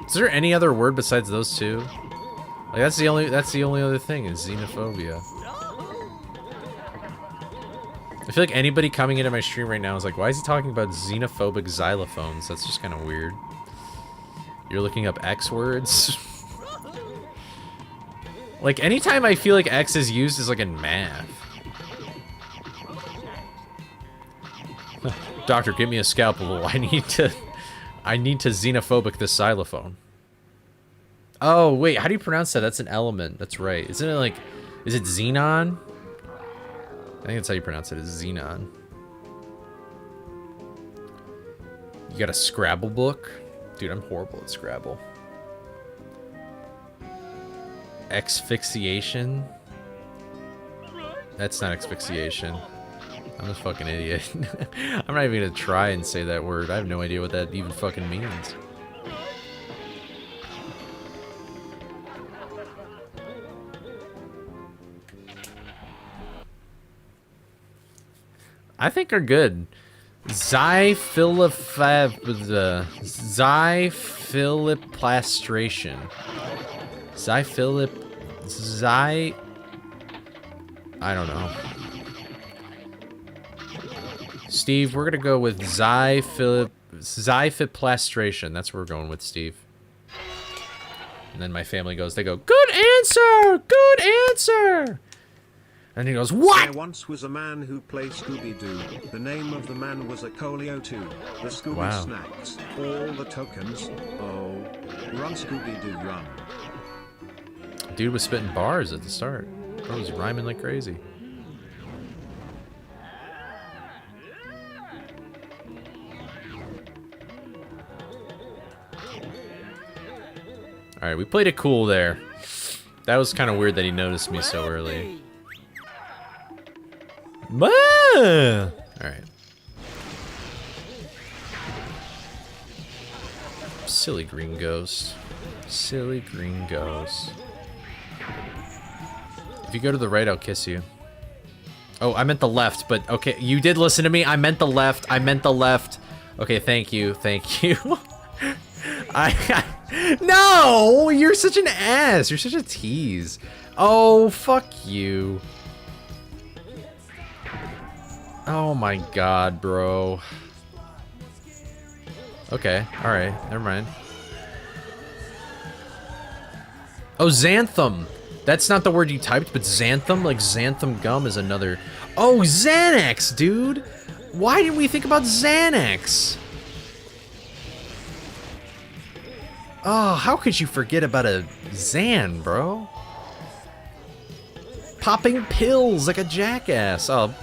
Speaker 1: Is there any other word besides those two? Like that's the only other thing is xenophobia. I feel like anybody coming into my stream right now is like, why is he talking about xenophobic xylophones? That's just kind of weird. You're looking up X words? Like, anytime I feel like X is used is like in math. Doctor, give me a scalpel. I need to xenophobic this xylophone. Oh, wait, how do you pronounce that? That's an element. That's right. Isn't it like, is it xenon? I think that's how you pronounce it, is xenon. You got a Scrabble book? Dude, I'm horrible at Scrabble. Asphyxiation? That's not asphyxiation. I'm a fucking idiot. I'm not even gonna try and say that word. I have no idea what that even fucking means. I think are good. Xyphiliplastration. I don't know. Steve, we're gonna go with xyphiplastration. That's what we're going with, Steve. And then my family goes, they go, good answer! Good answer! And he goes, what?
Speaker 2: There once was a man who played Scooby-Doo. The name of the man was a Coley 02. The Scooby snacks. All the tokens. Oh. Run Scooby-Doo run.
Speaker 1: Dude was spitting bars at the start. Bro was rhyming like crazy. Alright, we played it cool there. That was kind of weird that he noticed me so early. Alright. Silly green ghost. Silly green ghost. If you go to the right, I'll kiss you. Oh, I meant the left, but okay, you did listen to me. I meant the left. I meant the left. Okay, thank you. Thank you. No! You're such an ass. You're such a tease. Oh, fuck you. Oh my god, bro. Okay, alright, never mind. Oh, xanthan. That's not the word you typed, but xanthan, like xanthan gum is another. Oh, Xanax, dude. Why didn't we think about Xanax? Oh, how could you forget about a Xan, bro? Popping pills like a jackass. Oh,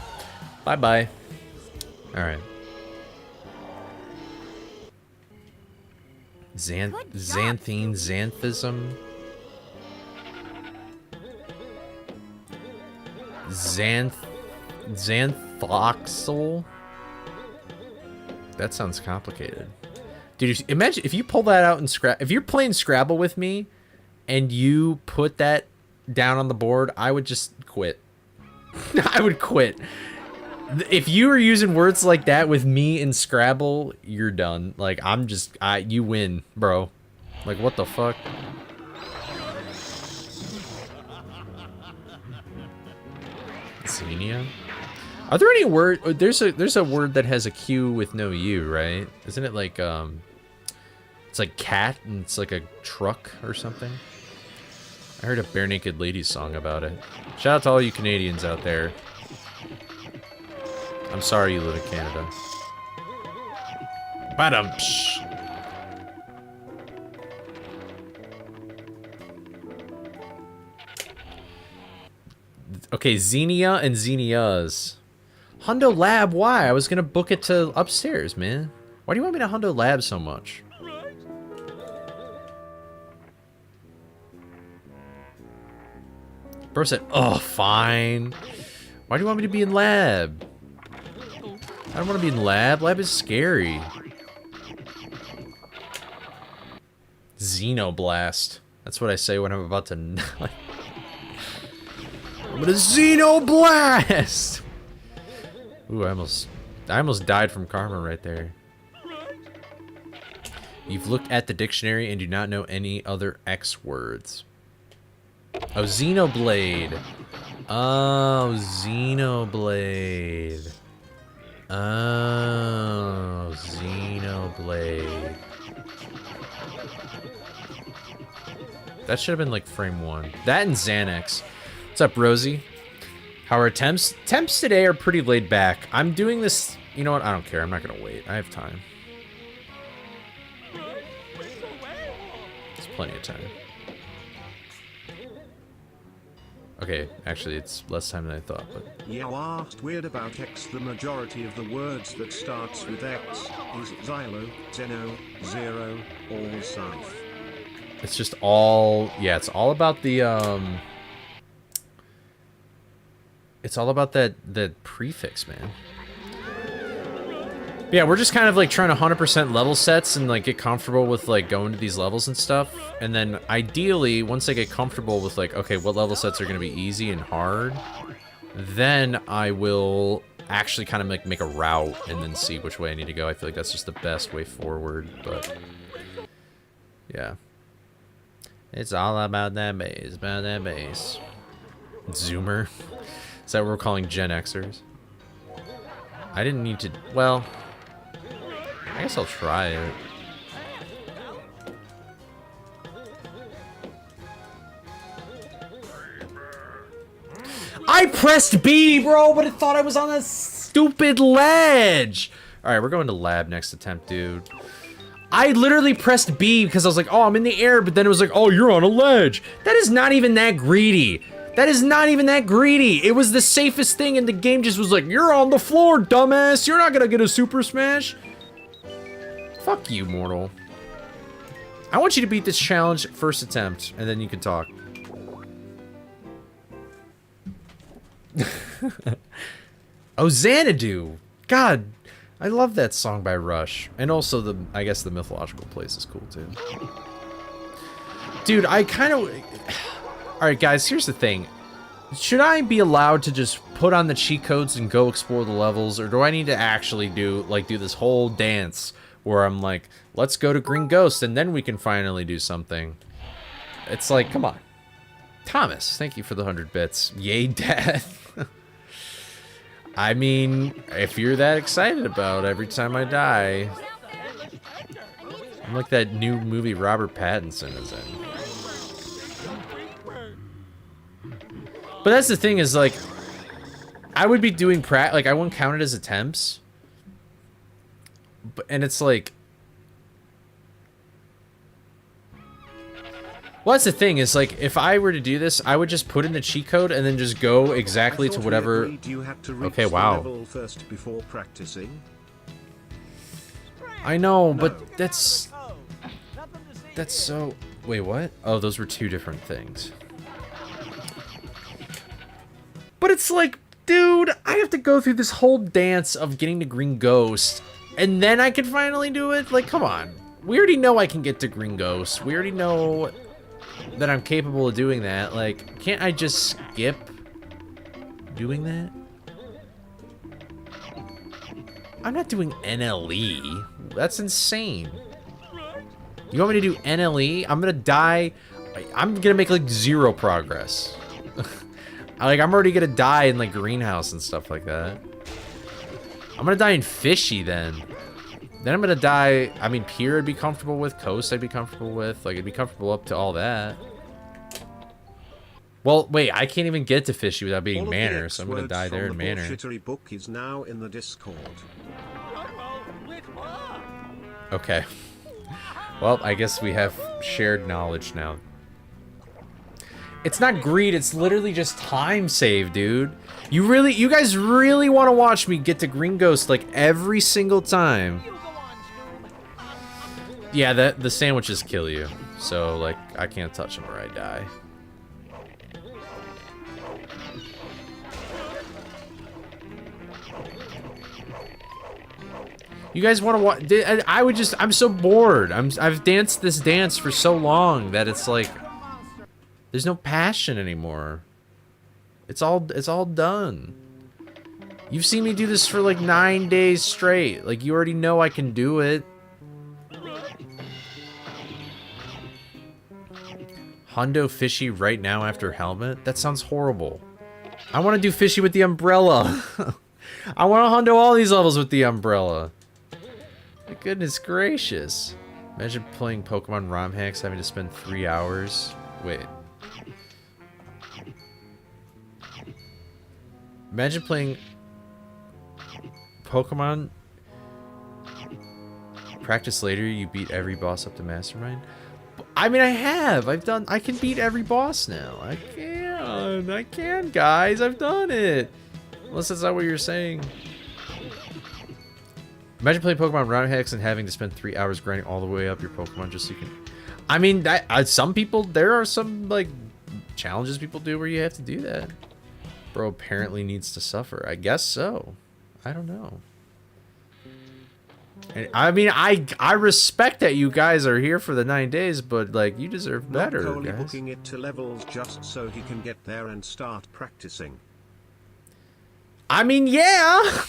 Speaker 1: bye-bye. Alright. Xanthine, xanthism. Xanthoxyl? That sounds complicated. Dude, imagine if you pull that out and if you're playing Scrabble with me and you put that down on the board, I would just quit. I would quit. If you were using words like that with me in Scrabble, you're done. Like, you win, bro. Like, what the fuck? Xenia? Are there any word? There's a word that has a Q with no U, right? Isn't it like it's like cat and it's like a truck or something? I heard a Bare Naked Ladies song about it. Shout out to all you Canadians out there. I'm sorry you live in Canada. Ba-dum-psh. Okay, Xenia and Xenias. Hundo Lab, why? I was gonna book it to upstairs, man. Why do you want me to Hundo Lab so much? Bro said, oh, fine. Why do you want me to be in lab? I don't want to be in lab. Lab is scary. Xenoblast. That's what I say when I'm about to... I'm gonna Xenoblast! Ooh, I almost died from karma right there. You've looked at the dictionary and do not know any other X words. Oh, Xenoblade. Oh, Xenoblade. Oh, Xenoblade. That should have been like frame 1. That and Xanax. What's up, Rosie? How are attempts? Attempts today are pretty laid back. I'm doing this... You know what? I don't care. I'm not going to wait. I have time. There's plenty of time. Okay, actually, it's less time than I thought, but...
Speaker 2: You asked weird about X. The majority of the words that starts with X is Xylo, Zeno, Zero, or Scythe.
Speaker 1: It's just all... Yeah, it's all about the, It's all about that prefix, man. Yeah, we're just kind of like trying to 100% level sets and like get comfortable with like going to these levels and stuff. And then ideally, once I get comfortable with like, okay, what level sets are going to be easy and hard, then I will actually kind of make a route and then see which way I need to go. I feel like that's just the best way forward, but yeah. It's all about that base, Zoomer. Is that what we're calling Gen Xers? I didn't need to... Well... I guess I'll try it. I pressed B, bro, but it thought I was on a stupid ledge! Alright, we're going to lab next attempt, dude. I literally pressed B because I was like, oh, I'm in the air, but then it was like, oh, you're on a ledge. That is not even that greedy. That is not even that greedy. It was the safest thing, and the game just was like, you're on the floor, dumbass. You're not gonna get a super smash. Fuck you, mortal. I want you to beat this challenge first attempt, and then you can talk. Oh, Xanadu. God, I love that song by Rush. And also, I guess the mythological place is cool, too. Dude, I kind of... Alright, guys, here's the thing. Should I be allowed to just put on the cheat codes and go explore the levels, or do I need to actually do this whole dance where I'm like, let's go to Green Ghost and then we can finally do something? It's like, come on. Thomas, thank you for the 100 bits. Yay, death. I mean, if you're that excited about every time I die, I'm like that new movie Robert Pattinson is in. But that's the thing is, like, I would be doing like, I wouldn't count it as attempts. And it's like... Well, that's the thing is, like, if I were to do this, I would just put in the cheat code and then just go exactly to whatever... Okay, wow.
Speaker 2: First before practicing.
Speaker 1: I know, but that's so... Wait, what? Oh, those were two different things. But it's like, dude, I have to go through this whole dance of getting to Green Ghost, and then I can finally do it? Like, come on. We already know I can get to Green Ghost. We already know that I'm capable of doing that. Like, can't I just skip doing that? I'm not doing NLE. That's insane. You want me to do NLE? I'm gonna die. I'm gonna make, like, 0 progress. Like, I'm already gonna die in, like, greenhouse and stuff like that. I'm gonna die in fishy then. Then I'm gonna die. I mean, pier I'd be comfortable with. Coast I'd be comfortable with. Like, I'd be comfortable up to all that. Well, wait, I can't even get to fishy without being manor, so I'm gonna die there in manor.
Speaker 2: The bullshittery book is now in the Discord.
Speaker 1: Okay. Well, I guess we have shared knowledge now. It's not greed, it's literally just time save, dude. You guys really want to watch me get to Green Ghost like every single time. Yeah, the sandwiches kill you. So, like, I can't touch them or I die. You guys want to watch? I'm so bored. I've danced this dance for so long that it's like there's no passion anymore. It's all done. You've seen me do this for like 9 days straight. Like, you already know I can do it. Hundo fishy right now after helmet? That sounds horrible. I want to do fishy with the umbrella. I want to hundo all these levels with the umbrella. My goodness gracious. Imagine playing Pokemon ROM hacks, having to spend 3 hours. Wait. Imagine playing Pokemon. Practice later, you beat every boss up to Mastermind. I mean, I have. I can beat every boss now. I can, guys. I've done it. Unless that's not what you're saying. Imagine playing Pokemon ROM hacks and having to spend 3 hours grinding all the way up your Pokemon just so you can... I mean, some people... There are some, like, challenges people do where you have to do that. Bro apparently needs to suffer. I guess so. I don't know. And, I mean, I respect that you guys are here for the 9 days, but, like, you deserve better,
Speaker 2: Coley
Speaker 1: guys.
Speaker 2: booking it to levels just so he can get there and start practicing.
Speaker 1: I mean, yeah!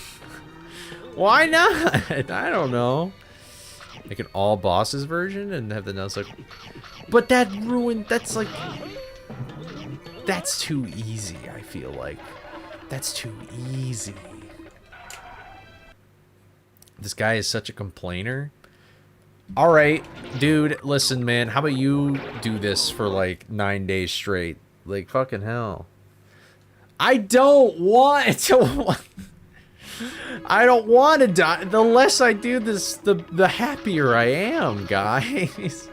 Speaker 1: Why not? I don't know. Like an all bosses version and have the Nuzlocke. But that ruined. That's like. That's too easy, I feel like. That's too easy. This guy is such a complainer. Alright, dude, listen, man. How about you do this for like 9 days straight? Like, fucking hell. I don't want to. I don't want to die. The less I do this, the happier I am, guys.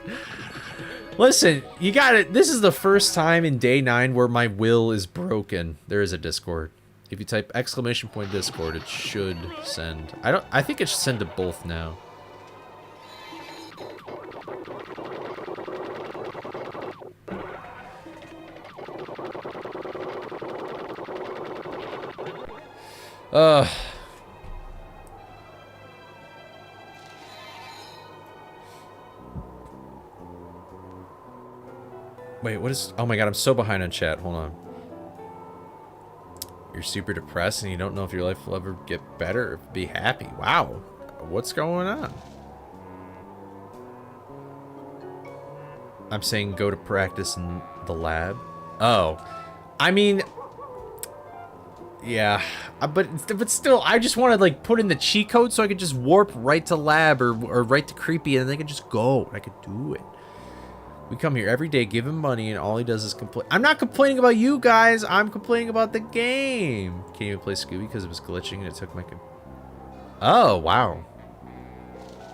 Speaker 1: Listen, you got it. This is the first time in day 9 where my will is broken. There is a Discord. If you type !Discord, it should send. I think it should send to both now. Wait, what is... Oh my god, I'm so behind on chat. Hold on. You're super depressed and you don't know if your life will ever get better or be happy. Wow. What's going on? I'm saying go to practice in the lab. Oh. I mean... Yeah. But still, I just want to, like, put in the cheat code so I could just warp right to lab or right to creepy and they could just go. I could do it. We come here every day, give him money, and all he does is complain. I'm not complaining about you guys. I'm complaining about the game. Can't even play Scooby because it was glitching and it took my... Oh, wow.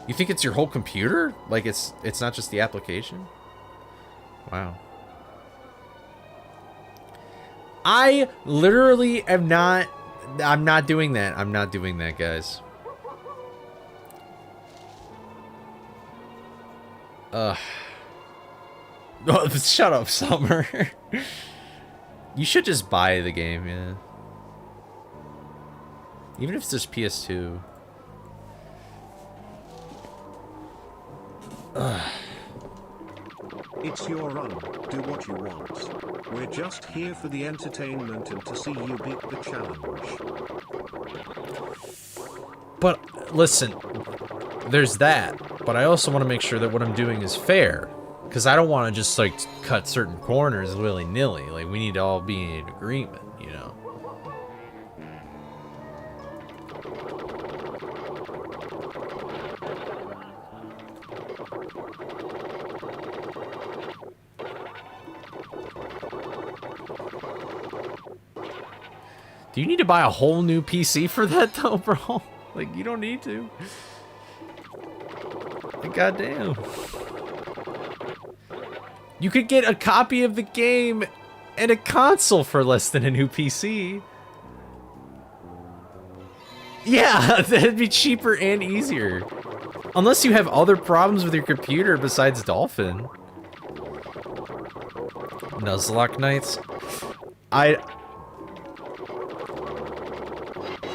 Speaker 1: You think it's your whole computer? Like, it's not just the application? Wow. I literally am not... I'm not doing that. I'm not doing that, guys. Oh, shut up, Summer. You should just buy the game, yeah. Even if it's just PS2. Ugh.
Speaker 2: It's your run, do what you want. We're just here for the entertainment and to see you beat the challenge.
Speaker 1: But, listen, there's that. But I also want to make sure that what I'm doing is fair. Because I don't want to just, like, cut certain corners willy-nilly. Like, we need to all be in agreement, you know? Do you need to buy a whole new PC for that though, bro? Like, you don't need to. Like, goddamn. You could get a copy of the game and a console for less than a new PC. Yeah, that'd be cheaper and easier. Unless you have other problems with your computer besides Dolphin. Nuzlocke nights.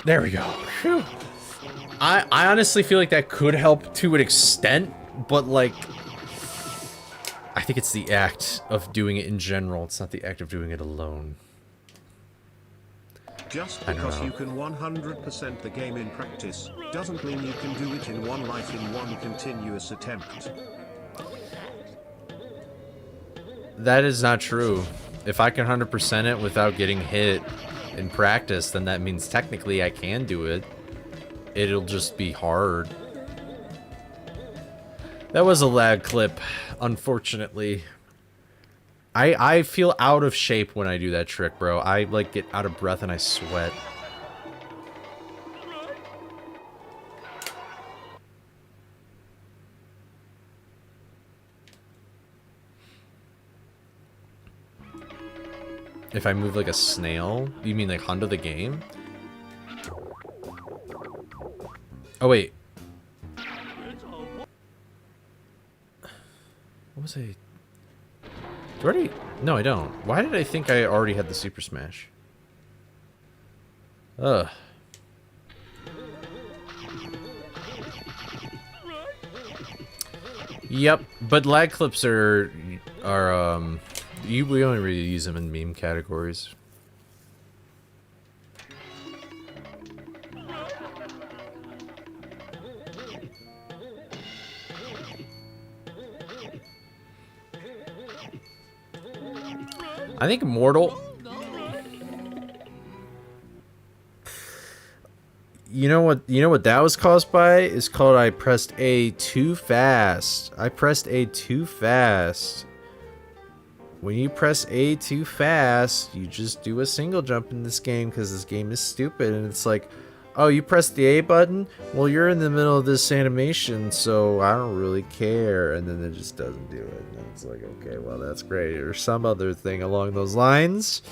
Speaker 1: There we go. Whew. I honestly feel like that could help to an extent, but like, I think it's the act of doing it in general. It's not the act of doing it alone.
Speaker 2: Just because you can 100% the game in practice, doesn't mean you can do it in one life in one continuous attempt.
Speaker 1: That is not true. If I can 100% it without getting hit in practice, then that means technically I can do it. It'll just be hard. That was a lag clip, unfortunately. I feel out of shape when I do that trick, bro. I, like, get out of breath and I sweat. If I move like a snail? You mean like Hundo the game? Oh, wait. What was I... Do I already... No, I don't. Why did I think I already had the Super Smash? Ugh. Yep, but lag clips are we only really use them in meme categories. I think Mortal... You know what that was caused by? It's called I pressed A too fast. I pressed A too fast. When you press A too fast, you just do a single jump in this game because this game is stupid. And it's like, oh, you pressed the A button? Well, you're in the middle of this animation, so I don't really care. And then it just doesn't do it. And it's like, okay, well, that's great. Or some other thing along those lines.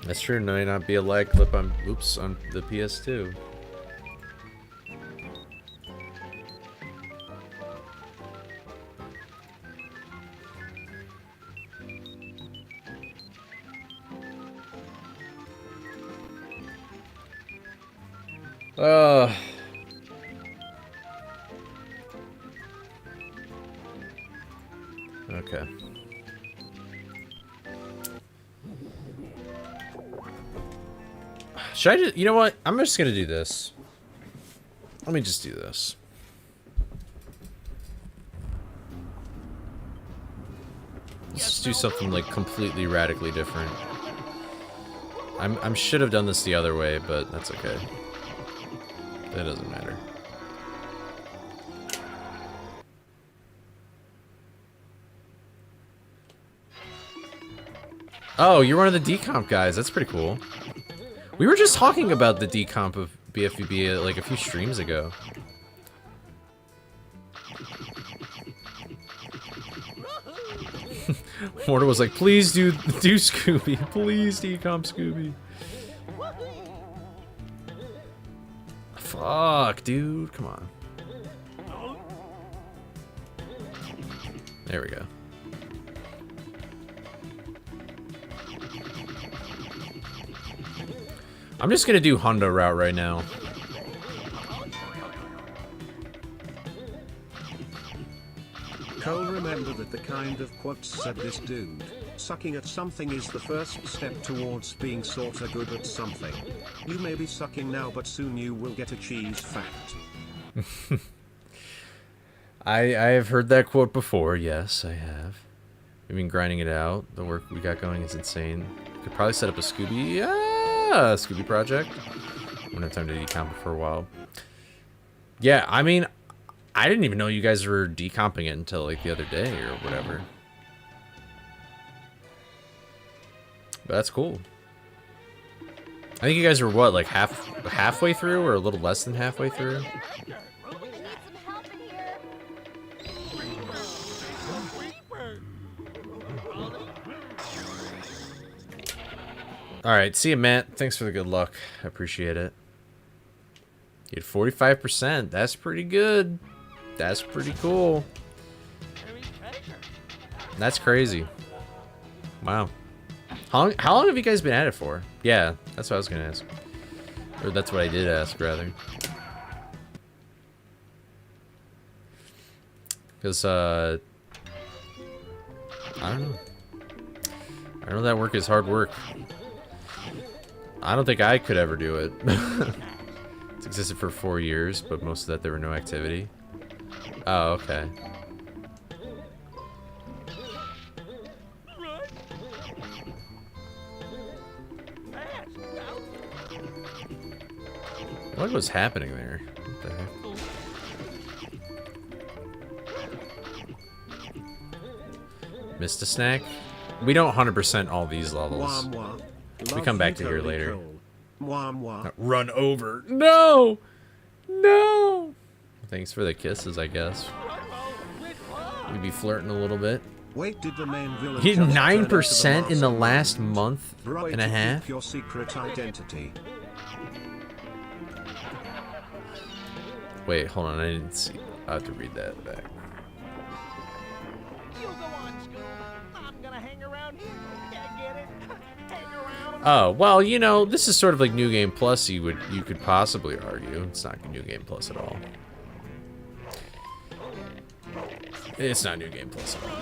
Speaker 1: That's true, no, might not be a lag clip on, oops, on the PS2. Okay. Should I just, you know what? I'm just gonna do this. Let me just do this. Let's just do something like completely radically different. I should have done this the other way, but that's okay. That doesn't matter. Oh, you're one of the decomp guys. That's pretty cool. We were just talking about the decomp of BFVB like a few streams ago. Mortar was like, please do Scooby. Please decomp Scooby. Fuck, dude. Come on. There we go. I'm just gonna do Honda route right now.
Speaker 2: Cole, remember that the kind of quotes said this dude. Sucking at something is the first step towards being sorta good at something. You may be sucking now, but soon you will get a cheese fact.
Speaker 1: I have heard that quote before. Yes, I have. We've been grinding it out. The work we got going is insane. Could probably set up a Scooby project. Wouldn't have time to decomp it for a while. Yeah, I mean, I didn't even know you guys were decomping it until like the other day or whatever. But that's cool. I think you guys were what, like halfway through or a little less than halfway through?
Speaker 4: We need some help in here.
Speaker 1: All right, see you, Matt. Thanks for the good luck. I appreciate it. You had 45%. That's pretty good. That's pretty cool. That's crazy. Wow. How long have you guys been at it for? Yeah, that's what I was gonna ask. Or that's what I did ask, rather. Because, I don't know. I know that work is hard work. I don't think I could ever do it. It's existed for 4 years, but most of that there were no activity. Oh, okay. What was happening there? What the heck? Missed a snack? We don't 100% all these levels. We come back to here later. Run over. No! No! Thanks for the kisses, I guess. We'd be flirting a little bit.
Speaker 2: Wait, did the main villain
Speaker 1: Hit
Speaker 2: just
Speaker 1: 9% in the
Speaker 2: turn
Speaker 1: last month
Speaker 2: Bro,
Speaker 1: and a
Speaker 2: to
Speaker 1: half?
Speaker 2: keep your secret identity.
Speaker 1: Wait, hold on. I didn't see. I have to read that back.
Speaker 3: You go on, Scoob. I'm gonna hang around here. Yeah, get it? Hang around.
Speaker 1: Oh, well, you know, this is sort of like New Game Plus, you could possibly argue. It's not New Game Plus at all. It's not New Game Plus at all.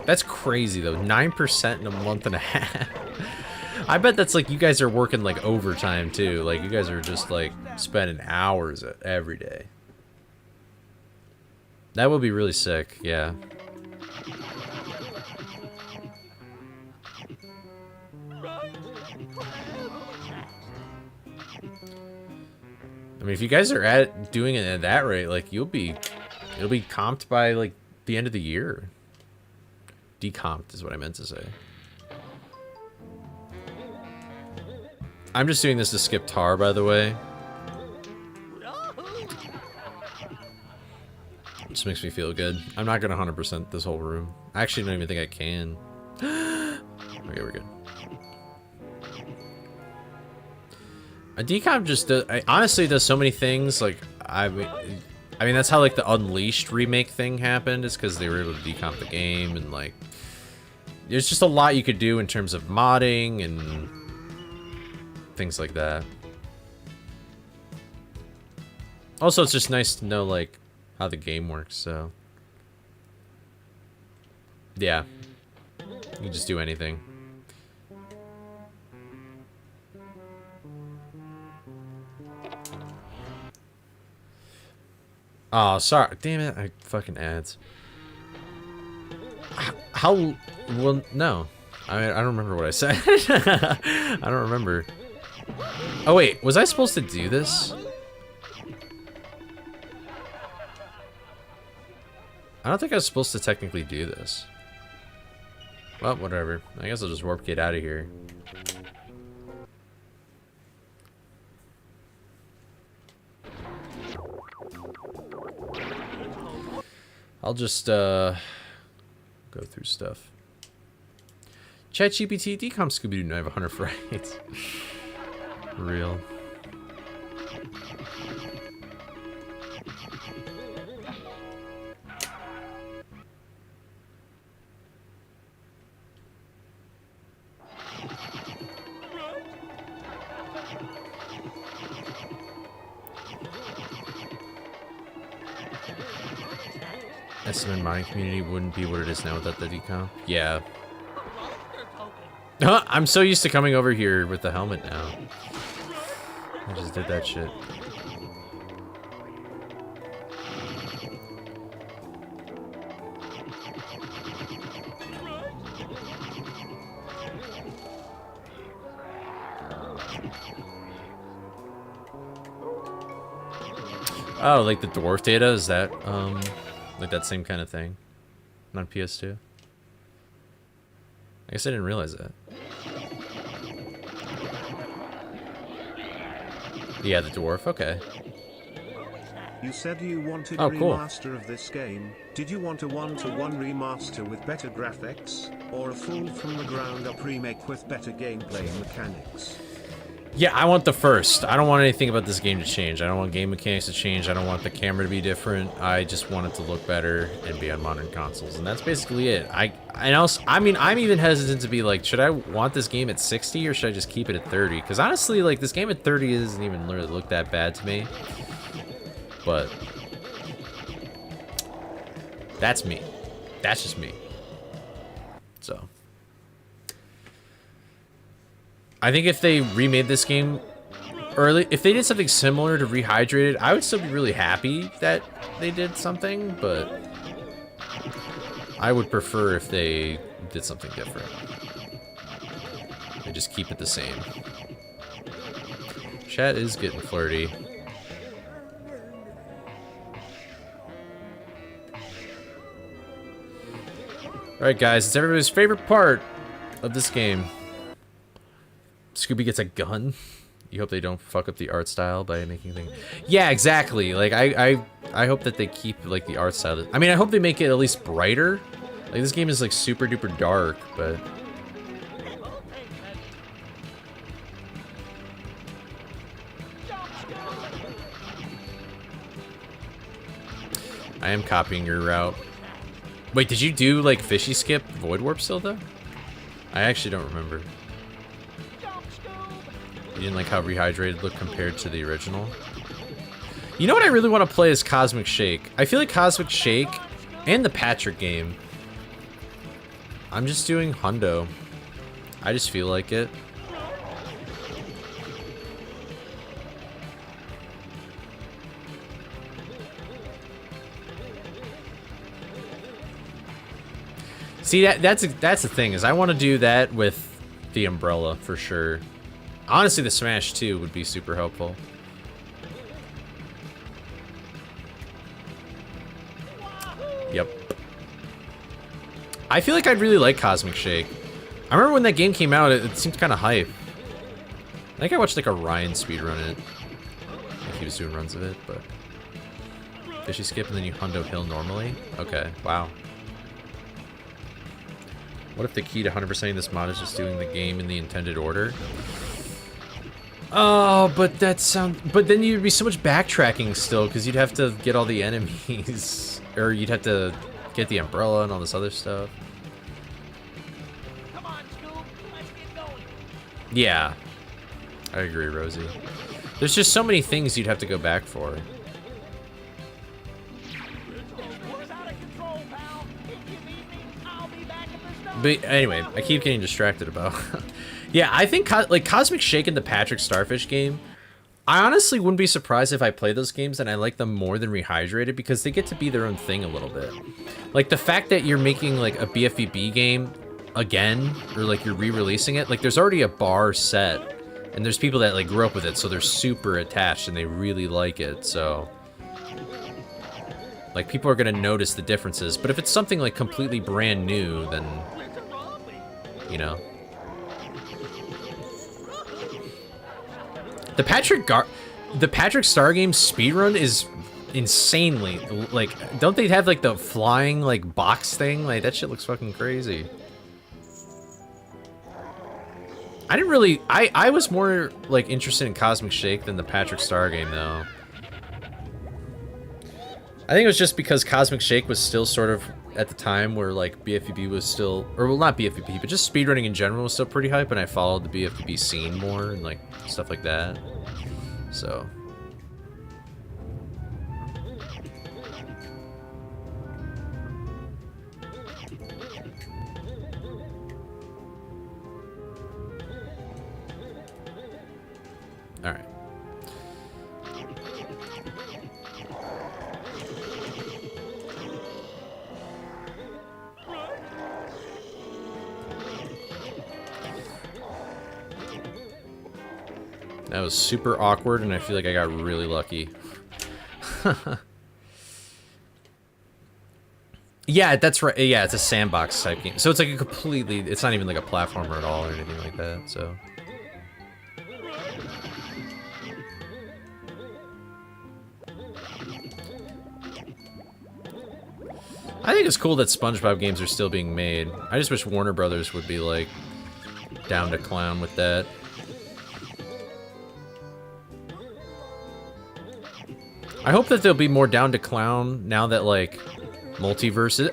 Speaker 1: That's crazy, though. 9% in a month and a half. I bet that's like you guys are working like overtime, too. Like, you guys are just like spending hours every day. That would be really sick, yeah. I mean, if you guys are doing it at that rate, like it'll be comped by like the end of the year. Decomped is what I meant to say. I'm just doing this to skip tar, by the way. It just makes me feel good. I'm not gonna 100% this whole room. I actually don't even think I can. Okay, we're good. A decomp just does, honestly does so many things. Like I mean that's how like the Unleashed remake thing happened. Is because they were able to decomp the game, and like there's just a lot you could do in terms of modding and things like that. Also, it's just nice to know like how the game works. So yeah, you can just do anything. Oh, sorry. Damn it. I fucking ads. How? Well, no. I don't remember what I said. I don't remember. Oh, wait. Was I supposed to do this? I don't think I was supposed to technically do this. Well, whatever. I guess I'll just warp get out of here. I'll just go through stuff. ChatGPT decomp Scooby Doo. I have 100 frames. For real. SMN mining community wouldn't be what it is now without the decomp. Yeah. I'm so used to coming over here with the helmet now. I just did that shit. Oh, like the dwarf data? Is that, like that same kind of thing? On PS2? I guess I didn't realize that. Yeah, the dwarf, okay.
Speaker 2: You said you wanted
Speaker 1: Oh,
Speaker 2: a
Speaker 1: cool.
Speaker 2: remaster of this game. Did you want a one-to-one remaster with better graphics, or a full from the ground up remake with better gameplay mechanics?
Speaker 1: Yeah, I want the first. I don't want anything about this game to change. I don't want game mechanics to change. I don't want the camera to be different. I just want it to look better and be on modern consoles, and that's basically it. I mean, I'm even hesitant to be like, should I want this game at 60 or should I just keep it at 30? Because honestly, like, this game at 30 doesn't even really look that bad to me. But that's me. That's just me. So I think if they remade this game early, if they did something similar to Rehydrated, I would still be really happy that they did something, but I would prefer if they did something different. They just keep it the same. Chat is getting flirty. Alright guys, it's everybody's favorite part of this game. Scooby gets a gun. You hope they don't fuck up the art style by making things... Yeah, exactly. Like, I hope that they keep, like, the art style. I mean, I hope they make it at least brighter. Like, this game is, like, super duper dark, but... I am copying your route. Wait, did you do, like, Fishy Skip Void Warp still, though? I actually don't remember. You didn't like how Rehydrated looked compared to the original? You know what I really want to play is Cosmic Shake. I feel like Cosmic Shake and the Patrick game. I'm just doing Hundo. I just feel like it. See, that's the thing, is I want to do that with the Umbrella for sure. Honestly, the Smash 2 would be super helpful. Yep. I feel like I'd really like Cosmic Shake. I remember when that game came out, it seemed kind of hype. I think I watched like a Ryan speedrun it. I think he was doing runs of it, but... Fishy Skip and then you Hundo Hill normally? Okay, wow. What if the key to 100%ing this mod is just doing the game in the intended order? Oh, but that sounds... But then you'd be so much backtracking still, because you'd have to get all the enemies. Or you'd have to get the umbrella and all this other stuff.
Speaker 3: Come on, Scoob, let's get going.
Speaker 1: Yeah. I agree, Rosie. There's just so many things you'd have to go back for.
Speaker 3: It's out of control, pal. If you need me, I'll be back at the start.
Speaker 1: But anyway, I keep getting distracted about... Yeah, I think like Cosmic Shake and the Patrick Starfish game, I honestly wouldn't be surprised if I play those games and I like them more than Rehydrated because they get to be their own thing a little bit. Like the fact that you're making like a BFBB game again, or like you're re-releasing it, like there's already a bar set and there's people that like grew up with it, so they're super attached and they really like it, so... Like people are gonna notice the differences, but if it's something like completely brand new, then, you know... The Patrick Star game speedrun is insanely, like, don't they have like the flying like box thing? Like that shit looks fucking crazy. I didn't really, I was more like interested in Cosmic Shake than the Patrick Star game though. I think it was just because Cosmic Shake was still sort of at the time where like BFBB was still, or well not BFBB, but just speedrunning in general was still pretty hype, and I followed the BFBB scene more and like stuff like that. So. All right. That was super awkward, and I feel like I got really lucky. Yeah, that's right. Yeah, it's a sandbox type game. So it's like a completely, it's not even like a platformer at all or anything like that, so. I think it's cool that SpongeBob games are still being made. I just wish Warner Brothers would be like down to clown with that. I hope that they'll be more down to clown now that like multiverses.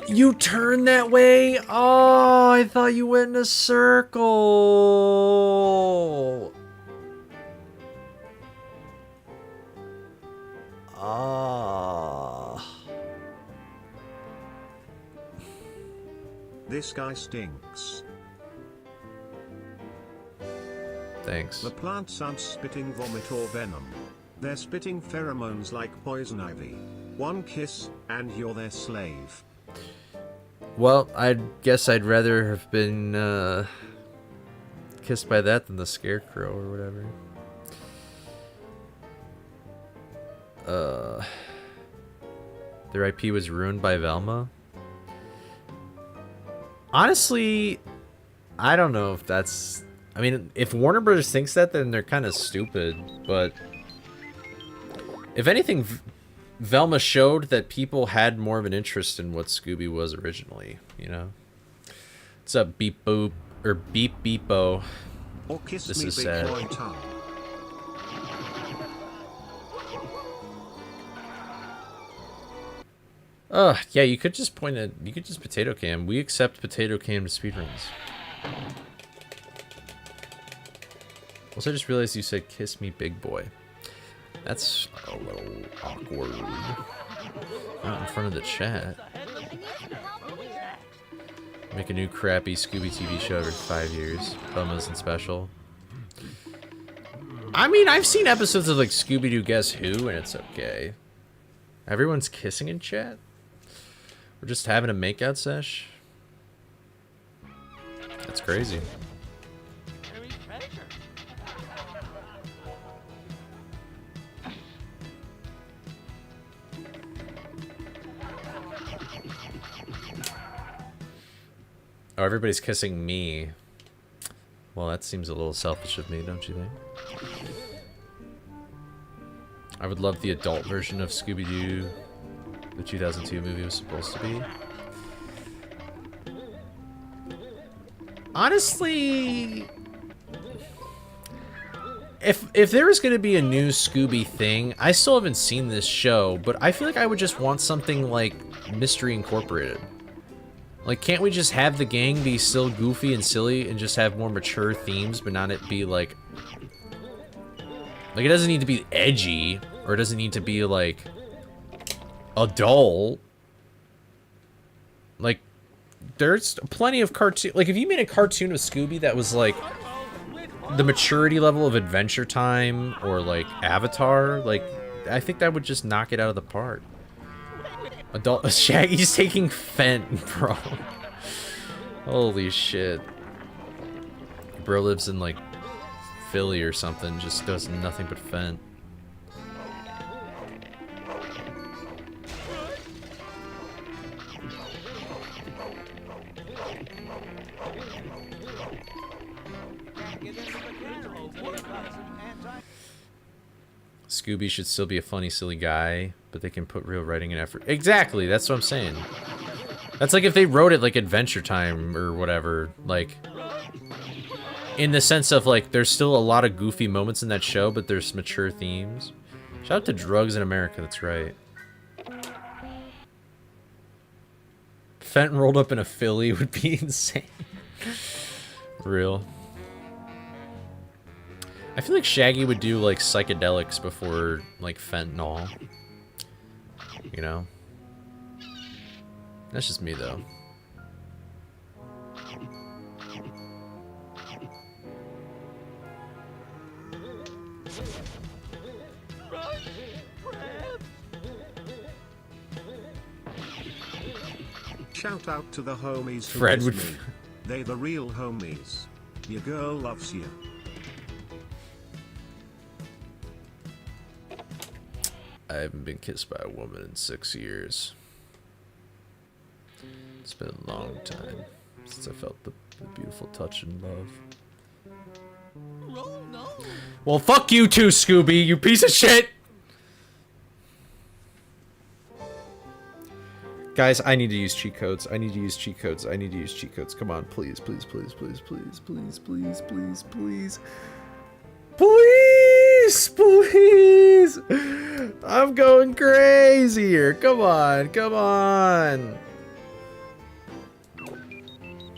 Speaker 1: You turned that way? Oh, I thought you went in a circle. Ah.
Speaker 2: This guy stinks.
Speaker 1: Thanks.
Speaker 2: The plants aren't spitting vomit or venom. They're spitting pheromones like poison ivy. One kiss, and you're their slave.
Speaker 1: Well, I guess I'd rather have been kissed by that than the scarecrow or whatever. Their IP was ruined by Velma? Honestly, I don't know if that's... I mean, if Warner Brothers thinks that, then they're kind of stupid, but... If anything, Velma showed that people had more of an interest in what Scooby was originally, you know? What's up, Beep Boop, or Beep Beepo?
Speaker 2: Or kiss
Speaker 1: This
Speaker 2: me
Speaker 1: is
Speaker 2: big
Speaker 1: sad.
Speaker 2: boy tongue.
Speaker 1: Yeah, you could just point at, you could just potato cam. We accept potato cam to speedruns. Also, I just realized you said kiss me big boy. That's a little awkward. Not in front of the chat. Make a new crappy Scooby TV show every 5 years. Bum isn't special. I mean, I've seen episodes of like Scooby-Doo Guess Who, and it's okay. Everyone's kissing in chat? We're just having a makeout sesh? That's crazy. Oh, everybody's kissing me. Well, that seems a little selfish of me, don't you think? I would love the adult version of Scooby-Doo. The 2002 movie was supposed to be. Honestly, if there was going to be a new Scooby thing, I still haven't seen this show, but I feel like I would just want something like Mystery Incorporated. Like, can't we just have the gang be still goofy and silly and just have more mature themes, but not it be like... Like, it doesn't need to be edgy, or it doesn't need to be, like, adult. Like, there's plenty of cartoon... Like, if you made a cartoon of Scooby that was, like, the maturity level of Adventure Time or, like, Avatar, like, I think that would just knock it out of the park. Adult Shaggy's taking Fent, bro. Holy shit. Bro lives in like Philly or something, just does nothing but Fent. Scooby should still be a funny, silly guy, but they can put real writing and effort. Exactly, that's what I'm saying. That's like if they wrote it like Adventure Time or whatever, like, in the sense of like, there's still a lot of goofy moments in that show, but there's mature themes. Shout out to Drugs in America, that's right. Fenton rolled up in a Philly would be insane. Real. I feel like Shaggy would do, like, psychedelics before, like, fentanyl. You know? That's just me, though.
Speaker 2: Shout out to the homies who
Speaker 1: Fred
Speaker 2: miss
Speaker 1: would...
Speaker 2: me. They the real homies. Your girl loves you.
Speaker 1: haven't been kissed by a woman in 6 years. It's been a long time since I felt the beautiful touch and love.
Speaker 3: Oh, no.
Speaker 1: Well, fuck you too, Scooby, you piece of shit! Guys, I need to use cheat codes. I need to use cheat codes. I need to use cheat codes. Come on, please, please, please, please, please, please, please, please, please. Please, please! I'm going crazy here. Come on, come on.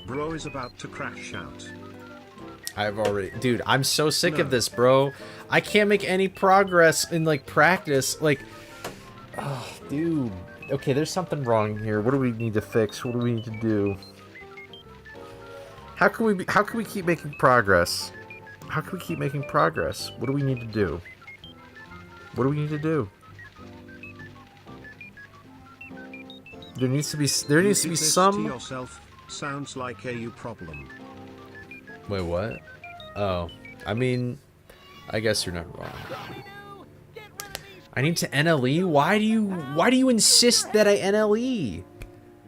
Speaker 2: Bro is about to crash out.
Speaker 1: I've already... Dude, I'm so sick of this, bro. I can't make any progress in, like, practice. Like... Oh, dude. Okay, there's something wrong here. What do we need to fix? What do we need to do? How can we keep making progress? How can we keep making progress? What do we need to do? What do we need to do? There needs to be some...
Speaker 2: To yourself sounds like a you problem.
Speaker 1: Wait, what? Oh, I mean, I guess you're not wrong. I need to NLE? Why do you insist that I NLE?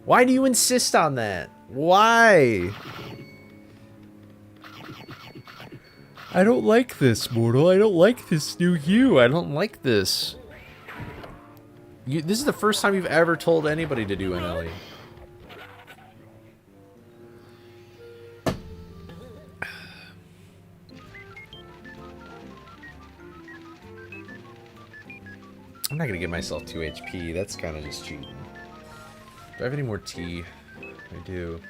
Speaker 1: Why do you insist on that? Why? I don't like this, mortal. I don't like this new you. I don't like this. This is the first time you've ever told anybody to do NLE. I'm not gonna give myself 2 HP. That's kind of just cheating. Do I have any more tea? I do.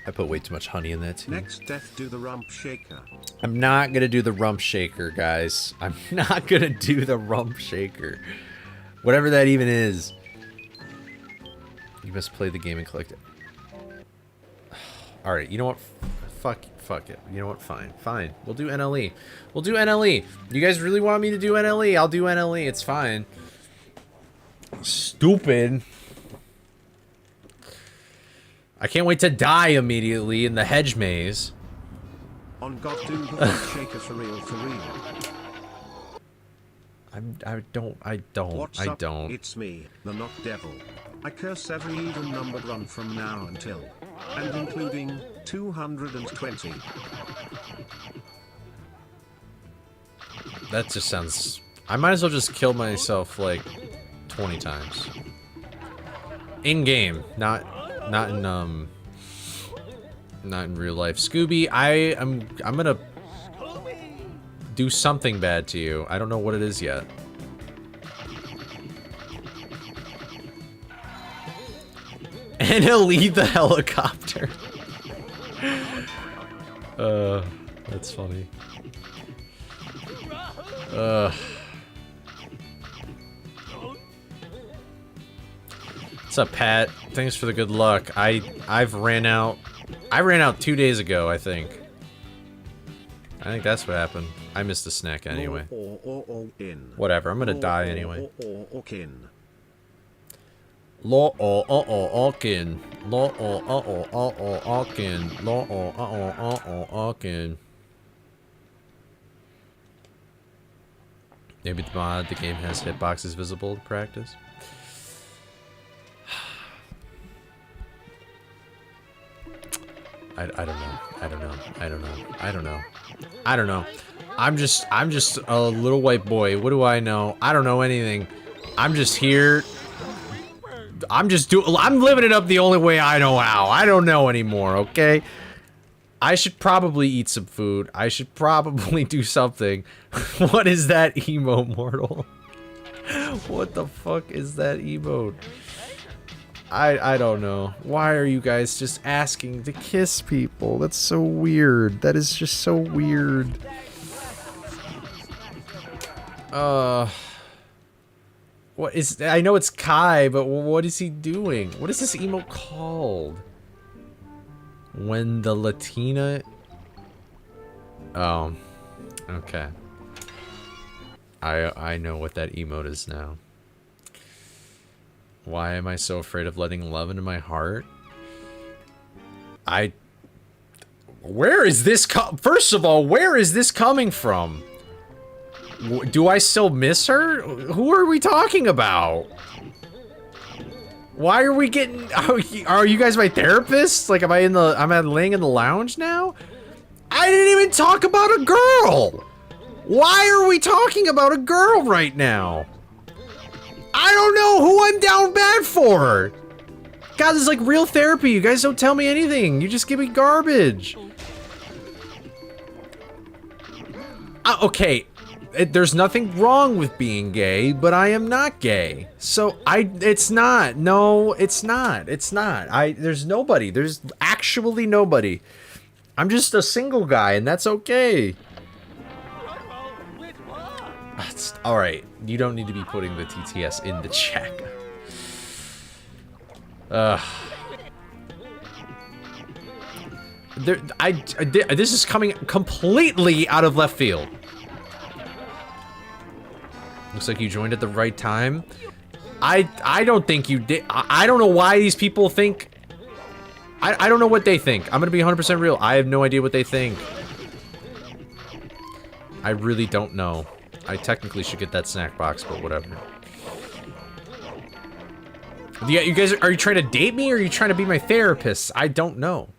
Speaker 1: I put way too much honey in that tea.
Speaker 2: Next death, do the rump shaker.
Speaker 1: I'm not gonna do the rump shaker, guys. I'm not gonna do the rump shaker. Whatever that even is. You must play the game and collect it. Alright, you know what? Fuck it. You know what? Fine. Fine. We'll do NLE. We'll do NLE. You guys really want me to do NLE? I'll do NLE. It's fine. Stupid. I can't wait to die immediately in the hedge maze.
Speaker 2: On God, do the rump shaker for real, for real.
Speaker 1: I don't.
Speaker 2: It's me, the Knock Devil. I curse every even numbered run from now until, and including 220.
Speaker 1: That just sounds... I might as well just kill myself like 20 times. In game, not in real life. Scooby, I'm gonna do something bad to you. I don't know what it is yet. And he'll lead the helicopter. That's funny. What's up, Pat? Thanks for the good luck. I've ran out. I ran out 2 days ago, I think. I think that's what happened. I missed a snack anyway. Whatever, I'm gonna die anyway. Law Alkin. Law Alkin. Law Alkin. Maybe the game has hitboxes visible to practice. I don't know. I don't know. I don't know. I don't know. I don't know. I'm just a little white boy. What do I know? I don't know anything. I'm just here. I'm living it up the only way I know how. I don't know anymore, okay? I should probably eat some food. I should probably do something. What is that emote, mortal? What the fuck is that emote? I don't know. Why are you guys just asking to kiss people? That's so weird. That is just so weird. What is... I know it's Kai, but what is he doing? What is this emote called? When the Latina... Oh. Okay. I know what that emote is now. Why am I so afraid of letting love into my heart? Where is this First of all, where is this coming from? Do I still miss her? Who are we talking about? Why are we getting... Are you guys my therapists? Like, am I laying in the lounge now? I didn't even talk about a girl! Why are we talking about a girl right now? I don't know who I'm down bad for! God, this is like real therapy. You guys don't tell me anything. You just give me garbage. Okay. There's nothing wrong with being gay, but I am not gay. So it's not. No, it's not. It's not. There's nobody. There's actually nobody. I'm just a single guy, and that's okay. All right. You don't need to be putting the TTS in the chat. This is coming completely out of left field. Looks like you joined at the right time. I don't think you did. I don't know why these people think. I don't know what they think. I'm gonna be 100% real. I have no idea what they think. I really don't know. I technically should get that snack box, but whatever. Yeah, you guys, are you trying to date me or are you trying to be my therapist? I don't know.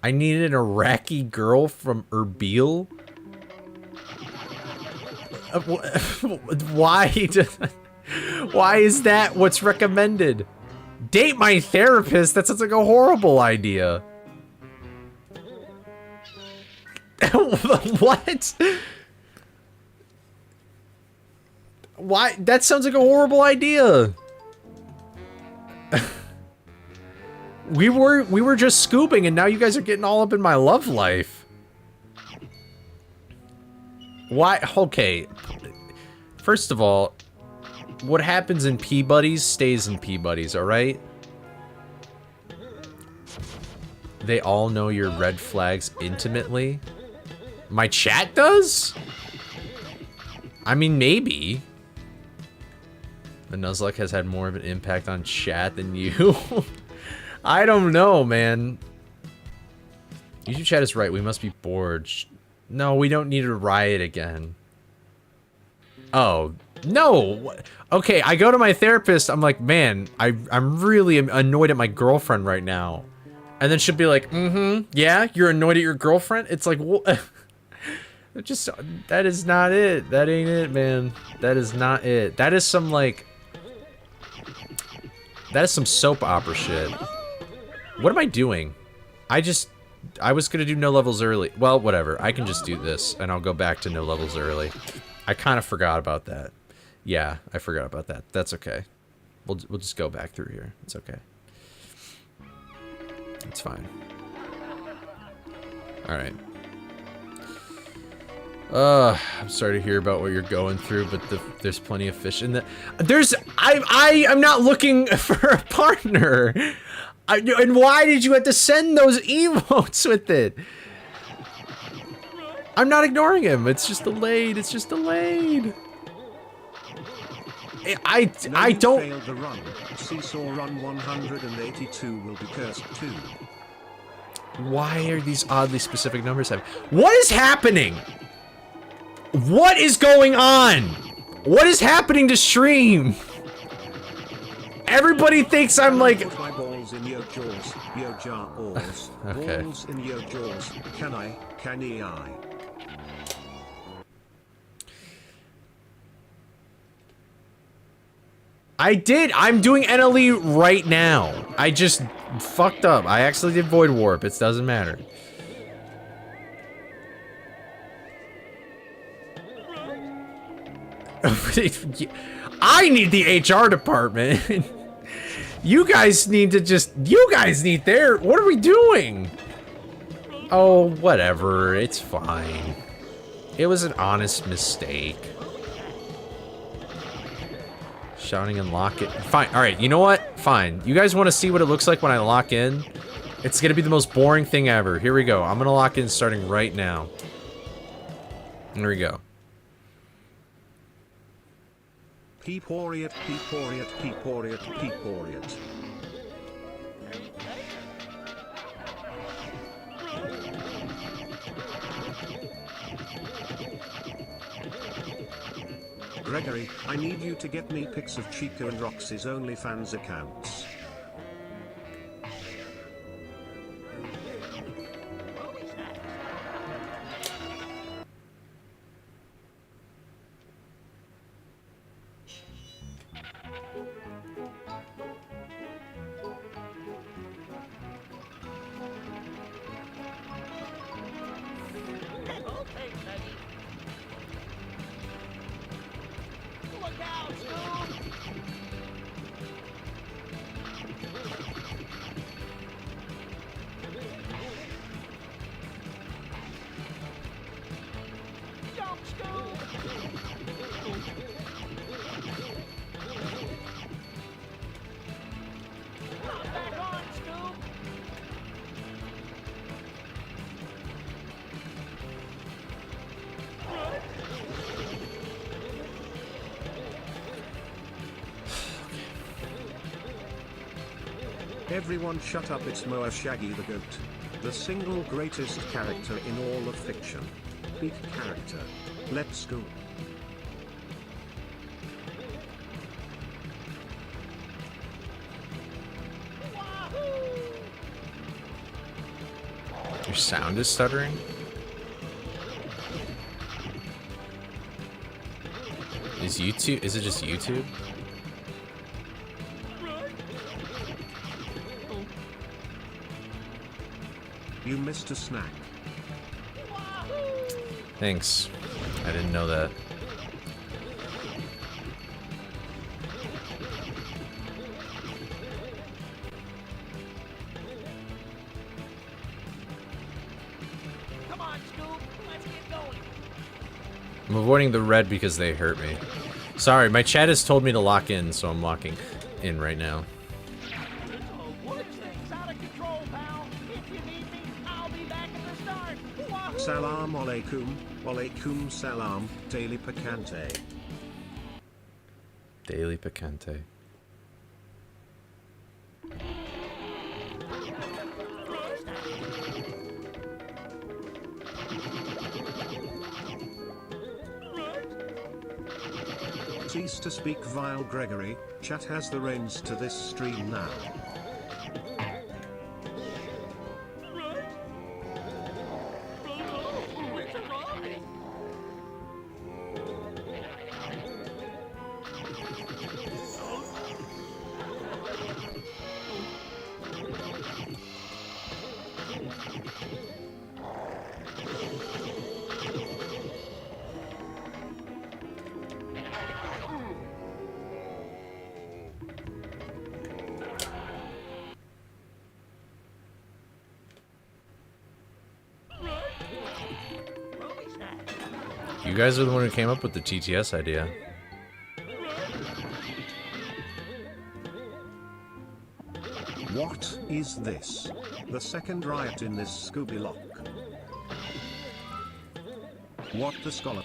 Speaker 1: I needed an Iraqi girl from Erbil. Why? Why is that what's recommended? Date my therapist? That sounds like a horrible idea. What? Why? That sounds like a horrible idea. We were just scooping and now you guys are getting all up in my love life. Why? Okay. First of all, what happens in P-Buddies stays in P-Buddies, alright? They all know your red flags intimately. My chat does? I mean, maybe. The Nuzlocke has had more of an impact on chat than you. I don't know, man. YouTube chat is right. We must be bored. No, we don't need to riot again. Oh, no. Okay, I go to my therapist. I'm like, man, I'm really annoyed at my girlfriend right now. And then she'll be like, yeah, you're annoyed at your girlfriend? It's like, what? Just, that is not it. That ain't it, man. That is not it. That is some, like, that is some soap opera shit. What am I doing? I was gonna do no levels early. Well, whatever. I can just do this, and I'll go back to no levels early. I kind of forgot about that. Yeah, I forgot about that. That's okay. We'll just go back through here. It's okay. It's fine. All right. I'm sorry to hear about what you're going through, but there's plenty of fish in the. I'm not looking for a partner. And why did you have to send those emotes with it? I'm not ignoring him. It's just delayed. It's just delayed. I don't.
Speaker 2: Failed the run. Seesaw run 182 will be cursed too.
Speaker 1: Why are these oddly specific numbers happening? What is happening? What is going on? What is happening to stream? Everybody thinks I'm like.
Speaker 2: Put my balls in your jaws, your jar balls.
Speaker 1: Okay.
Speaker 2: Balls in your jaws. Can I?
Speaker 1: I did. I'm doing NLE right now. I just fucked up. I actually did Void Warp. It doesn't matter. I need the HR department. You guys need to just. You guys need their. What are we doing? Oh, whatever. It's fine. It was an honest mistake. Shouting and lock it. Fine. All right. You know what? Fine. You guys want to see what it looks like when I lock in? It's going to be the most boring thing ever. Here we go. I'm going to lock in starting right now. There we go.
Speaker 2: Peeporiot, peeporiot, peeporiot, peeporiot. Gregory, I need you to get me pics of Chica and Roxy's OnlyFans accounts.
Speaker 3: Okay, Peggy. Look out, Scoob! Jump, Scoob! Not back on, Scoob!
Speaker 2: Everyone shut up, it's Moa Shaggy the Goat. The single greatest character in all of fiction. Peak character. Let's go.
Speaker 1: Your sound is stuttering? Is it just YouTube?
Speaker 2: You missed a snack.
Speaker 1: Thanks. I didn't know that.
Speaker 3: Come on, Scoob, let's get going.
Speaker 1: I'm avoiding the red because they hurt me. Sorry, my chat has told me to lock in, so I'm locking in right now.
Speaker 3: This thing's out of control, pal. If you need me, I'll be back at the start. Wahoo!
Speaker 2: Salam alaikum, walaikum salam, daily picante.
Speaker 1: Daily Picante.
Speaker 2: Cease to speak, vile Gregory. Chat has the reins to this stream now.
Speaker 1: You guys are the one who came up with the TTS idea.
Speaker 2: What is this? The second riot in this Scooby lock. What the scallop?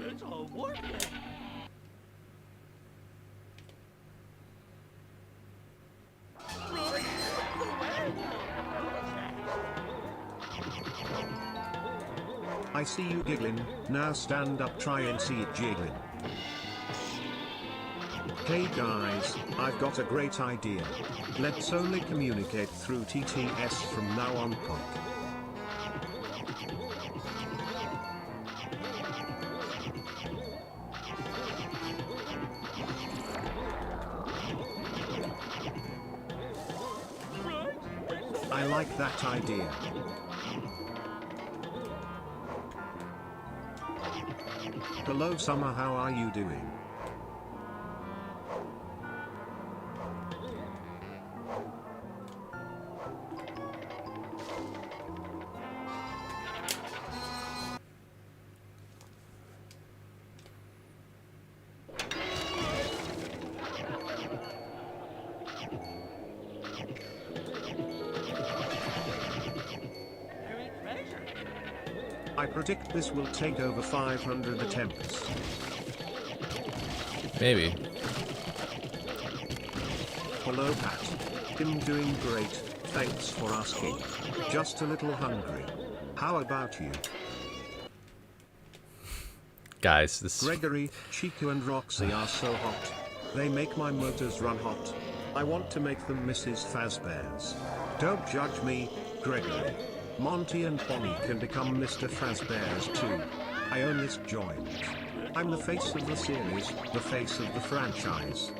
Speaker 3: It's all working.
Speaker 2: I see you giggling, now stand up, try and see it jiggling. Hey guys, I've got a great idea. Let's only communicate through TTS from now on pod. I like that idea. Hello Summer, how are you doing? I I predict this will take over 500 attempts.
Speaker 1: Maybe.
Speaker 2: Hello Pat. I'm doing great, thanks for asking. Just a little hungry. How about you?
Speaker 1: Guys, this
Speaker 2: Gregory, Chico and Roxy are so hot. They make my motors run hot. I want to make them Mrs. Fazbear's. Don't judge me, Gregory. Monty and Bonnie can become Mr. Fazbear's too. I own this joint. I'm the face of the series, the face of the franchise.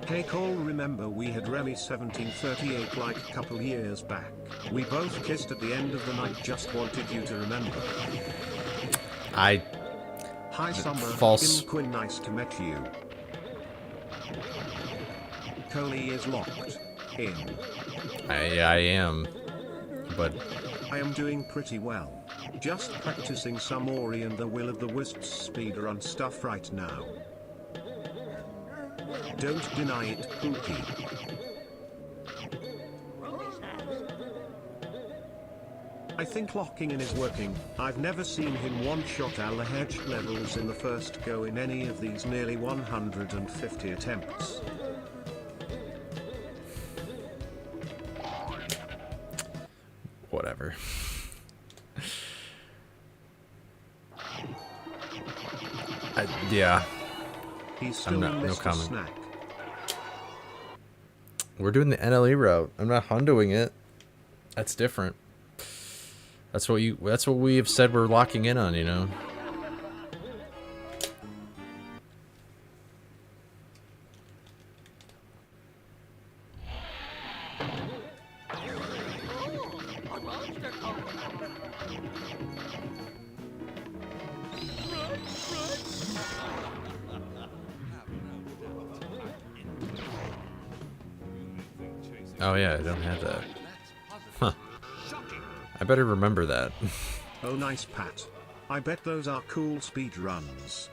Speaker 2: Hey Cole, remember we had Remy 1738 like a couple years back. We both kissed at the end of the night, just wanted you to remember.
Speaker 1: I...
Speaker 2: Hi Summer,
Speaker 1: False.
Speaker 2: Quinn, nice to meet you. Coley is locked in.
Speaker 1: I am. But...
Speaker 2: I am doing pretty well. Just practicing some Ori and the Will of the Wisps speedrun stuff right now. Don't deny it, Pookie. I think locking in is working. I've never seen him one-shot all the hedge levels in the first go in any of these nearly 150 attempts.
Speaker 1: Whatever. Yeah.
Speaker 2: He's still
Speaker 1: no
Speaker 2: Mr.
Speaker 1: comment.
Speaker 2: Snack.
Speaker 1: We're doing the NLE route. I'm not hundoing it. That's different. That's what we have said we're locking in on, you know. Oh yeah, I don't have that. Huh. I better remember that.
Speaker 2: Oh nice Pat. I bet those are cool speed runs.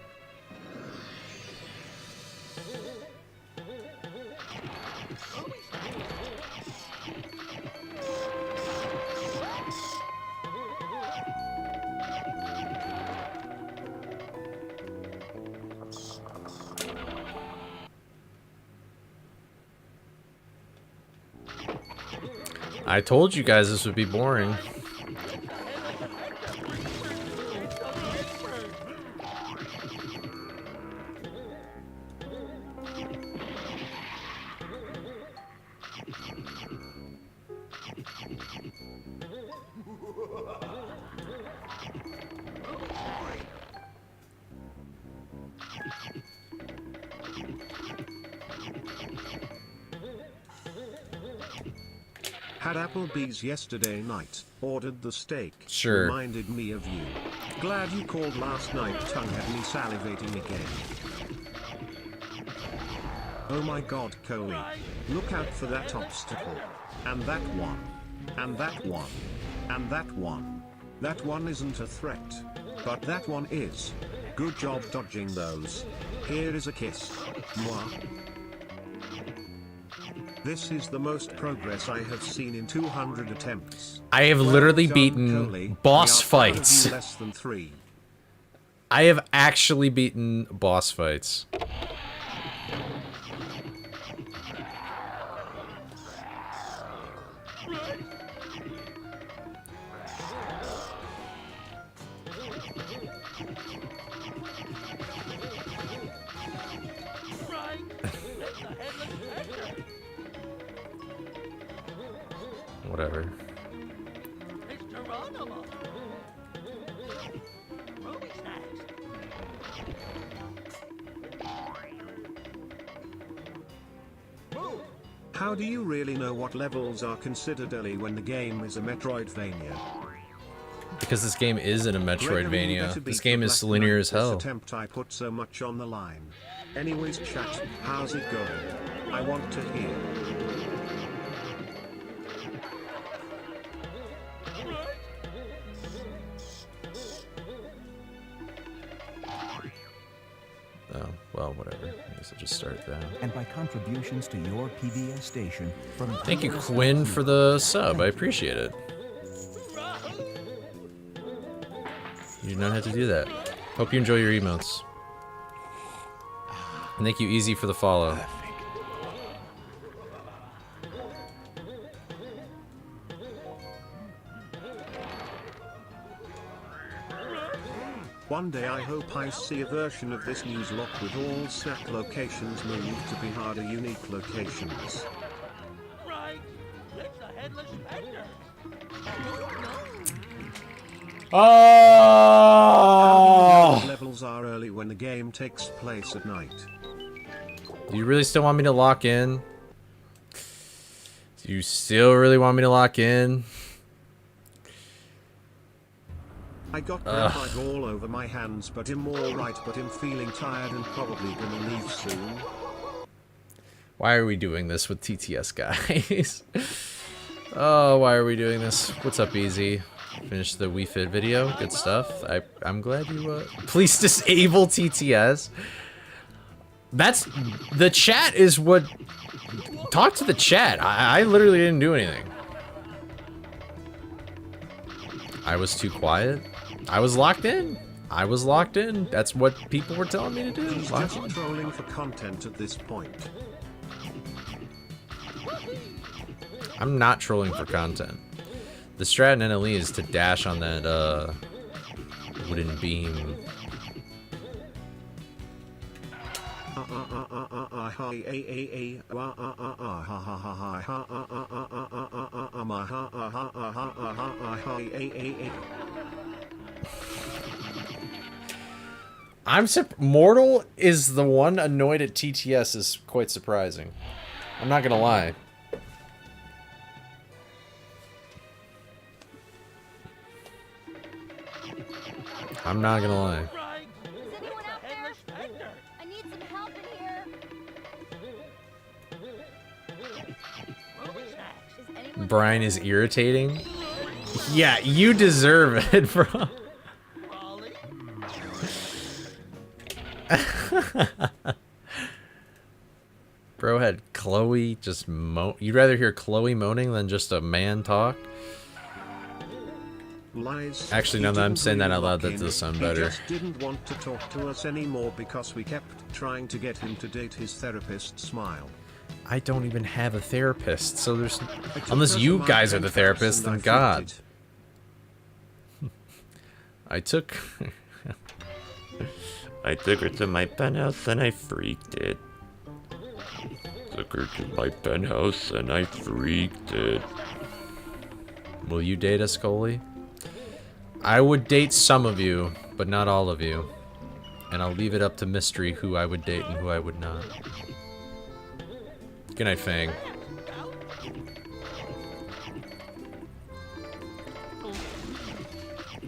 Speaker 1: I told you guys this would be boring.
Speaker 2: Had Applebee's yesterday night, ordered the steak.
Speaker 1: Sure.
Speaker 2: Reminded me of you. Glad you called last night, tongue had me salivating again. Oh my god, Coley. Look out for that obstacle. And that one. And that one. And that one. That one isn't a threat. But that one is. Good job dodging those. Here is a kiss. Mwah. This is the most progress I have seen in 200 attempts.
Speaker 1: I have
Speaker 2: Well
Speaker 1: literally
Speaker 2: done,
Speaker 1: beaten
Speaker 2: Coley.
Speaker 1: boss
Speaker 2: We are proud of
Speaker 1: fights.
Speaker 2: you, less than 3.
Speaker 1: I have actually beaten boss fights. Whatever.
Speaker 2: How do you really know what levels are considered early when the game is a Metroidvania?
Speaker 1: Because this game isn't a
Speaker 2: Gregory, you
Speaker 1: Metroidvania.
Speaker 2: better
Speaker 1: This
Speaker 2: beat
Speaker 1: game
Speaker 2: the
Speaker 1: is
Speaker 2: Black
Speaker 1: linear
Speaker 2: Knight
Speaker 1: as
Speaker 2: this
Speaker 1: hell.
Speaker 2: attempt I put so much on the line. Anyways chat, how's it going? I want to hear.
Speaker 1: Oh, well, whatever. I guess I'll just start that.
Speaker 5: And by contributions to your PBS station from
Speaker 1: Thank you,
Speaker 5: PBS
Speaker 1: Quinn, for the
Speaker 5: Thank
Speaker 1: sub.
Speaker 5: you.
Speaker 1: I appreciate it. You do not have to do that. Hope you enjoy your emotes. And thank you, Easy, for the follow.
Speaker 2: One day I hope I see a version of this Nuzlocke with all snack locations moved to be harder unique locations.
Speaker 3: Right. It's the headless specter.
Speaker 1: Oh!
Speaker 2: Levels are early when the game takes place at night.
Speaker 1: Do you really still want me to lock in? Do you still really want me to lock in?
Speaker 2: I got graphite all over my hands, but I'm alright, but I'm feeling tired and probably gonna leave soon.
Speaker 1: Why are we doing this with TTS, guys? Oh, why are we doing this? What's up, Easy? Finished the Wii Fit video. Good stuff. I'm glad you, Please disable TTS. That's... The chat is what... Talk to the chat. I literally didn't do anything. I was too quiet. I was locked in. I was locked in. That's what people were telling me to do.
Speaker 2: He's just trolling for content at this point.
Speaker 1: I'm not trolling for content. The strat in NLE is to dash on that, wooden beam. Mortal is the one annoyed at TTS is quite surprising. I'm not gonna lie. I'm not gonna lie.
Speaker 3: Right.
Speaker 4: Is anyone out there?
Speaker 3: Headless specter.
Speaker 4: I need some help in here.
Speaker 3: Movie snacks.
Speaker 4: Is anyone
Speaker 1: Brian is irritating. Yeah, you deserve it, bro.
Speaker 3: Raleigh.
Speaker 1: Bro had Chloe just You'd rather hear Chloe moaning than just a man talk?
Speaker 2: Lies.
Speaker 1: Actually, now that I'm saying that out loud, that does sound better.
Speaker 2: He just didn't want to talk to us anymore because we kept trying to get him to date his therapist. Smile.
Speaker 1: I don't even have a therapist, so there's...
Speaker 2: I took
Speaker 1: Unless
Speaker 2: her
Speaker 1: you
Speaker 2: to my
Speaker 1: guys are the
Speaker 2: penthouse
Speaker 1: therapist,
Speaker 2: and
Speaker 1: then
Speaker 2: I
Speaker 1: God.
Speaker 2: freaked
Speaker 1: I took her to my penthouse and I freaked it. Took her to my penthouse and I freaked it. Will you date us, Coley? I would date some of you, but not all of you. And I'll leave it up to mystery who I would date and who I would not. Good night, Fang.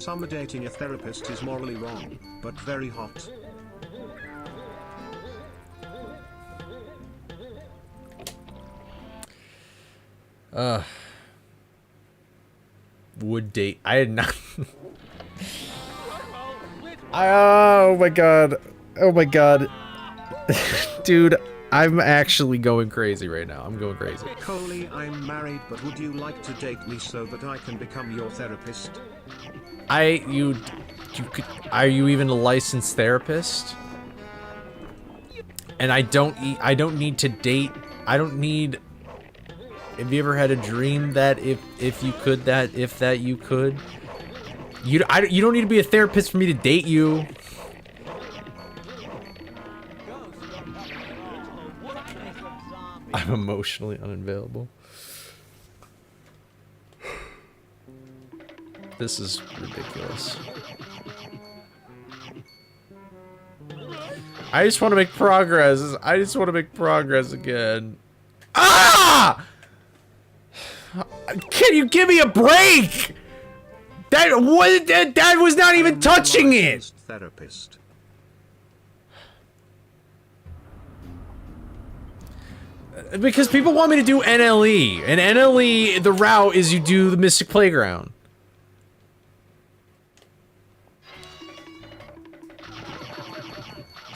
Speaker 2: it. Some dating a therapist is morally wrong, but very hot.
Speaker 1: Would date. I had not. Oh my god. Oh my god. Dude, I'm actually going crazy right now. I'm going crazy.
Speaker 2: Coley, I'm married, but would you like to date me so that I can become your therapist?
Speaker 1: You could, are you even a licensed therapist? And I don't need to date. I don't need. Have you ever had a dream that if you could you could? You don't need to be a therapist for me to date you. I'm emotionally unavailable. This is ridiculous. I just want to make progress. I just want to make progress again. Ah! Can you give me a break? That was not even touching it.
Speaker 2: Therapist.
Speaker 1: Because people want me to do NLE, and NLE, the route is you do the Mystic Playground.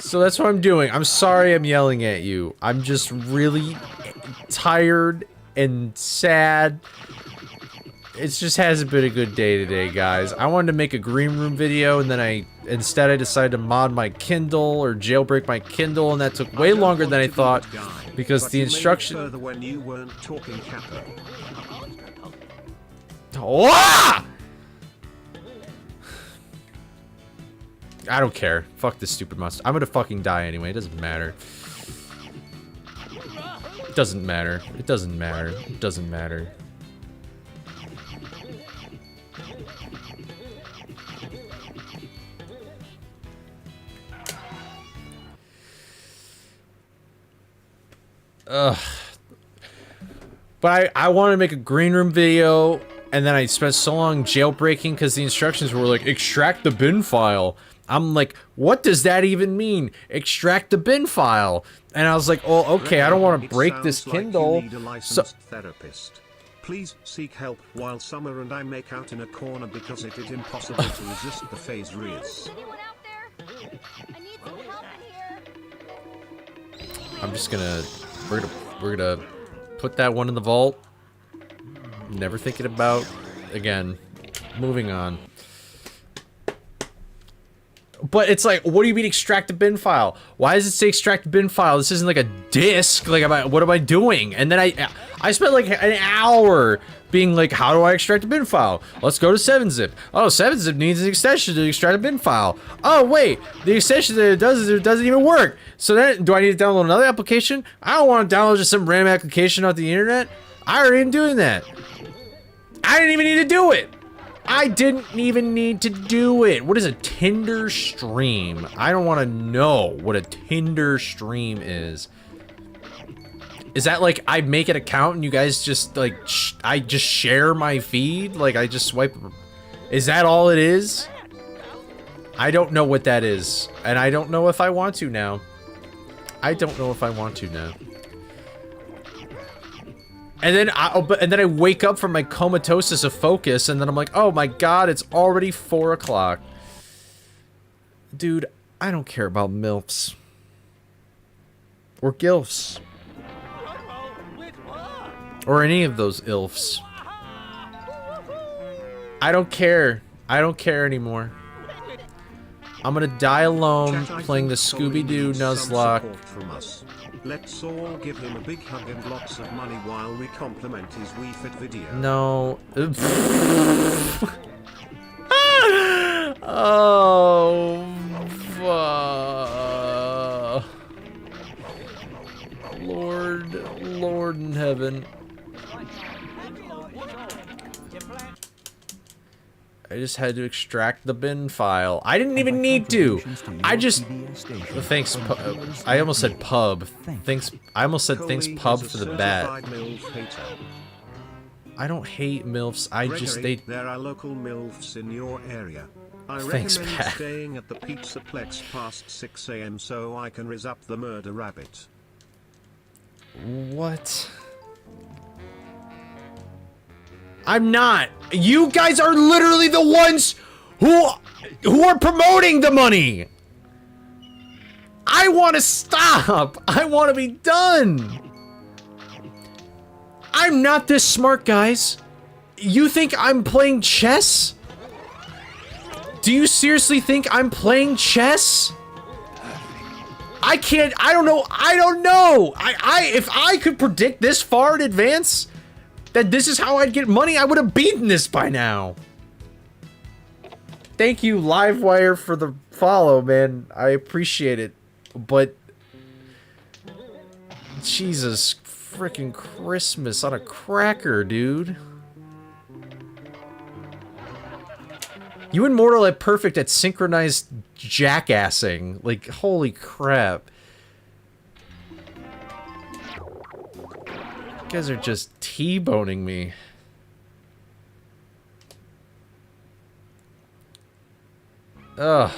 Speaker 1: So that's what I'm doing. I'm sorry I'm yelling at you. I'm just really tired and sad it just hasn't been a good day today, guys. I wanted to make a green room video, and then instead I decided to mod my Kindle or jailbreak my Kindle, and that took way longer than I thought because the instruction.
Speaker 2: Further when you weren't talking Kappa.
Speaker 1: Ah! I don't care. Fuck this stupid monster. I'm gonna fucking die anyway. It doesn't matter. It doesn't matter. It doesn't matter. It doesn't matter. Ugh. But I wanted to make a green room video, and then I spent so long jailbreaking because the instructions were like, extract the bin file. I'm like, what does that even mean? Extract the bin file. And I was like, oh, okay, I don't want to break this Kindle.
Speaker 2: Like you need a licensed therapist. Please seek help while Summer and I make out in a corner because it is impossible to resist the phase rears.
Speaker 4: Anyone out there? I need some help in here.
Speaker 1: I'm just gonna, we're gonna put that one in the vault. Never thinking about again. Moving on. But it's like, what do you mean extract the bin file? Why does it say extract the bin file? This isn't like a disk. Like, what am I doing? And then I spent like an hour being like, how do I extract a bin file? Let's go to 7-zip. Oh, 7-zip needs an extension to extract a bin file. Oh, wait, the extension that it does is it doesn't even work. So then, do I need to download another application? I don't want to download just some random application off the internet. I already am doing that. I didn't even need to do it. I didn't even need to do it. What is a Tinder stream? I don't want to know what a Tinder stream is. Is that like I make an account and you guys just like, I just share my feed? Like I just swipe? Is that all it is? I don't know what that is. And I don't know if I want to now. I don't know if I want to now. And then I wake up from my comatosis of focus, and then I'm like, oh my god, it's already 4 o'clock. Dude, I don't care about MILFs. Or GILFs. Or any of those ILFs. I don't care. I don't care anymore. I'm gonna die alone playing the Scooby Nuzlocke.
Speaker 2: Let's all give him a big hug and lots of money while we compliment his Wii Fit video.
Speaker 1: No. Oh. Lord in heaven. I just had to extract the bin file. I didn't even need to. I just... Thanks, I almost said pub. Thanks, I almost said thanks pub for the bat. I don't hate MILFs, I just...
Speaker 2: There are local MILFs in your area. I
Speaker 1: Thanks,
Speaker 2: recommend
Speaker 1: Pat.
Speaker 2: staying at the Pizzaplex past 6 AM so I can rizz up the murder rabbit.
Speaker 1: What? I'm not. You guys are literally the ones who are promoting the money. I want to stop. I want to be done. I'm not this smart, guys. You think I'm playing chess? Do you seriously think I'm playing chess? I can't, I don't know. If I could predict this far in advance that this is how I'd get money, I would have beaten this by now. Thank you, Livewire, for the follow, man. I appreciate it. But Jesus freaking Christmas on a cracker, dude. You and Mortal are perfect at synchronized jackassing. Like, holy crap. You guys are just T-boning me. Ugh.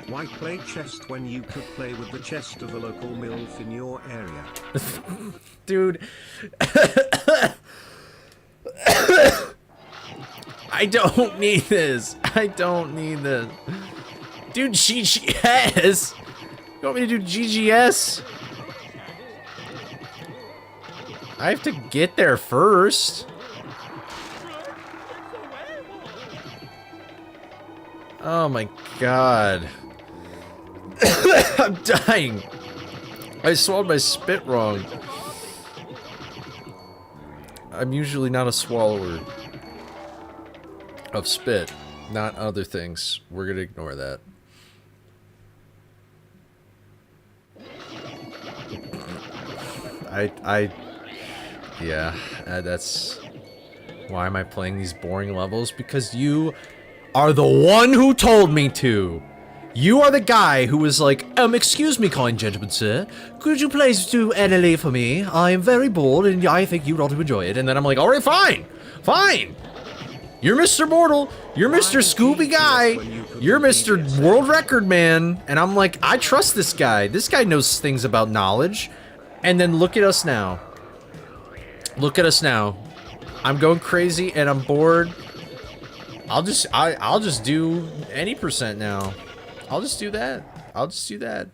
Speaker 2: Why play chess when you could play with the chest of a local MILF in your area?
Speaker 1: Dude. I don't need this. I don't need this. Dude, GGS. You want me to do GGS? I have to get there first. Oh my god. I'm dying. I swallowed my spit wrong. I'm usually not a swallower of spit, not other things. We're gonna ignore that. Yeah, that's... Why am I playing these boring levels? Because you are the one who told me to! You are the guy who was like, excuse me, kind gentleman, sir. Could you please do NLA for me? I am very bored and I think you ought to enjoy it. And then I'm like, alright, fine! Fine! You're Mr. Mortal. You're Mr. Scooby Guy. You're Mr. World Record Man. And I'm like, I trust this guy. This guy knows things about knowledge. And then look at us now. Look at us now. I'm going crazy and I'm bored. I'll just do any percent now. I'll just do that. I'll just do that.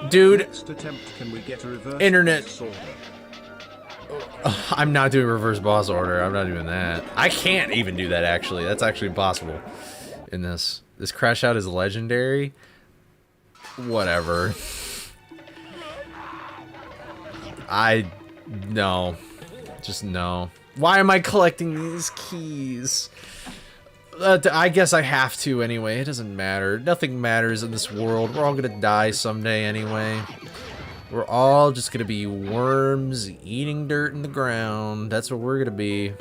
Speaker 1: Dude,
Speaker 2: Next attempt, can we get a reverse
Speaker 1: internet.
Speaker 2: boss order?
Speaker 1: I'm not doing reverse boss order. I'm not doing that. I can't even do that, actually. That's actually impossible in this. This crash out is legendary. Whatever. No. Just no. Why am I collecting these keys? I guess I have to anyway. It doesn't matter. Nothing matters in this world. We're all gonna die someday anyway. We're all just gonna be worms eating dirt in the ground. That's what we're gonna be.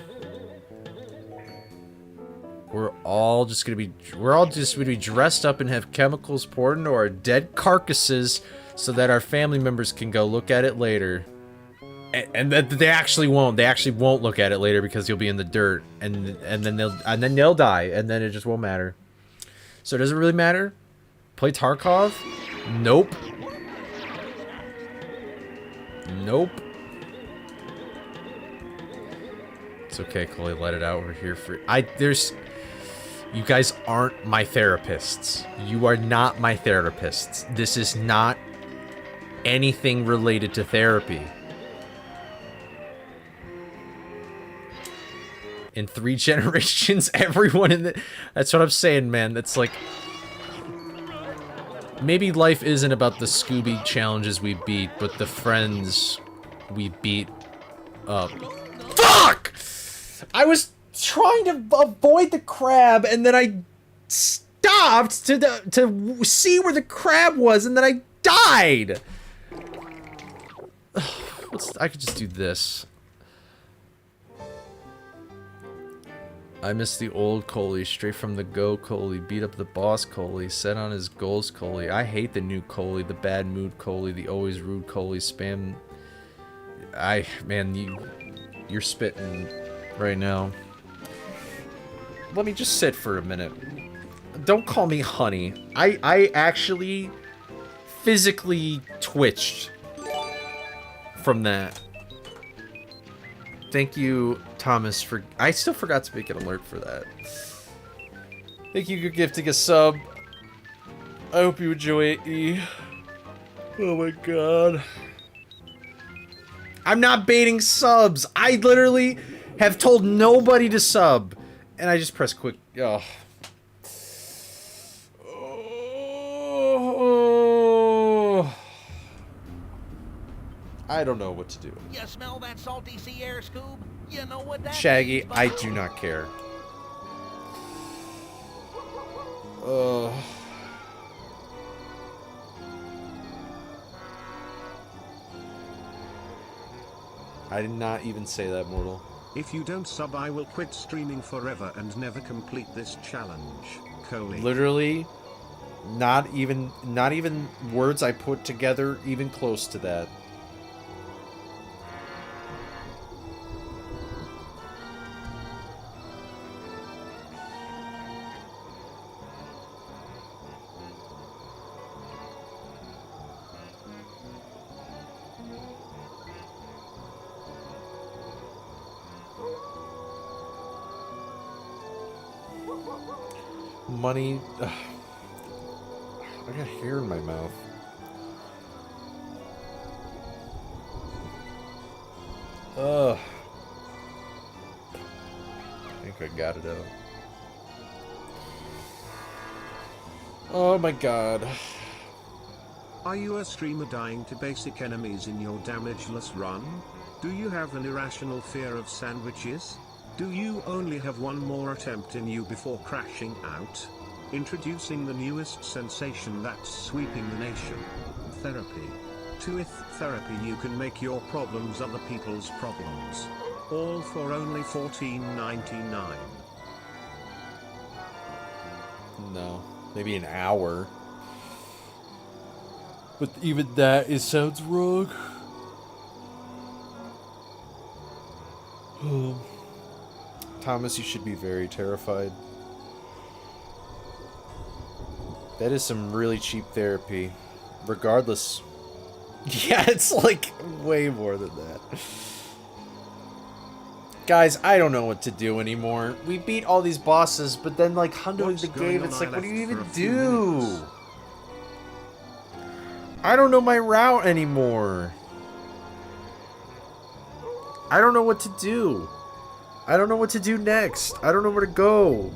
Speaker 1: We're all just gonna be dressed up and have chemicals poured into our dead carcasses so that our family members can go look at it later. And that they actually won't. They actually won't look at it later because you'll be in the dirt, and then they'll die, and then it just won't matter. So does it really matter? Play Tarkov? Nope. Nope. It's okay, Coley. Let it out. We're here for. You guys aren't my therapists. You are not my therapists. This is not anything related to therapy. In 3 generations, everyone in the... That's what I'm saying, man. That's like... Maybe life isn't about the Scooby challenges we beat, but the friends we beat up. Fuck! I was trying to avoid the crab, and then I stopped to see where the crab was, and then I died! I could just do this. I miss the old Coley, straight from the go Coley, beat up the boss Coley, set on his goals Coley. I hate the new Coley, the bad mood Coley, the always rude Coley, spam. Man, you're spitting right now. Let me just sit for a minute. Don't call me honey. I actually physically twitched from that. Thank you, Thomas, for... I still forgot to make an alert for that. Thank you for gifting a sub. I hope you enjoy it, E. Oh my god. I'm not baiting subs. I literally have told nobody to sub. And I just press quick. Oh. Oh. I don't know what to do.
Speaker 3: You smell that salty sea air, Scoob? You know what that
Speaker 1: Shaggy,
Speaker 3: means,
Speaker 1: I
Speaker 3: bucko?
Speaker 1: do not care. I did not even say that, Mortal.
Speaker 2: If you don't sub, I will quit streaming forever and never complete this challenge. Coley.
Speaker 1: Literally, not even words I put together even close to that. Money. Ugh. I got hair in my mouth. Ugh. I think I got it out. Oh my god.
Speaker 2: Are you a streamer dying to basic enemies in your damageless run? Do you have an irrational fear of sandwiches? Do you only have one more attempt in you before crashing out? Introducing the newest sensation that's sweeping the nation. Therapy. With therapy you can make your problems other people's problems. All for only $14.99.
Speaker 1: No. Maybe an hour. But even that, it sounds wrong. Thomas, you should be very terrified. That is some really cheap therapy. Regardless. Yeah, it's like way more than that. Guys, I don't know what to do anymore. We beat all these bosses, but then like hundoing the game, it's like, what do you even do? I don't know my route anymore. I don't know what to do. I don't know what to do next. I don't know where to go.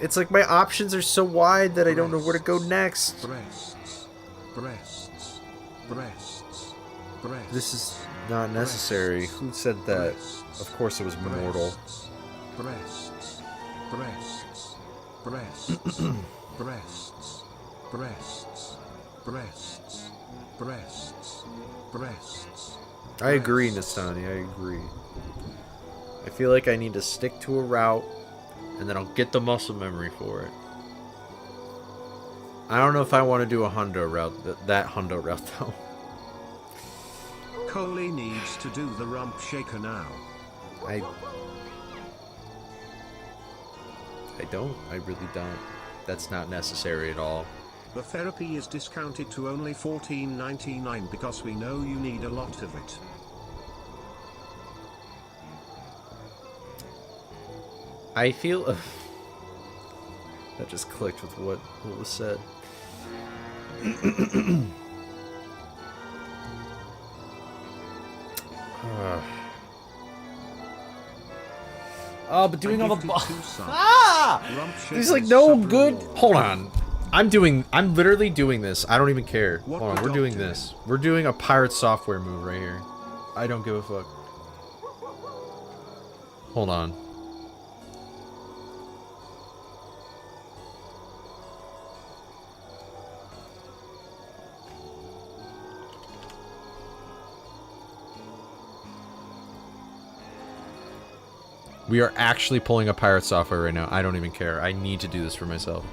Speaker 1: It's like my options are so wide that I don't know where to go next.
Speaker 2: Breasts. Breasts. Breasts. Breasts.
Speaker 1: This is not necessary. Who said that? Of course it was mortal.
Speaker 2: Breasts. Breasts. Breasts. Breasts. Breasts. Breasts. Breasts. Breasts.
Speaker 1: I agree, Nastani, I agree. I feel like I need to stick to a route, and then I'll get the muscle memory for it. I don't know if I want to do a hundo route, that hundo route, though.
Speaker 2: Coley needs to do the rump shaker now.
Speaker 1: I don't. I really don't. That's not necessary at all.
Speaker 2: The therapy is discounted to only $14.99 because we know you need a lot of it.
Speaker 1: I feel... that just clicked with what was said. Oh, but doing all the... There's like no good... Hold on. I'm literally doing this. I don't even care. Hold on, we're doing this. We're doing a pirate software move right here. I don't give a fuck. Hold on. We are actually pulling a pirate software right now. I don't even care. I need to do this for myself.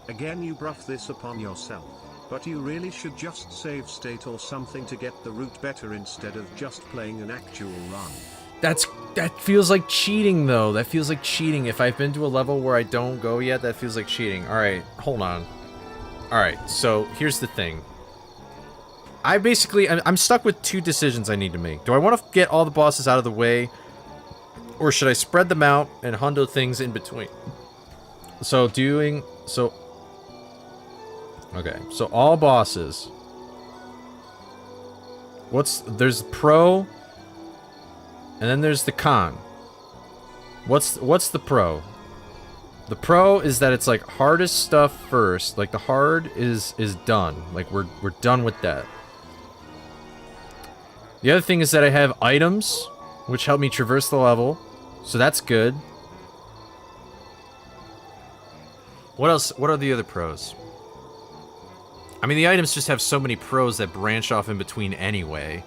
Speaker 2: Again, you bruff this upon yourself, but you really should just save state or something to get the route better instead of just playing an actual run.
Speaker 1: That feels like cheating, though. That feels like cheating. If I've been to a level where I don't go yet, that feels like cheating. Alright, hold on. Alright, so here's the thing. I'm stuck with two decisions I need to make. Do I want to get all the bosses out of the way? Or should I spread them out and hundo things in between? Okay, so all bosses. There's pro... and then there's the con. What's the pro? The pro is that it's like hardest stuff first. Like the hard is done. Like we're done with that. The other thing is that I have items which help me traverse the level. So that's good. What else? What are the other pros? I mean, the items just have so many pros that branch off in between anyway.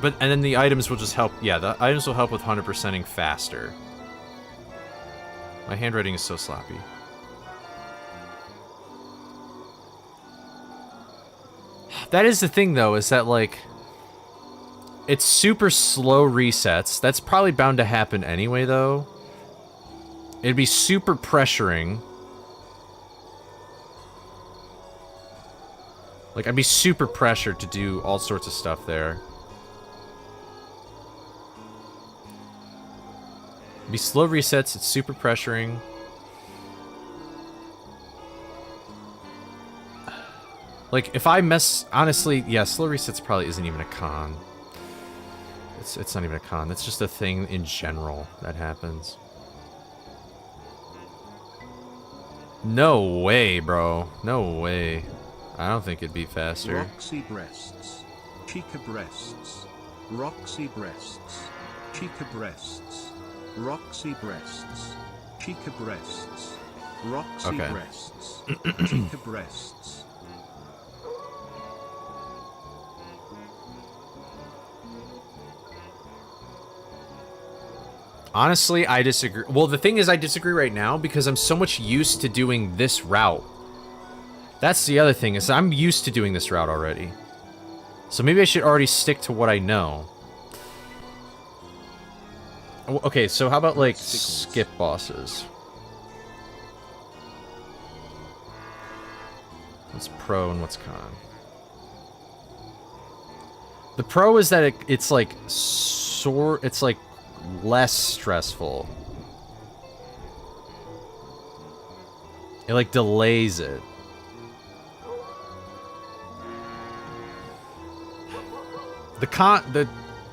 Speaker 1: And then the items will just help. Yeah, the items will help with 100%ing faster. My handwriting is so sloppy. That is the thing, though, is that, like... it's super slow resets. That's probably bound to happen anyway, though. It'd be super pressuring. Like, I'd be super pressured to do all sorts of stuff there. Be slow resets. It's super pressuring. Like, if I mess... Honestly, yeah, slow resets probably isn't even a con. It's not even a con. That's just a thing in general that happens. No way, bro. No way. I don't think it'd be faster.
Speaker 2: Roxy breasts. Chica breasts. Roxy breasts. Chica breasts. Roxy breasts. Chica breasts. Roxy
Speaker 1: Okay.
Speaker 2: breasts. Chica breasts.
Speaker 1: Honestly, I disagree. Well, the thing is, I disagree right now because I'm so much used to doing this route. That's the other thing, is I'm used to doing this route already. So maybe I should already stick to what I know. Okay, so how about, like, skip bosses? What's pro and what's con? The pro is that it's like, it's like less stressful. It, like, delays it.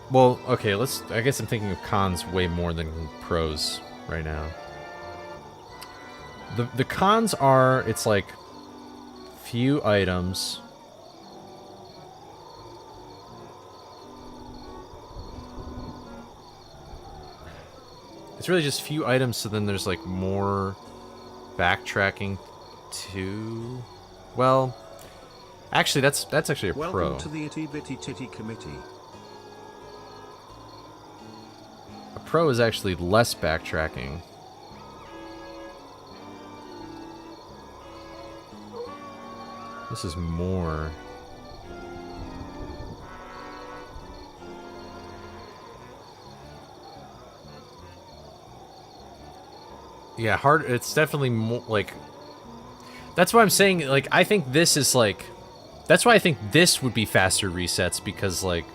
Speaker 1: Well, okay, I guess I'm thinking of cons way more than pros right now. The cons are, it's like, few items. It's really just few items, so then there's, like, more backtracking to... Well... Actually, that's actually a pro.
Speaker 2: Welcome to the Itty Bitty Titty Committee.
Speaker 1: A pro is actually less backtracking. This is more. Yeah, hard. It's definitely more like. That's why I'm saying, like, I think this is like. That's why I think this would be faster resets, because, like,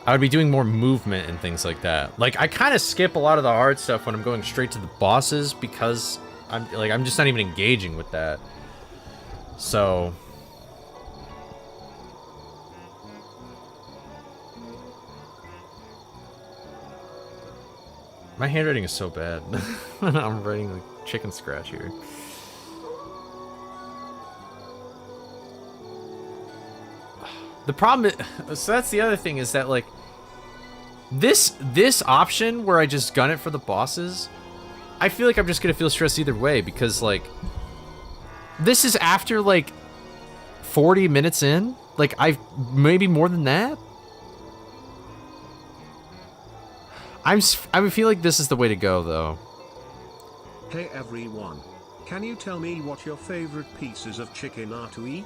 Speaker 1: I would be doing more movement and things like that. Like, I kind of skip a lot of the hard stuff when I'm going straight to the bosses because I'm just not even engaging with that. So... My handwriting is so bad. I'm writing like chicken scratch here. The problem is, so that's the other thing, is that, like, this option where I just gun it for the bosses, I feel like I'm just gonna feel stressed either way, because, like, this is after, like, 40 minutes in? Like, maybe more than that? I feel like this is the way to go, though.
Speaker 2: Hey everyone. Can you tell me what your favorite pieces of chicken are to eat?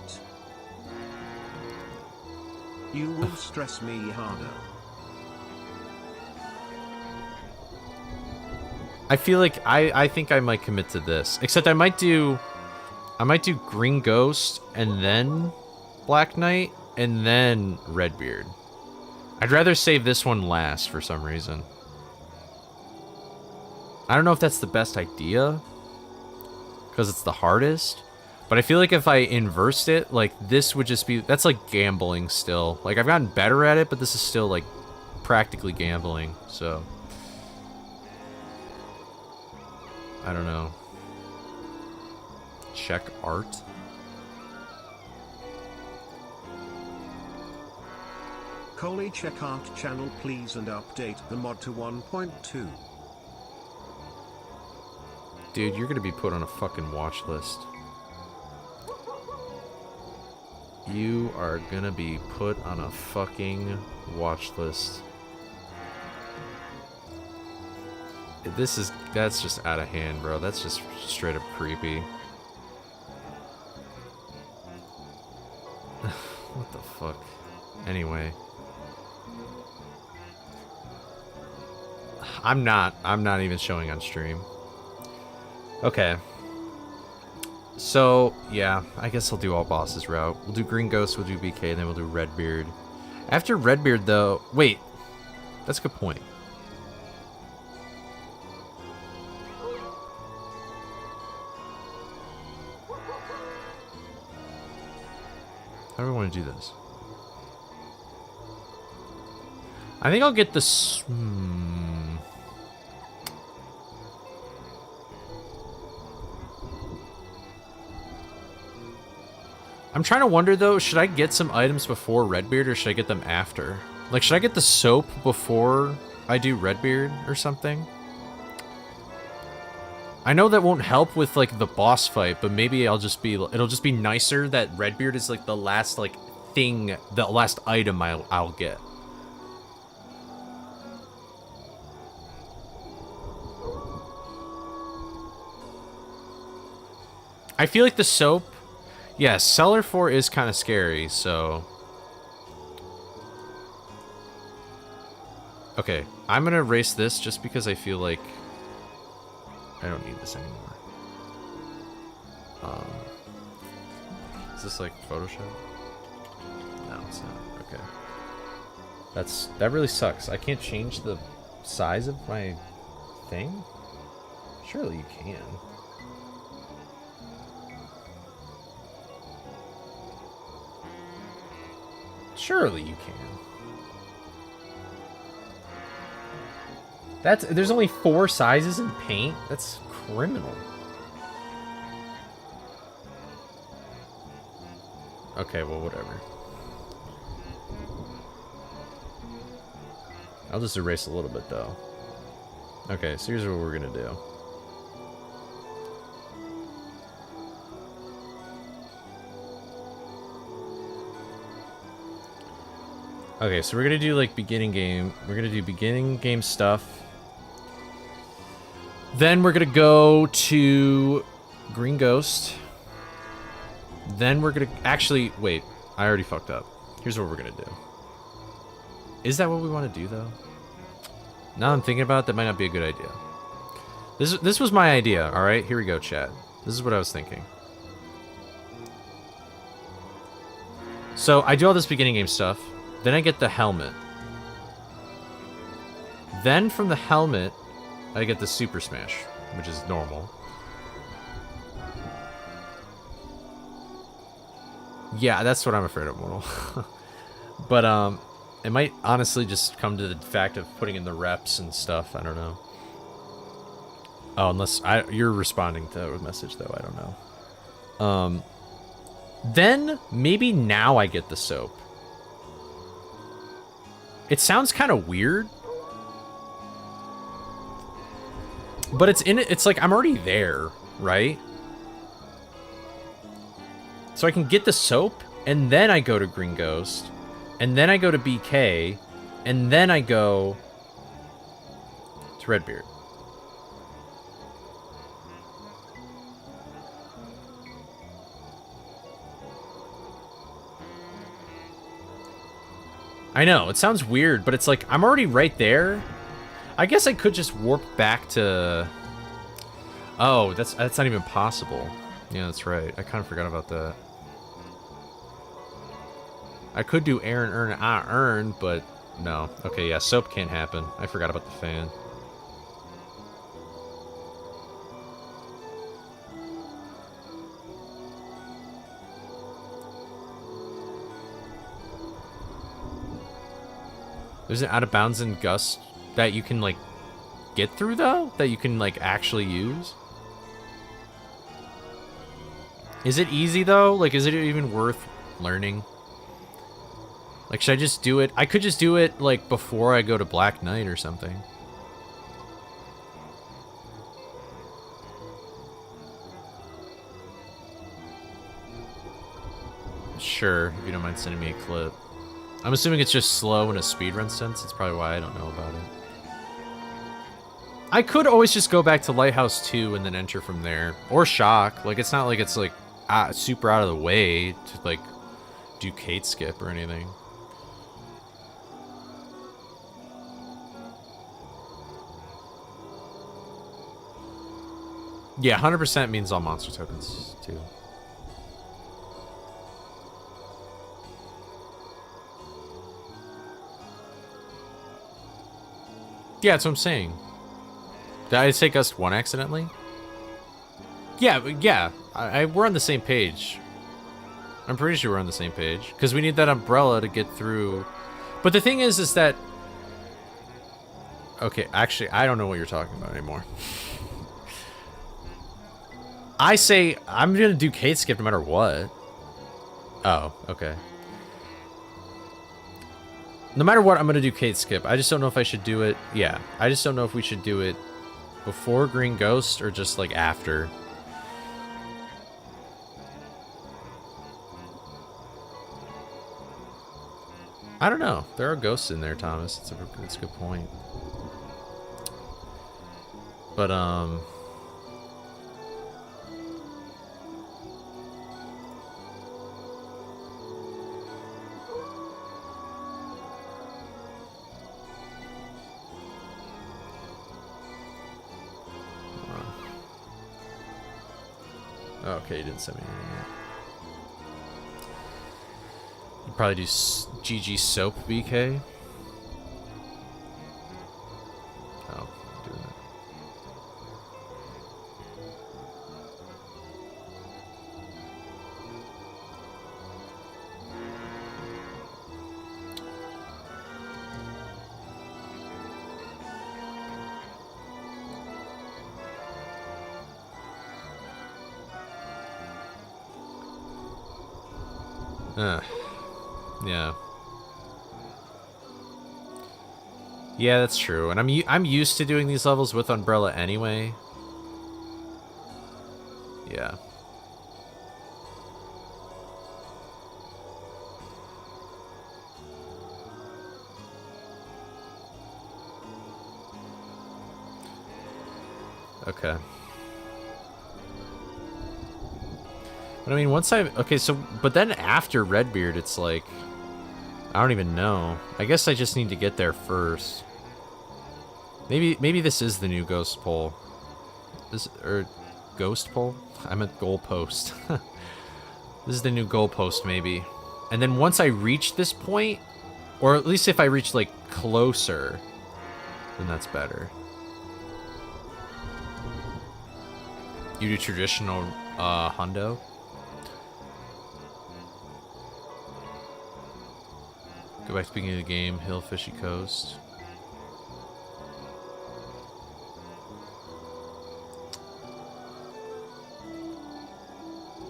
Speaker 2: You will stress me harder.
Speaker 1: I feel like I think I might commit to this. Except I might do Green Ghost and then Black Knight and then Redbeard. I'd rather save this one last for some reason. I don't know if that's the best idea, because it's the hardest, but I feel like if I inversed it, like, this would just be, that's like gambling still. Like, I've gotten better at it, but this is still, like, practically gambling, so. I don't know. Check art?
Speaker 2: Coley, check art channel please and update the mod to 1.2.
Speaker 1: Dude, you're gonna be put on a fucking watch list. You are gonna be put on a fucking watch list. That's just out of hand, bro. That's just straight up creepy. What the fuck? Anyway. I'm not even showing on stream. Okay. So, yeah, I guess I'll do all bosses route. We'll do Green Ghost, we'll do BK, and then we'll do Redbeard. After Redbeard, though... Wait. That's a good point. How do we want to do this? I think I'll get this. I'm trying to wonder though, should I get some items before Redbeard or should I get them after? Like, should I get the soap before I do Redbeard or something? I know that won't help with like the boss fight, but maybe it'll just be nicer that Redbeard is like the last like thing, the last item I'll get. I feel like the soap, yeah, Cellar 4 is kind of scary, so... Okay, I'm gonna erase this just because I feel like I don't need this anymore. Is this like Photoshop? No, it's not. Okay. That really sucks. I can't change the size of my thing? Surely you can. Surely you can. There's only 4 sizes in paint? That's criminal. Okay, well, whatever. I'll just erase a little bit, though. Okay, so here's what we're gonna do. Okay, so we're gonna do, like, beginning game. We're gonna do beginning game stuff. Then we're gonna go to Green Ghost. Then we're gonna... Actually, wait. I already fucked up. Here's what we're gonna do. Is that what we want to do, though? Now I'm thinking about it, that might not be a good idea. This was my idea, alright? Here we go, chat. This is what I was thinking. So, I do all this beginning game stuff. Then I get the helmet. Then from the helmet, I get the Super Smash, which is normal. Yeah, that's what I'm afraid of, Mortal. But, it might honestly just come to the fact of putting in the reps and stuff. I don't know. Oh, unless you're responding to a message, though. I don't know. Then, maybe now I get the soap. It sounds kind of weird. But it's like I'm already there, right? So I can get the soap, and then I go to Green Ghost, and then I go to BK, and then I go to Redbeard. I know, it sounds weird, but it's like, I'm already right there. I guess I could just warp back to... Oh, that's not even possible. Yeah, that's right. I kind of forgot about that. I could do earn, but no. Okay, yeah, soap can't happen. I forgot about the fan. There's an out of bounds in Gust that you can, like, get through, though? That you can, like, actually use? Is it easy, though? Like, is it even worth learning? Like, should I just do it? I could just do it, like, before I go to Black Knight or something. Sure, if you don't mind sending me a clip. I'm assuming it's just slow in a speedrun sense. It's probably why I don't know about it. I could always just go back to Lighthouse 2 and then enter from there. Or Shock. Like, it's not like it's, like, super out of the way to, like, do Kate skip or anything. Yeah, 100% means all monster tokens, too. Yeah, that's what I'm saying. Did I say Gust 1 accidentally? Yeah, yeah. We're on the same page. I'm pretty sure we're on the same page. Because we need that umbrella to get through. But the thing is that... Okay, actually, I don't know what you're talking about anymore. I say, I'm gonna do Kate skip no matter what. Oh, okay. No matter what, I'm gonna do Kate skip. I just don't know if I should do it... Yeah, I just don't know if we should do it before Green Ghost or just, like, after. I don't know. There are ghosts in there, Thomas. It's a good point. But, okay, you didn't send me anything yet. You'd probably do GG Soap BK. Oh, I'm doing it. Yeah. Yeah, that's true. And I'm used to doing these levels with Umbrella anyway. Yeah. Okay. But I mean, once I... Okay, so... But then after Redbeard, it's like... I don't even know. I guess I just need to get there first. Maybe this is the new ghost pole. Or ghost pole? I meant goalpost. This is the new goalpost, maybe. And then once I reach this point, or at least if I reach, like, closer, then that's better. You do traditional, hundo? Go back to the beginning of the game, Hill, Fishy Coast.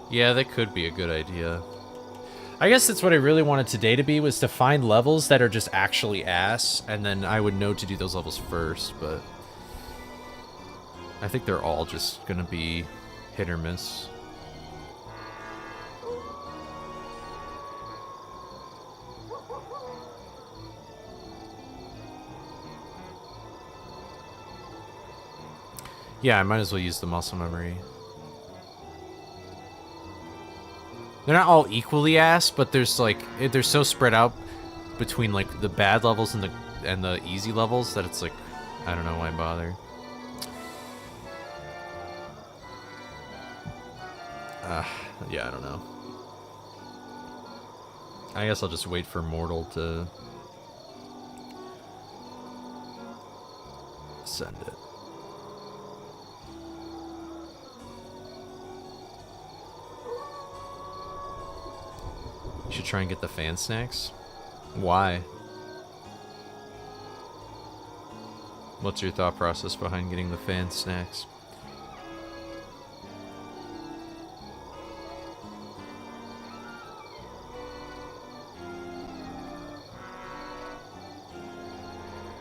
Speaker 1: Yeah, that could be a good idea. I guess that's what I really wanted today to be, was to find levels that are just actually ass, and then I would know to do those levels first, but... I think they're all just gonna be hit or miss. Yeah, I might as well use the muscle memory. They're not all equally ass, but there's like they're so spread out between like the bad levels and the easy levels that it's like I don't know why bother. Yeah, I don't know. I guess I'll just wait for Mortal to send it. You should try and get the fan snacks. Why? What's your thought process behind getting the fan snacks?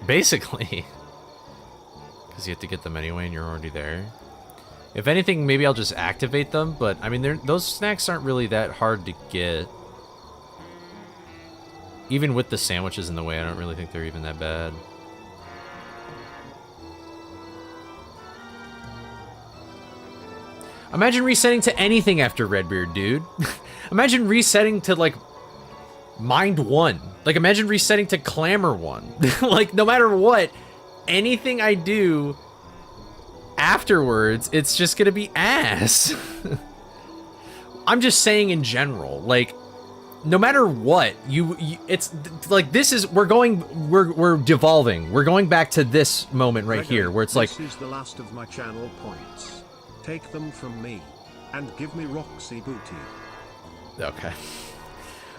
Speaker 1: Basically. Because you have to get them anyway and you're already there. If anything, maybe I'll just activate them, but I mean, those snacks aren't really that hard to get. Even with the sandwiches in the way, I don't really think they're even that bad. Imagine resetting to anything after Redbeard, dude. Imagine resetting to, like, Mind 1. Like, imagine resetting to Clamor 1. Like, no matter what, anything I do afterwards, it's just gonna be ass. I'm just saying in general, like, no matter what, it's like this is we're devolving. We're going back to this moment right here where it's like
Speaker 2: this is the last of my channel points. Take them from me and give me Roxy booty.
Speaker 1: Okay.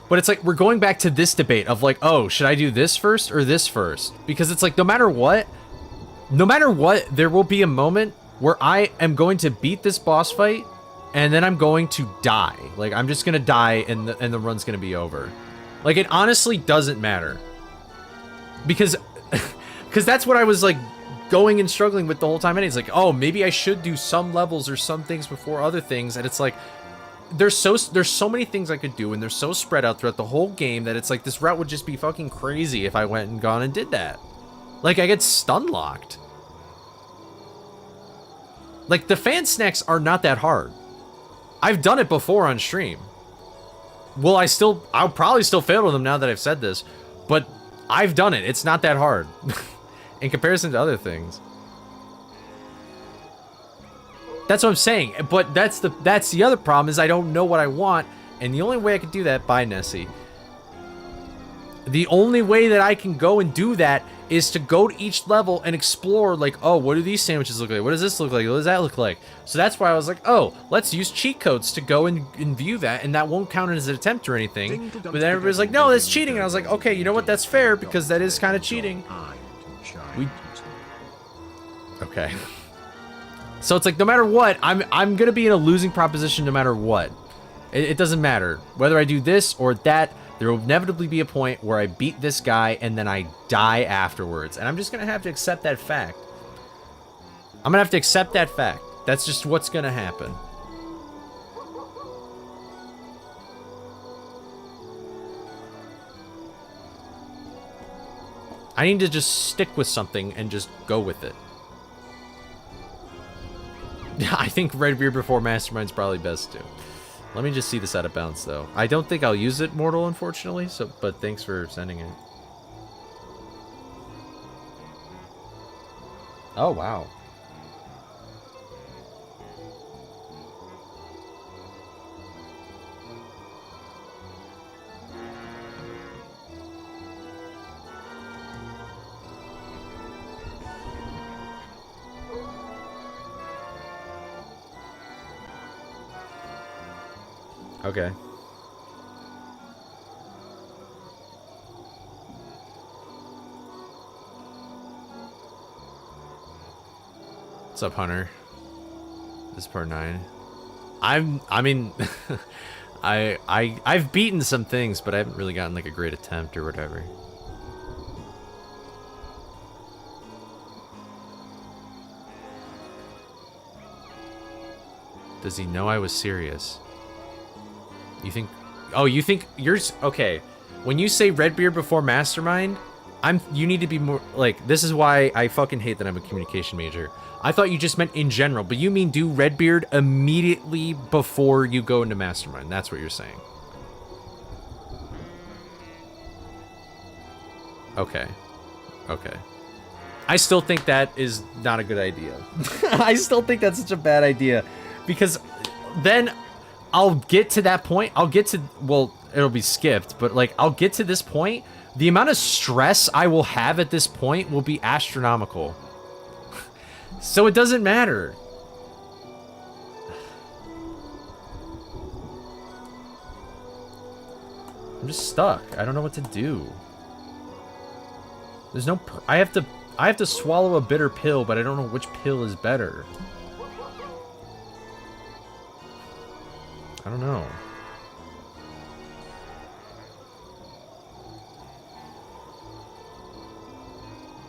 Speaker 1: But it's like, we're going back to this debate of like, oh, should I do this first or this first? Because it's like, no matter what, there will be a moment where I am going to beat this boss fight, and then I'm going to die. Like, I'm just gonna die, and the run's gonna be over. Like, it honestly doesn't matter. Because, that's what I was like, going and struggling with the whole time. And it's like, oh, maybe I should do some levels or some things before other things, and it's like, there's so many things I could do, and they're so spread out throughout the whole game that it's like this route would just be fucking crazy if I went and gone and did that. Like, I get stun locked. Like, the fan snacks are not that hard. I've done it before on stream. Well, I'll probably still fail to them now that I've said this, but I've done it. It's not that hard in comparison to other things. That's what I'm saying, but that's the other problem is I don't know what I want, and the only way I can do that, bye Nessie. The only way that I can go and do that is to go to each level and explore, like, oh, what do these sandwiches look like? What does this look like? What does that look like? So that's why I was like, oh, let's use cheat codes to go and view that, and that won't count as an attempt or anything. But then everybody's like, no, that's cheating, and I was like, okay, you know what? That's fair, because that is kind of cheating. Okay. So it's like, no matter what, I'm gonna be in a losing proposition no matter what. It doesn't matter. Whether I do this or that, there will inevitably be a point where I beat this guy and then I die afterwards. And I'm just gonna have to accept that fact. I'm gonna have to accept that fact. That's just what's gonna happen. I need to just stick with something and just go with it. I think Redbeard before Mastermind's probably best too. Let me just see this out of bounds though. I don't think I'll use it, Mortal, unfortunately, so but thanks for sending it. Oh wow. Okay. What's up, Hunter? This is part 9. I mean, I've beaten some things, but I haven't really gotten like a great attempt or whatever. Does he know I was serious? You think... Oh, you think... Yours... Okay. When you say Redbeard before Mastermind, you need to be more... Like, this is why I fucking hate that I'm a communication major. I thought you just meant in general, but you mean do Redbeard immediately before you go into Mastermind. That's what you're saying. Okay. Okay. I still think that is not a good idea. I still think that's such a bad idea. Because then... I'll get to that point. I'll get to, well, it'll be skipped, but like, I'll get to this point. The amount of stress I will have at this point will be astronomical. So it doesn't matter. I'm just stuck. I don't know what to do. There's no, I have to swallow a bitter pill, but I don't know which pill is better. I don't know.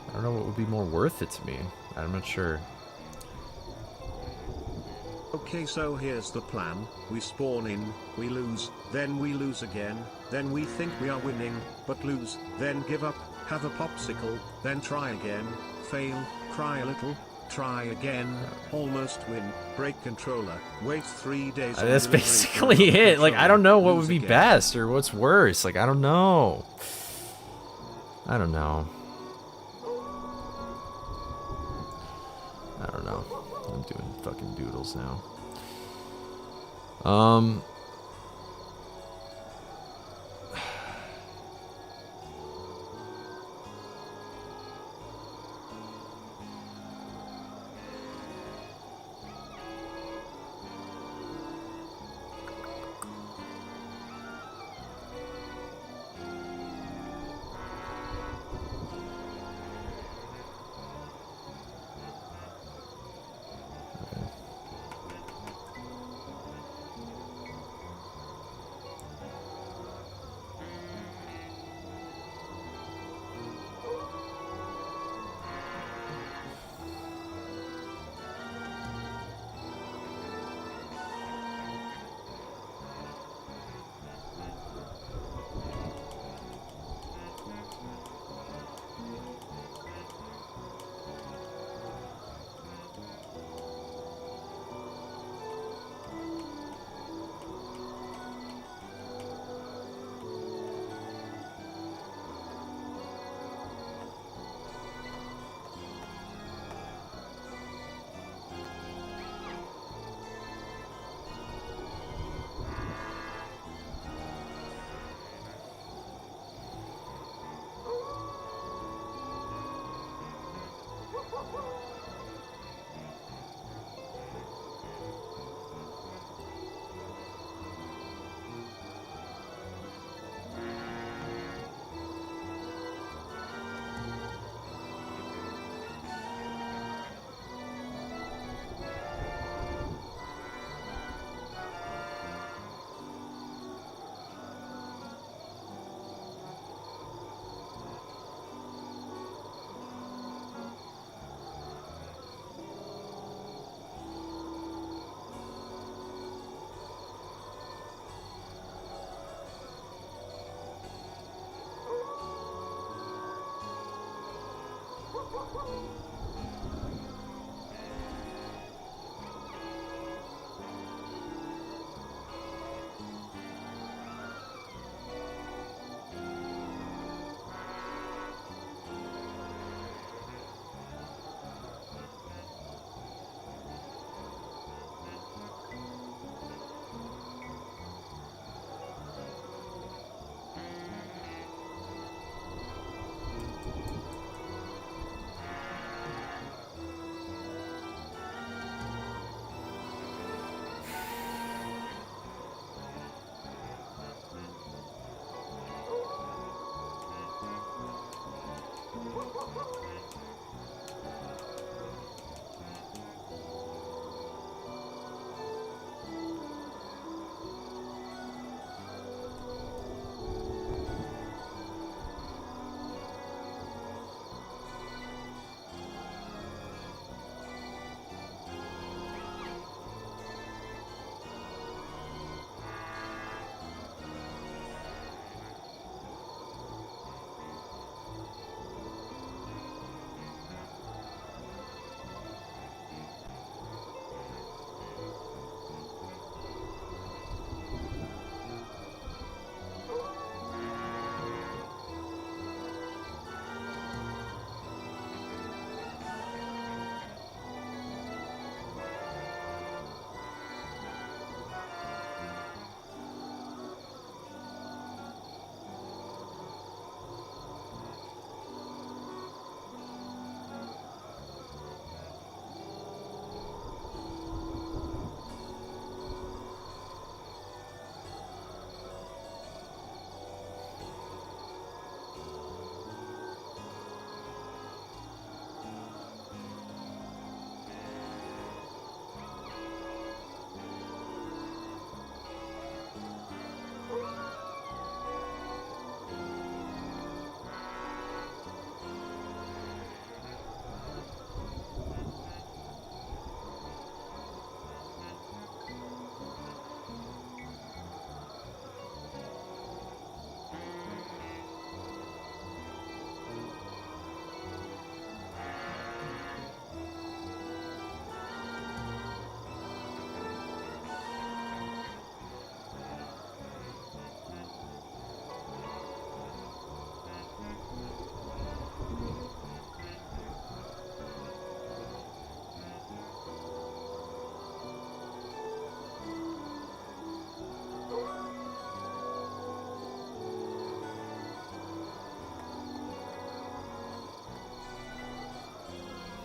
Speaker 1: I don't know what would be more worth it to me. I'm not sure.
Speaker 2: Okay, so here's the plan. We spawn in, we lose, then we lose again, then we think we are winning, but lose, then give up, have a popsicle, then try again, fail, cry a little, try again, almost win, break controller, wait 3 days.
Speaker 1: That's basically it. Like, I don't know what would be best or what's worse. Like, I don't know. I don't know. I don't know. I'm doing fucking doodles now.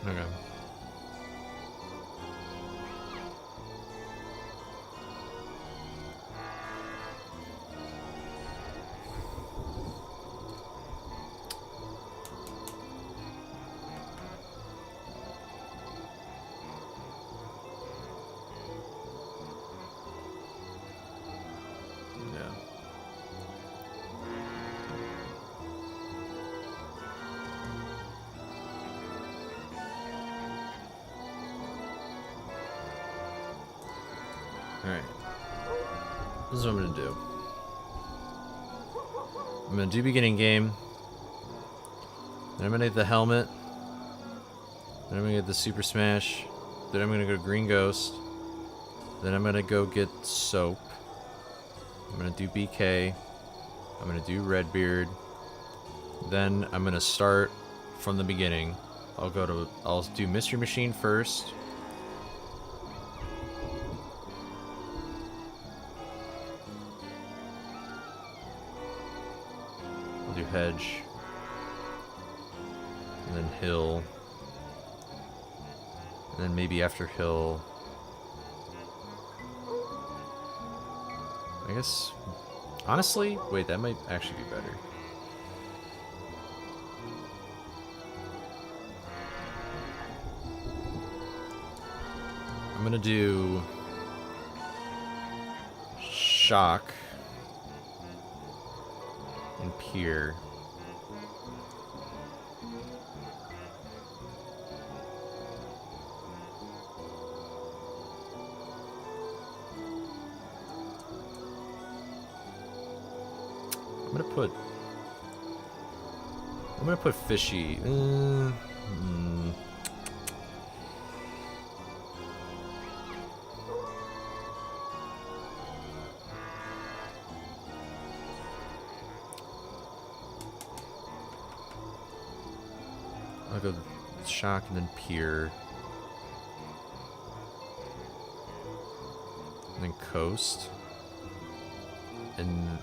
Speaker 1: Okay. Yeah. Alright. This is what I'm gonna do. I'm gonna do beginning game. Then I'm gonna get the helmet. Then I'm gonna get the Super Smash. Then I'm gonna go Green Ghost. Then I'm gonna go get Soap. I'm gonna do BK. I'm gonna do Redbeard. Then I'm gonna start from the beginning. I'll do Mystery Machine first. I'll do Hedge. And then Hill. And then maybe after Hill, I guess, honestly, wait, that might actually be better. I'm gonna do Shock and Pier. I'm gonna put Fishy. I'll go shock and then peer. And then coast. And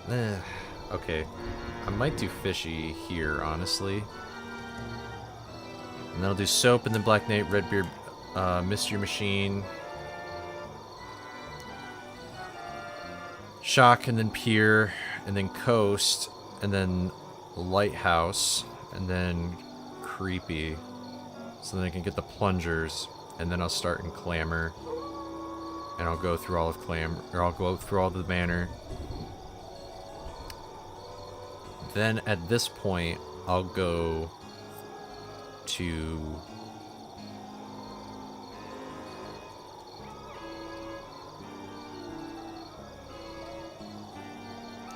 Speaker 1: okay. I might do fishy here, honestly. And then I'll do soap and then Black Knight, Redbeard, Mystery Machine. Shock and then pier, and then coast, and then lighthouse, and then creepy. So then I can get the plungers, and then I'll start in clamor. And I'll go through all of clamor, or I'll go through all of the banner. Then at this point, I'll go to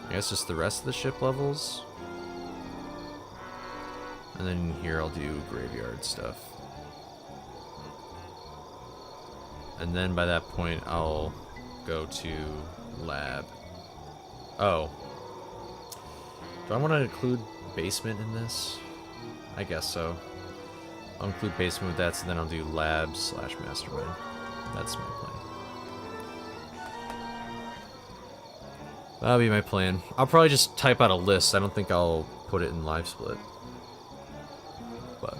Speaker 1: I guess just the rest of the ship levels. And then here I'll do graveyard stuff. And then by that point I'll go to lab. Oh. Do I want to include basement in this? I guess so. I'll include basement with that, so then I'll do lab / mastermind. That's my plan. That'll be my plan. I'll probably just type out a list. I don't think I'll put it in live split. But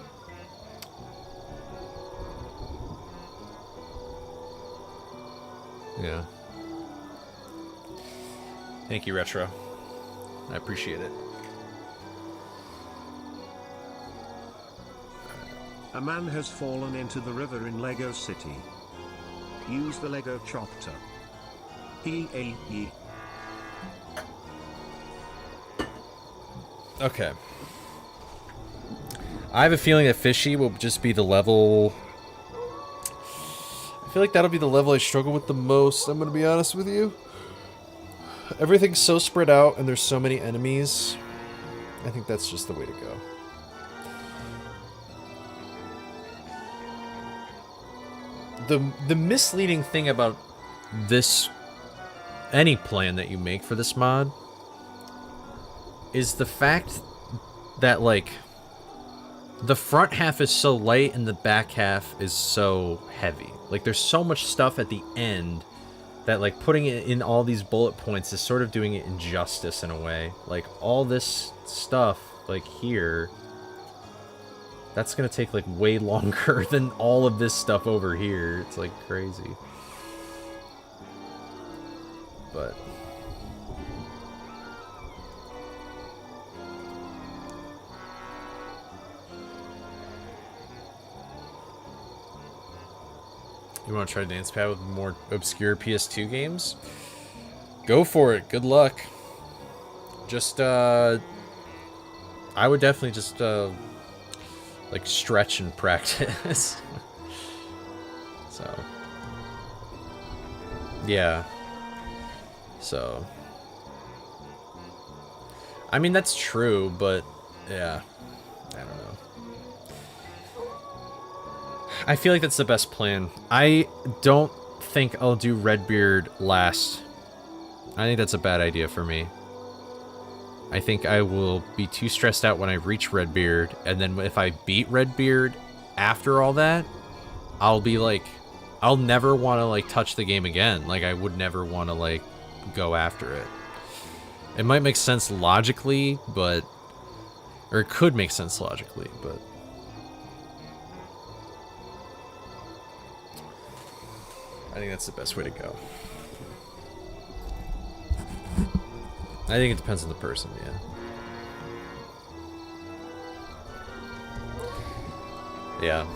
Speaker 1: yeah. Thank you, Retro. I appreciate it.
Speaker 2: A man has fallen into the river in Lego City. Use the Lego chopper. He.
Speaker 1: Okay. I have a feeling that Fishy will just be the level... I feel like that'll be the level I struggle with the most, I'm gonna be honest with you. Everything's so spread out and there's so many enemies. I think that's just the way to go. The misleading thing about this... any plan that you make for this mod... is the fact that, like, the front half is so light and the back half is so heavy. Like, there's so much stuff at the end that, like, putting it in all these bullet points is sort of doing it injustice in a way. Like, all this stuff, like, here, that's gonna take, like, way longer than all of this stuff over here. It's, like, crazy. But... you want to try Dance Pad with more obscure PS2 games? Go for it. Good luck. Just, I would definitely just, like, stretch and practice. So. Yeah. So. I mean, that's true, but, yeah. I don't know. I feel like that's the best plan. I don't think I'll do Redbeard last. I think that's a bad idea for me. I think I will be too stressed out when I reach Redbeard, and then if I beat Redbeard after all that, I'll be like, I'll never want to, like, touch the game again. Like, I would never want to, like, go after it. It might make sense logically, but... or it could make sense logically, but... I think that's the best way to go. I think it depends on the person, yeah. Yeah.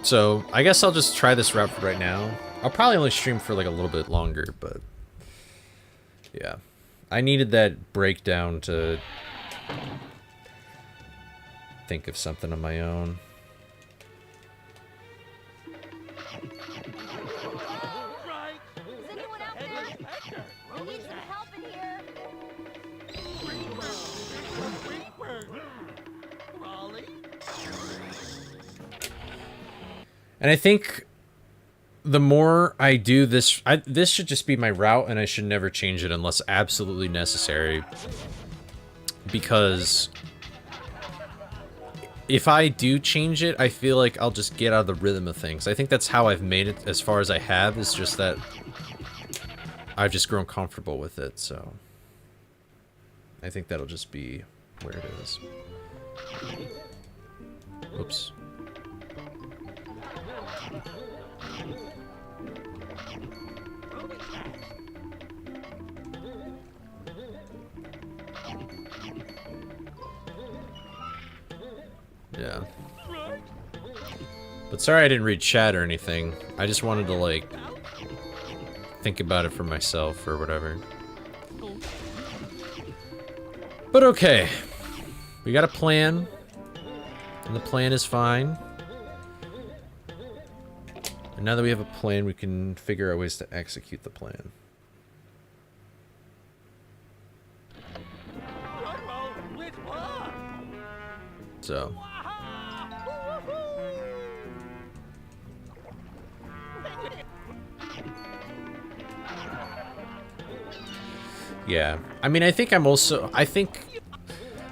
Speaker 1: So, I guess I'll just try this route for right now. I'll probably only stream for like a little bit longer, but... yeah. I needed that breakdown to... think of something on my own.
Speaker 4: I need some help in here.
Speaker 3: Raleigh?
Speaker 1: And I think the more I do this, this should just be my route, and I should never change it unless absolutely necessary. Because if I do change it, I feel like I'll just get out of the rhythm of things. I think that's how I've made it as far as I have, is just that I've just grown comfortable with it, so I think that'll just be where it is. Oops. Yeah. But sorry I didn't read chat or anything. I just wanted to, like, think about it for myself or whatever. But okay. We got a plan. And the plan is fine. And now that we have a plan, we can figure out ways to execute the plan. So. Yeah. I mean, I think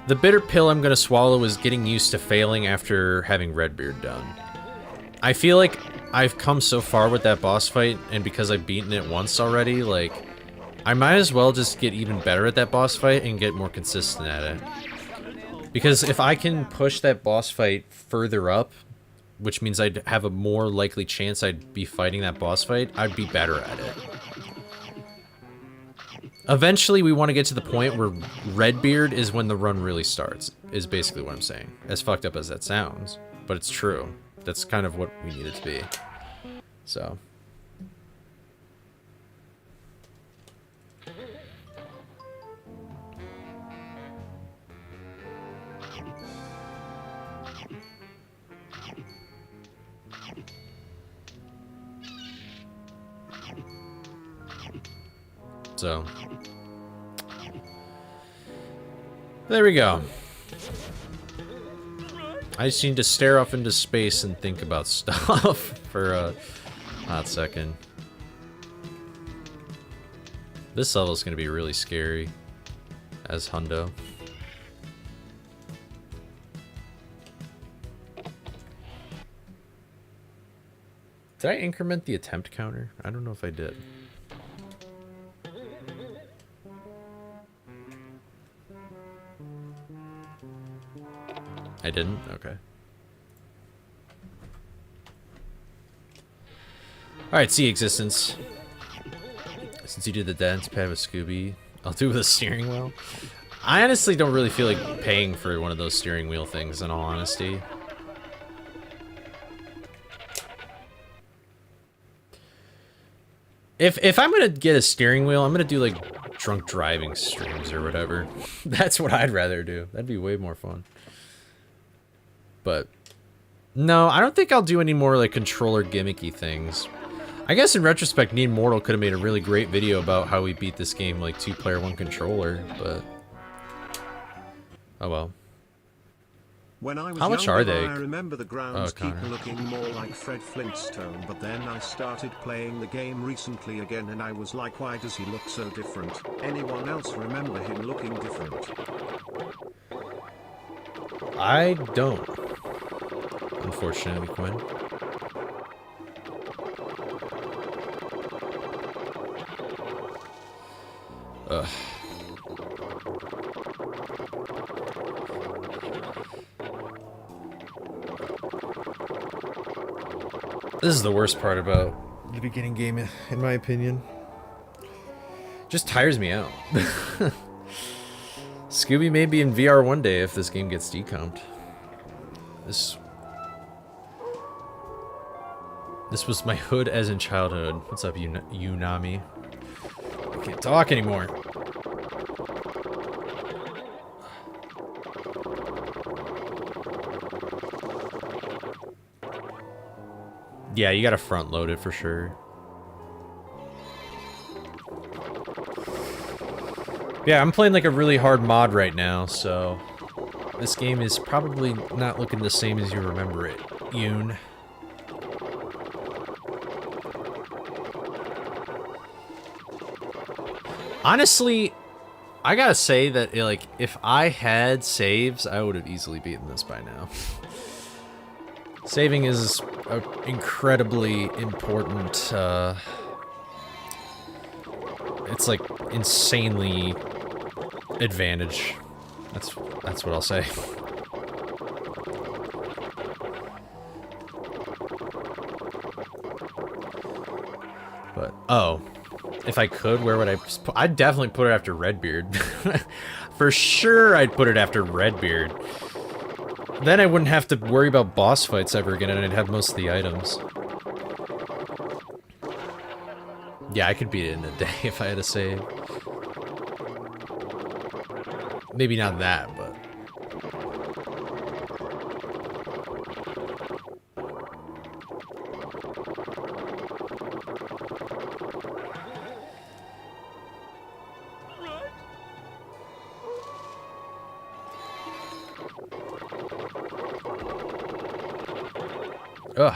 Speaker 1: the bitter pill I'm gonna swallow is getting used to failing after having Redbeard done. I feel like I've come so far with that boss fight, and because I've beaten it once already, like, I might as well just get even better at that boss fight and get more consistent at it. Because if I can push that boss fight further up, which means I'd have a more likely chance I'd be fighting that boss fight, I'd be better at it. Eventually, we want to get to the point where Redbeard is when the run really starts, is basically what I'm saying. As fucked up as that sounds, but it's true. That's kind of what we need it to be. So. So. There we go. I just need to stare off into space and think about stuff for a hot second. This level is going to be really scary as Hundo. Did I increment the attempt counter? I don't know if I did. I didn't? Okay. Alright, see existence. Since you did the dance pad with Scooby, I'll do with a steering wheel. I honestly don't really feel like paying for one of those steering wheel things, in all honesty. If I'm gonna get a steering wheel, I'm gonna do like drunk driving streams or whatever. That's what I'd rather do. That'd be way more fun. But no, I don't think I'll do any more like controller gimmicky things. I guess in retrospect, Need Mortal could have made a really great video about how we beat this game like 2-player 1 controller, but oh well.
Speaker 2: When I was
Speaker 1: How much
Speaker 2: younger,
Speaker 1: are they?
Speaker 2: I remember the groundskeeper looking more like Fred Flintstone, but then I started playing the game recently again and I was like, why does he look so different? Anyone else remember him looking different?
Speaker 1: I don't. Unfortunately, Quinn. Ugh. This is the worst part about the beginning game, in my opinion. Just tires me out. Scooby may be in VR one day if this game gets decomped. This was my hood as in childhood. What's up, Unami? I can't talk anymore. Yeah, you gotta front load it for sure. Yeah, I'm playing like a really hard mod right now, so this game is probably not looking the same as you remember it, Yoon. Honestly, I gotta say that, like, if I had saves, I would have easily beaten this by now. Saving is an incredibly important, it's like insanely advantage. That's what I'll say. But oh, if I could, where would I put? I'd definitely put it after Redbeard. For sure, I'd put it after Redbeard. Then I wouldn't have to worry about boss fights ever again, and I'd have most of the items. Yeah, I could beat it in a day if I had a save. Maybe not that, but... Ugh.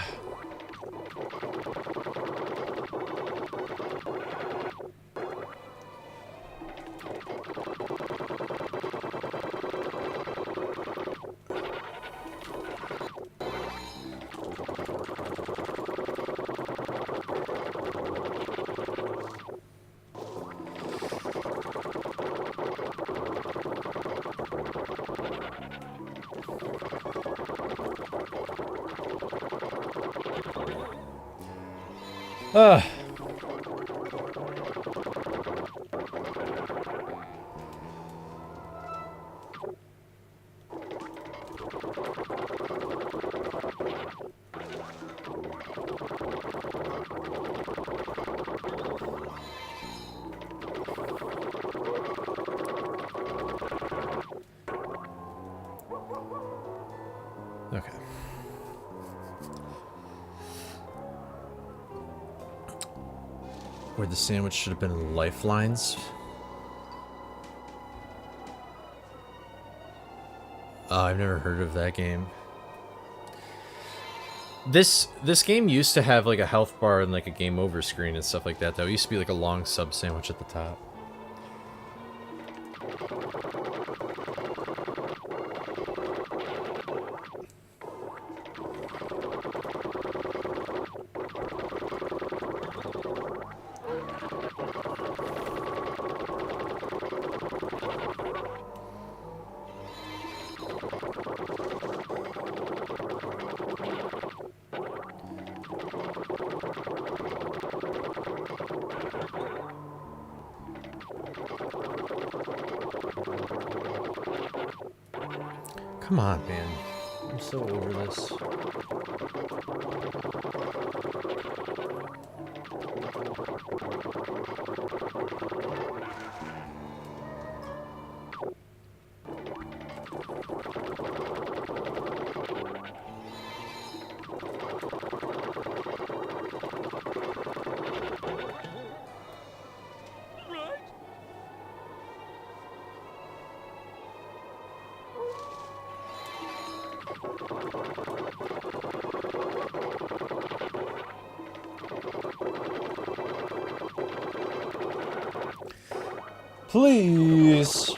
Speaker 1: Ugh. Okay. Where the sandwich should have been lifelines. I've never heard of that game. This game used to have like a health bar and like a game over screen and stuff like that though. It used to be like a long sub sandwich at the top. Come on, man. I'm so over this. Please.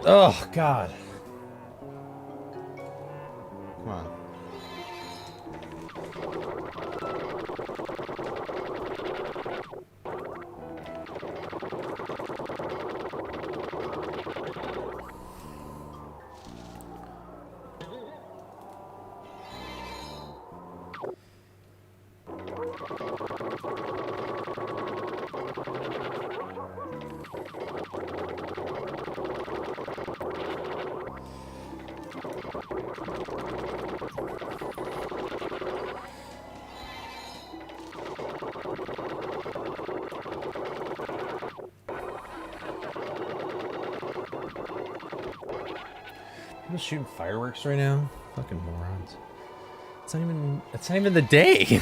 Speaker 1: Oh, God. Come on. I'm shooting fireworks right now. Fucking morons. It's not even the day.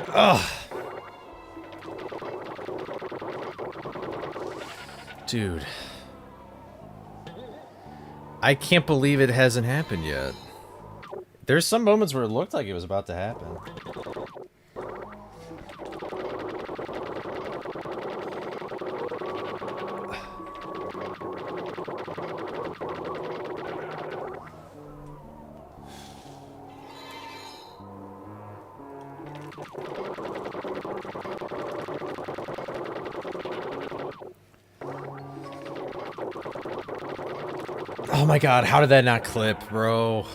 Speaker 1: Ugh. Dude. I can't believe it hasn't happened yet. There's some moments where it looked like it was about to happen. Oh my god, how did that not clip, bro?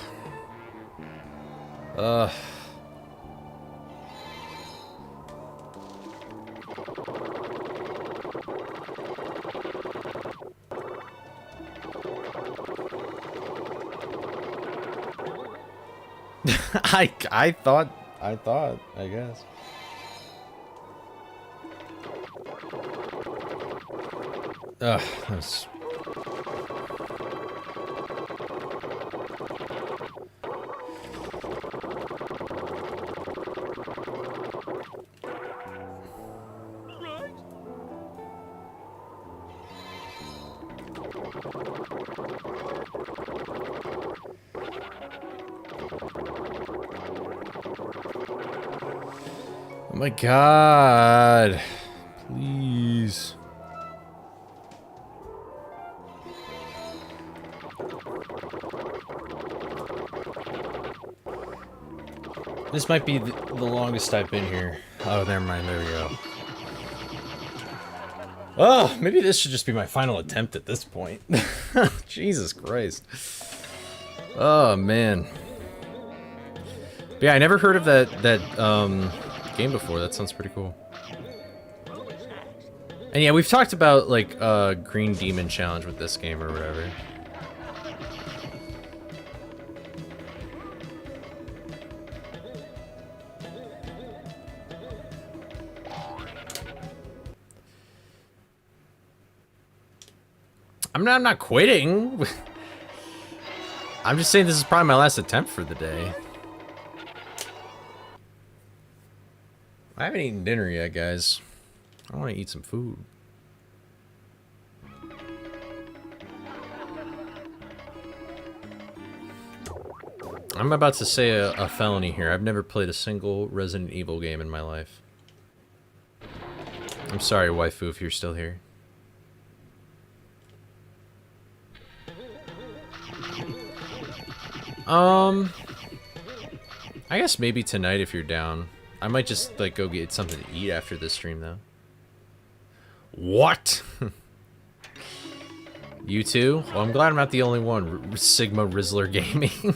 Speaker 1: Ugh. I thought, I guess. Ugh, that's... Oh my god. Please. This might be the longest I've been here. Oh, never mind. There we go. Oh, maybe this should just be my final attempt at this point. Jesus Christ. Oh, man. But yeah, I never heard of that game before. That sounds pretty cool. And yeah, we've talked about, like, Green Demon Challenge with this game or whatever. I'm not quitting. I'm just saying this is probably my last attempt for the day. I haven't eaten dinner yet, guys. I want to eat some food. I'm about to say a felony here. I've never played a single Resident Evil game in my life. I'm sorry, waifu, if you're still here. I guess maybe tonight if you're down. I might just, like, go get something to eat after this stream, though. What? You too? Well, I'm glad I'm not the only one. Sigma Rizzler Gaming.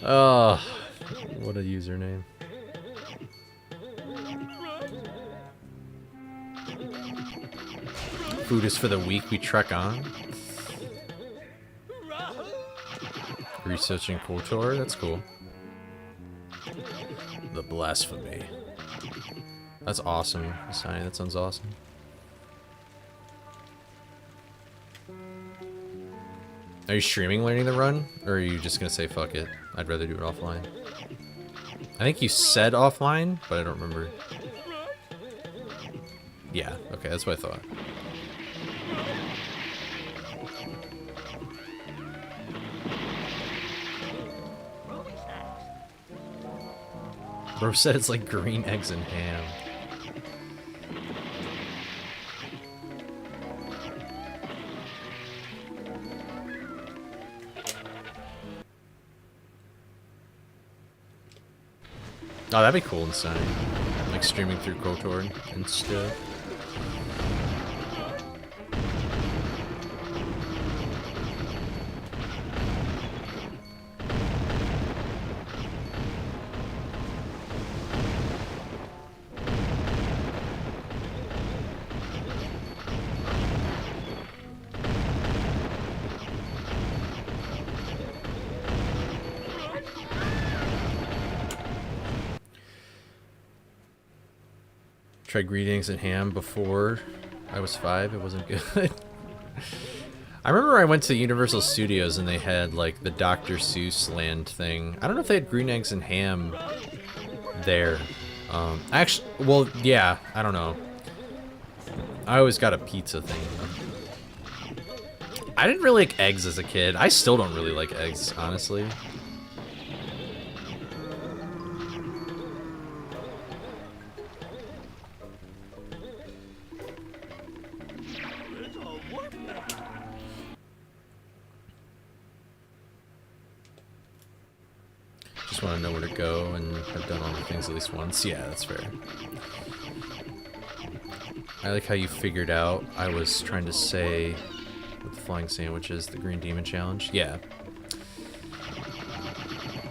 Speaker 1: Oh, what a username. Food is for the weak we trek on. Researching KOTOR, that's cool. The blasphemy. That's awesome, Sonny, that sounds awesome. Are you streaming learning the run? Or are you just gonna say fuck it? I'd rather do it offline. I think you said offline, but I don't remember. Yeah, okay, that's what I thought. Bro said it's like green eggs and ham. Oh, that'd be cool inside. Like streaming through KOTOR and stuff. Tried greetings and ham before I was 5. It wasn't good. I remember I went to Universal Studios and they had like the Dr. Seuss land thing. I don't know if they had green eggs and ham there. Actually, well, yeah, I don't know. I always got a pizza thing. I didn't really like eggs as a kid. I still don't really like eggs, honestly. Just want to know where to go and have done all the things at least once. Yeah, that's fair. I like how you figured out I was trying to say with the flying sandwiches, the Green Demon Challenge. Yeah.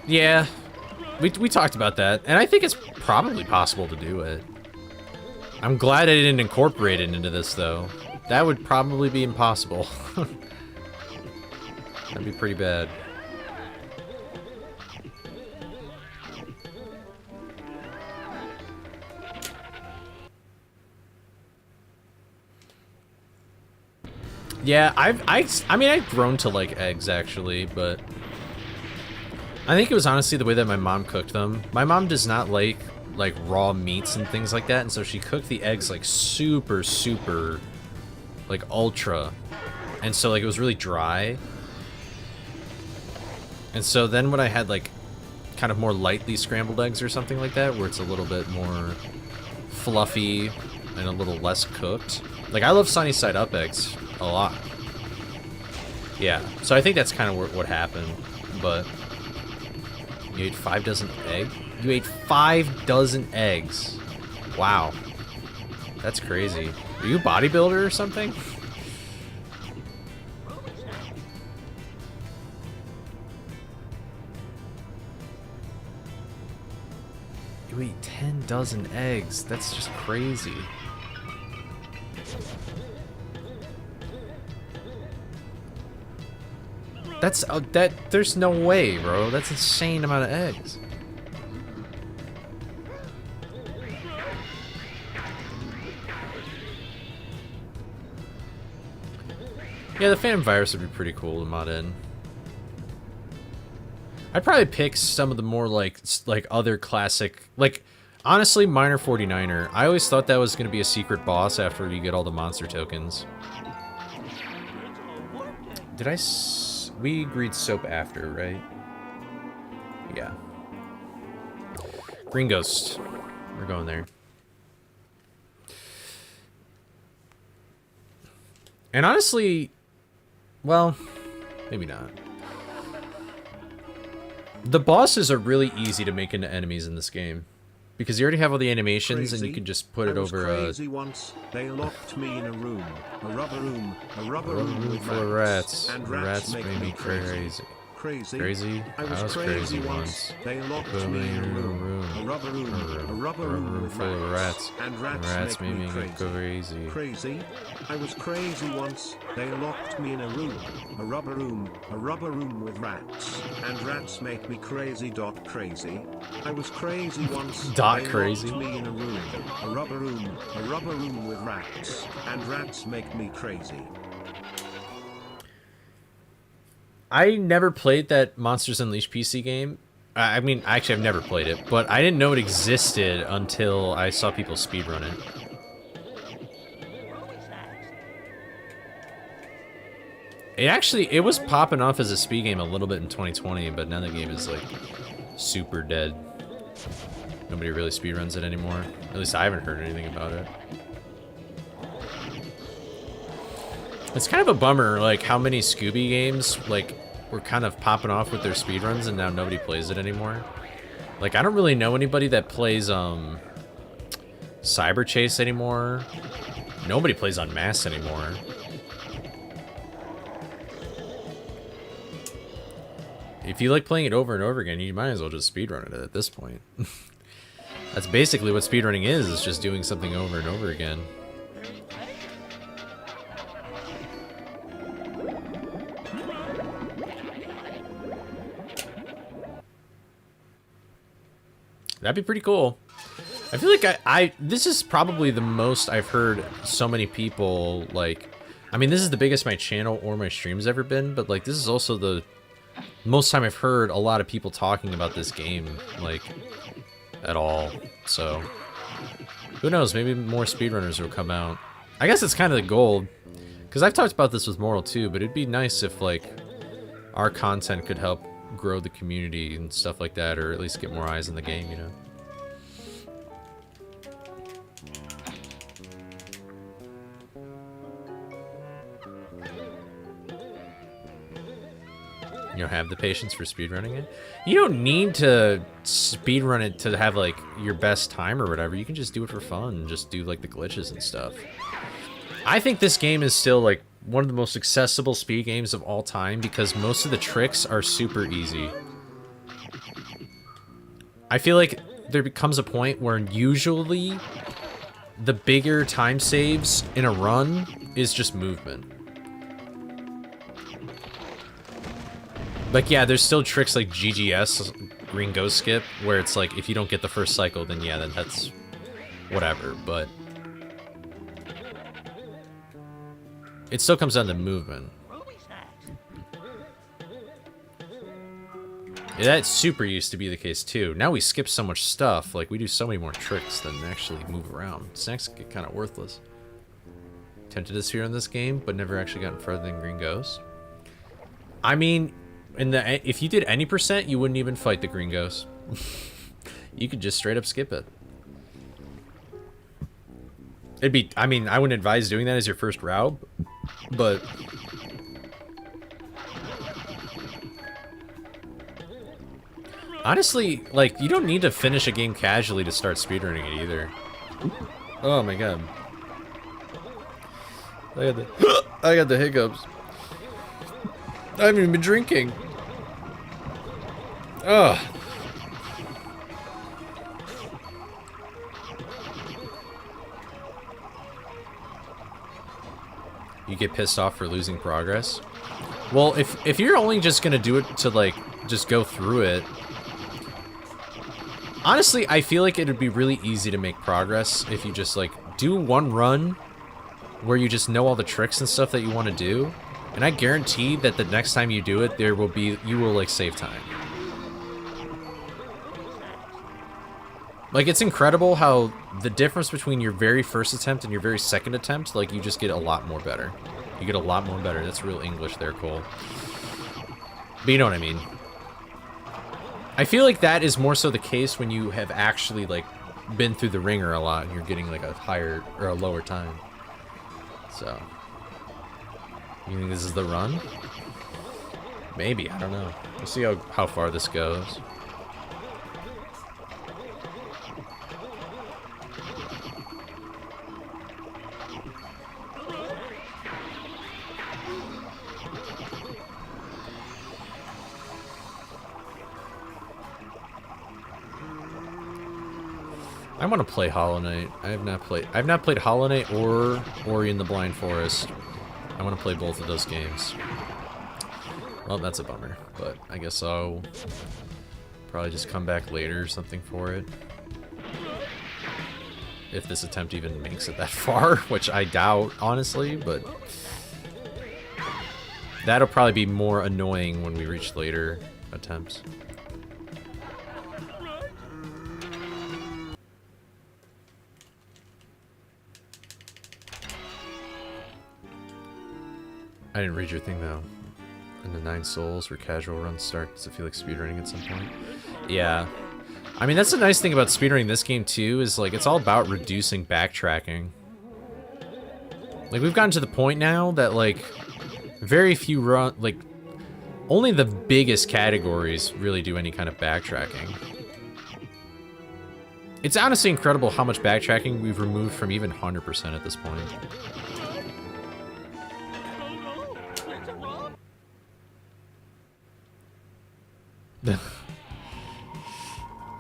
Speaker 1: Yeah. We talked about that, and I think it's probably possible to do it. I'm glad I didn't incorporate it into this, though. That would probably be impossible. That'd be pretty bad. Yeah, I mean, I've grown to like eggs, actually, but I think it was honestly the way that my mom cooked them. My mom does not like raw meats and things like that, and so she cooked the eggs like super, like ultra, and so like it was really dry. And so then when I had like kind of more lightly scrambled eggs or something like that, where it's a little bit more fluffy and a little less cooked. Like, I love sunny side up eggs a lot. Yeah, so I think that's kind of what happened, but you ate 5 dozen eggs? You ate 5 dozen eggs. Wow. That's crazy. Are you a bodybuilder or something? You ate 10 dozen eggs. That's just crazy. That's there's no way, bro. That's an insane amount of eggs. Yeah, the Phantom Virus would be pretty cool to mod in. I'd probably pick some of the more like other classic, like honestly, Miner 49er. I always thought that was going to be a secret boss after you get all the monster tokens. Did I? We agreed soap after, right? Yeah. Green Ghost. We're going there. And honestly, well, maybe not. The bosses are really easy to make into enemies in this game. Because you already have all the animations, and you can just put it over
Speaker 2: crazy once. They locked me in a room. A rubber room with
Speaker 1: full of rats.
Speaker 2: And
Speaker 1: rats made me crazy. Crazy?
Speaker 2: I was crazy once. They locked me in a room. A rubber room
Speaker 1: full of rats.
Speaker 2: And rats
Speaker 1: made me
Speaker 2: crazy. Crazy? I was crazy once. They locked me in a room. A rubber room with rats. And rats make me crazy. Crazy. I was crazy once.
Speaker 1: Crazy.
Speaker 2: They locked me in a room. A rubber room with rats. And rats make me crazy.
Speaker 1: I never played that Monsters Unleashed PC game. I mean, actually, I've never played it, but I didn't know it existed until I saw people speedrun it. It was popping off as a speed game a little bit in 2020, but now the game is, like, super dead. Nobody really speedruns it anymore. At least I haven't heard anything about it. It's kind of a bummer, like, how many Scooby games, like, were kind of popping off with their speedruns and now nobody plays it anymore. Like, I don't really know anybody that plays, Cyber Chase anymore. Nobody plays Unmasked anymore. If you like playing it over and over again, you might as well just speedrun it at this point. That's basically what speedrunning is just doing something over and over again. That'd be pretty cool. I feel like this is probably the most I've heard so many people, like, I mean, this is the biggest my channel or my stream's ever been, but, like, this is also the most time I've heard a lot of people talking about this game, like, at all. So, who knows, maybe more speedrunners will come out. I guess it's kind of the goal. Because I've talked about this with Moral too, but it'd be nice if, like, our content could help grow the community and stuff like that, or at least get more eyes in the game, you know? You don't have the patience for speedrunning it? You don't need to speedrun it to have, like, your best time or whatever. You can just do it for fun and just do, like, the glitches and stuff. I think this game is still, like, one of the most accessible speed games of all time because most of the tricks are super easy. I feel like there becomes a point where usually the bigger time saves in a run is just movement. Like, yeah, there's still tricks like GGS, Green Ghost Skip, where it's like, if you don't get the first cycle, then yeah, then that's whatever, but it still comes down to movement. Yeah, that super used to be the case too. Now we skip so much stuff, like we do so many more tricks than actually move around. Snacks get kind of worthless. Tempted to sphere in this game, but never actually gotten further than Green Ghost. I mean, if you did any percent, you wouldn't even fight the Green Ghost. You could just straight up skip it. It'd be, I mean, I wouldn't advise doing that as your first route, but honestly, like, you don't need to finish a game casually to start speedrunning it either. Oh my god. I got the hiccups. I haven't even been drinking. Ugh. You get pissed off for losing progress? Well, if you're only just gonna do it to, like, just go through it, honestly, I feel like it would be really easy to make progress if you just, like, do one run where you just know all the tricks and stuff that you want to do, and I guarantee that the next time you do it, you will, like, save time. Like, it's incredible how the difference between your very first attempt and your very second attempt, like, you just get a lot more better. You get a lot more better. That's real English there, Cole. But you know what I mean. I feel like that is more so the case when you have actually, like, been through the ringer a lot and you're getting, like, a higher or a lower time. So, you think this is the run? Maybe, I don't know. We'll see how far this goes. I want to play Hollow Knight. I've not played Hollow Knight or Ori and the Blind Forest. I want to play both of those games. Well, that's a bummer, but I guess I'll probably just come back later or something for it. If this attempt even makes it that far, which I doubt, honestly, but that'll probably be more annoying when we reach later attempts. I didn't read your thing though. In the 9 souls where casual runs start, does it feel like speedrunning at some point? Yeah. I mean, that's the nice thing about speedrunning this game too, is like, it's all about reducing backtracking. Like, we've gotten to the point now that, like, very few only the biggest categories really do any kind of backtracking. It's honestly incredible how much backtracking we've removed from even 100% at this point.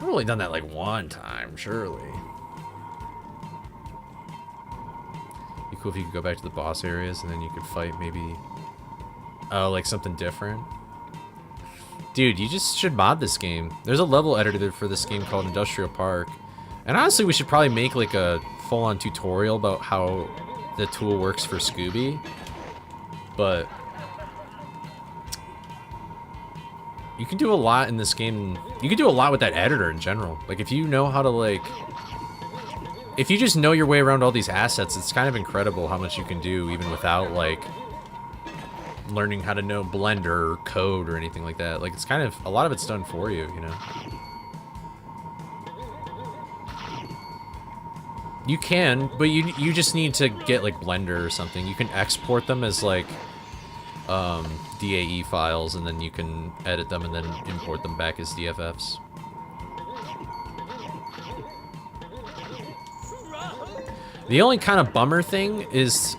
Speaker 1: I've only done that like one time, surely. Be cool if you could go back to the boss areas and then you could fight maybe, like something different. Dude, you just should mod this game. There's a level editor for this game called Industrial Park. And honestly, we should probably make like a full-on tutorial about how the tool works for Scooby. But you can do a lot in this game. You can do a lot with that editor in general. Like, if you know how to, like, if you just know your way around all these assets, it's kind of incredible how much you can do even without, like, learning how to know Blender or code or anything like that. Like, it's kind of, a lot of it's done for you, you know? You can, but you just need to get, like, Blender or something. You can export them as, like, DAE files, and then you can edit them and then import them back as DFFs. The only kind of bummer thing is,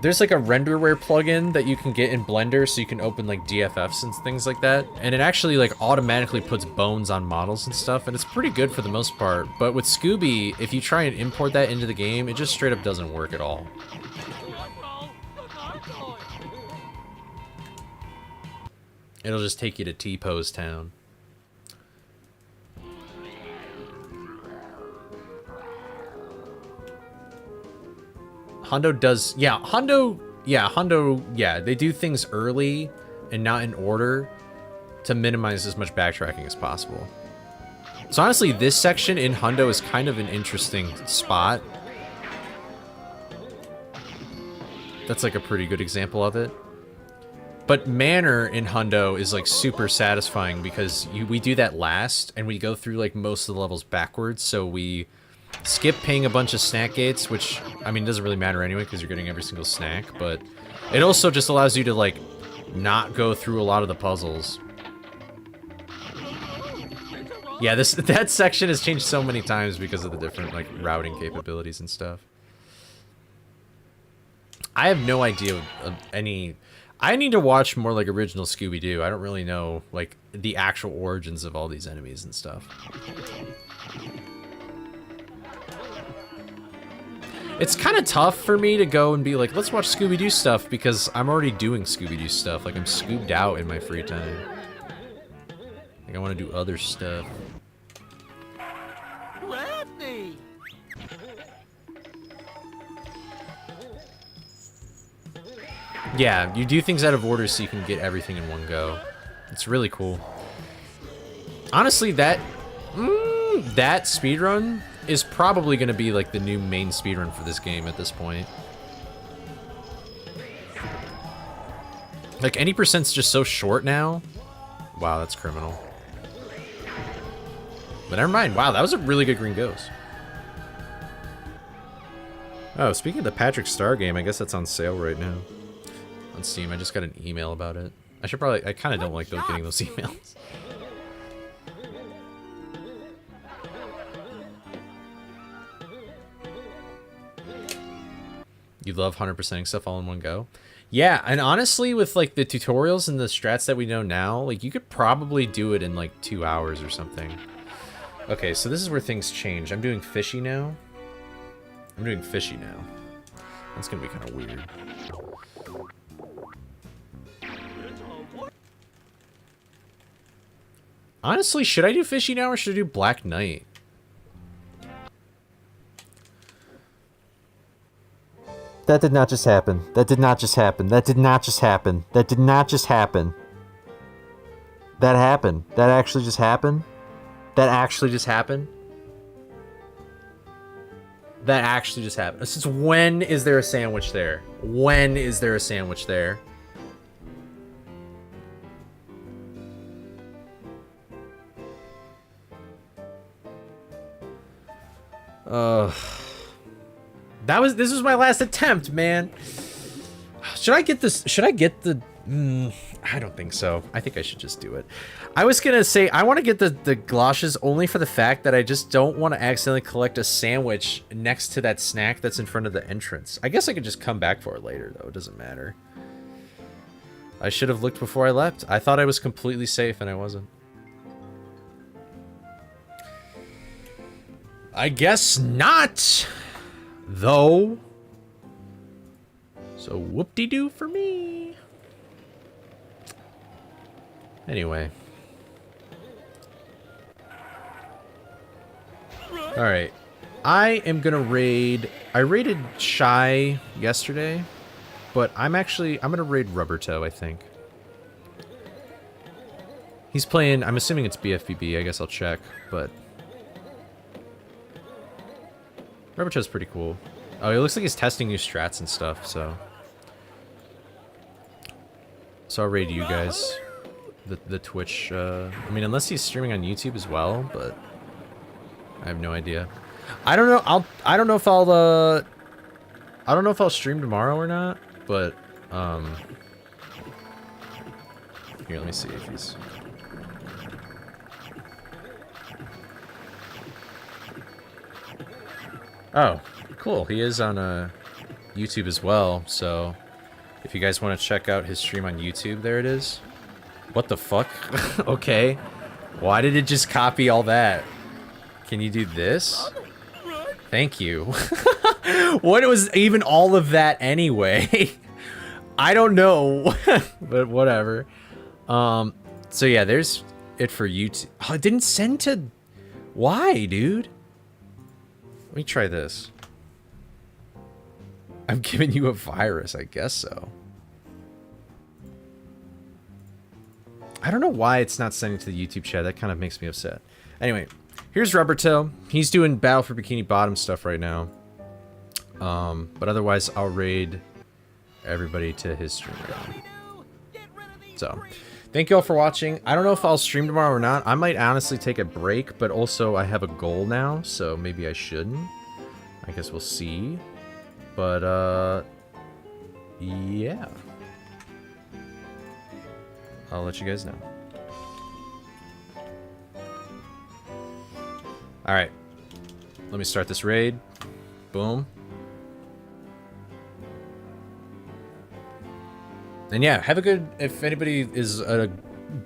Speaker 1: there's like a renderware plugin that you can get in Blender so you can open like DFFs and things like that. And it actually like automatically puts bones on models and stuff, and it's pretty good for the most part. But with Scooby, if you try and import that into the game, it just straight up doesn't work at all. It'll just take you to T-Pose Town. Hondo does, yeah, Hondo, yeah, they do things early and not in order to minimize as much backtracking as possible. So honestly, this section in Hondo is kind of an interesting spot. That's like a pretty good example of it. But Manor in Hondo is like super satisfying because we do that last and we go through like most of the levels backwards, so we skip paying a bunch of snack gates, which, I mean, doesn't really matter anyway because you're getting every single snack, but it also just allows you to, like, not go through a lot of the puzzles. Yeah, that section has changed so many times because of the different, like, routing capabilities and stuff. I have no idea of any... I need to watch more, like, original Scooby-Doo. I don't really know, like, the actual origins of all these enemies and stuff. It's kind of tough for me to go and be like, let's watch Scooby-Doo stuff, because I'm already doing Scooby-Doo stuff. Like, I'm scooped out in my free time. Like, I want to do other stuff.
Speaker 3: Lefty!
Speaker 1: Yeah, you do things out of order so you can get everything in one go. It's really cool. Honestly, that speedrun is probably going to be like the new main speedrun for this game at this point. Like, any percent's just so short now. Wow, that's criminal. But never mind. Wow, that was a really good green ghost. Oh, speaking of the Patrick Star game, I guess that's on sale right now. On Steam, I just got an email about it. I should probably... I kind of don't like getting those emails. You love 100%ing stuff all in one go? Yeah, and honestly, with like the tutorials and the strats that we know now, like you could probably do it in like 2 hours or something. Okay, so this is where things change. I'm doing fishy now. That's gonna be kind of weird. Honestly, should I do fishy now or should I do Black Knight?
Speaker 6: That did not just happen. That did not just happen. That did not just happen. That did not just happen. That happened. That actually just happened.
Speaker 1: That actually just happened? That actually just happened. Since when is there a sandwich there? When is there a sandwich there? This was my last attempt, man. Should I get this? Should I get the... I don't think so. I think I should just do it. I was gonna say, I want to get the galoshes only for the fact that I just don't want to accidentally collect a sandwich next to that snack that's in front of the entrance. I guess I could just come back for it later, though. It doesn't matter. I should have looked before I left. I thought I was completely safe, and I wasn't. I guess not, though. So whoop-de-doo for me. Anyway. Alright. I am gonna raid... I raided Shy yesterday, but I'm gonna raid Rubbertoe, I think. He's playing... I'm assuming it's BFBB, I guess I'll check, but... Rubbertoe's pretty cool. Oh, it looks like he's testing new strats and stuff, so... So I'll raid you guys. The Twitch, I mean, unless he's streaming on YouTube as well, but... I have no idea. I don't know, I don't know if I'll, I don't know if I'll stream tomorrow or not, but, here, let me see if he's... Oh, cool. He is on YouTube as well, so if you guys want to check out his stream on YouTube, there it is. What the fuck? Okay. Why did it just copy all that? Can you do this? Thank you. What was even all of that anyway? I don't know, but whatever. So yeah, there's it for YouTube. Oh, it didn't send to... Why, dude? Let me try this. I'm giving you a virus, I guess so. I don't know why it's not sending to the YouTube chat. That kind of makes me upset. Anyway, here's Rubbertoe. He's doing Battle for Bikini Bottom stuff right now. But otherwise, I'll raid everybody to his stream right now. So, thank you all for watching. I don't know if I'll stream tomorrow or not. I might honestly take a break, but also I have a goal now, so maybe I shouldn't. I guess we'll see. But, yeah. I'll let you guys know. Alright. Let me start this raid. Boom. And yeah, have a good, if anybody is a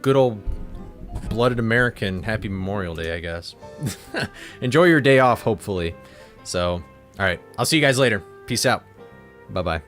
Speaker 1: good old blooded American, happy Memorial Day, I guess. Enjoy your day off, hopefully. So, alright, I'll see you guys later. Peace out. Bye-bye.